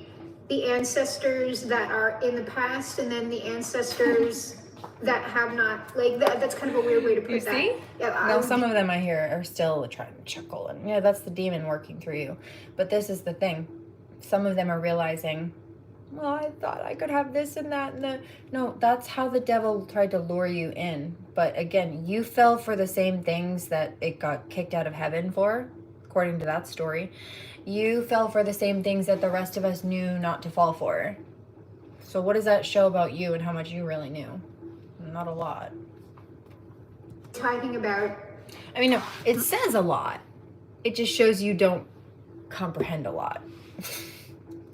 the ancestors that are in the past, and then the ancestors that have not, like, that's kind of a weird way to put You that. see? Yeah, Now, some of them I hear are still trying to chuckle, and yeah, that's the demon working through you. But this is the thing. Some of them are realizing, well, I thought I could have this and that and that. No, that's how the devil tried to lure you in. But again, you fell for the same things that it got kicked out of heaven for, according to that story. You fell for the same things that the rest of us knew not to fall for. So what does that show about you and how much you really knew? Not a lot. talking about, I mean, no, it says a lot. It just shows you don't comprehend a lot.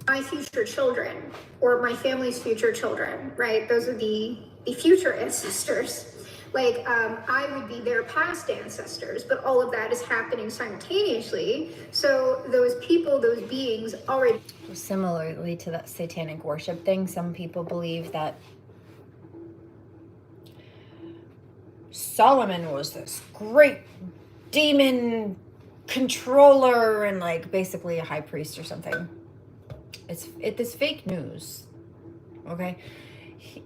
my future children or my family's future children, right? Those are the future ancestors. Like, I would be their past ancestors, but all of that is happening simultaneously. So those people, those beings already. Similarly to that satanic worship thing, some people believe that Solomon was this great demon controller and like basically a high priest or something. It's fake news, okay?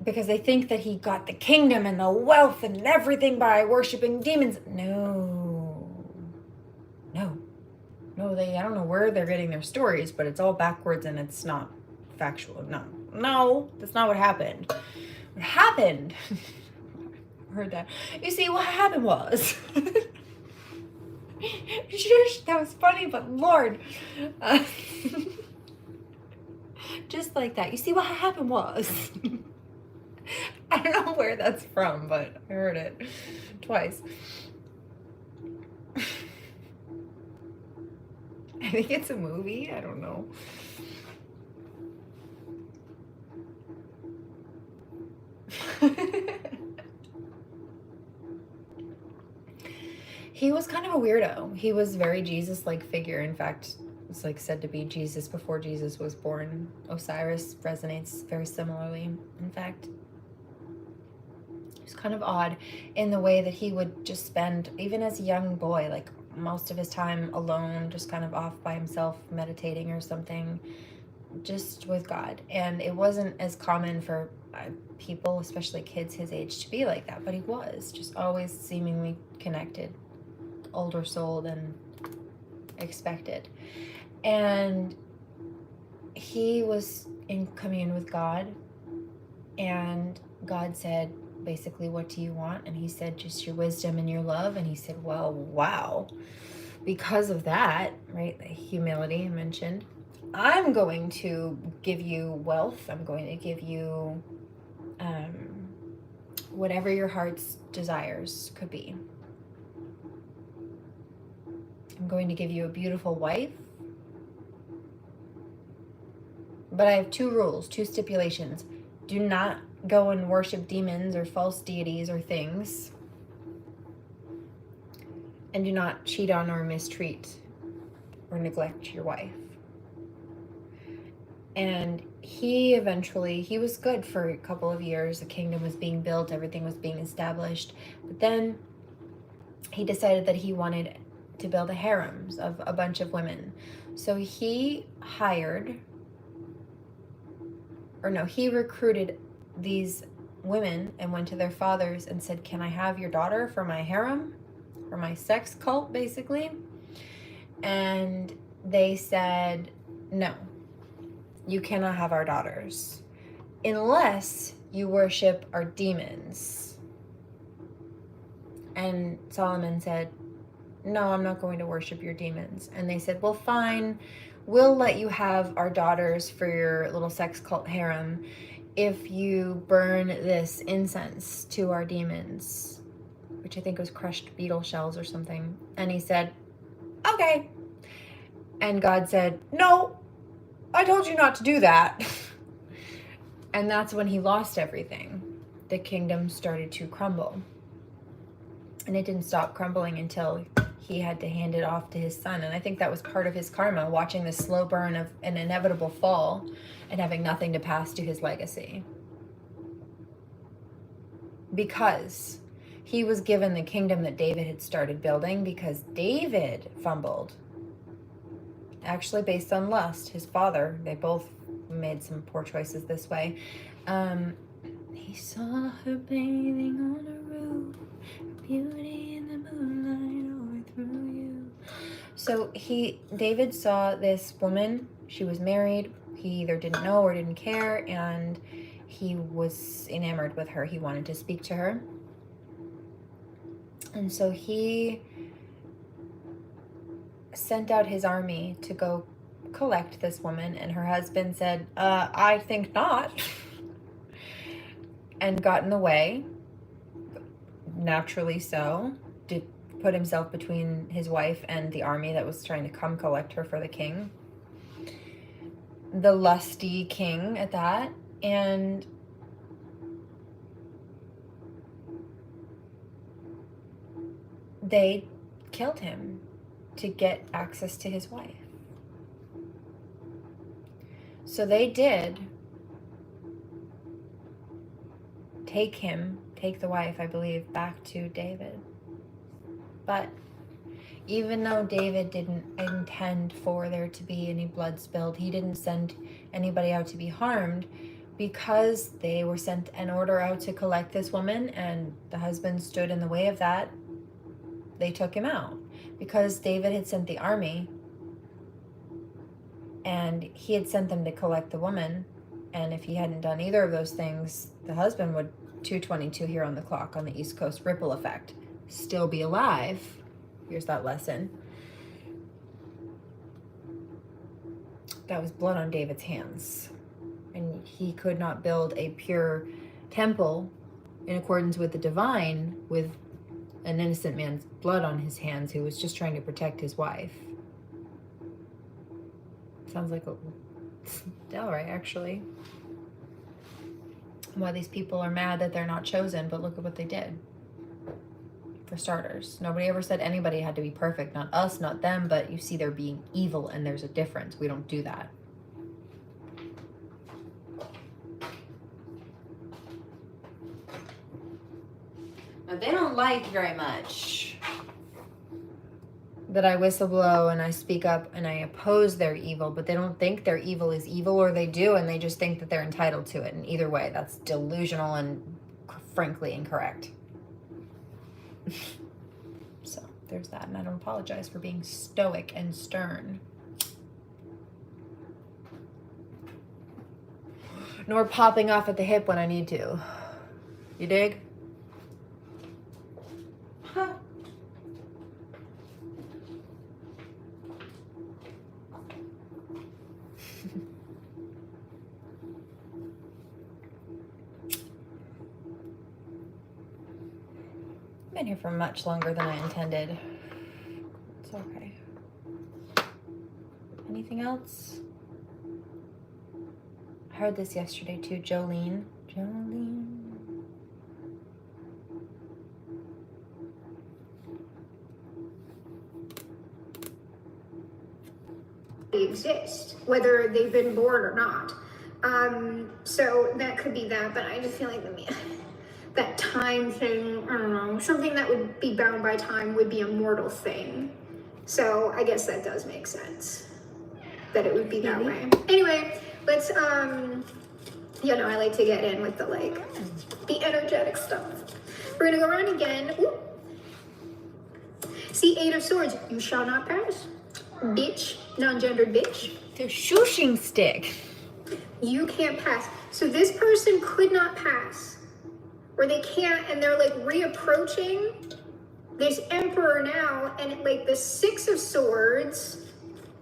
Because they think that he got the kingdom and the wealth and everything by worshiping demons. No, I don't know where they're getting their stories, but it's all backwards and it's not factual. No, that's not what happened. What happened? Heard that. You see, what happened was, shush, that was funny, but Lord, just like that. You see, what happened was, I don't know where that's from, but I heard it twice. I think it's a movie. I don't know. He was kind of a weirdo. He was very Jesus-like figure. In fact, it's like said to be Jesus before Jesus was born. Osiris resonates very similarly. In fact, he was kind of odd in the way that he would just spend, even as a young boy, like most of his time alone, just kind of off by himself, meditating or something, just with God. And it wasn't as common for people, especially kids his age, to be like that, but he was just always seemingly connected, older soul than expected. And he was in commune with God, and God said, basically, what do you want? And he said, just your wisdom and your love. And he said, well, wow. Because of that, right, the humility I mentioned, I'm going to give you wealth. I'm going to give you whatever your heart's desires could be. I'm going to give you a beautiful wife. But I have 2 rules, 2 stipulations. Do not go and worship demons or false deities or things. And do not cheat on or mistreat or neglect your wife. And he was good for a couple of years. The kingdom was being built, everything was being established. But then he decided that he wanted to build a harem of a bunch of women. So he recruited these women and went to their fathers and said, can I have your daughter for my harem? For my sex cult, basically. And they said, no, you cannot have our daughters unless you worship our demons. And Solomon said, no, I'm not going to worship your demons. And they said, well, fine, we'll let you have our daughters for your little sex cult harem if you burn this incense to our demons, which I think was crushed beetle shells or something. And he said, okay. And God said, no, I told you not to do that. And that's when he lost everything. The kingdom started to crumble. And it didn't stop crumbling until he had to hand it off to his son. And I think that was part of his karma, watching the slow burn of an inevitable fall and having nothing to pass to his legacy. Because he was given the kingdom that David had started building, because David fumbled. Actually, based on lust, his father, they both made some poor choices this way. He saw her bathing on a roof, her beauty in the moonlight overthrew you. So David saw this woman, she was married, he either didn't know or didn't care, and he was enamored with her. He wanted to speak to her. And so he sent out his army to go collect this woman, and her husband said, I think not, and got in the way, naturally so, to put himself between his wife and the army that was trying to come collect her for the king. The lusty king at that, and they killed him to get access to his wife. So they did take the wife, I believe, back to David. But even though David didn't intend for there to be any blood spilled, he didn't send anybody out to be harmed, because they were sent an order out to collect this woman and the husband stood in the way of that, they took him out. Because David had sent the army and he had sent them to collect the woman, and if he hadn't done either of those things, the husband would, 2:22 here on the clock on the East Coast, ripple effect, still be alive. Here's that lesson. That was blood on David's hands, and he could not build a pure temple in accordance with the divine with an innocent man's blood on his hands who was just trying to protect his wife. Sounds like DellRay, actually. Why these people are mad that they're not chosen, but look at what they did. For starters, nobody ever said anybody had to be perfect, not us, not them, but you see they're being evil, and there's a difference. We don't do that. Now, they don't like very much that I whistleblow and I speak up and I oppose their evil, but they don't think their evil is evil, or they do, and they just think that they're entitled to it. And either way, that's delusional and frankly incorrect. So there's that. And I don't apologize for being stoic and stern. Nor popping off at the hip when I need to. You dig? Huh. Been here for much longer than I intended. It's okay. Anything else? I heard this yesterday too. Jolene. They exist, whether they've been born or not. So that could be that, but I just feel like that time thing, I don't know, something that would be bound by time would be a mortal thing. So I guess that does make sense, that it would be that way. Anyway, let's, I like to get in with the energetic stuff. We're gonna go around again. Ooh. See, 8 of Swords, you shall not pass. Bitch, non-gendered bitch. The shushing stick. You can't pass. So this person could not pass. Or they can't, and they're reapproaching this Emperor now, and the 6 of Swords,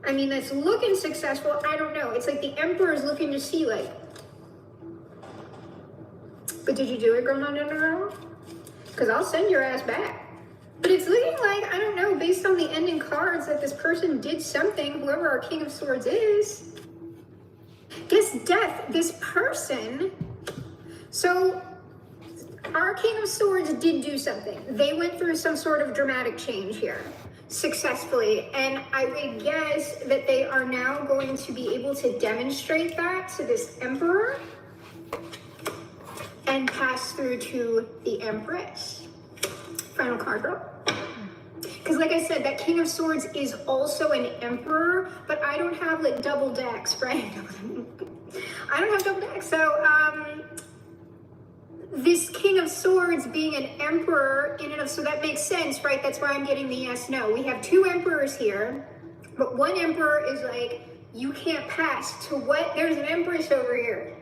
I mean, that's looking successful. I don't know. It's the Emperor is looking to see, but did you do it, girl, no? Because I'll send your ass back. But it's looking I don't know, based on the ending cards, that this person did something, whoever our King of Swords is. Guess death, this person. So our King of Swords did do something. They went through some sort of dramatic change here, successfully. And I would guess that they are now going to be able to demonstrate that to this Emperor and pass through to the Empress. Final card, girl. Because like I said, that King of Swords is also an Emperor, but I don't have double decks, right? I don't have double decks. So this King of Swords being an Emperor in and of, so that makes sense, right? That's why I'm getting the yes, no. We have 2 Emperors here, but one Emperor is you can't pass to what? There's an Empress over here.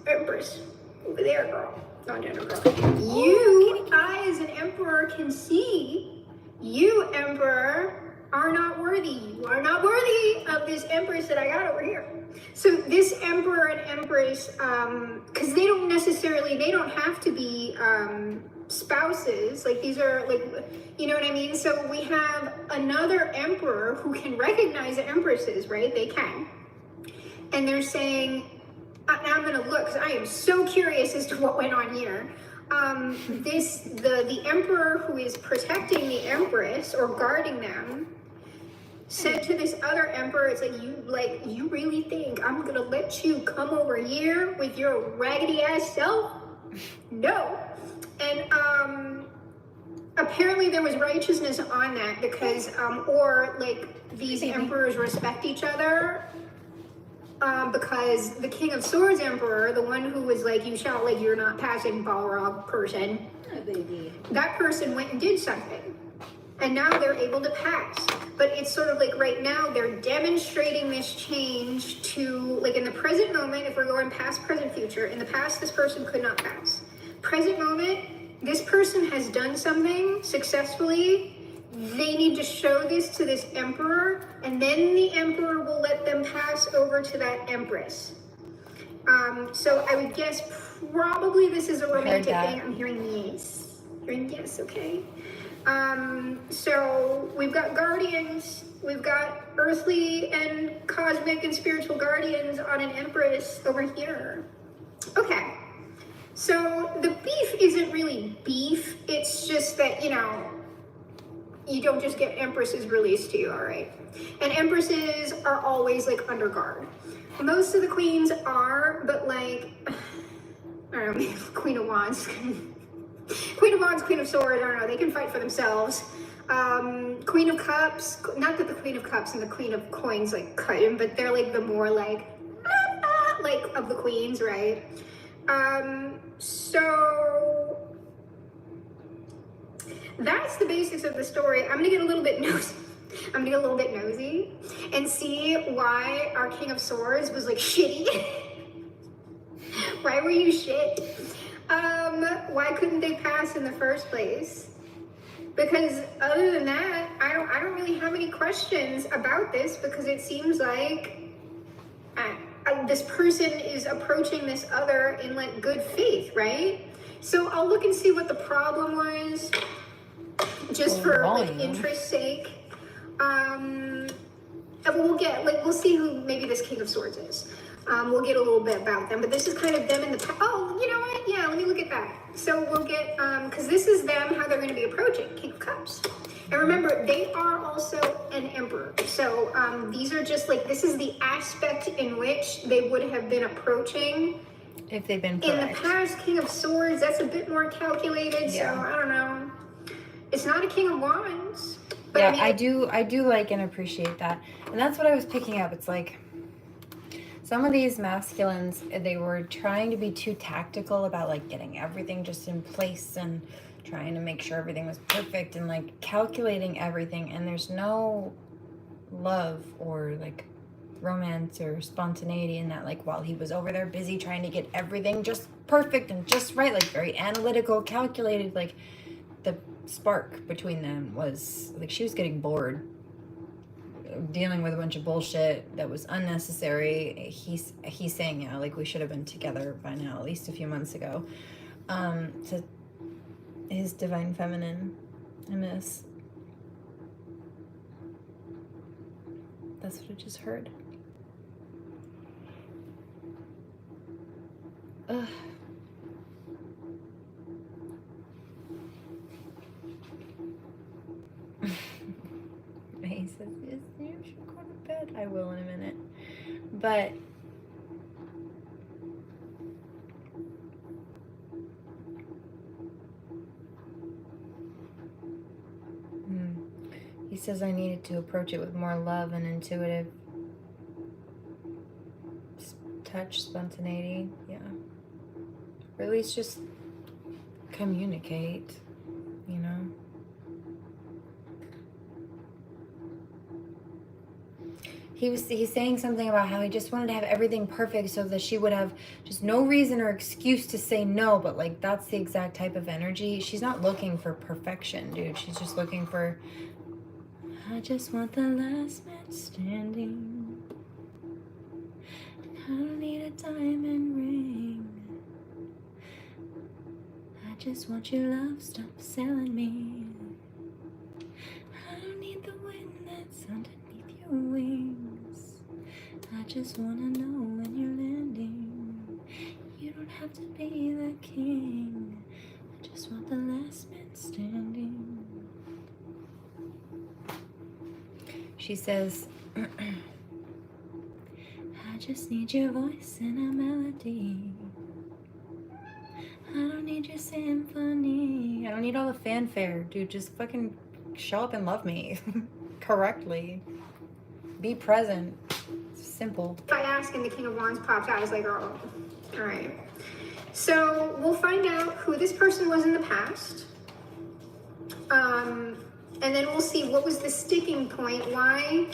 Empress. Over there, girl. Non-gender girl. You, I as an Emperor can see, you, Emperor, are not worthy. You are not worthy of this Empress that I got over here. So this Emperor and Empress, because they don't have to be spouses. These are you know what I mean? So we have another Emperor who can recognize the Empresses, right? They can. And they're saying, now I'm gonna look, because I am so curious as to what went on here. The Emperor who is protecting the Empress or guarding them said to this other Emperor, it's you really think I'm gonna let you come over here with your raggedy ass self? No. And apparently there was righteousness on that, because these Emperors respect each other. Because the King of Swords Emperor, the one who was you shall, you're not passing Balrog person, that person went and did something. And now they're able to pass. But it's sort of right now they're demonstrating this change to, in the present moment, if we're going past, present, future, in the past this person could not pass. Present moment, this person has done something successfully. They need to show this to this Emperor, and then the Emperor will let them pass over to that Empress. So I would guess probably this is a romantic thing. I'm hearing yes. Okay. So we've got guardians, we've got earthly and cosmic and spiritual guardians on an Empress over here. Okay. So the beef isn't really beef, it's just that, you don't just get Empresses released to you, all right? And Empresses are always under guard. Most of the queens are, but I don't know, Queen of Wands. Queen of Wands, Queen of Swords, I don't know, they can fight for themselves. Queen of Cups, not that the Queen of Cups and the Queen of Coins cut him, but they're the more of the queens, right? So that's the basics of the story. I'm gonna get a little bit nosy. I'm gonna get a little bit nosy and see why our King of Swords was like shitty. Why were you shit? Why couldn't they pass in the first place? Because other than that, I don't really have any questions about this, because it seems like this person is approaching this other in like good faith, right? So I'll look and see what the problem was, just for like interest's sake. And we'll see who maybe this King of Swords is. We'll get a little bit about them, but this is kind of them in the oh, you know what? Yeah, let me look at that. So we'll get because this is them, how they're going to be approaching King of Cups. And remember, they are also an emperor. So these are just like, this is the aspect in which they would have been approaching. If they've been in correct. the past, King of Swords, that's a bit more calculated. Yeah. So I don't know. It's not a King of Wands. But Yeah, I mean, I do like and appreciate that. And that's what I was picking up. It's like some of these masculines, they were trying to be too tactical about like getting everything just in place and trying to make sure everything was perfect and like calculating everything, and there's no love or like romance or spontaneity in that. Like while he was over there busy trying to get everything just perfect and just right, like very analytical, calculated, like the spark between them was like she was getting bored dealing with a bunch of bullshit that was unnecessary. He's saying, yeah, like we should have been together by now, at least a few months ago. To his divine feminine in this. That's what I just heard. Ugh. He says, yes, you should go to bed. I will in a minute. But he says I needed to approach it with more love and intuitive touch, spontaneity. Yeah. Or at least just communicate, you know? He's saying something about how he just wanted to have everything perfect so that she would have just no reason or excuse to say no, but like that's the exact type of energy. She's not looking for perfection, dude. She's just looking for, I just want the last man standing. I don't need a diamond ring. I just want your love, stop selling me. I don't need the wind that's underneath your wings. I just wanna know when you're landing. You don't have to be the king. I just want the last man standing. She says, I just need your voice and a melody. I don't need your symphony. I don't need all the fanfare, dude. Just fucking show up and love me correctly. Be present. It's simple. if I ask and the King of Wands pops out, I was like, oh, all right. So we'll find out who this person was in the past. And then we'll see what was the sticking point. Why?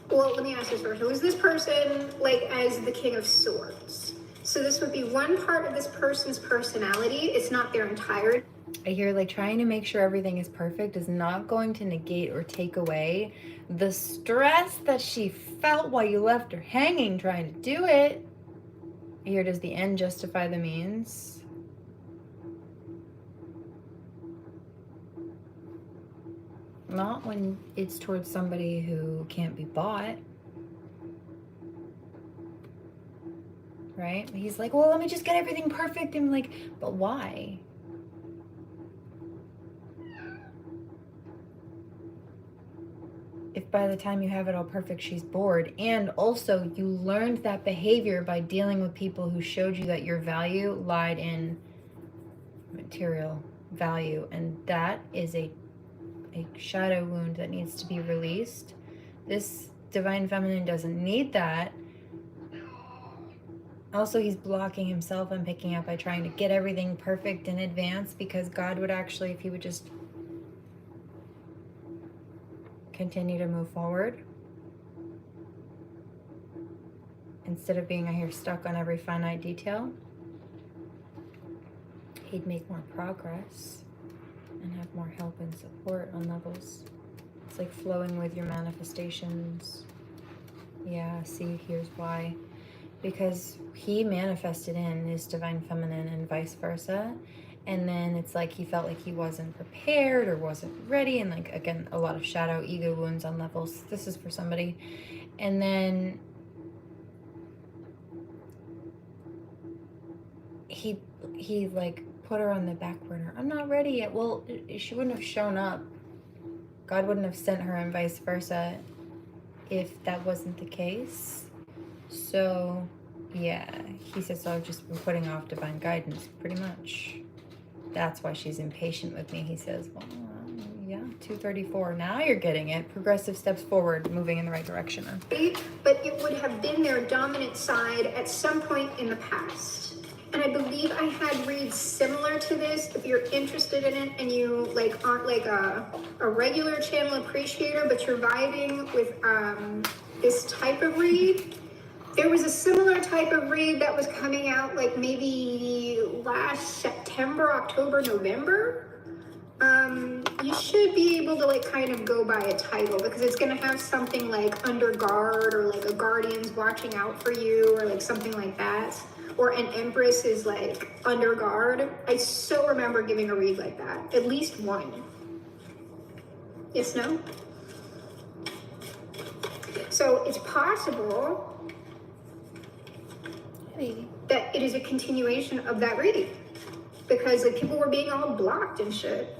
Well, let me ask this first. Who is this person like as the King of Swords? So this would be one part of this person's personality. It's not their entire. I hear like trying to make sure everything is perfect is not going to negate or take away the stress that she felt while you left her hanging trying to do it. I hear, does the end justify the means? Not when it's towards somebody who can't be bought. Right? He's like, well, let me just get everything perfect. And I'm like, but why? If by the time you have it all perfect, she's bored. And also, you learned that behavior by dealing with people who showed you that your value lied in material value. And that is a shadow wound that needs to be released. This divine feminine doesn't need that. Also, he's blocking himself, I'm picking up, by trying to get everything perfect in advance, because God would actually, if he would just continue to move forward. Instead of being here stuck on every finite detail, he'd make more progress and have more help and support on levels. It's like flowing with your manifestations. Yeah, see, here's why. Because he manifested in his divine feminine and vice versa. And then it's like he felt like he wasn't prepared or wasn't ready. And like, again, a lot of shadow ego wounds on levels. This is for somebody. And then he like put her on the back burner. I'm not ready yet. Well, she wouldn't have shown up. God wouldn't have sent her and vice versa if that wasn't the case. So yeah, he said, so I've just been putting off divine guidance pretty much. That's why she's impatient with me. He says, well, yeah, 234. Now you're getting it. Progressive steps forward, moving in the right direction. But it would have been their dominant side at some point in the past. And I believe I had reads similar to this. If you're interested in it and you like aren't like a regular channel appreciator, but you're vibing with this type of read, there was a similar type of read that was coming out like maybe last September, October, November. You should be able to like kind of go by a title because it's going to have something like under guard or like a guardian's watching out for you or like something like that. Or an empress is like under guard. I so remember giving a read like that. At least one. Yes, no? So it's possible that it is a continuation of that reading. Because like people were being all blocked and shit.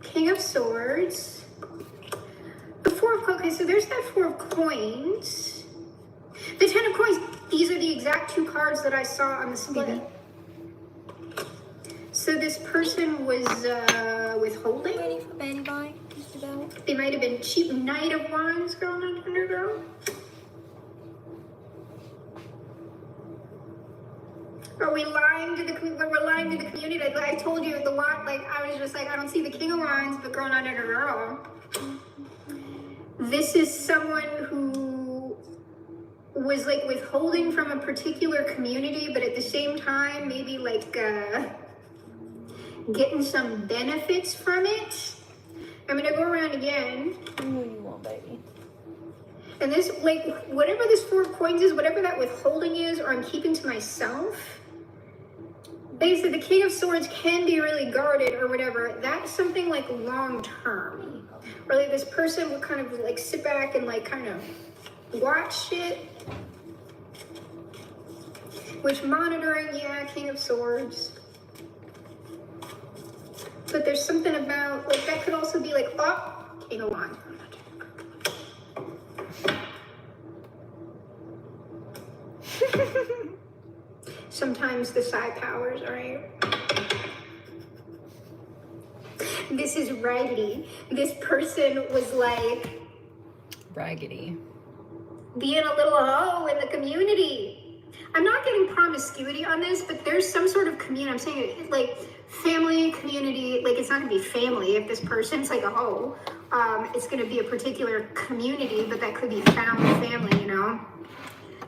King of Swords. The Four of Coins. Okay, so there's that Four of Coins. The Ten of Coins. These are the exact two cards that I saw on the split. So this person was withholding. Ready for Betty Boy? They might have been cheap. Knight of Wands going on under girl. Are we lying to the we're lying to the community? Like I told you, the wand. Like I was just like I don't see the King of Wands, but going on under girl. This is someone who was like withholding from a particular community, but at the same time, maybe like getting some benefits from it. I'm gonna go around again. No, you won't, baby. And this, like, whatever this Four of Coins is, whatever that withholding is, or I'm keeping to myself. They said the King of Swords can be really guarded or whatever. That's something like long term. Or like this person would kind of like sit back and like kind of watch shit. Which monitoring, yeah, King of Swords. But there's something about, like that could also be like, oh, King of Wands. Sometimes the psi powers, right? This is raggedy. This person was like Raggedy. being a little hoe in the community. I'm not getting promiscuity on this, but there's some sort of community. I'm saying it, like family, community, like it's not gonna be family if this person's like a hoe. It's gonna be a particular community, but that could be found family, you know?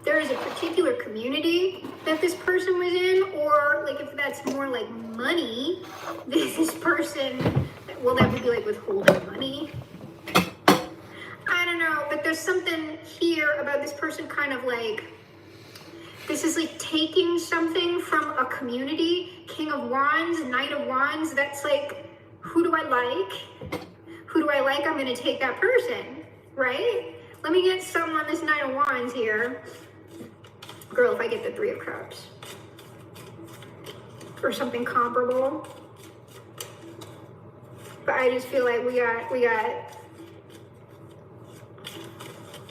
There is a particular community that this person was in, or like if that's more like money, this person, well, that would be like withholding money. I don't know, but there's something here about this person kind of like, this is like taking something from a community. King of Wands, Knight of Wands, that's like, who do I like? Who do I like? I'm gonna take that person, right? Let me get something on this Knight of Wands here. Girl, if I get the Three of Cups. Or something comparable. But I just feel like we got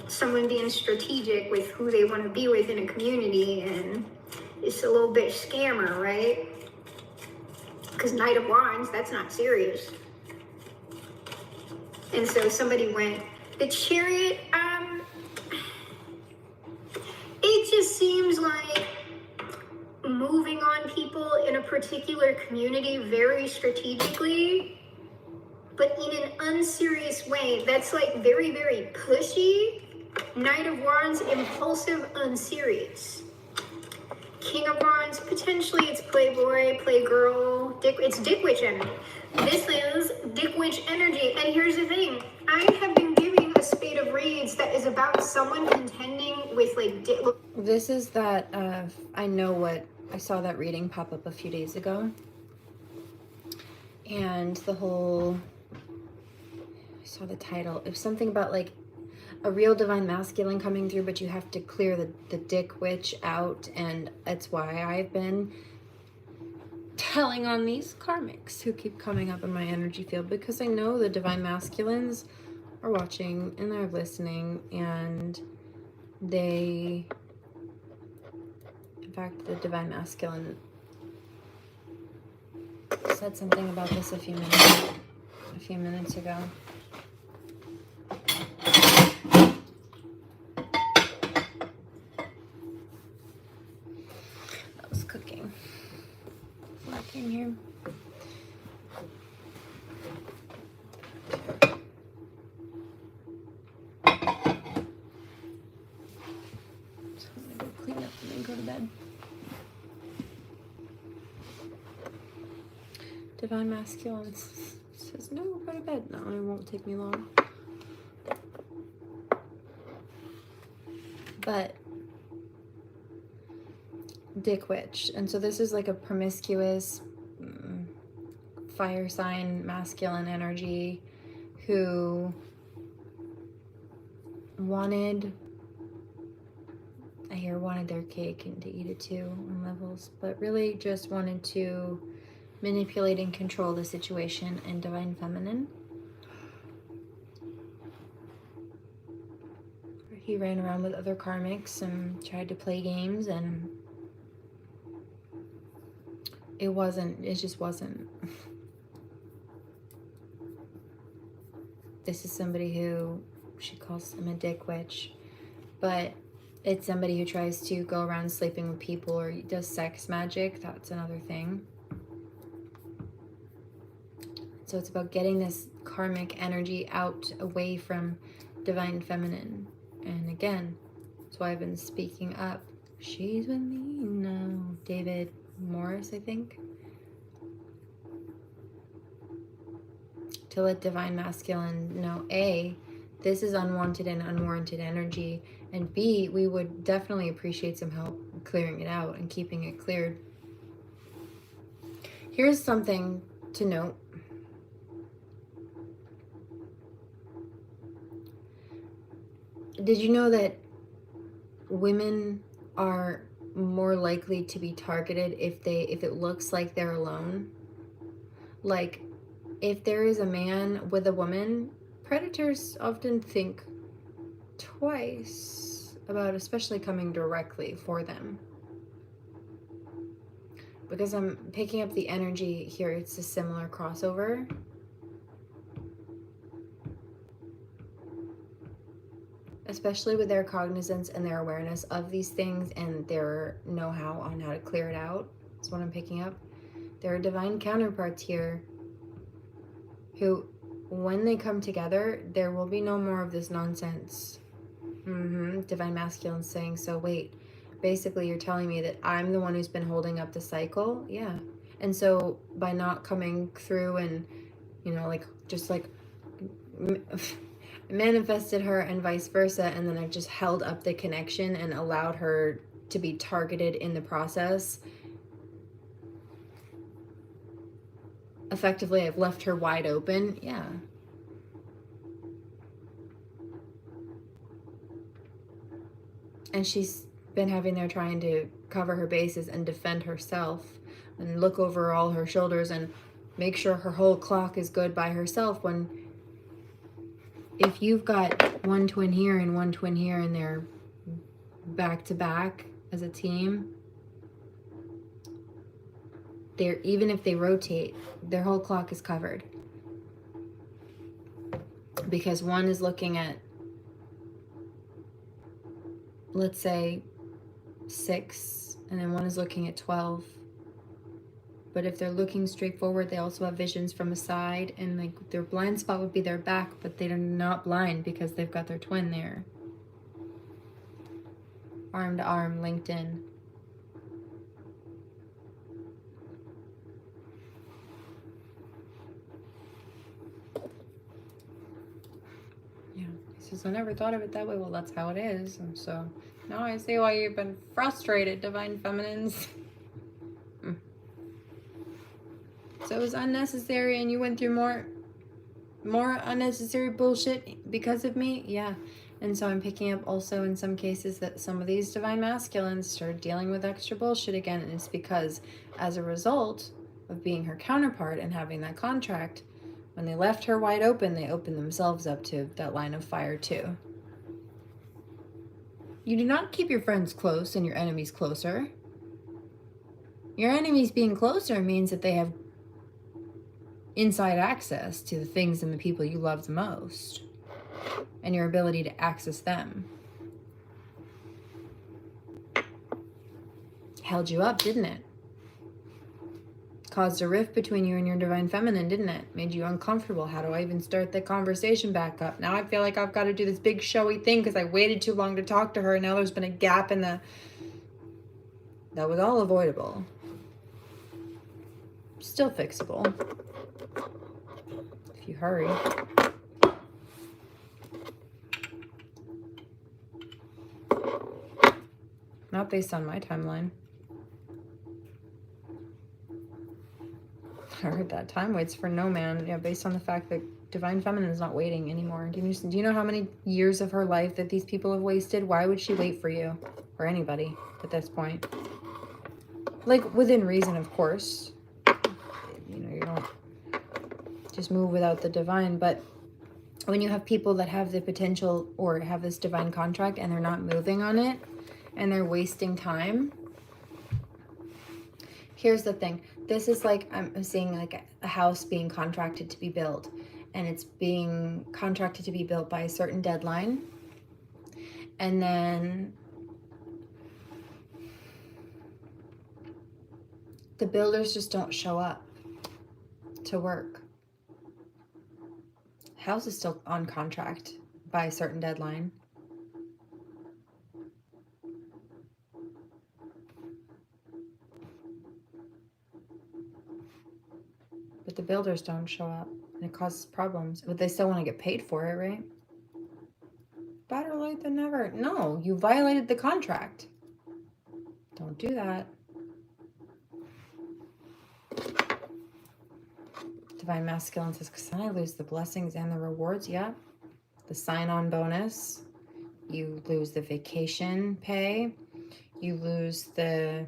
someone being strategic with who they want to be with in a community, and it's a little bit scammer, right? Because Knight of Wands, that's not serious. And so somebody went, the Chariot, it just seems like moving on people in a particular community very strategically, but in an unserious way that's like very, very pushy. Knight of Wands, impulsive, unserious. King of Wands, potentially it's playboy, playgirl, it's dick witch energy. This is dick witch energy. And here's the thing, I have been giving a spate of reads that is about someone contending with like This is that, I saw that reading pop up a few days ago. And I saw the title. It was something about like a real divine masculine coming through, but you have to clear the dick witch out. And that's why I've been telling on these karmics who keep coming up in my energy field, because I know the divine masculines are watching and they're listening, and in fact, the divine masculine said something about this a few minutes ago. I was cooking before I came here. So I'm gonna go clean up and then go to bed. Divine masculine says no, go to bed. No, it won't take me long. But dick witch, and so this is like a promiscuous fire sign masculine energy who wanted their cake and to eat it too on levels, but really just wanted to manipulate and control the situation in divine feminine. He ran around with other karmics and tried to play games, and it just wasn't. This is somebody who, she calls him a dick witch, but it's somebody who tries to go around sleeping with people or does sex magic. That's another thing. So it's about getting this karmic energy out, away from divine feminine. And again, that's why I've been speaking up. She's with me now. David Morris, I think. To let divine masculine know, A, this is unwanted and unwarranted energy, and B, we would definitely appreciate some help clearing it out and keeping it cleared. Here's something to note. Did you know that women are more likely to be targeted if it looks like they're alone? Like, if there is a man with a woman, predators often think twice about especially coming directly for them. Because I'm picking up the energy here, it's a similar crossover. Especially with their cognizance and their awareness of these things and their know-how on how to clear it out. That's what I'm picking up. There are divine counterparts here who, when they come together, there will be no more of this nonsense. Divine masculine saying, so wait, basically you're telling me that I'm the one who's been holding up the cycle? Yeah. And so by not coming through and, just manifested her and vice versa, and then I've just held up the connection and allowed her to be targeted in the process. Effectively, I've left her wide open. Yeah. And she's been having there trying to cover her bases and defend herself and look over all her shoulders and make sure her whole clock is good by herself, when if you've got one twin here and one twin here and they're back to back as a team, even if they rotate, their whole clock is covered. Because one is looking at, let's say, 6 and then one is looking at 12. But if they're looking straight forward, they also have visions from a side, and like their blind spot would be their back, but they're not blind because they've got their twin there. Arm to arm, linked in. Yeah, he says, I never thought of it that way. Well, that's how it is. And so now I see why you've been frustrated, Divine Feminines. So it was unnecessary, and you went through more unnecessary bullshit because of me? Yeah. And so I'm picking up also in some cases that some of these divine masculines started dealing with extra bullshit again, and it's because as a result of being her counterpart and having that contract, when they left her wide open, they opened themselves up to that line of fire too. You do not keep your friends close and your enemies closer. Your enemies being closer means that they have inside access to the things and the people you love the most, and your ability to access them. Held you up, didn't it? Caused a rift between you and your divine feminine, didn't it? Made you uncomfortable. How do I even start the conversation back up? Now I feel like I've got to do this big showy thing because I waited too long to talk to her, and now there's been a gap in the... That was all avoidable. Still fixable. If you hurry. Not based on my timeline. I heard that. Time waits for no man. Yeah, based on the fact that Divine Feminine is not waiting anymore. Do you know how many years of her life that these people have wasted? Why would she wait for you? Or anybody at this point? Like, within reason, of course. You know, you don't just move without the divine, but when you have people that have the potential or have this divine contract and they're not moving on it and they're wasting time, here's the thing. This is like, I'm seeing like a house being contracted to be built, and it's being contracted to be built by a certain deadline, and then the builders just don't show up to work. House is still on contract by a certain deadline. But the builders don't show up, and it causes problems. But they still want to get paid for it, right? Better late than never. No, you violated the contract. Don't do that. Divine Masculine says, because then I lose the blessings and the rewards. Yeah. The sign-on bonus. You lose the vacation pay. You lose the,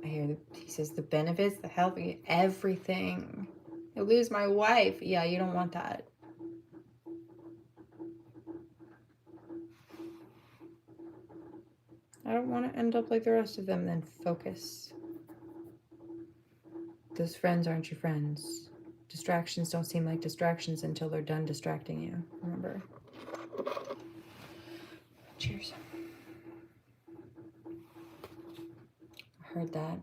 he says the benefits, the health, everything. I lose my wife. Yeah, you don't want that. I don't want to end up like the rest of them. Then focus. Those friends aren't your friends. Distractions don't seem like distractions until they're done distracting you. Remember. Cheers. I heard that.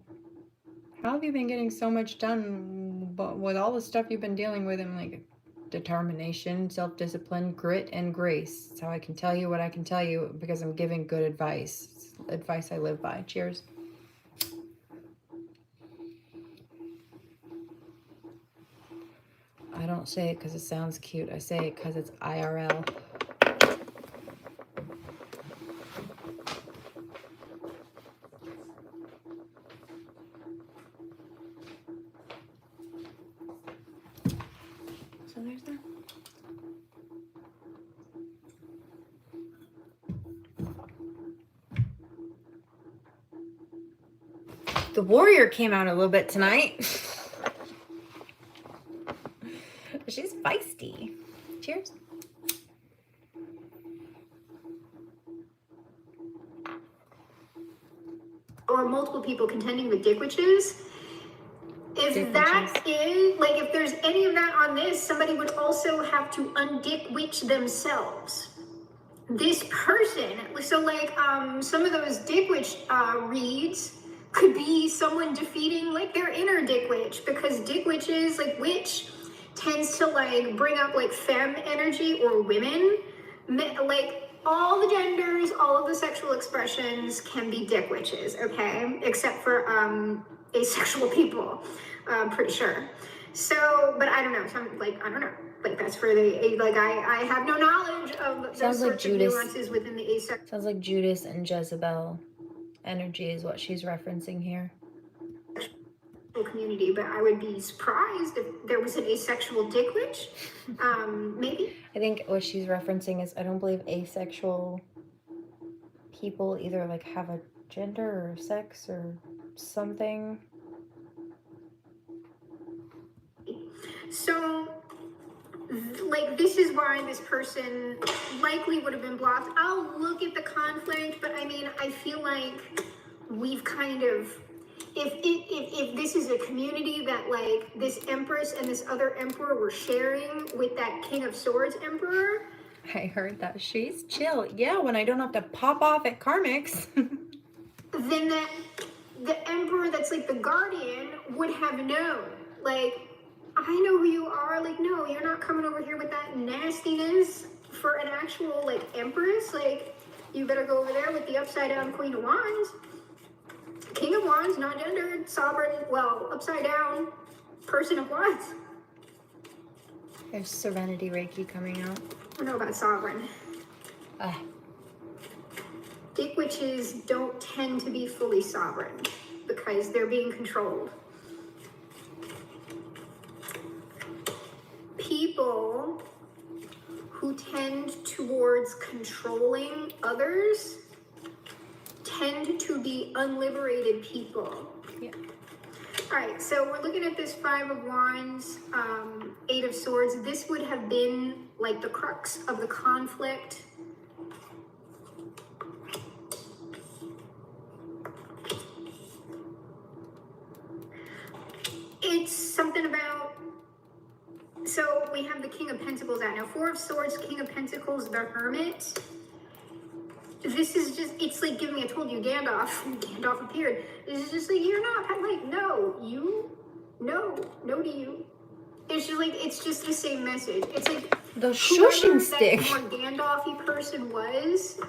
How have you been getting so much done with all the stuff you've been dealing with? And like determination, self-discipline, grit, and grace. That's how I can tell you what I can tell you, because I'm giving good advice. It's advice I live by. Cheers. I don't say it because it sounds cute. I say it because it's IRL. So there's that. The warrior came out a little bit tonight. She's feisty. Cheers. Or multiple people contending with dick witches. If that is, like, if there's any of that on this, somebody would also have to undick witch themselves. This person, so like, some of those dick witch reads, could be someone defeating like their inner dick witch, because dick witches, like witch tends to like bring up like femme energy or women. Like all the genders, all of the sexual expressions can be dick witches, okay? Except for asexual people, I'm pretty sure. So, but I don't know, some like, I don't know. Like that's for the, like I have no knowledge of those Sounds like sorts of Judas. nuances within the asexual. Sounds like Judas and Jezebel energy is what she's referencing here. Community, but I would be surprised if there was an asexual dick witch. Maybe. I think what she's referencing is I don't believe asexual people either like have a gender or sex or something. So, like, this is why this person likely would have been blocked. I'll look at the conflict, but I mean, I feel like we've kind of, if this is a community that like this Empress and this other Emperor were sharing with that King of Swords Emperor. I heard that she's chill. Yeah, when I don't have to pop off at Karmics. Then that the Emperor that's like the guardian would have known, like, I know who you are. Like, no, you're not coming over here with that nastiness for an actual like Empress. Like, you better go over there with the upside down Queen of Wands. King of Wands, not gendered, sovereign, well, upside down, person of Wands. There's Serenity Reiki coming out. I don't know about sovereign. Dick witches don't tend to be fully sovereign because they're being controlled. People who tend towards controlling others tend to be unliberated people. Yeah. All right, so we're looking at this Five of Wands, Eight of Swords. This would have been like the crux of the conflict. It's something about, so we have the King of Pentacles out now. Four of Swords, King of Pentacles, the Hermit. This is just, it's like giving me, I told you, Gandalf appeared. This is just like, you're not, like, no, you, no to you. It's just like, it's just the same message. It's like, the shushing stick. That more Gandalf-y person was,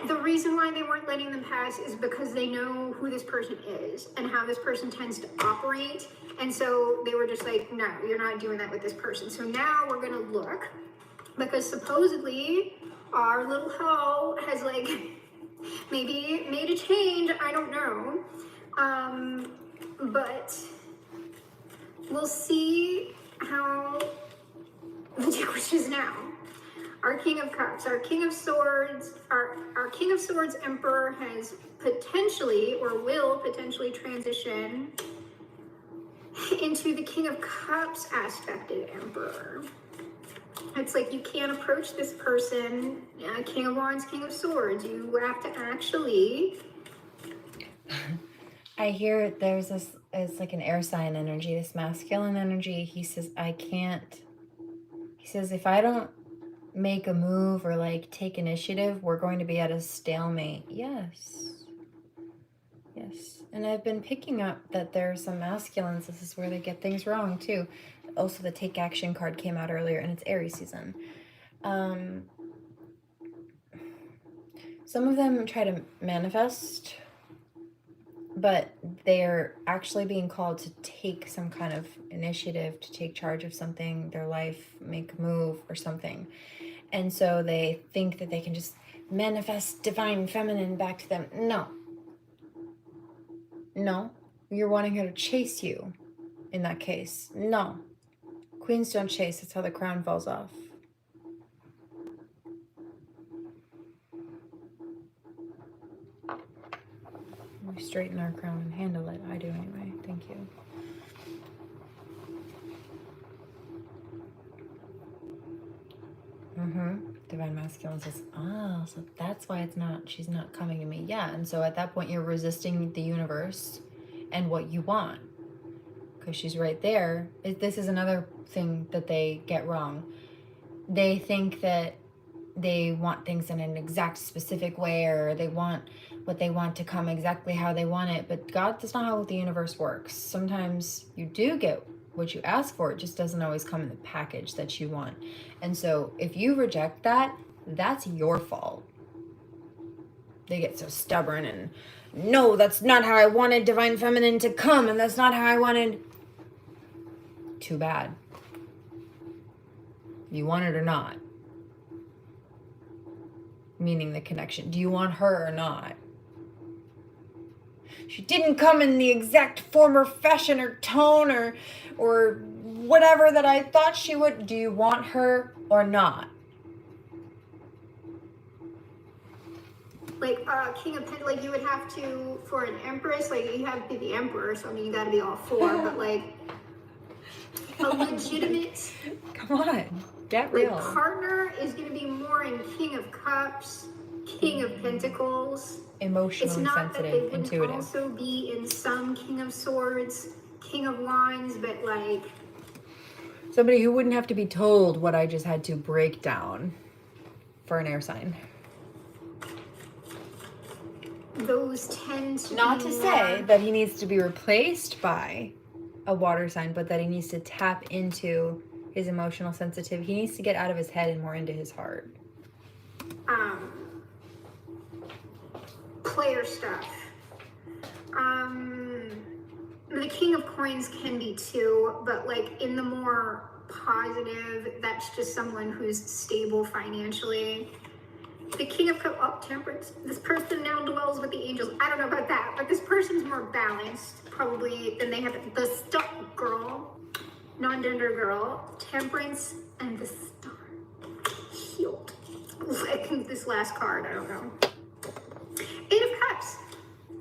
the reason why they weren't letting them pass is because they know who this person is and how this person tends to operate. And so they were just like, no, you're not doing that with this person. So now we're gonna look, because supposedly our little hoe has like maybe made a change, I don't know. But we'll see how the dick witch is now. Our King of Cups, our King of Swords, our King of Swords Emperor has potentially or will potentially transition into the King of Cups aspected Emperor. It's like you can't approach this person, King of Wands, King of Swords. You have to actually. I hear there's this, it's like an air sign energy, this masculine energy. He says, he says, if I don't make a move or like take initiative, we're going to be at a stalemate. Yes. And I've been picking up that there are some masculines, this is where they get things wrong too. Also, the take action card came out earlier, and it's Aries season. Some of them try to manifest, but they're actually being called to take some kind of initiative, to take charge of something, their life, make a move or something. And so they think that they can just manifest divine feminine back to them. No, you're wanting her to chase you in that case. No. Queens don't chase, that's how the crown falls off. We straighten our crown and handle it. I do anyway. Thank you. Divine masculine says, so that's why she's not coming to me. Yeah, and so at that point you're resisting the universe and what you want. Because she's right there. This is another thing that they get wrong. They think that they want things in an exact specific way, or they want what they want to come exactly how they want it. But God, that's not how the universe works. Sometimes you do get what you ask for. It just doesn't always come in the package that you want. And so if you reject that, that's your fault. They get so stubborn and, no, that's not how I wanted Divine Feminine to come, and that's not how I wanted. Too bad. You want it or not? Meaning the connection. Do you want her or not? She didn't come in the exact form or fashion or tone or whatever that I thought she would. Do you want her or not? Like King of Pentacles, like you would have to, for an Empress, like you have to be the Emperor, so I mean you gotta be all four, but like a legitimate Come on, get like real. partner is gonna be more in King of Cups, King of Pentacles. It's Emotionally not that they sensitive, wouldn't intuitive. also be in some King of Swords, King of Wands, but like Somebody who wouldn't have to be told what I just had to break down for an air sign. those tend to Not be to more- say that he needs to be replaced by a water sign, but that he needs to tap into his emotional sensitivity. He needs to get out of his head and more into his heart. Player stuff. The King of Coins can be too, but like in the more positive, that's just someone who's stable financially. The King of Cups, oh, Temperance. This person now dwells with the angels. I don't know about that, but this person's more balanced probably than they have. The Star girl, non-gender girl, Temperance, and the Star. Healed. I think this last card, I don't know. Eight of Cups.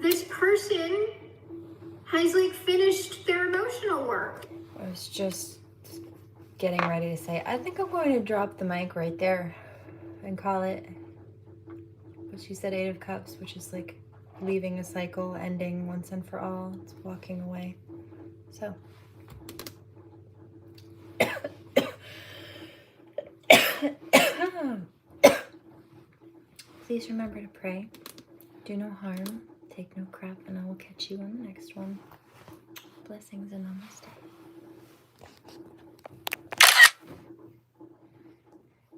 This person has like finished their emotional work. I was just getting ready to say, I think I'm going to drop the mic right there and call it. But she said Eight of Cups, which is like leaving a cycle, ending once and for all. It's walking away. So. Please remember to pray. Do no harm. Take no crap. And I will catch you on the next one. Blessings and namaste.